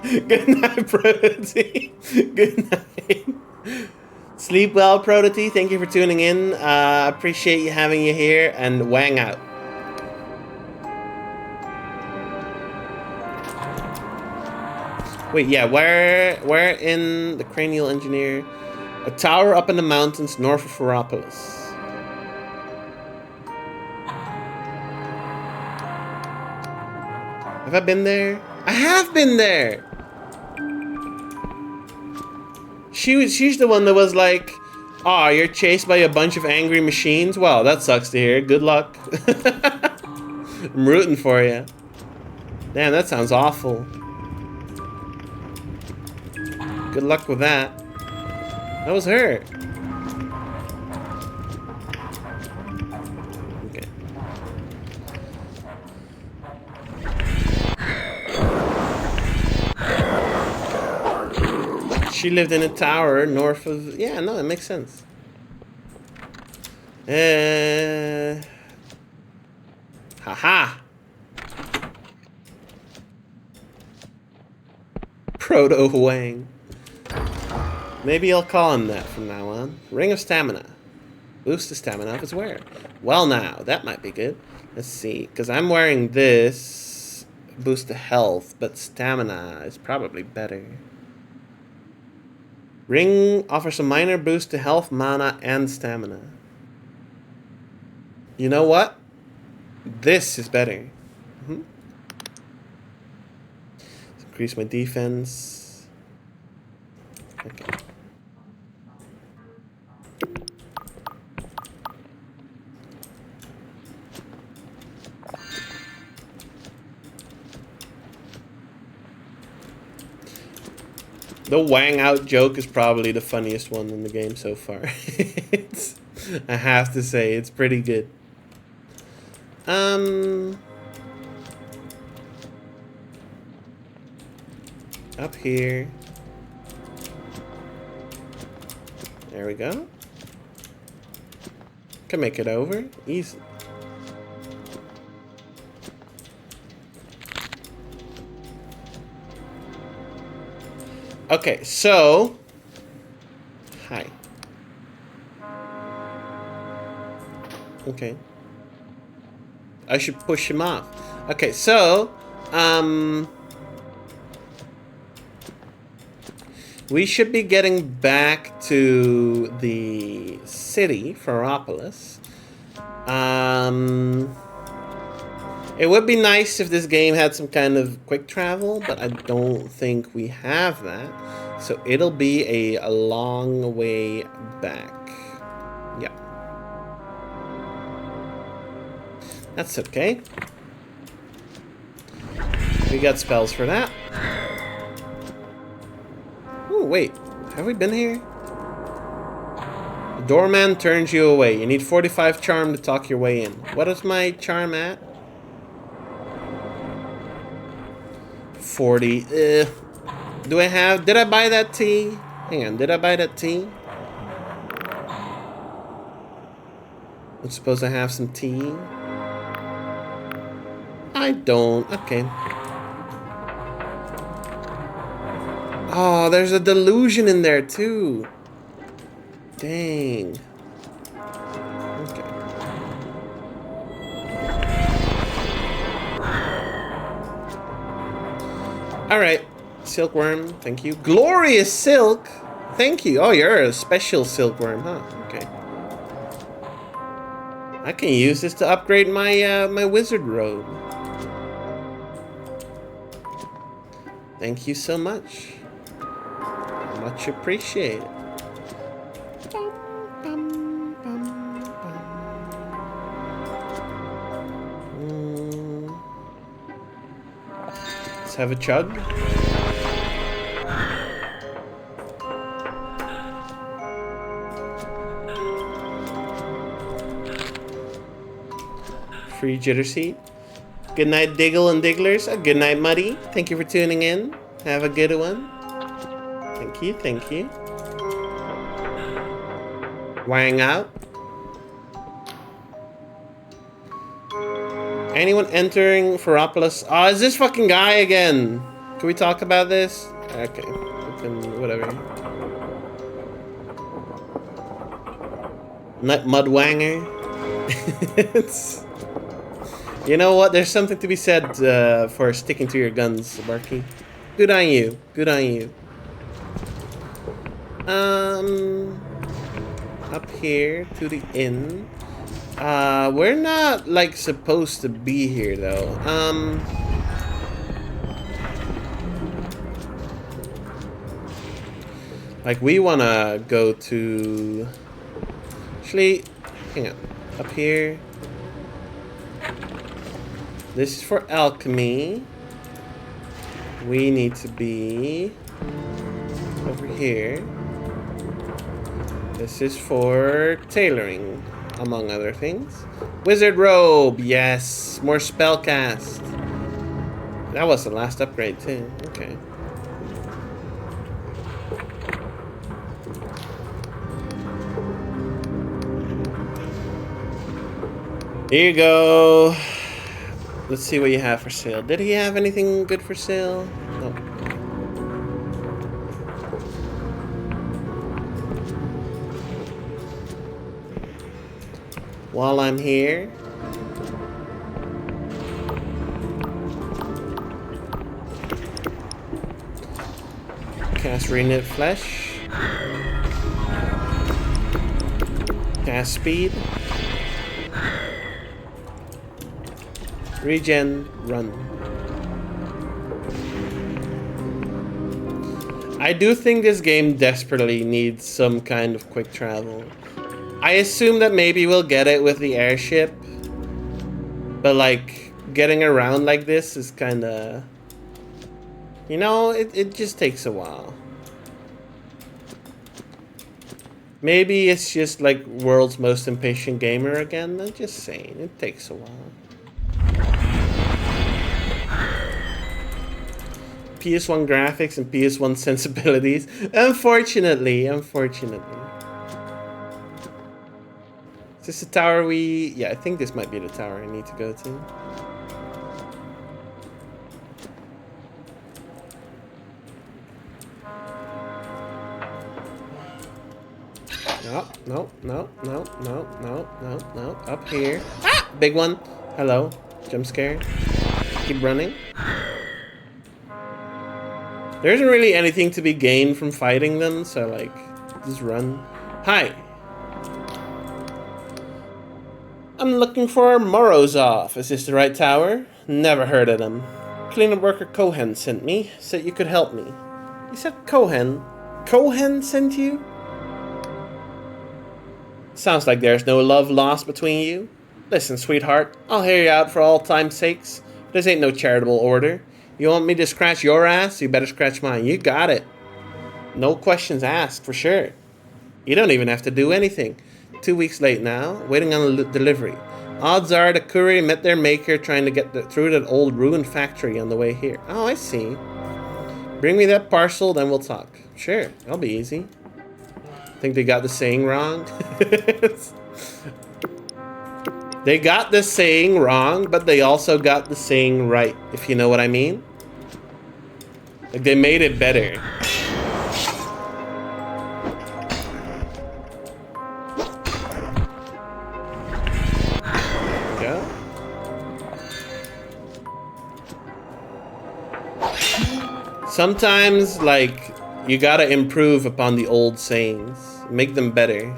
Good night, Prodigy. Good night. Sleep well, Prodigy. Thank you for tuning in. Appreciate you having you here, and wang out. Wait, yeah, where in the Cranial Engineer? A tower up in the mountains north of Ferrapolis. Have I been there? I have been there! She's the one that was like, "Aw, you're chased by a bunch of angry machines? Well, that sucks to hear. Good luck." I'm rooting for you. Damn, that sounds awful. Good luck with that. That was her. Okay. She lived in a tower north of... Yeah, no, it makes sense. Haha. Proto Wang. Maybe I'll call him that from now on. Ring of Stamina. Boost the stamina of his wearer. Well now, that might be good. Let's see, because I'm wearing this. Boost the health, but stamina is probably better. Ring offers a minor boost to health, mana, and stamina. You know what? This is better. Increase my defense. Okay. The wang out joke is probably the funniest one in the game so far. I have to say, it's pretty good. Up here. There we go. Can make it over easy. Okay, so hi. Okay. I should push him off. Okay, so we should be getting back to the city, Ferropolis. It would be nice if this game had some kind of quick travel, but I don't think we have that. So it'll be a long way back. Yeah. That's okay. We got spells for that. Oh, wait. Have we been here? The doorman turns you away. You need 45 charm to talk your way in. What is my charm at? 40. Do I have... Did I buy that tea? Hang on. Did I buy that tea? I'm supposed to have some tea. I don't. Okay. Oh, there's a delusion in there too. Dang. Okay. Alright. Silkworm, thank you. Glorious silk! Thank you. Oh, you're a special silkworm, huh? Okay. I can use this to upgrade my my wizard robe. Thank you so much. Much appreciated. Let's have a chug. free jitter seat. Good night, Diggle and Digglers. Good night, Muddy. Thank you for tuning in. Have a good one. Thank you, thank you. Wang out. Anyone entering Ferropolis? Oh, is this fucking guy again? Can we talk about this? Okay, whatever. Nut Mudwanger. You know what? There's something to be said for sticking to your guns, Barky. Good on you. Good on you. Up here to the inn. We're not like supposed to be here though. Like we wanna go to. Actually, hang on. Up here. This is for alchemy. We need to be over here. This is for tailoring, among other things. Wizard robe, yes. More spell cast. That was the last upgrade too. Okay. Here you go. Let's see what you have for sale. Did he have anything good for sale? No. While I'm here, cast Reknit Flesh, cast Speed, regen, run. I do think this game desperately needs some kind of quick travel. I assume that maybe we'll get it with the airship, but like getting around like this is kind of, you know, it just takes a while. Maybe it's just like world's most impatient gamer again. I'm just saying, it takes a while. PS1 graphics and PS1 sensibilities. Unfortunately. Is this the tower we... Yeah, I think this might be the tower I need to go to. No. Up here. Ah! Big one. Hello. Jump scare. Keep running. There isn't really anything to be gained from fighting them, so like, just run. Hi. I'm looking for Morozov. Is this the right tower? Never heard of them. Cleanup worker Cohen sent me. Said you could help me. You said Cohen? Cohen sent you? Sounds like there's no love lost between you. Listen, sweetheart. I'll hear you out for all time's sakes. This ain't no charitable order. You want me to scratch your ass? You better scratch mine. You got it. No questions asked, for sure. You don't even have to do anything. 2 weeks late now, waiting on a delivery. Odds are the courier met their maker trying to get through that old ruined factory on the way here. Oh, I see. Bring me that parcel, then we'll talk. Sure, that'll be easy. Think they got the saying wrong? They got the saying wrong, but they also got the saying right, if you know what I mean. Like, they made it better. Go. Sometimes, like, you gotta improve upon the old sayings. Make them better.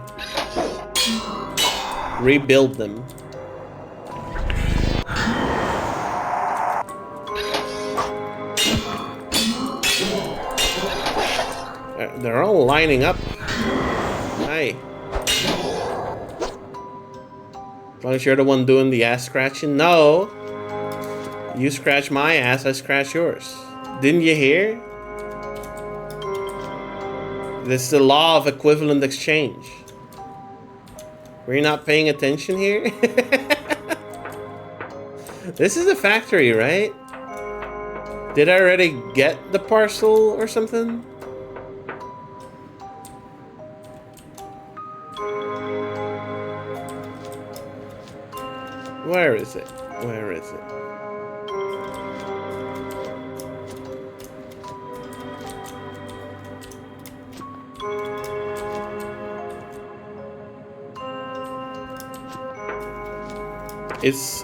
Rebuild them. They're all lining up. Hi. As long as you're the one doing the ass scratching. No. You scratch my ass, I scratch yours. Didn't you hear? This is the law of equivalent exchange. Were you not paying attention here? This is a factory, right? Did I already get the parcel or something? Where is it? Where is it?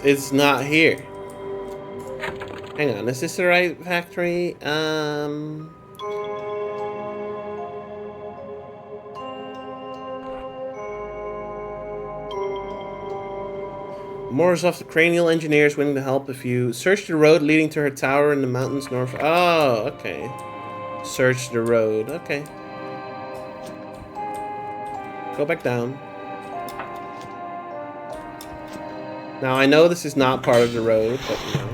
It's not here. Hang on, is this the right factory? Morozov, the cranial engineer, is willing to help if you search the road leading to her tower in the mountains north. Oh, okay. Search the road. Okay. Go back down. Now I know this is not part of the road, but you know.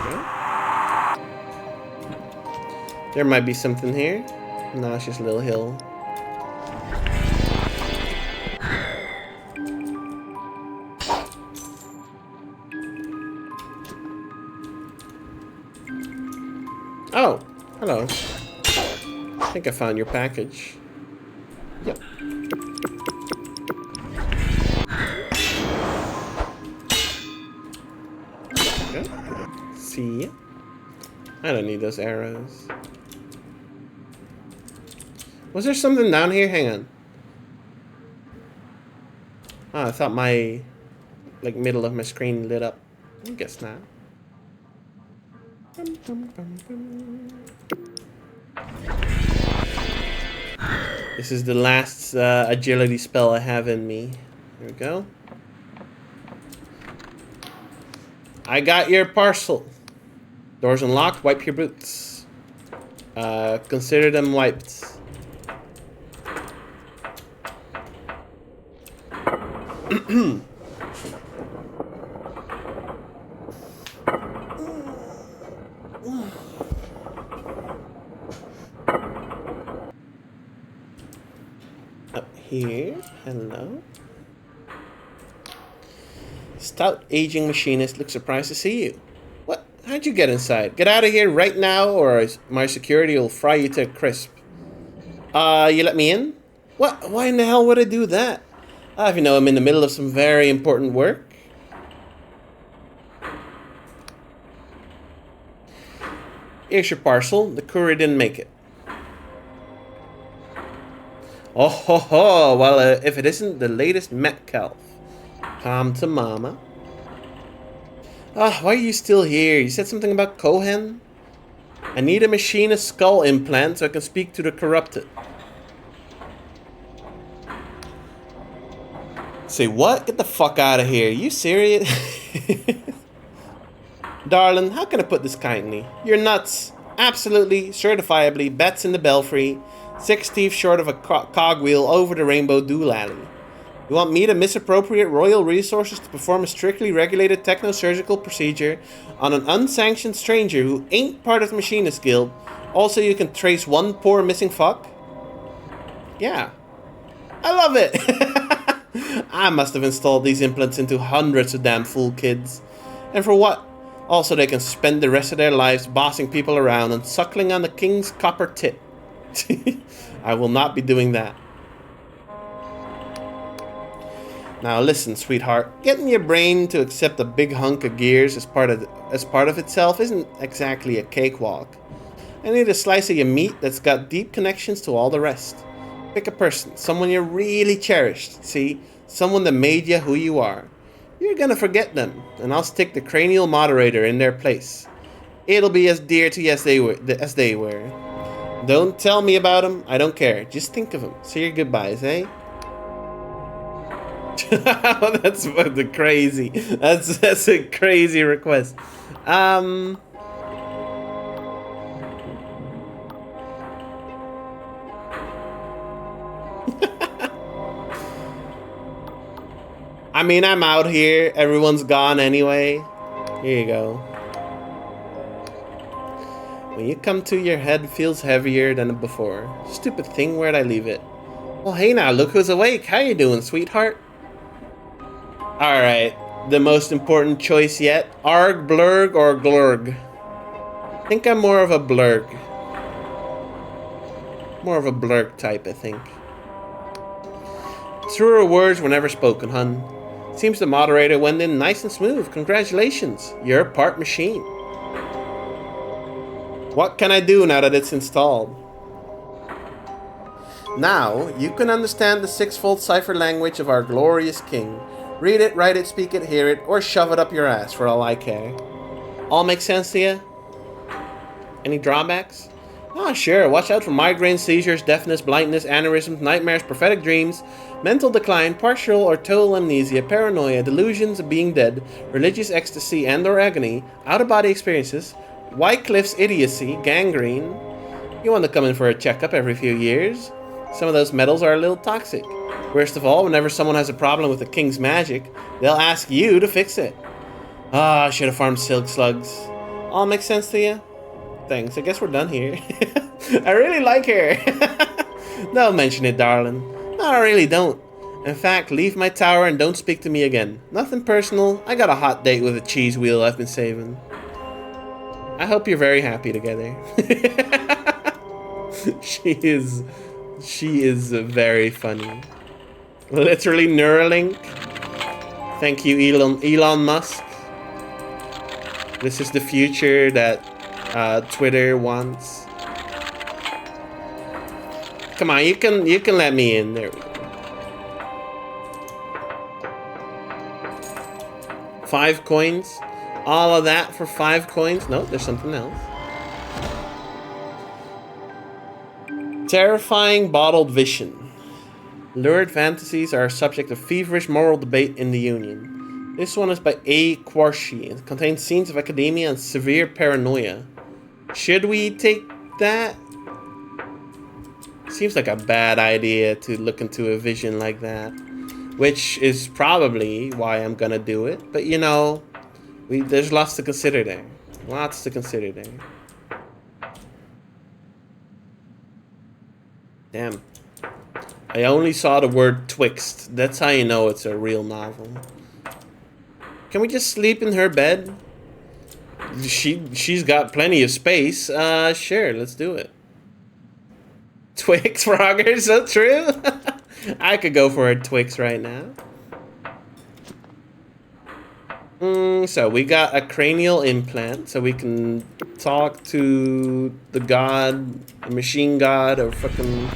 Okay. There might be something here. No, it's just a little hill. Oh, hello. I think I found your package. Yep. Okay. See ya. I don't need those arrows. Was there something down here? Hang on. Oh, I thought my middle of my screen lit up. I guess not. This is the last agility spell I have in me. Here we go. I got your parcel. Doors unlocked. Wipe your boots. Consider them wiped. Up here. Hello. Stout aging machinist looks surprised to see you. What? How'd you get inside? Get out of here right now or my security will fry you to a crisp. You let me in? What? Why in the hell would I do that? If you know I'm in the middle of some very important work. Here's your parcel. The courier didn't make it. Oh ho ho! Well, if it isn't the latest Metcalf. Come to mama. Why are you still here? You said something about Cohen? I need a machinist skull implant so I can speak to the corrupted. Say what? Get the fuck out of here. Are you serious? Darling, how can I put this kindly? You're nuts. Absolutely, certifiably, bats in the belfry, 6 teeth short of a cogwheel over the rainbow doolally. You want me to misappropriate royal resources to perform a strictly regulated techno-surgical procedure on an unsanctioned stranger who ain't part of the Machinist Guild? Also, you can trace one poor missing fuck? Yeah. I love it! I must have installed these implants into hundreds of damn fool kids. And for what? Also, they can spend the rest of their lives bossing people around and suckling on the king's copper tit. I will not be doing that. Now listen, sweetheart. Getting your brain to accept a big hunk of gears as part of itself isn't exactly a cakewalk. I need a slice of your meat that's got deep connections to all the rest. Pick a person, someone you really cherished. See, someone that made you who you are. You're gonna forget them, and I'll stick the cranial moderator in their place. It'll be as dear to you as they were. Don't tell me about them. I don't care. Just think of them. Say your goodbyes, eh? That's the crazy. That's a crazy request. I mean, I'm out here. Everyone's gone anyway. Here you go. When you come to, your head feels heavier than before. Stupid thing, where'd I leave it? Well, hey now, look who's awake. How you doing, sweetheart? Alright, the most important choice yet. Arg, blurg, or glurg? I think I'm more of a blurg. More of a blurg type, I think. Truer words were never spoken, hun. Seems the moderator went in nice and smooth. Congratulations, you're part machine. What can I do now that it's installed? Now, you can understand the sixfold cipher language of our glorious king. Read it, write it, speak it, hear it, or shove it up your ass for all I care. All make sense to you? Any drawbacks? Oh, sure. Watch out for migraines, seizures, deafness, blindness, aneurysms, nightmares, prophetic dreams, mental decline, partial or total amnesia, paranoia, delusions of being dead, religious ecstasy and or agony, out-of-body experiences, Wycliffe's idiocy, gangrene. You want to come in for a checkup every few years. Some of those metals are a little toxic. Worst of all, whenever someone has a problem with the king's magic, they'll ask you to fix it. Ah, I should have farmed silk slugs. All makes sense to you? Thanks, I guess we're done here. I really like her. Don't mention it, darling. No, I really don't. In fact, leave my tower and don't speak to me again. Nothing personal. I got a hot date with a cheese wheel I've been saving. I hope you're very happy together. She is very funny. Literally Neuralink. Thank you, Elon Musk. This is the future that Twitter wants. Come on, you can let me in. There we go. 5 coins. All of that for 5 coins. No, there's something else. Terrifying bottled vision. Lurid fantasies are a subject of feverish moral debate in the Union. This one is by A. Quarshi. It contains scenes of academia and severe paranoia. Should we take that? Seems like a bad idea to look into a vision like that. Which is probably why I'm gonna do it. But you know, there's lots to consider there. Lots to consider there. Damn. I only saw the word twixt. That's how you know it's a real novel. Can we just sleep in her bed? She's got plenty of space. Sure, let's do it. Twix, Frogger, so true. I could go for a Twix right now. So we got a cranial implant, so we can talk to the god, the machine god, or fucking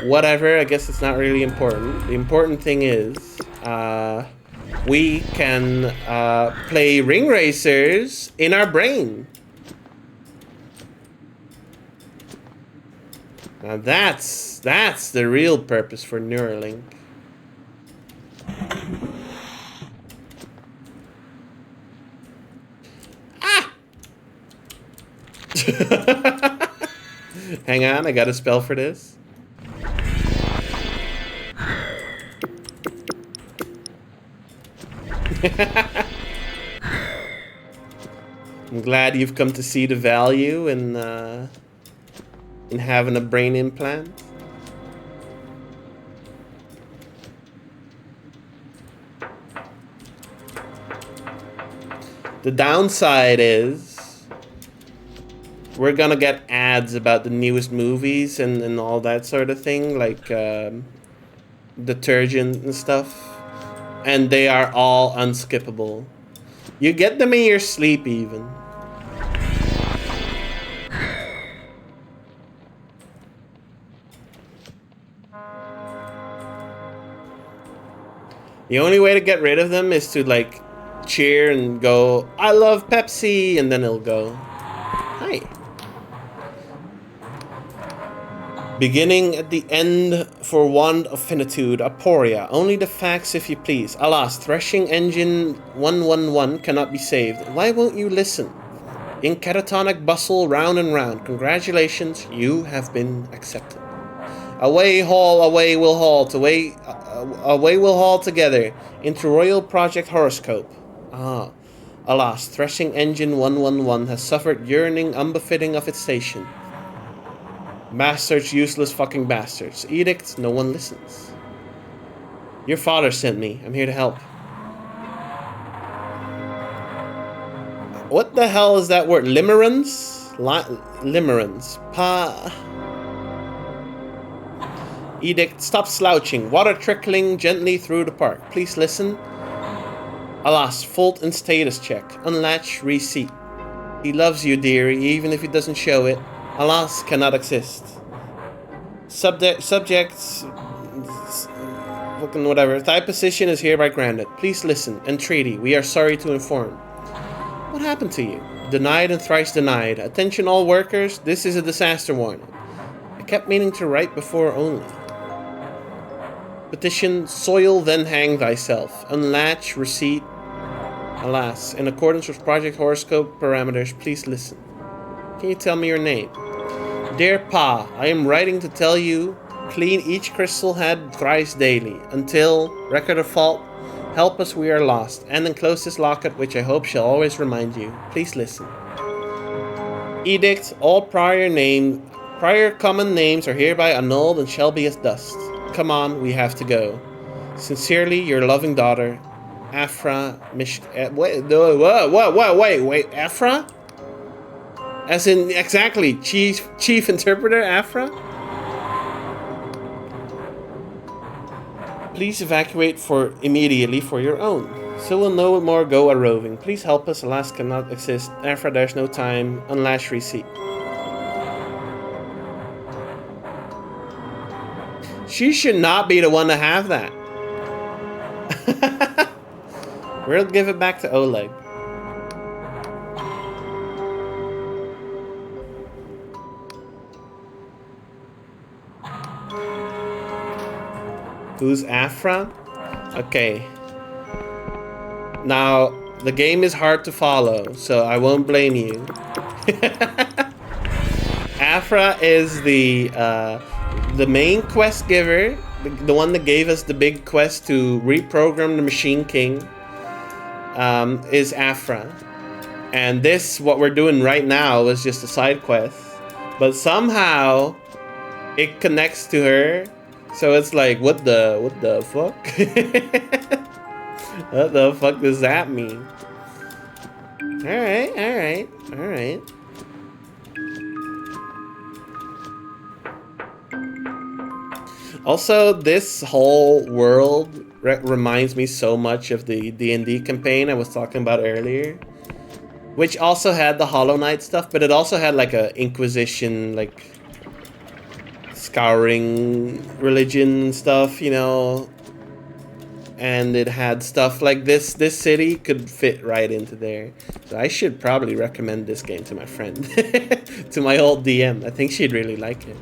whatever. I guess it's not really important. The important thing is, we can play ring racers in our brain. Now that's the real purpose for Neuralink. Ah! Hang on, I got a spell for this. I'm glad you've come to see the value in having a brain implant. The downside is we're gonna get ads about the newest movies and all that sort of thing, like detergent and stuff, and they are all unskippable. You get them in your sleep even. The only way to get rid of them is to like cheer and go, I love Pepsi, and then it'll go, hi. Beginning at the end for wand of finitude, aporia, only the facts if you please. Alas, threshing engine 111 cannot be saved. Why won't you listen? In catatonic bustle round and round, congratulations, you have been accepted. Away will halt, away will haul together into Royal Project Horoscope. Ah, alas, threshing engine 111 has suffered yearning unbefitting of its station. Bastards, useless fucking bastards. Edicts, no one listens. Your father sent me. I'm here to help. What the hell is that word? Limerence? Limerence. Edict, stop slouching. Water trickling gently through the park. Please listen. Alas, Fulton status check. Unlatch receipt. He loves you, dearie, even if he doesn't show it. Alas, cannot exist. Subjects... fucking whatever. Thy position is hereby granted. Please listen. Entreaty, we are sorry to inform. What happened to you? Denied and thrice denied. Attention all workers, this is a disaster warning. I kept meaning to write before only. Petition, soil then hang thyself. Unlatch, receipt. Alas, in accordance with Project Horoscope parameters, please listen. Can you tell me your name? Dear Pa, I am writing to tell you, clean each crystal head thrice daily, until, record of fault, help us we are lost, and enclose this locket which I hope shall always remind you. Please listen. Edict, all prior common names are hereby annulled and shall be as dust. Come on, we have to go. Sincerely, your loving daughter, Afra wait, Afra? As in, exactly, Chief Interpreter Afra? Please evacuate immediately for your own. So we'll no more go a-roving. Please help us, alas cannot exist. Afra, there's no time. Unlash receipt. She should not be the one to have that. We'll give it back to Oleg. Who's Afra? Okay. Now, the game is hard to follow, so I won't blame you. Afra is the main quest giver, the one that gave us the big quest to reprogram the Machine King, is Afra. And this, what we're doing right now, is just a side quest. But somehow, it connects to her. So it's like, what the fuck? What the fuck does that mean? Alright. Also, this whole world reminds me so much of the D&D campaign I was talking about earlier. Which also had the Hollow Knight stuff, but it also had like a Inquisition, like... scouring religion stuff, you know, and it had stuff like this city could fit right into there. So I should probably recommend this game to my friend, to my old DM. I think she'd really like it.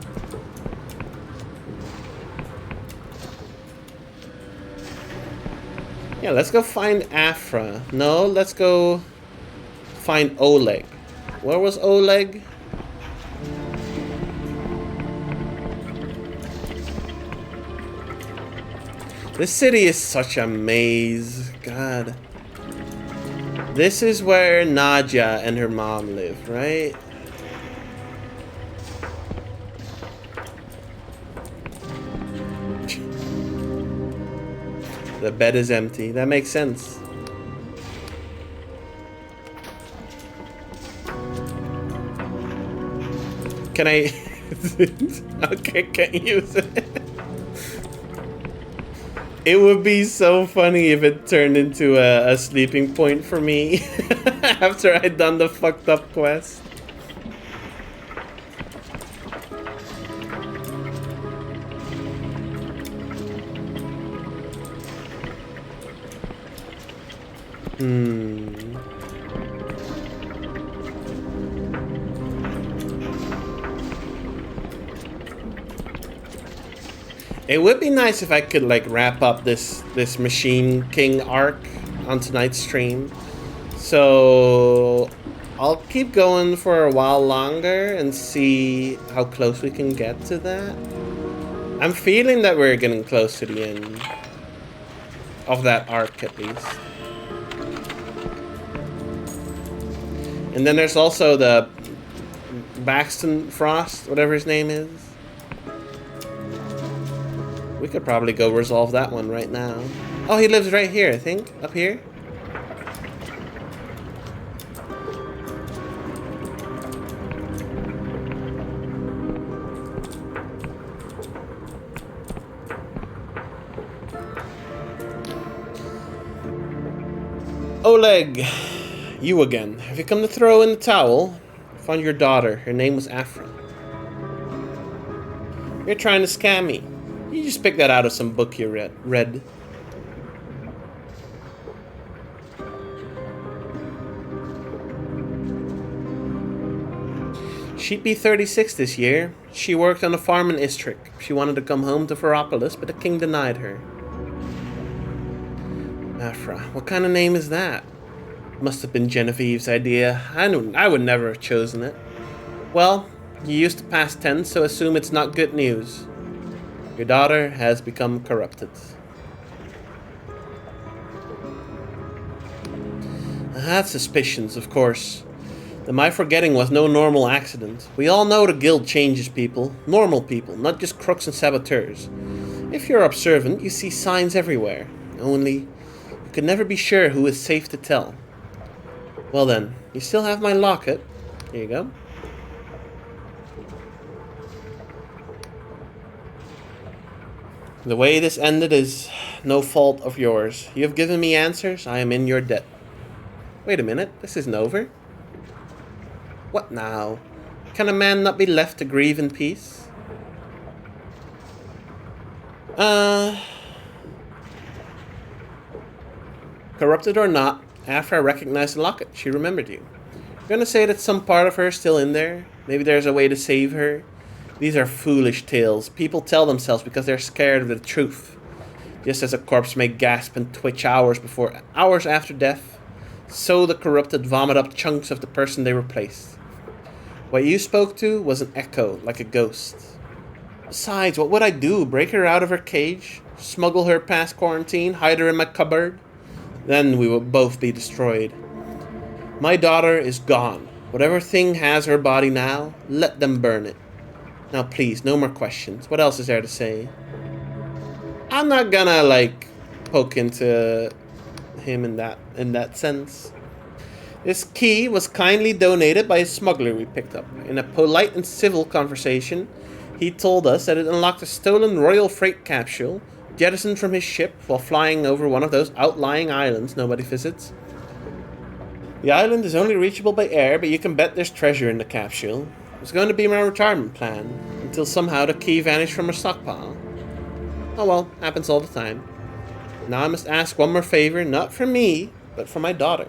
Yeah, let's go find Afra. No, let's go find Oleg. Where was Oleg? This city is such a maze. God. This is where Nadia and her mom live, right? The bed is empty. That makes sense. Can I... Okay, can't use it. It would be so funny if it turned into a sleeping point for me after I'd done the fucked up quest. It would be nice if I could like wrap up this Machine King arc on tonight's stream. So I'll keep going for a while longer and see how close we can get to that. I'm feeling that we're getting close to the end of that arc at least. And then there's also the Baxton Frost, whatever his name is. We could probably go resolve that one right now. Oh, he lives right here, I think. Up here. Oleg, you again. Have you come to throw in the towel? I found your daughter. Her name was Afra. You're trying to scam me. You just picked that out of some book you read. She'd be 36 this year. She worked on a farm in Istrik. She wanted to come home to Ferropolis, but the king denied her. Afra, what kind of name is that? Must have been Genevieve's idea. I would never have chosen it. Well, you used the past tense, so assume it's not good news. Your daughter has become corrupted. I had suspicions, of course. That my forgetting was no normal accident. We all know the guild changes people. Normal people, not just crooks and saboteurs. If you're observant, you see signs everywhere. Only, you can never be sure who is safe to tell. Well then, you still have my locket. Here you go. The way this ended is no fault of yours. You have given me answers, I am in your debt. Wait a minute, this isn't over. What now? Can a man not be left to grieve in peace? Corrupted or not, after I recognized the locket, she remembered you. You're gonna say that some part of her is still in there? Maybe there's a way to save her? These are foolish tales. People tell themselves because they're scared of the truth. Just as a corpse may gasp and twitch hours after death, so the corrupted vomit up chunks of the person they replaced. What you spoke to was an echo, like a ghost. Besides, what would I do? Break her out of her cage? Smuggle her past quarantine? Hide her in my cupboard? Then we will both be destroyed. My daughter is gone. Whatever thing has her body now, let them burn it. Now please, no more questions. What else is there to say? I'm not gonna, like, poke into him in that sense. This key was kindly donated by a smuggler we picked up. In a polite and civil conversation, he told us that it unlocked a stolen royal freight capsule jettisoned from his ship while flying over one of those outlying islands nobody visits. The island is only reachable by air, but you can bet there's treasure in the capsule. It was going to be my retirement plan, until somehow the key vanished from our stockpile. Oh well, happens all the time. Now I must ask one more favor, not for me, but for my daughter.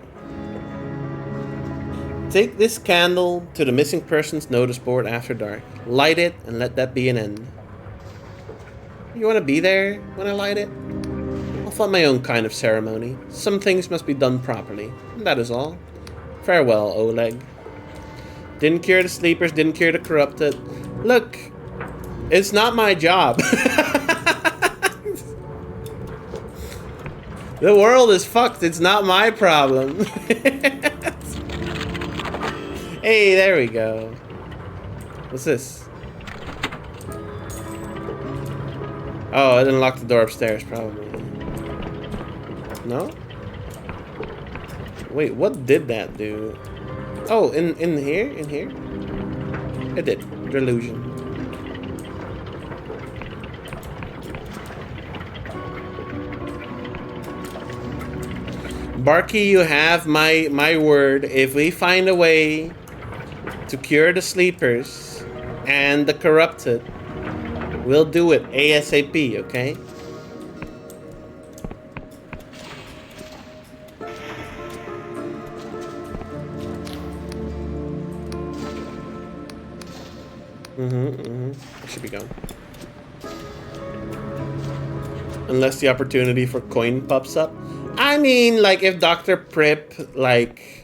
Take this candle to the missing persons notice board after dark. Light it and let that be an end. You want to be there when I light it? I'll find my own kind of ceremony. Some things must be done properly. And that is all. Farewell, Oleg. Didn't cure the sleepers, didn't cure the corrupted. Look, it's not my job. The world is fucked. It's not my problem. Hey, there we go. What's this? Oh, I didn't lock the door upstairs, probably. No? Wait, what did that do? Oh, in here? In here? It did. Delusion. Barky, you have my word. If we find a way to cure the sleepers and the corrupted, we'll do it ASAP, okay? I should be gone. Unless the opportunity for coin pops up. I mean, like, if Dr. Prip, like...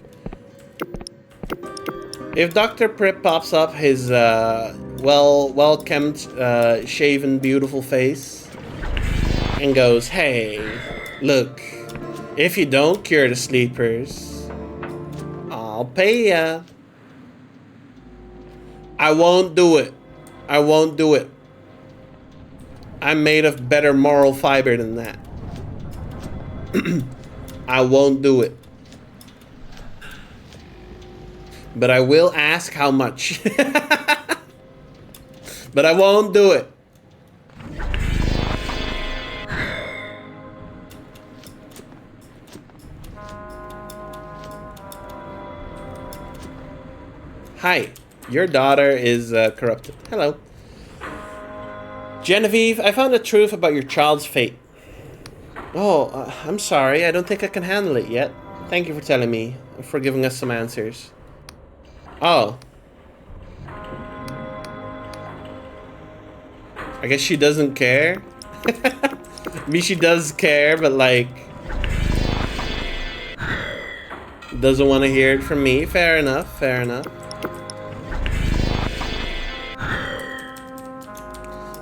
If Dr. Prip pops up his, well-kempt, shaven, beautiful face and goes, hey, look, if you don't cure the sleepers, I'll pay ya. I won't do it. I won't do it. I'm made of better moral fiber than that. I won't do it. But I will ask how much. But I won't do it. Hi, your daughter is corrupted. Hello. Genevieve, I found the truth about your child's fate. Oh, I'm sorry. I don't think I can handle it yet. Thank you for telling me, for giving us some answers. Oh. I guess she doesn't care. I mean, she does care, but like... doesn't want to hear it from me. Fair enough, fair enough.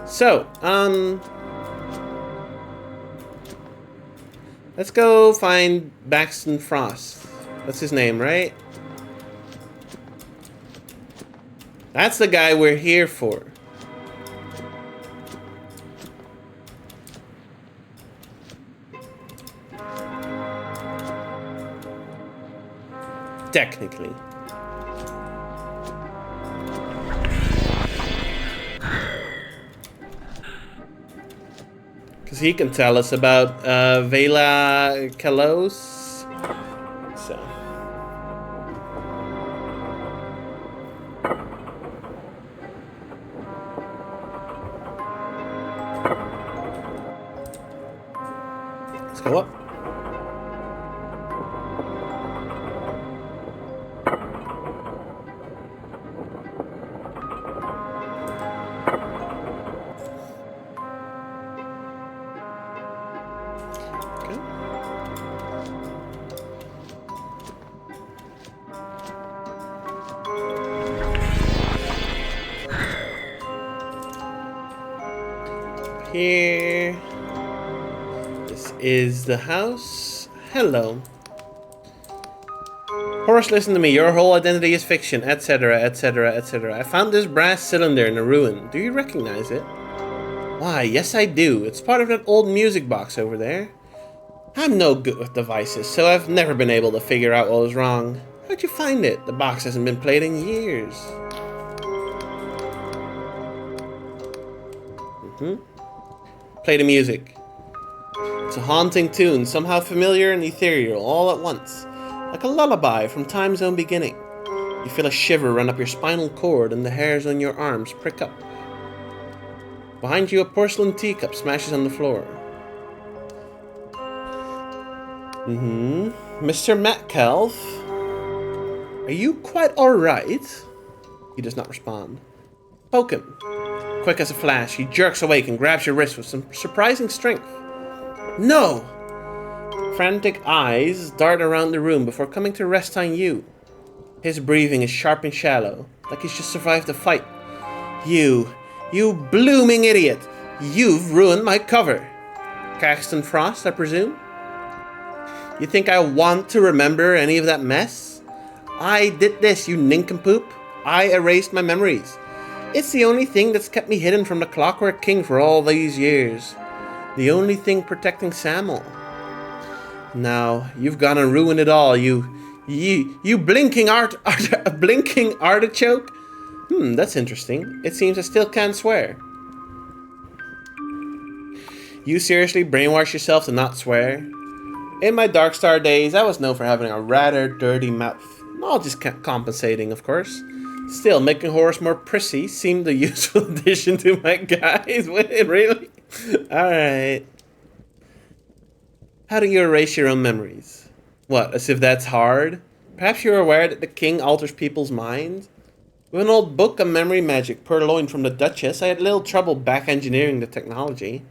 So, let's go find Baxton Frost. That's his name, right? That's the guy we're here for. Technically. Because he can tell us about Vela Kalos. So. Let's go up. Here. This is the house. Hello. Horace, listen to me. Your whole identity is fiction, etc., etc., etc. I found this brass cylinder in a ruin. Do you recognize it? Why, yes I do. It's part of that old music box over there. I'm no good with devices, so I've never been able to figure out what was wrong. How'd you find it? The box hasn't been played in years. Play the music. It's a haunting tune, somehow familiar and ethereal all at once. Like a lullaby from time's own beginning. You feel a shiver run up your spinal cord and the hairs on your arms prick up. Behind you, a porcelain teacup smashes on the floor. Mr. Metcalf? Are you quite alright? He does not respond. Poke him. Quick as a flash, he jerks awake and grabs your wrist with some surprising strength. No! Frantic eyes dart around the room before coming to rest on you. His breathing is sharp and shallow, like he's just survived a fight. You blooming idiot! You've ruined my cover! Caxton Frost, I presume? You think I want to remember any of that mess? I did this, you nincompoop. I erased my memories. It's the only thing that's kept me hidden from the Clockwork King for all these years. The only thing protecting Samuel. Now, you've gone and ruined it all, you blinking blinking artichoke? That's interesting. It seems I still can't swear. You seriously brainwash yourself to not swear? In my Darkstar days, I was known for having a rather dirty mouth. All just compensating, of course. Still, making Horace more prissy seemed a useful addition to my guys. Wait, really? Alright. How do you erase your own memories? What, as if that's hard? Perhaps you're aware that the king alters people's minds? With an old book of memory magic purloined from the Duchess, I had little trouble back-engineering the technology.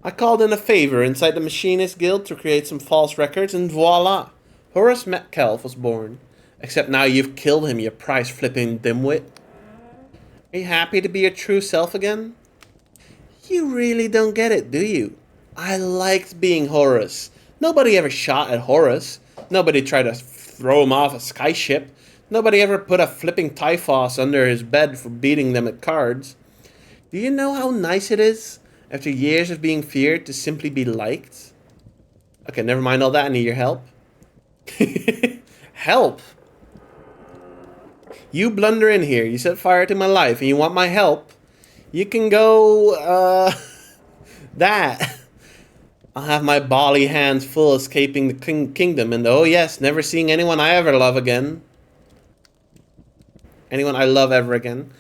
I called in a favor inside the Machinist Guild to create some false records, and voila! Horace Metcalf was born. Except now you've killed him, you prize-flipping dimwit. Are you happy to be your true self again? You really don't get it, do you? I liked being Horace. Nobody ever shot at Horace. Nobody tried to throw him off a skyship. Nobody ever put a flipping Typhos under his bed for beating them at cards. Do you know how nice it is, after years of being feared, to simply be liked? Okay, never mind all that, I need your help. Help? You blunder in here, you set fire to my life, and you want my help? You can go, that. I'll have my bally hands full escaping the kingdom, and oh yes, never seeing anyone I ever love again. anyone I love ever again.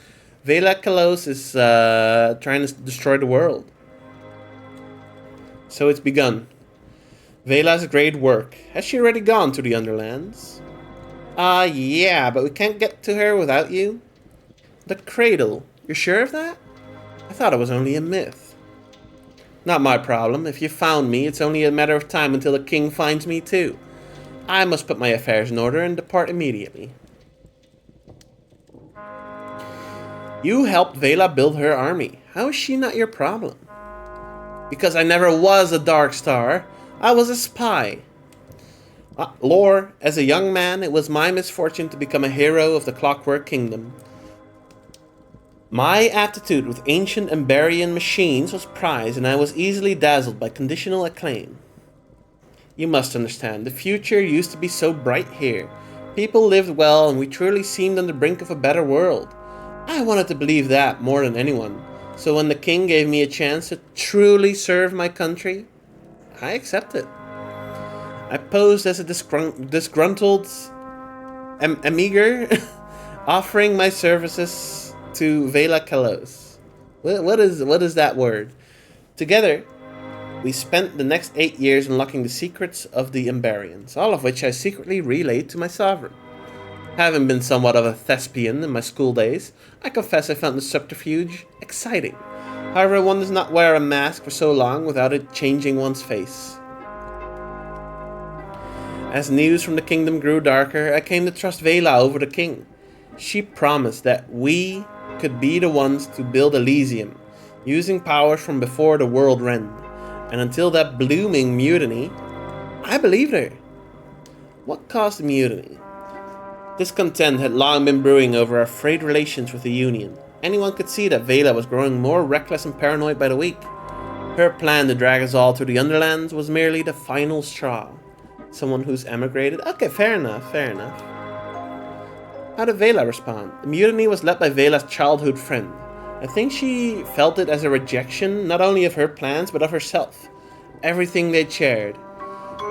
Vela Kalos is trying to destroy the world. So it's begun. Vela's great work. Has she already gone to the Underlands? Yeah, but we can't get to her without you. The cradle. You're sure of that? I thought it was only a myth. Not my problem. If you found me, it's only a matter of time until the king finds me too. I must put my affairs in order and depart immediately. You helped Vela build her army. How is she not your problem? Because I never was a Dark Star. I was a spy. Lore, as a young man, it was my misfortune to become a hero of the Clockwork Kingdom. My aptitude with ancient Emberian machines was prized, and I was easily dazzled by conditional acclaim. You must understand, the future used to be so bright here. People lived well, and we truly seemed on the brink of a better world. I wanted to believe that more than anyone, so when the king gave me a chance to truly serve my country, I accepted. I posed as a disgruntled Amigr, offering my services to Vela Kalos. What is that word? Together, we spent the next 8 years unlocking the secrets of the Emberians, all of which I secretly relayed to my sovereign. Having been somewhat of a thespian in my school days, I confess I found the subterfuge exciting. However, one does not wear a mask for so long without it changing one's face. As news from the kingdom grew darker, I came to trust Vela over the king. She promised that we could be the ones to build Elysium, using powers from before the world rend. And until that blooming mutiny, I believed her. What caused the mutiny? Discontent had long been brewing over our frayed relations with the Union. Anyone could see that Vela was growing more reckless and paranoid by the week. Her plan to drag us all to the Underlands was merely the final straw. Someone who's emigrated? Okay, fair enough. How did Vela respond? The mutiny was led by Vela's childhood friend. I think she felt it as a rejection, not only of her plans, but of herself. Everything they'd shared.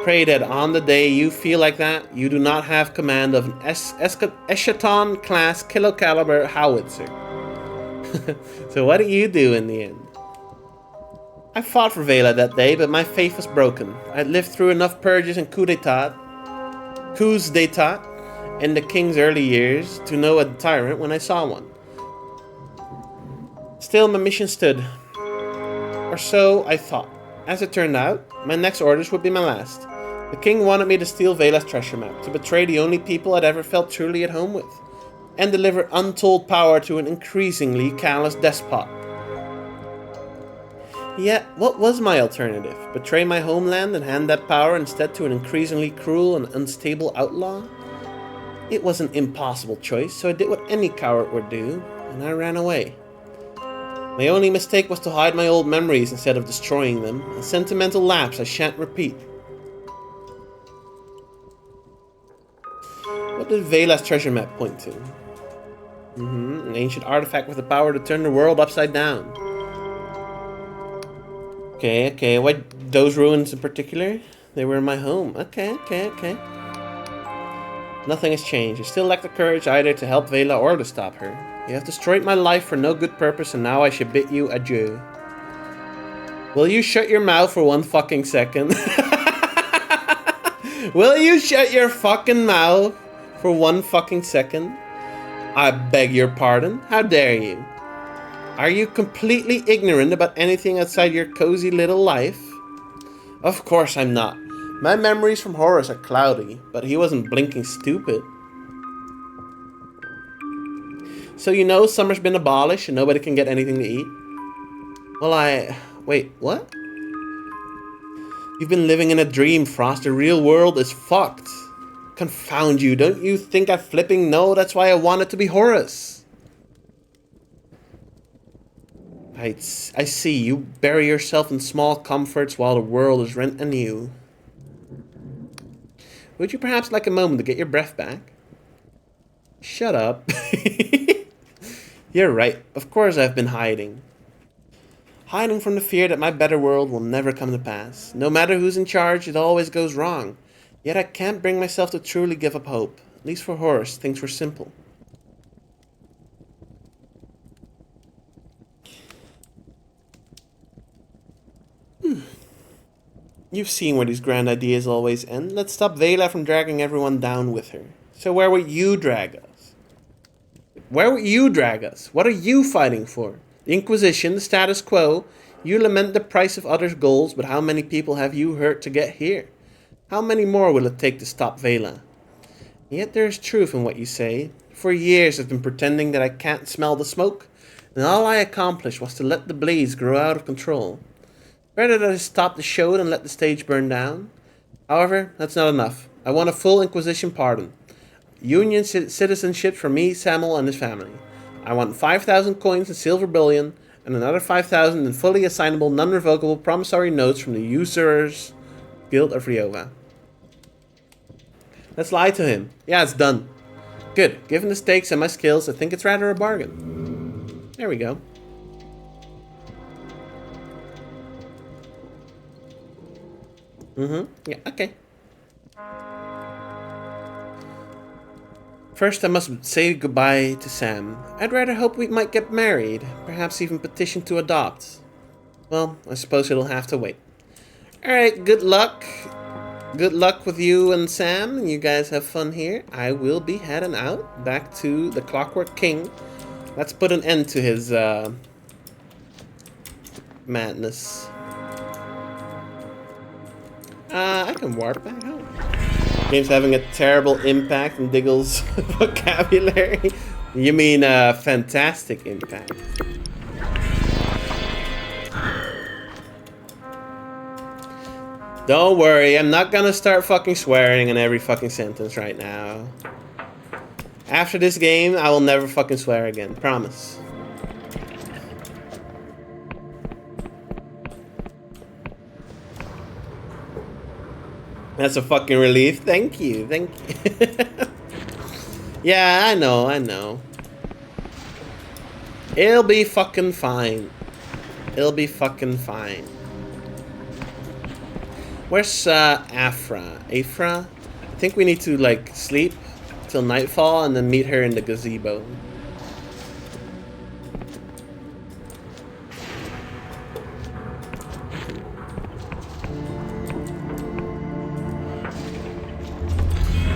Pray that on the day you feel like that, you do not have command of an Eschaton-class kilocaliber howitzer. So what did you do in the end? I fought for Vela that day, but my faith was broken. I'd lived through enough purges and coups d'etat in the king's early years to know a tyrant when I saw one. Still, my mission stood. Or so I thought. As it turned out, my next orders would be my last. The king wanted me to steal Vela's treasure map, to betray the only people I'd ever felt truly at home with, and deliver untold power to an increasingly callous despot. Yet, what was my alternative? Betray my homeland and hand that power instead to an increasingly cruel and unstable outlaw? It was an impossible choice, so I did what any coward would do, and I ran away. My only mistake was to hide my old memories instead of destroying them, a sentimental lapse I shan't repeat. What did Vela's treasure map point to? An ancient artifact with the power to turn the world upside down. Okay, why those ruins in particular? They were in my home. Okay. Nothing has changed. I still lack the courage either to help Vela or to stop her. You have destroyed my life for no good purpose, and now I should bid you adieu. Will you shut your mouth for 1 fucking second? Will you shut your fucking mouth for 1 fucking second? I beg your pardon. How dare you? Are you completely ignorant about anything outside your cozy little life? Of course I'm not. My memories from Horus are cloudy, but he wasn't blinking stupid. So you know summer's been abolished and nobody can get anything to eat? Well, wait, what? You've been living in a dream, Frost. The real world is fucked. Confound you, don't you think I flipping know? That's why I wanted to be Horus. I see, you bury yourself in small comforts while the world is rent anew. Would you perhaps like a moment to get your breath back? Shut up. You're right, of course I've been hiding. Hiding from the fear that my better world will never come to pass. No matter who's in charge, it always goes wrong. Yet I can't bring myself to truly give up hope. At least for Horus, things were simple. You've seen where these grand ideas always end. Let's stop Vela from dragging everyone down with her. So where would you drag us? Where would you drag us? What are you fighting for? The Inquisition, the status quo? You lament the price of others' goals, but how many people have you hurt to get here? How many more will it take to stop Vela? Yet there is truth in what you say. For years I've been pretending that I can't smell the smoke, and all I accomplished was to let the blaze grow out of control. Better that I stop the show than let the stage burn down. However, that's not enough. I want a full Inquisition pardon. Union citizenship for me, Samuel, and his family. I want 5,000 coins in silver bullion, and another 5,000 in fully assignable, non-revocable promissory notes from the Usurers Guild of Riova. Let's lie to him. Yeah, it's done. Good. Given the stakes and my skills, I think it's rather a bargain. There we go. Yeah, okay. First, I must say goodbye to Sam. I'd rather hope we might get married. Perhaps even petition to adopt. Well, I suppose it'll have to wait. Alright, good luck. Good luck with you and Sam. You guys have fun here. I will be heading out back to the Clockwork King. Let's put an end to his madness. I can warp back home. Game's having a terrible impact on Diggle's vocabulary. You mean fantastic impact. Don't worry, I'm not gonna start fucking swearing in every fucking sentence right now. After this game, I will never fucking swear again. Promise. That's a fucking relief. Thank you. Thank you. Yeah, I know. It'll be fucking fine. It'll be fucking fine. Where's Afra? Afra? I think we need to like sleep till nightfall and then meet her in the gazebo.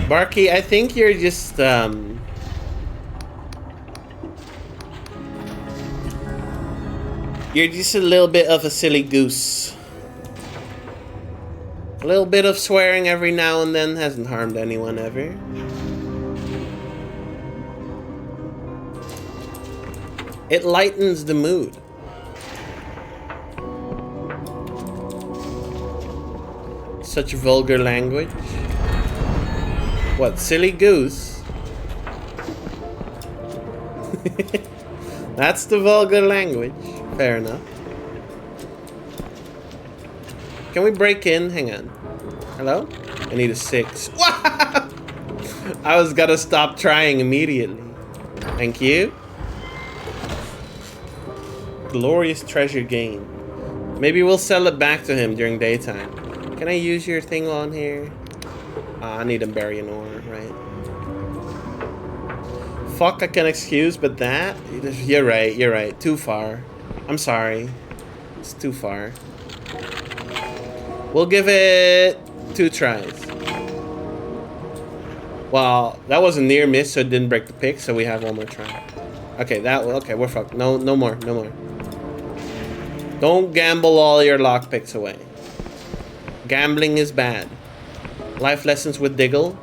Barky, I think you're just you're just a little bit of a silly goose. A little bit of swearing every now and then hasn't harmed anyone ever. It lightens the mood. Such vulgar language. What, silly goose? That's the vulgar language. Fair enough. Can we break in? Hang on. Hello? I need a 6. Wow! I was gonna stop trying immediately. Thank you. Glorious treasure gain. Maybe we'll sell it back to him during daytime. Can I use your thing on here? I need a burying ore, right? Fuck, I can excuse, but that... You're right. Too far. I'm sorry. It's too far. We'll give it 2 tries. Well, that was a near miss, so it didn't break the pick, so we have 1 more try. Okay, okay, we're fucked. No more. Don't gamble all your lockpicks away. Gambling is bad. Life lessons with Diggle.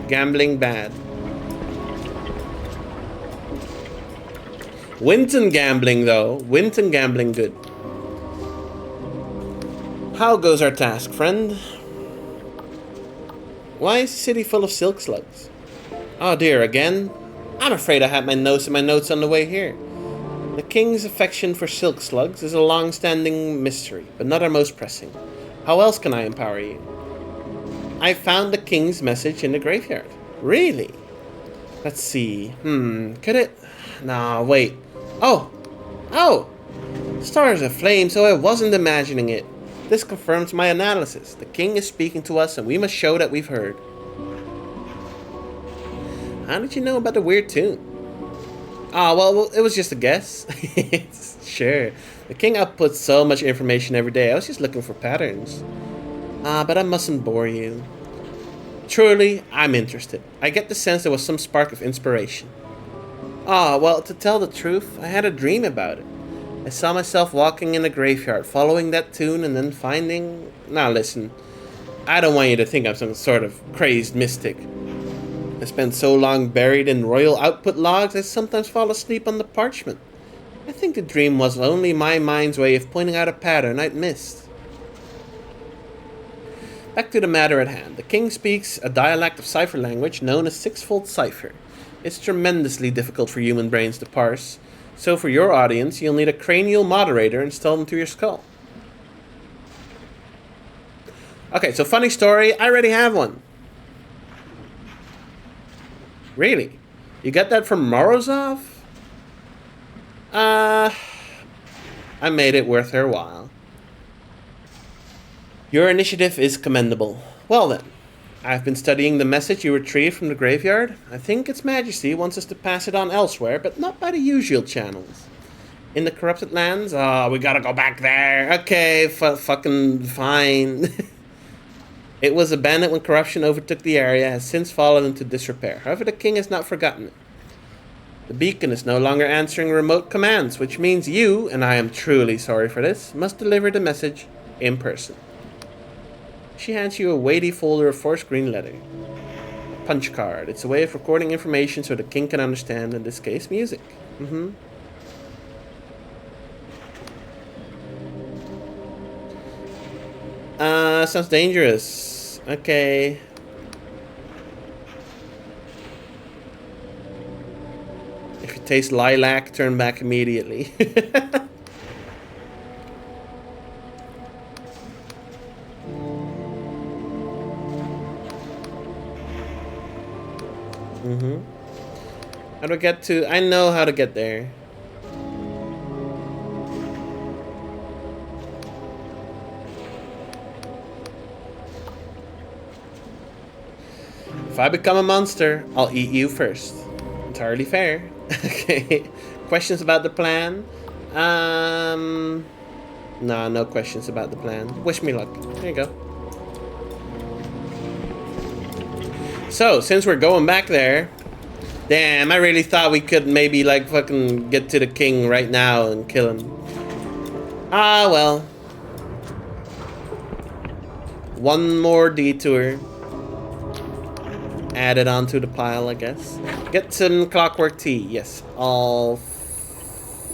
Gambling bad. Winton gambling though. Winton gambling good. How goes our task, friend? Why is the city full of silk slugs? Oh dear, again? I'm afraid I had my notes in my notes on the way here. The king's affection for silk slugs is a long-standing mystery, but not our most pressing. How else can I empower you? I found the king's message in the graveyard. Really? Let's see. Could it? Nah, wait. Oh! Stars aflame, so I wasn't imagining it. This confirms my analysis. The king is speaking to us, and we must show that we've heard. How did you know about the weird tune? Ah, well, it was just a guess. Sure. The king outputs so much information every day. I was just looking for patterns. But I mustn't bore you. Truly, I'm interested. I get the sense there was some spark of inspiration. Well, to tell the truth, I had a dream about it. I saw myself walking in the graveyard, following that tune, and then finding... Now listen, I don't want you to think I'm some sort of crazed mystic. I spent so long buried in royal output logs, I sometimes fall asleep on the parchment. I think the dream was only my mind's way of pointing out a pattern I'd missed. Back to the matter at hand. The king speaks a dialect of cipher language known as sixfold cipher. It's tremendously difficult for human brains to parse, so for your audience, you'll need a cranial moderator installed into your skull. Okay, so funny story, I already have one. Really? You got that from Morozov? I made it worth her while. Your initiative is commendable. Well then, I've been studying the message you retrieved from the graveyard. I think Its Majesty wants us to pass it on elsewhere, but not by the usual channels. In the corrupted lands? We gotta go back there. Okay, fucking fine. It was abandoned when corruption overtook the area, has since fallen into disrepair. However, the king has not forgotten it. The beacon is no longer answering remote commands, which means you, and I am truly sorry for this, must deliver the message in person. She hands you a weighty folder of forest green leather. A punch card. It's a way of recording information so the king can understand, in this case, music. Sounds dangerous. Okay. If you taste lilac, turn back immediately. How do I get to... I know how to get there. If I become a monster, I'll eat you first. Entirely fair. Okay. Questions about the plan? Nah, no questions about the plan. Wish me luck. There you go. So, since we're going back there... Damn, I really thought we could maybe, like, fucking get to the king right now and kill him. Ah, well. One more detour. Add it onto the pile, I guess. Get some clockwork tea. Yes, all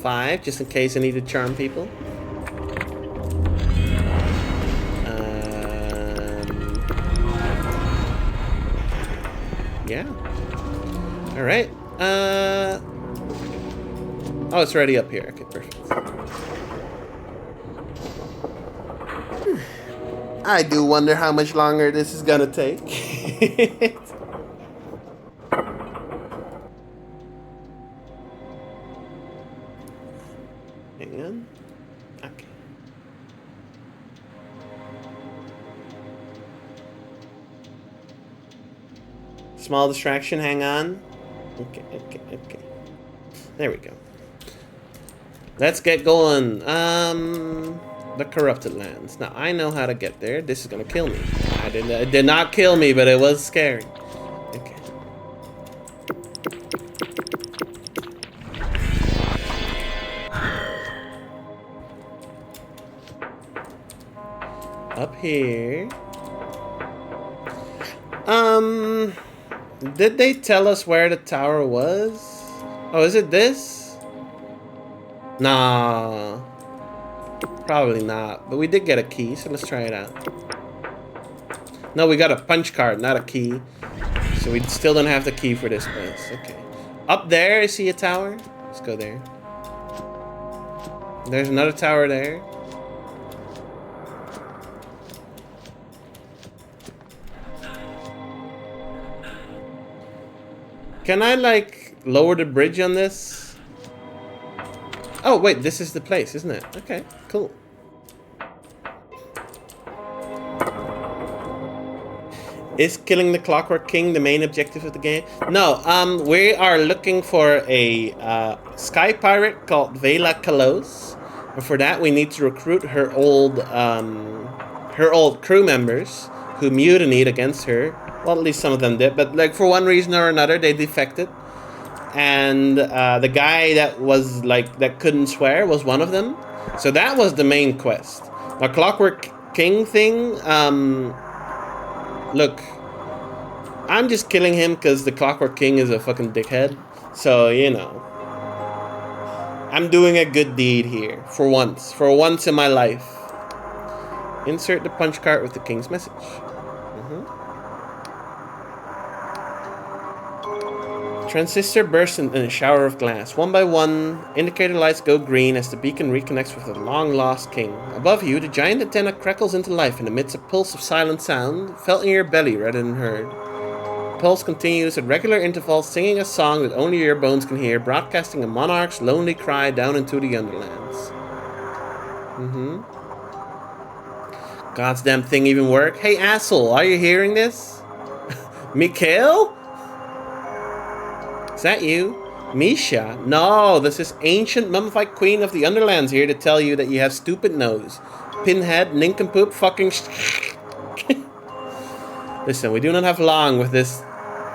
5, just in case I need to charm people. Yeah. All right. Oh, it's already up here. Okay, perfect. I do wonder how much longer this is gonna take. Hang on. Okay. Small distraction, hang on. Okay. There we go. Let's get going. The corrupted lands. Now, I know how to get there. This is gonna kill me. It did not kill me, but it was scary. Okay. Up here. Did they tell us where the tower was? Oh, is it this? Nah. Probably not. But we did get a key, so let's try it out. No, we got a punch card, not a key. So we still don't have the key for this place. Okay. Up there, I see a tower. Let's go there. There's another tower there. Can I, like, lower the bridge on this? Oh, wait, this is the place, isn't it? Okay, cool. Is killing the Clockwork King the main objective of the game? No, we are looking for a sky pirate called Vela Kalos. And for that, we need to recruit her old crew members who mutinied against her. Well, at least some of them did, but like for one reason or another, they defected. And the guy that was like that couldn't swear was one of them. So that was the main quest. The Clockwork King thing. Look, I'm just killing him because the Clockwork King is a fucking dickhead. So you know, I'm doing a good deed here for once. For once in my life. Insert the punch card with the king's message. Transistor bursts in a shower of glass. One by one, indicator lights go green as the beacon reconnects with the long-lost king. Above you, the giant antenna crackles into life and emits a pulse of silent sound, felt in your belly rather than heard. The pulse continues at regular intervals, singing a song that only your bones can hear, broadcasting a monarch's lonely cry down into the underlands. God's damn thing even work? Hey asshole, are you hearing this? Mikhail? Is that you? Misha? No, this is ancient mummified queen of the Underlands here to tell you that you have stupid nose. Pinhead, nincompoop, fucking Listen, we do not have long with this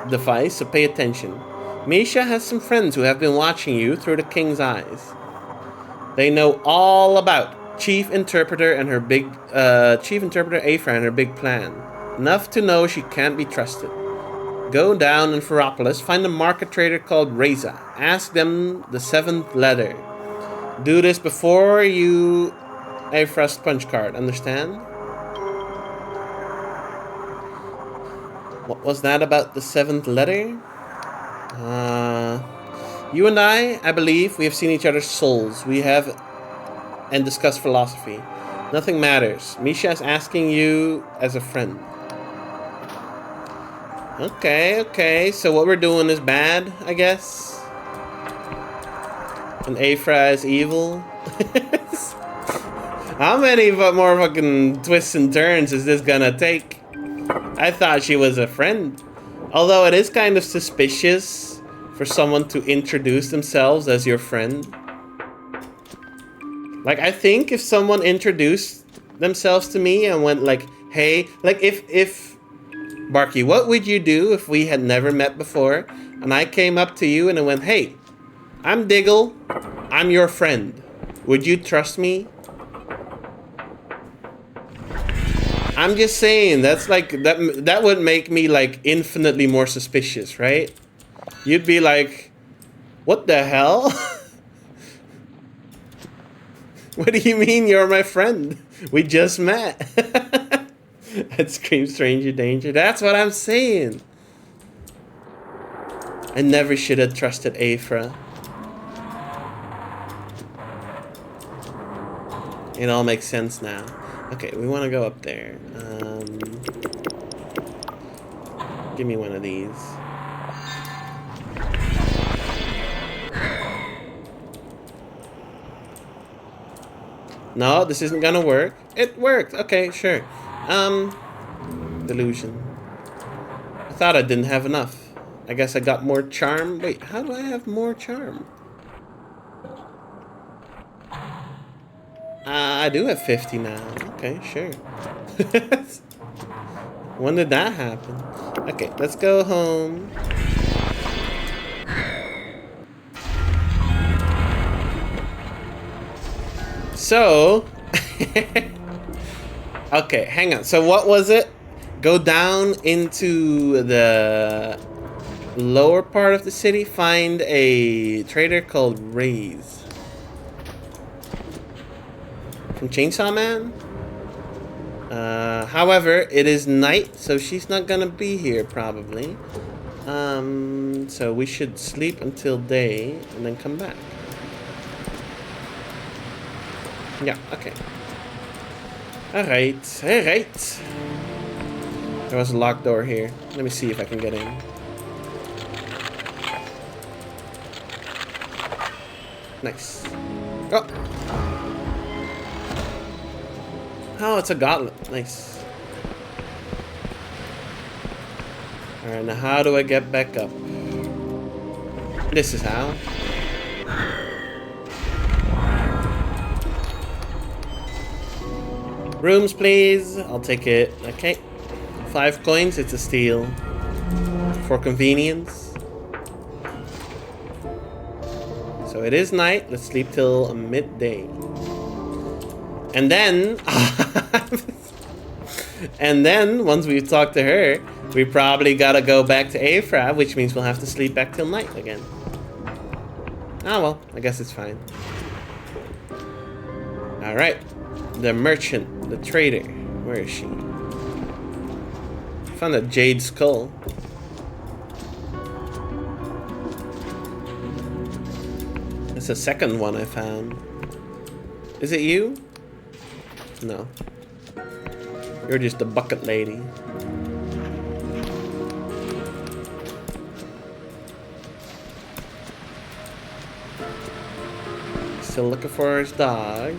device, so pay attention. Misha has some friends who have been watching you through the king's eyes. They know all about Chief Interpreter and her big Chief Interpreter Aphra and her big plan. Enough to know she can't be trusted. Go down in Ferropolis, find a market trader called Reza. Ask them the 7th letter. Do this before you Aphra's punch card, understand? What was that about the 7th letter? You and I believe, we have seen each other's souls. We have and discussed philosophy. Nothing matters. Misha is asking you as a friend. Okay, so what we're doing is bad, I guess. And Aphra is evil. How many more fucking twists and turns is this gonna take? I thought she was a friend. Although it is kind of suspicious for someone to introduce themselves as your friend. Like, I think if someone introduced themselves to me and went like, hey, like if Barky, what would you do if we had never met before and I came up to you and I went, hey, I'm Diggle, I'm your friend. Would you trust me? I'm just saying, that's like, that would make me like infinitely more suspicious, right? You'd be like, what the hell? What do you mean you're my friend? We just met. That screams stranger danger. That's what I'm saying. I never should have trusted Aphra. It all makes sense now. Okay, we want to go up there. Give me one of these. No, this isn't gonna work. It worked. Okay, sure. Delusion. I thought I didn't have enough. I guess I got more charm. Wait, how do I have more charm? I do have 50 now. Okay, sure. When did that happen? Okay, let's go home. So... Okay, hang on. So what was it? Go down into the lower part of the city, find a trader called Raze. From Chainsaw Man? However, it is night, so she's not gonna be here probably. So we should sleep until day and then come back. Yeah, okay. Alright. There was a locked door here. Let me see if I can get in. Nice. Oh! Oh, it's a gauntlet. Nice. Alright, now how do I get back up? This is how. Rooms, please. I'll take it. Okay. 5 coins, it's a steal. For convenience. So it is night. Let's sleep till midday. And then... and then, once we've talked to her, we probably gotta go back to Afra, which means we'll have to sleep back till night again. Ah well, I guess it's fine. Alright. The merchant, the trader. Where is she? Found a jade skull. It's the second one I found. Is it you? No. You're just the bucket lady. Still looking for his dog.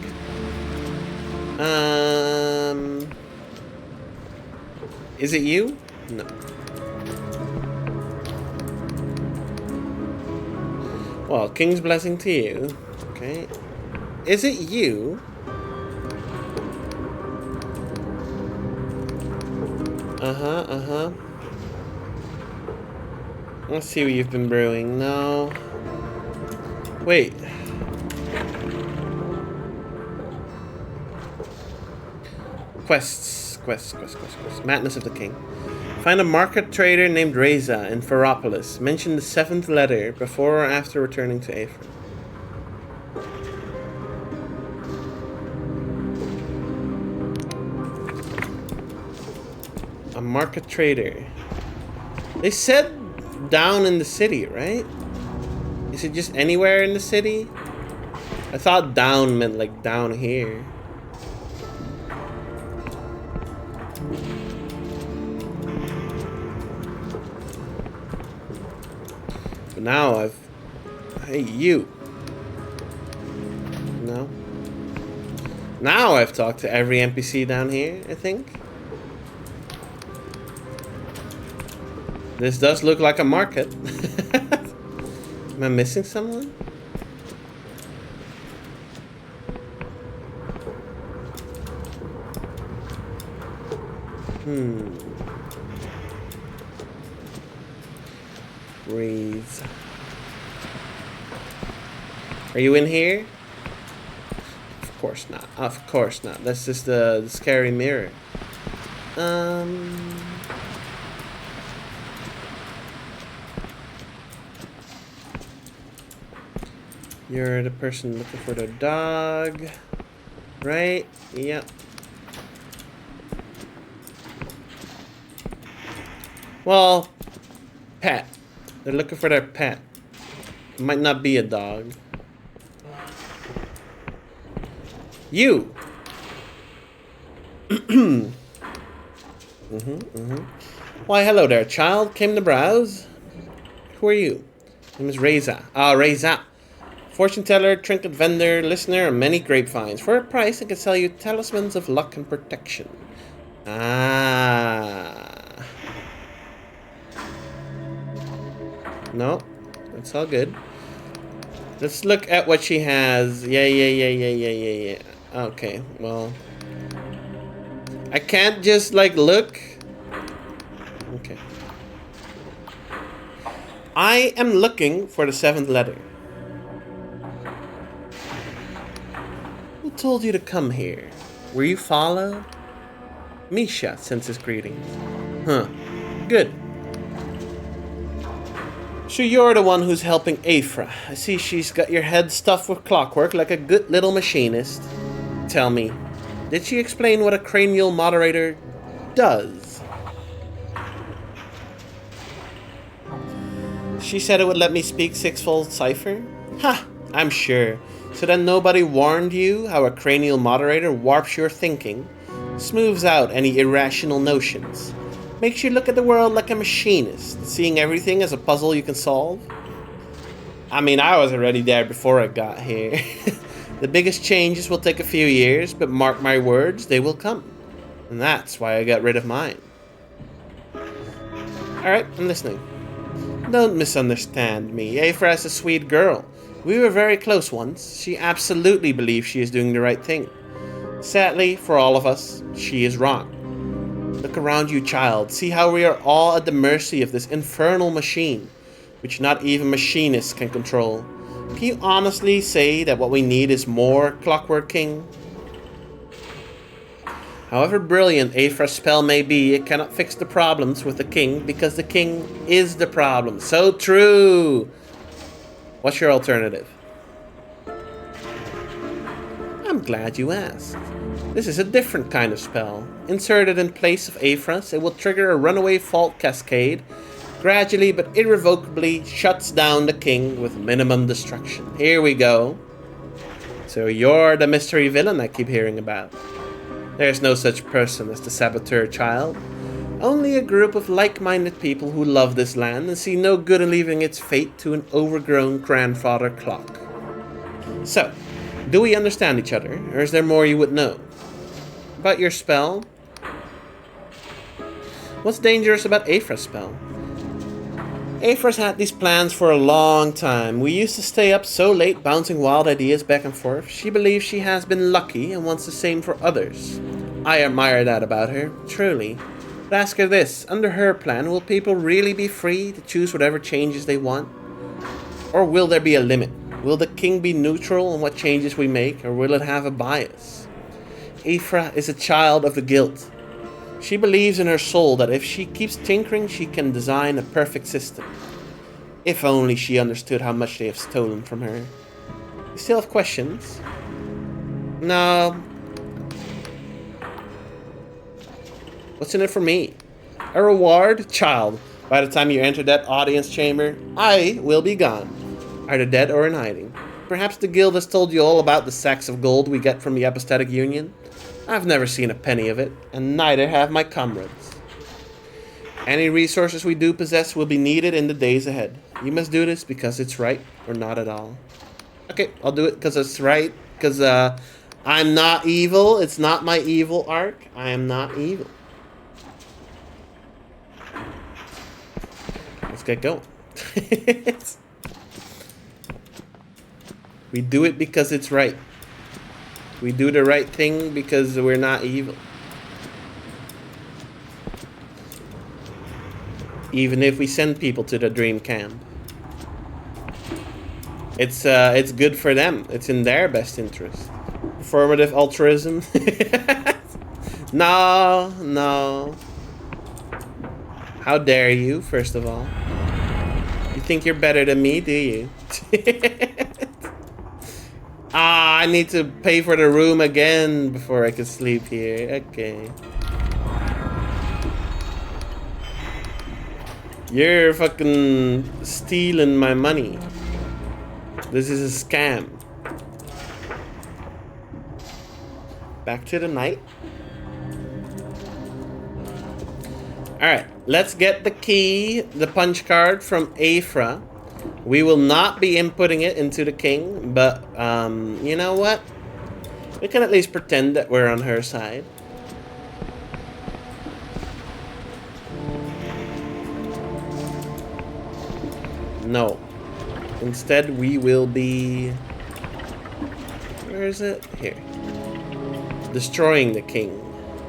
Is it you? No. Well, King's blessing to you. Okay. Is it you? Uh-huh. Let's see what you've been brewing. No. Wait. Quests. Madness of the King. Find a market trader named Reza in Ferropolis. Mention the 7th letter before or after returning to Afra. A market trader. They said down in the city, right? Is it just anywhere in the city? I thought down meant like down here. But now I've... Hey, you. No. Now I've talked to every NPC down here, I think. This does look like a market. Am I missing someone? Breathe. Are you in here? Of course not. Of course not. That's just the scary mirror. You're the person looking for the dog, right? Yep. Well, pet. They're looking for their pet. It might not be a dog. You. Why, hello there, child. Came to browse? Who are you? My name is Reza. Ah, Reza. Fortune teller, trinket vendor, listener of many grapevines. For a price, I can sell you talismans of luck and protection. Ah. No, that's all good. Let's look at what she has. Yeah. Okay, well. I can't just, like, look. Okay. I am looking for the 7th letter. Who told you to come here? Were you followed? Misha sends his greetings. Huh. Good. So you're the one who's helping Afra. I see she's got your head stuffed with clockwork like a good little machinist. Tell me, did she explain what a cranial moderator does? She said it would let me speak sixfold cipher? Ha! I'm sure. So then nobody warned you how a cranial moderator warps your thinking, smooths out any irrational notions, makes you look at the world like a machinist, seeing everything as a puzzle you can solve? I mean, I was already there before I got here. The biggest changes will take a few years, but mark my words, they will come. And that's why I got rid of mine. Alright, I'm listening. Don't misunderstand me. Aphra is a sweet girl. We were very close once. She absolutely believes she is doing the right thing. Sadly, for all of us, she is wrong. Look around you, child. See how we are all at the mercy of this infernal machine, which not even machinists can control. Can you honestly say that what we need is more Clockwork King? However brilliant Aphra's spell may be, it cannot fix the problems with the king because the king is the problem. So true! What's your alternative? I'm glad you asked. This is a different kind of spell. Inserted in place of Aphra's, it will trigger a runaway fault cascade. Gradually but irrevocably shuts down the king with minimum destruction. Here we go. So you're the mystery villain I keep hearing about. There's no such person as the saboteur, child. Only a group of like-minded people who love this land and see no good in leaving its fate to an overgrown grandfather clock. So, do we understand each other, or is there more you would know? About your spell? What's dangerous about Aphra's spell? Aphra's had these plans for a long time. We used to stay up so late bouncing wild ideas back and forth. She believes she has been lucky and wants the same for others. I admire that about her, truly. But ask her this, under her plan, will people really be free to choose whatever changes they want? Or will there be a limit? Will the king be neutral on what changes we make, or will it have a bias? Aphra is a child of the guild. She believes in her soul that if she keeps tinkering, she can design a perfect system. If only she understood how much they have stolen from her. You still have questions? No. What's in it for me? A reward? Child, by the time you enter that audience chamber, I will be gone. Either dead or in hiding. Perhaps the guild has told you all about the sacks of gold we get from the Apostatic Union. I've never seen a penny of it, and neither have my comrades. Any resources we do possess will be needed in the days ahead. You must do this because it's right, or not at all. Okay, I'll do it because it's right, because I'm not evil. It's not my evil arc. I am not evil. Let's get going. We do it because it's right. We do the right thing because we're not evil. Even if we send people to the dream camp. It's good for them. It's in their best interest. Performative altruism. No, no. How dare you, first of all. You think you're better than me, do you? Ah, I need to pay for the room again before I can sleep here. Okay. You're fucking stealing my money. This is a scam. Back to the night. Alright, let's get the key, the punch card from Aphra. We will not be inputting it into the king, but, you know what? We can at least pretend that we're on her side. No. Instead, we will be... Where is it? Here. Destroying the king.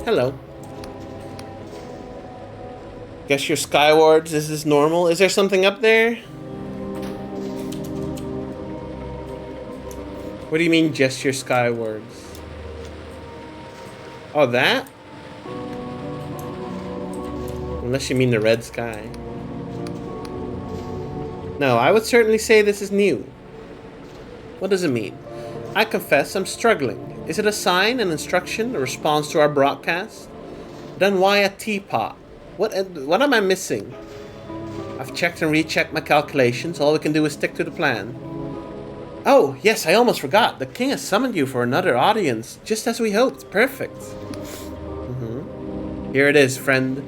Hello. Guess you're Skywards. Is this normal? Is there something up there? What do you mean, gesture skywards? Oh, that? Unless you mean the red sky. No, I would certainly say this is new. What does it mean? I confess I'm struggling. Is it a sign, an instruction, a response to our broadcast? Then why a teapot? What am I missing? I've checked and rechecked my calculations. All we can do is stick to the plan. Oh, yes, I almost forgot. The king has summoned you for another audience, just as we hoped. Perfect. Here it is, friend.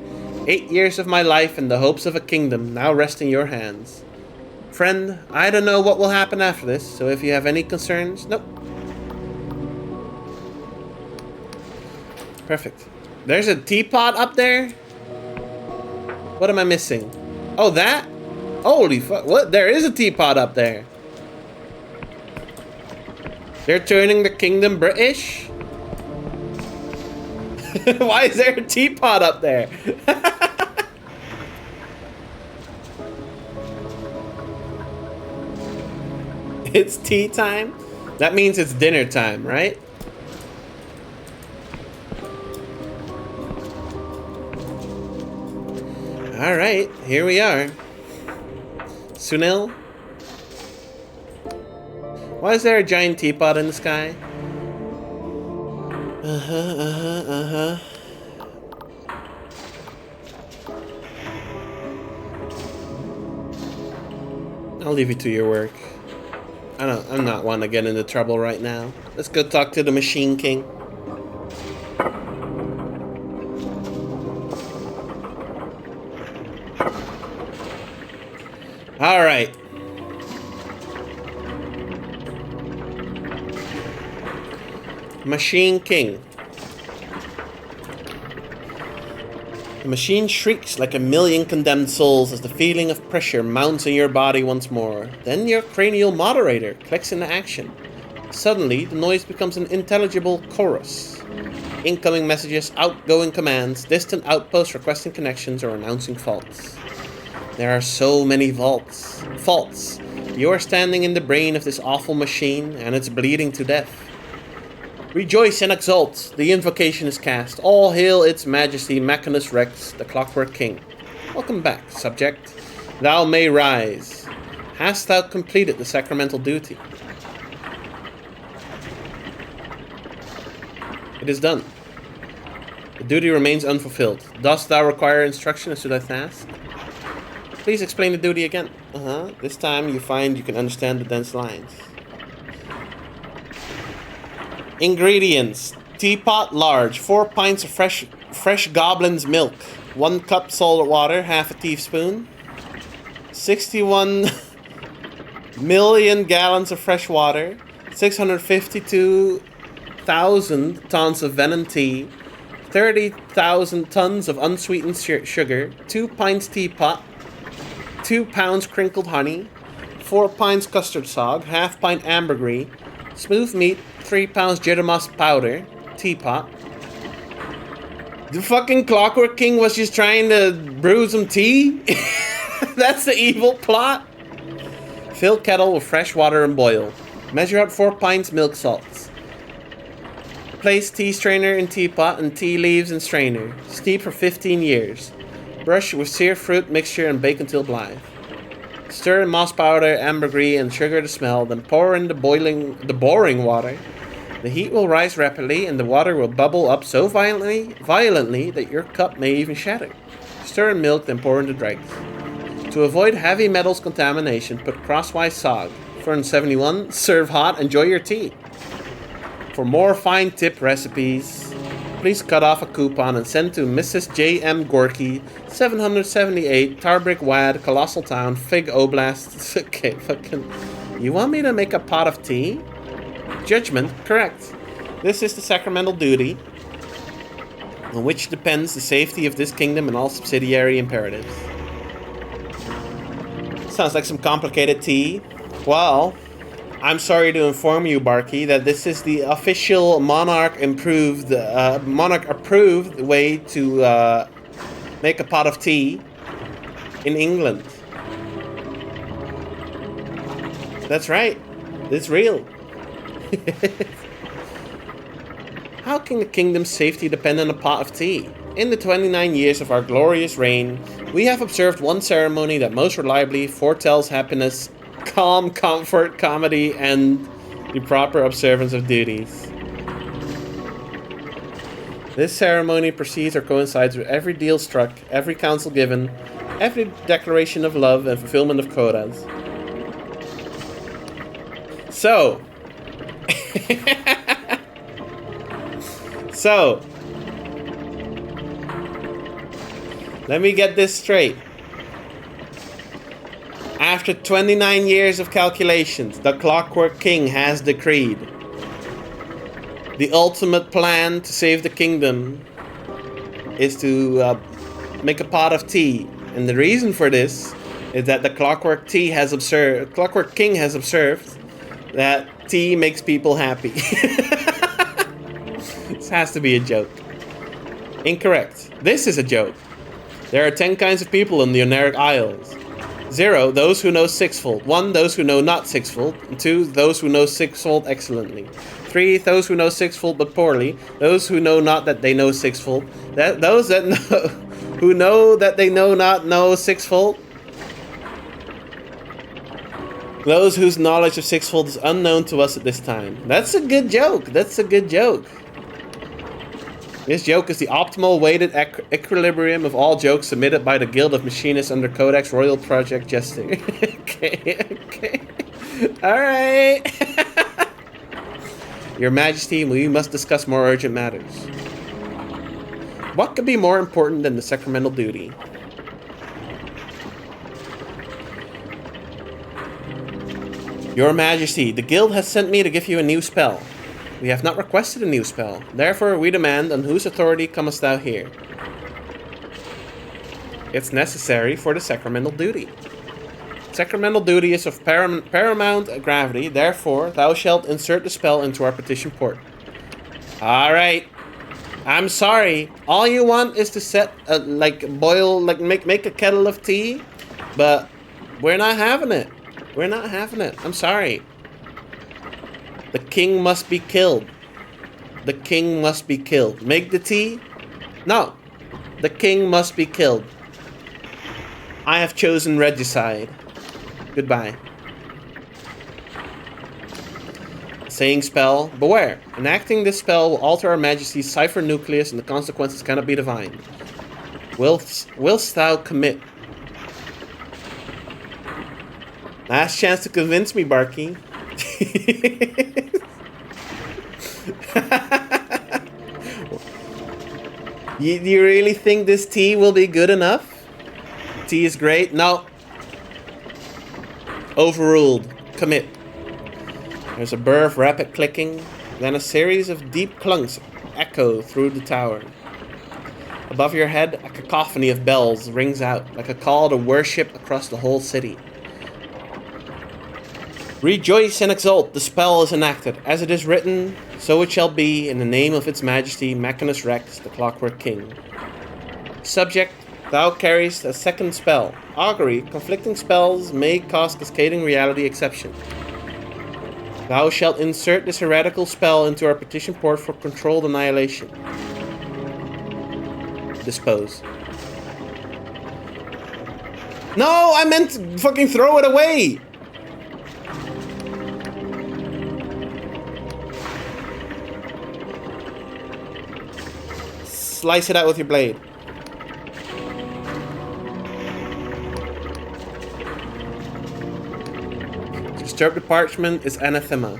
8 years of my life and the hopes of a kingdom now rest in your hands. Friend, I don't know what will happen after this, so if you have any concerns... Nope. Perfect. There's a teapot up there? What am I missing? Oh, that? Holy fuck. What? There is a teapot up there. They're turning the kingdom British? Why is there a teapot up there? It's tea time? That means it's dinner time, right? Alright, here we are. Sunil? Why is there a giant teapot in the sky? I'll leave you to your work. I'm not one to get into trouble right now. Let's go talk to the Machine King. All right. Machine King. The machine shrieks like a million condemned souls as the feeling of pressure mounts in your body once more. Then your cranial moderator clicks into action. Suddenly, the noise becomes an intelligible chorus. Incoming messages, outgoing commands, distant outposts requesting connections or announcing faults. There are so many faults. You are standing in the brain of this awful machine, and it's bleeding to death. Rejoice and exult, the invocation is cast. All hail its majesty, Machinus Rex, the Clockwork King. Welcome back, subject. Thou may rise. Hast thou completed the sacramental duty? It is done. The duty remains unfulfilled. Dost thou require instruction as to thy task? Please explain the duty again. This time you find you can understand the dense lines. Ingredients. Teapot large, 4 pints of fresh goblin's milk, 1 cup salt water, half a teaspoon, 61 million gallons of fresh water, 652,000 tons of venom tea, 30,000 tons of unsweetened sugar, 2 pints teapot, 2 pounds crinkled honey, 4 pints custard sog, half pint ambergris, smooth meat, 3 pounds jittermoss powder, teapot. The fucking Clockwork King was just trying to brew some tea? That's the evil plot? Fill kettle with fresh water and boil. Measure out 4 pints milk salts. Place tea strainer in teapot and tea leaves in strainer. Steep for 15 years. Brush with sear fruit mixture and bake until blithe. Stir in moss powder, ambergris, and sugar to smell, then pour in the boiling water. The heat will rise rapidly, and the water will bubble up so violently that your cup may even shatter. Stir in milk, then pour in the dregs. To avoid heavy metals contamination, put crosswise sog. Fern 71, serve hot, enjoy your tea. For more fine tip recipes, please cut off a coupon and send to Mrs. J.M. Gorky, 778, Tarbrick Wad, Colossal Town, Fig Oblast. Okay, fucking... You want me to make a pot of tea? Judgment, correct. This is the sacramental duty, on which depends the safety of this kingdom and all subsidiary imperatives. Sounds like some complicated tea. Well, I'm sorry to inform you, Barky, that this is the official monarch-approved way to make a pot of tea in England. That's right. It's real. How can the kingdom's safety depend on a pot of tea? In the 29 years of our glorious reign, we have observed one ceremony that most reliably foretells happiness, calm, comfort, comedy, and the proper observance of duties. This ceremony precedes or coincides with every deal struck, every counsel given, every declaration of love and fulfillment of quotas. So, let me get this straight. After 29 years of calculations, the Clockwork King has decreed the ultimate plan to save the kingdom is to make a pot of tea And the reason for this is that the Clockwork King has observed that tea makes people happy. This has to be a joke. Incorrect. This is a joke. There are 10 kinds of people in the Oneric Isles. 0, those who know sixfold. 1, those who know not sixfold. 2, those who know sixfold excellently. 3, those who know sixfold but poorly. Those who know not that they know sixfold. Those that know who know that they know not know sixfold. Those whose knowledge of sixfold is unknown to us at this time. That's a good joke. That's a good joke. This joke is the optimal weighted equilibrium of all jokes submitted by the Guild of Machinists under Codex Royal Project Jesting. Okay. Alright. Your Majesty, we must discuss more urgent matters. What could be more important than the sacramental duty? Your Majesty, the Guild has sent me to give you a new spell. We have not requested a new spell. Therefore, we demand, on whose authority comest thou here? It's necessary for the sacramental duty. Sacramental duty is of paramount gravity. Therefore, thou shalt insert the spell into our petition port. Alright. I'm sorry. All you want is to set, make a kettle of tea. But we're not having it. We're not having it. I'm sorry. The king must be killed. The king must be killed. Make the tea? No. The king must be killed. I have chosen regicide. Goodbye. Saying spell. Beware. Enacting this spell will alter our majesty's cipher nucleus and the consequences cannot be divined. Whilst thou commit. Last chance to convince me, Barky. You really think this tea will be good enough? Tea is great? No. Overruled. Commit. There's a burr of rapid clicking, then a series of deep clunks echo through the tower. Above your head, a cacophony of bells rings out, like a call to worship across the whole city. Rejoice and exult, the spell is enacted. As it is written, so it shall be, in the name of its majesty, Machinus Rex, the Clockwork King. Subject, thou carriest a second spell. Augury, conflicting spells may cause cascading reality exception. Thou shalt insert this heretical spell into our petition port for controlled annihilation. Dispose. No, I meant to fucking throw it away! Slice it out with your blade. Disturb the parchment is anathema.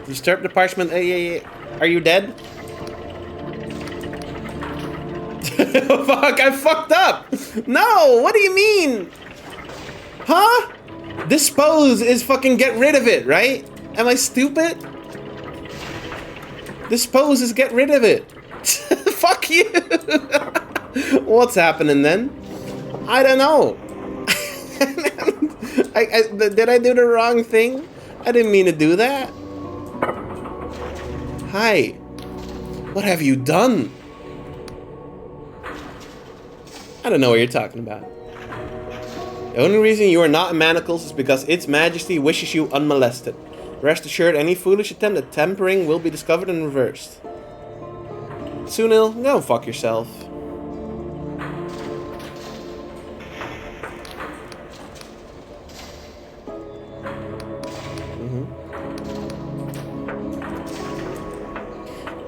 Disturb the parchment. Are you dead? Fuck, I fucked up. No, what do you mean? Huh? Dispose is fucking get rid of it, right? Am I stupid? Dispose is get rid of it. Fuck you. What's happening then? I don't know. Did I do the wrong thing? I didn't mean to do that. Hi. What have you done? I don't know what you're talking about. The only reason you are not in manacles is because its majesty wishes you unmolested. Rest assured, any foolish attempt at tampering will be discovered and reversed. Sunil, go fuck yourself.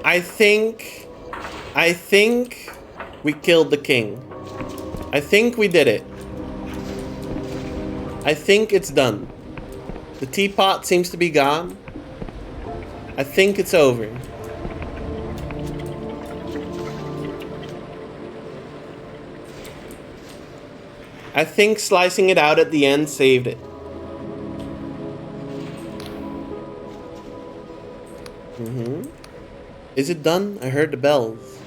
I think we killed the king. I think we did it. I think it's done. The teapot seems to be gone. I think it's over. I think slicing it out at the end saved it. Is it done? I heard the bells.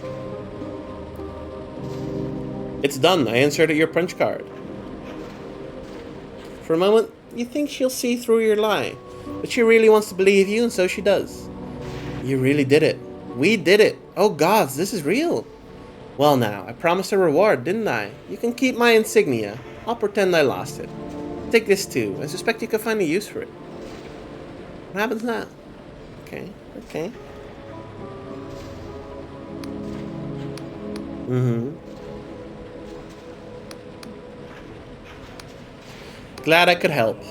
It's done. I inserted your punch card. For a moment, you think she'll see through your lie. But she really wants to believe you, and so she does. You really did it. We did it. Oh gods, this is real. Well now, I promised a reward, didn't I? You can keep my insignia. I'll pretend I lost it. Take this too. I suspect you can find a use for it. What happens now? Okay, okay. Glad I could help.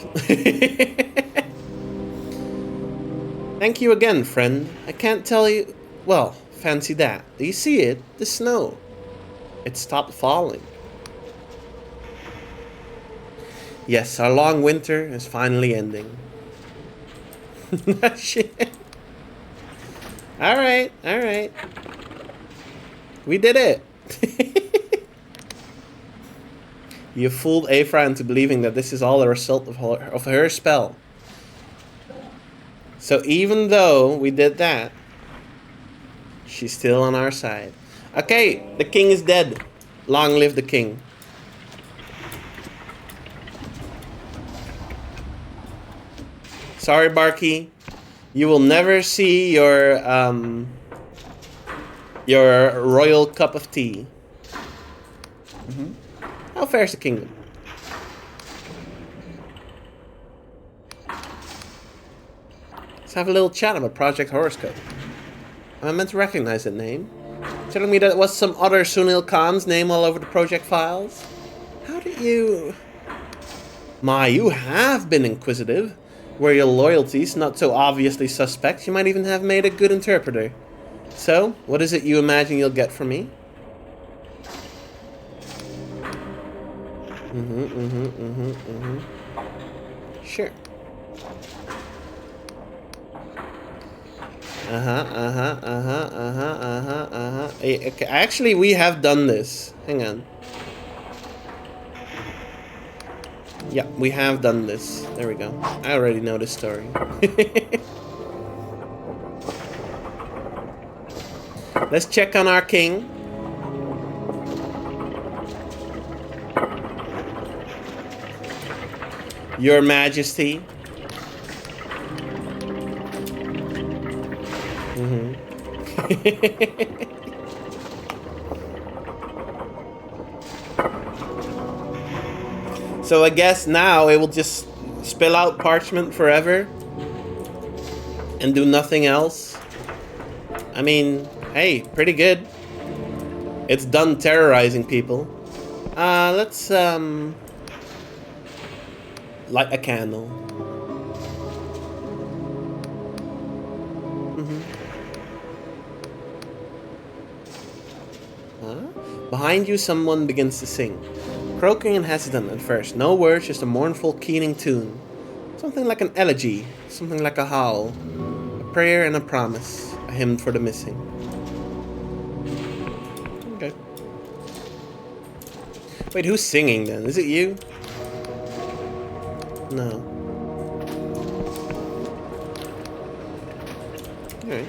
Thank you again, friend. I can't tell you... Well, fancy that. Do you see it? The snow. It stopped falling. Yes, our long winter is finally ending. Shit. Alright, alright. We did it. You fooled Aphra into believing that this is all a result of her spell. So even though we did that, she's still on our side. Okay, the king is dead. Long live the king. Sorry, Barky. You will never see your royal cup of tea. How fares the kingdom? Let's have a little chat about Project Horoscope. I meant to recognize that name. Telling me that it was some other Sunil Khan's name all over the project files. How did you... My, you have been inquisitive. Were your loyalties not so obviously suspect, you might even have made a good interpreter. So, what is it you imagine you'll get from me? Sure. Okay, actually, we have done this. Hang on. Yeah, we have done this. There we go. I already know this story. Let's check on our king. Your Majesty. So I guess now it will just spill out parchment forever and do nothing else. I mean, hey, pretty good. It's done terrorizing people. Let's light a candle. Behind you, someone begins to sing. Croaking and hesitant at first. No words, just a mournful, keening tune. Something like an elegy. Something like a howl. A prayer and a promise. A hymn for the missing. Okay. Wait, who's singing then? Is it you? No. Alright.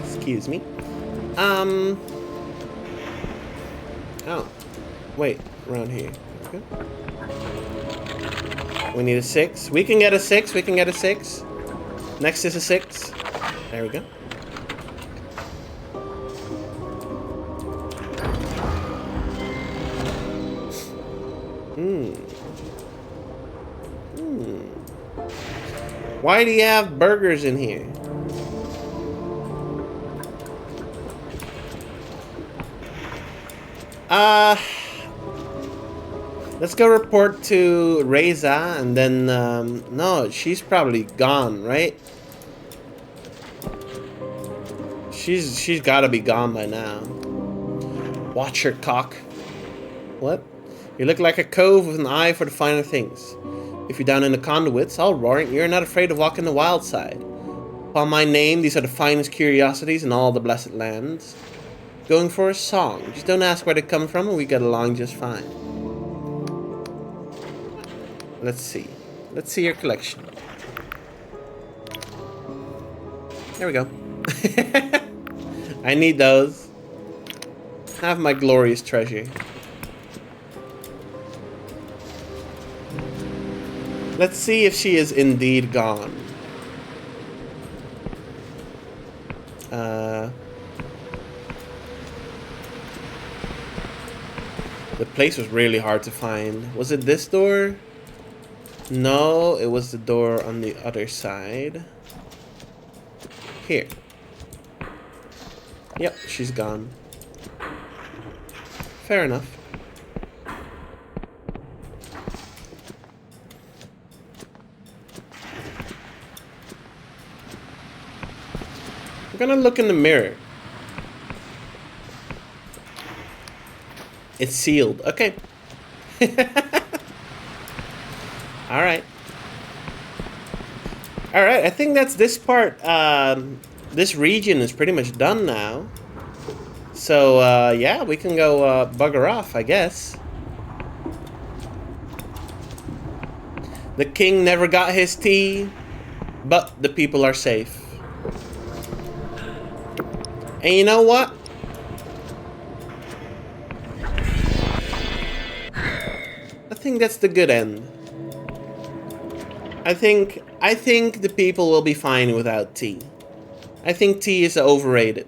Excuse me. Oh. Wait, around here. Okay. We need a 6. We can get a 6. We can get a 6. Next is a 6. There we go. Why do you have burgers in here? Let's go report to Reza and then, no, she's probably gone, right? She's gotta be gone by now. Watch your cock. What? You look like a cove with an eye for the finer things. If you're down in the conduits, all roaring, you're not afraid to walk in the wild side. Upon my name, these are the finest curiosities in all the blessed lands. Going for a song. Just don't ask where they come from and we get along just fine. Let's see. Let's see your collection. There we go. I need those. Have my glorious treasure. Let's see if she is indeed gone. The place was really hard to find. Was it this door? No, it was the door on the other side. Here. Yep, she's gone. Fair enough. I'm gonna look in the mirror. It's sealed. Okay. Alright. Alright, I think that's this part. This region is pretty much done now. So, yeah, we can go bugger off, I guess. The king never got his tea, but the people are safe. And you know what? I think that's the good end. I think the people will be fine without tea. I think tea is overrated.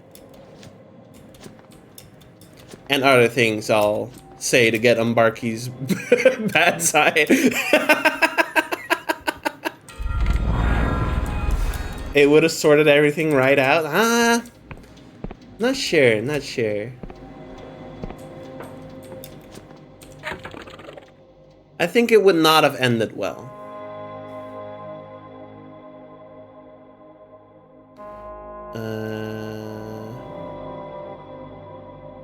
And other things I'll say to get on Barky's bad side. It would have sorted everything right out. Not sure, not sure. I think it would not have ended well.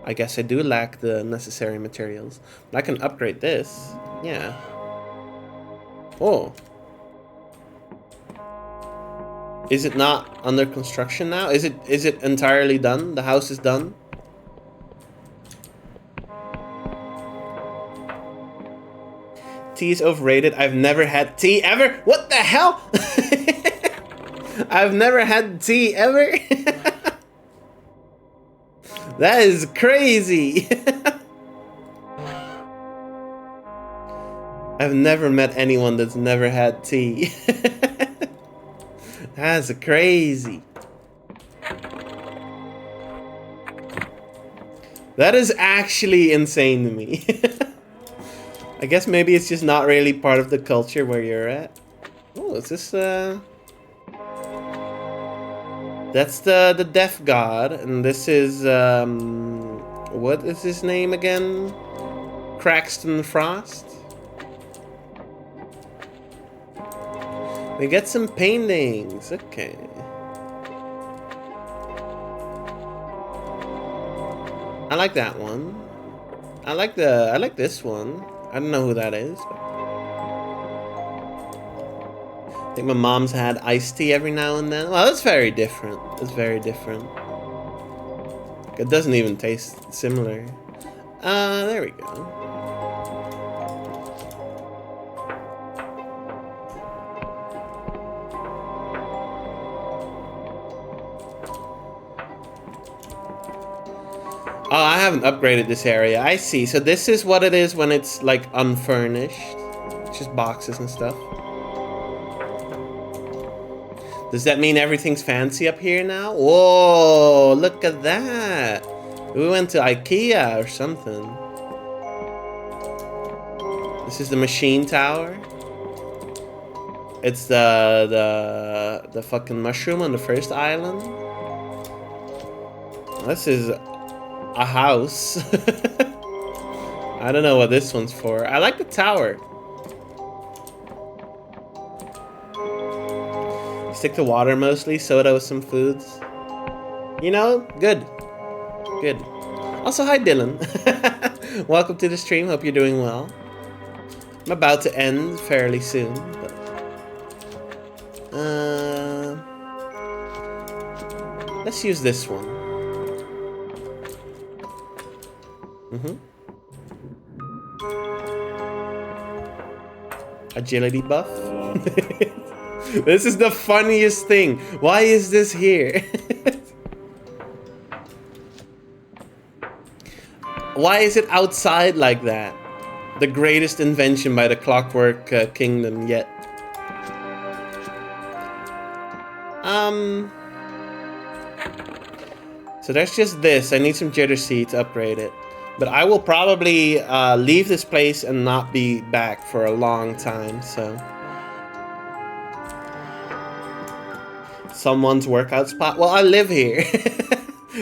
I guess I do lack the necessary materials. But I can upgrade this. Yeah. Oh. Is it not under construction now? Is it entirely done? The house is done? Tea is overrated. I've never had tea ever. What the hell? I've never had tea ever. That is crazy. I've never met anyone that's never had tea. That's crazy. That is actually insane to me. I guess maybe it's just not really part of the culture where you're at. Oh, is this that's the death god, and this is what is his name again? Craxton Frost. We get some paintings. Okay. I like that one. I like this one. I don't know who that is. But I think my mom's had iced tea every now and then. Well, that's very different. That's very different. It doesn't even taste similar. There we go. Oh, I haven't upgraded this area. I see. So this is what it is when it's like unfurnished. Just boxes and stuff. Does that mean everything's fancy up here now? Whoa, look at that. We went to IKEA or something. This is the machine tower. It's the fucking mushroom on the first island. This is a house. I don't know what this one's for. I like the tower. Stick to water mostly, soda with some foods. You know, good. Good. Also, hi Dylan. Welcome to the stream, hope you're doing well. I'm about to end fairly soon. But, let's use this one. Agility buff. This is the funniest thing. Why is this here? Why is it outside like that? The greatest invention by the Clockwork Kingdom yet. So there's just this. I need some jitter seed to upgrade it. But I will probably leave this place and not be back for a long time, so. Someone's workout spot? Well, I live here.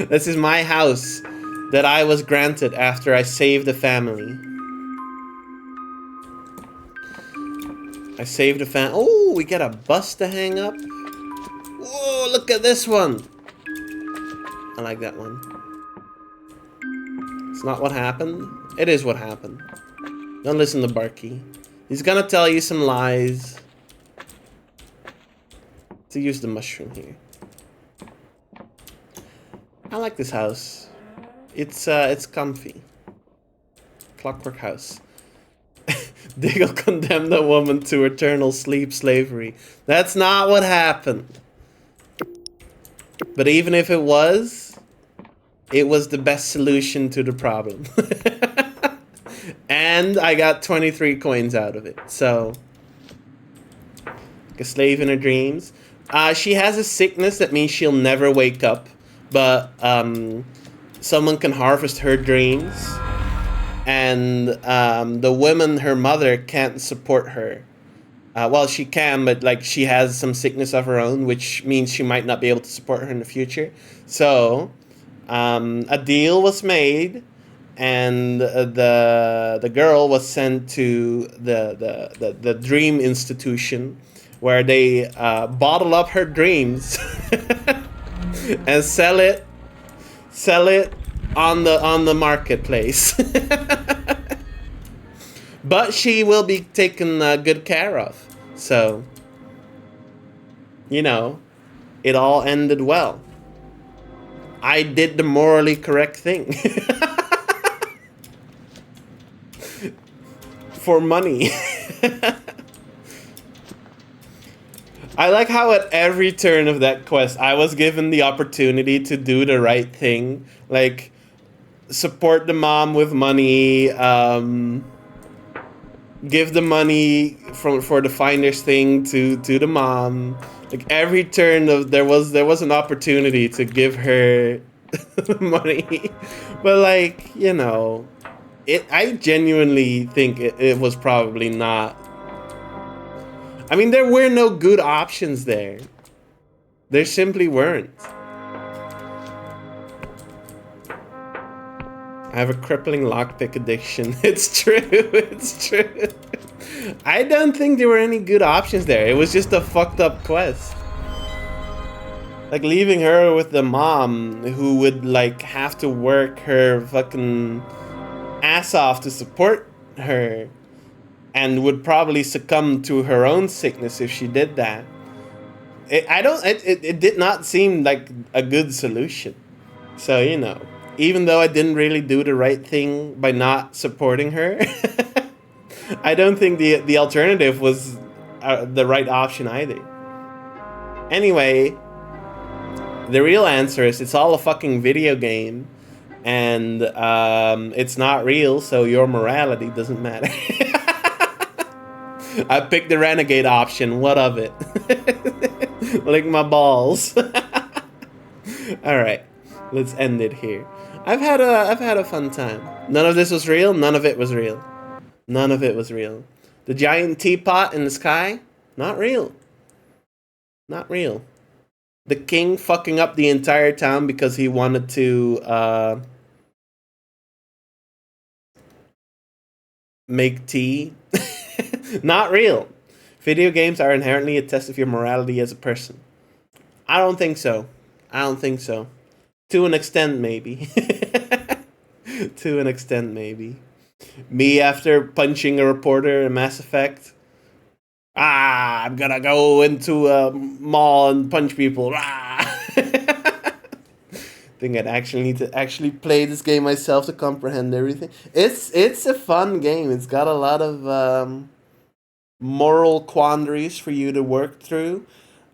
This is my house that I was granted after I saved a family. I saved a fan. Oh, we get a bus to hang up. Whoa, look at this one. I like that one. It's not what happened. It is what happened. Don't listen to Barky. He's gonna tell you some lies. To use the mushroom here. I like this house. It's comfy. Clockwork house. Diggle condemned a woman to eternal sleep slavery. That's not what happened. But even if it was the best solution to the problem. And I got 23 coins out of it. So, like a slave in her dreams. She has a sickness that means she'll never wake up. But someone can harvest her dreams. And the woman, her mother, can't support her. Well, she can, but like she has some sickness of her own, which means she might not be able to support her in the future. So, a deal was made, and the girl was sent to the dream institution, where they bottle up her dreams and sell it on the marketplace. But she will be taken good care of. So, you know, it all ended well. I did the morally correct thing. For money. I like how at every turn of that quest, I was given the opportunity to do the right thing. Like, support the mom with money, give the money for the finder's thing to the mom. Like every turn of there was an opportunity to give her money. But like, you know, I genuinely think it was probably not. I mean, there were no good options there. There simply weren't. I have a crippling lockpick addiction. It's true, it's true. I don't think there were any good options there. It was just a fucked up quest. Like leaving her with the mom who would like have to work her fucking ass off to support her and would probably succumb to her own sickness if she did that. It did not seem like a good solution. So, you know. Even though I didn't really do the right thing by not supporting her, I don't think the alternative was the right option either. Anyway, the real answer is it's all a fucking video game, and it's not real, so your morality doesn't matter. I picked the renegade option. What of it? Lick my balls. All right, let's end it here. I've had a fun time. None of this was real. None of it was real. None of it was real. The giant teapot in the sky, not real. Not real. The king fucking up the entire town because he wanted to make tea. Not real. Video games are inherently a test of your morality as a person. I don't think so. I don't think so. To an extent, maybe. To an extent, maybe. Me after punching a reporter in Mass Effect. I'm gonna go into a mall and punch people. Think I'd actually need to actually play this game myself to comprehend everything. It's a fun game. It's got a lot of moral quandaries for you to work through.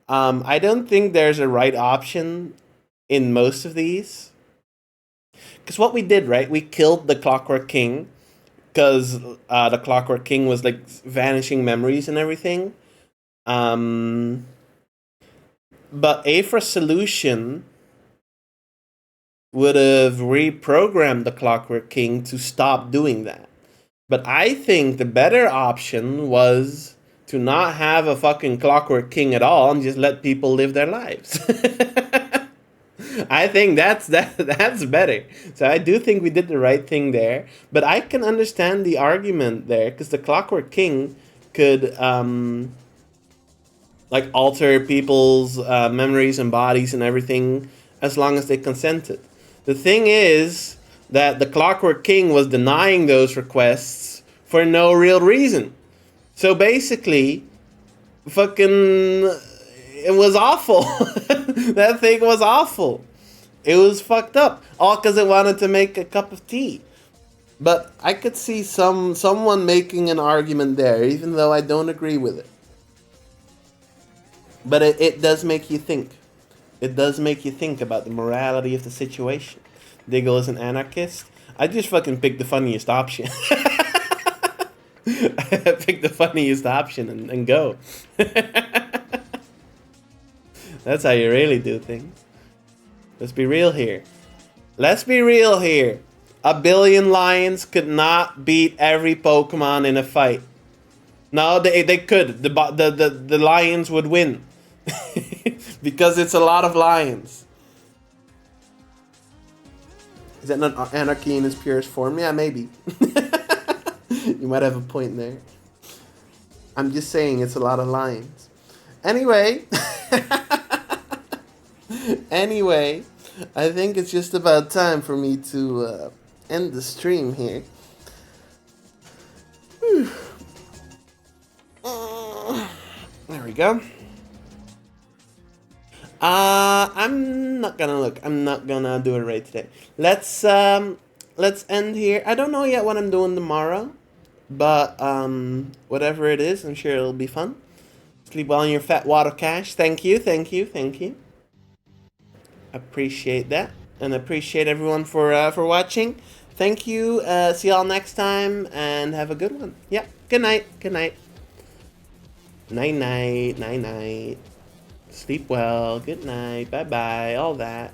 I don't think there's a right option in most of these. Because what we did, right? We killed the Clockwork King because the Clockwork King was like vanishing memories and everything. But Aphra's solution would have reprogrammed the Clockwork King to stop doing that. But I think the better option was to not have a fucking Clockwork King at all and just let people live their lives. I think that's better. So I do think we did the right thing there. But I can understand the argument there because the Clockwork King could like alter people's memories and bodies and everything as long as they consented. The thing is that the Clockwork King was denying those requests for no real reason. So basically, fucking, it was awful. That thing was awful. It was fucked up. All because it wanted to make a cup of tea. But I could see someone making an argument there, even though I don't agree with it. But it does make you think. It does make you think about the morality of the situation. Diggle is an anarchist. I just fucking picked the funniest option. Pick the funniest option and go. That's how you really do things. Let's be real here. Let's be real here. 1 billion lions could not beat every Pokemon in a fight. No, they could. The lions would win. Because it's a lot of lions. Is that not anarchy in its purest form? Yeah, maybe. You might have a point there. I'm just saying it's a lot of lions. Anyway. Anyway, I think it's just about time for me to end the stream here. There we go. I'm not gonna look. I'm not gonna do it right today. Let's end here. I don't know yet what I'm doing tomorrow, but whatever it is, I'm sure it'll be fun. Sleep well in your fat water cash. Thank you. Appreciate that, and appreciate everyone for watching. Thank you. See y'all next time, and have a good one. Yeah. Good night. Night. Sleep well. Good night. Bye. All that.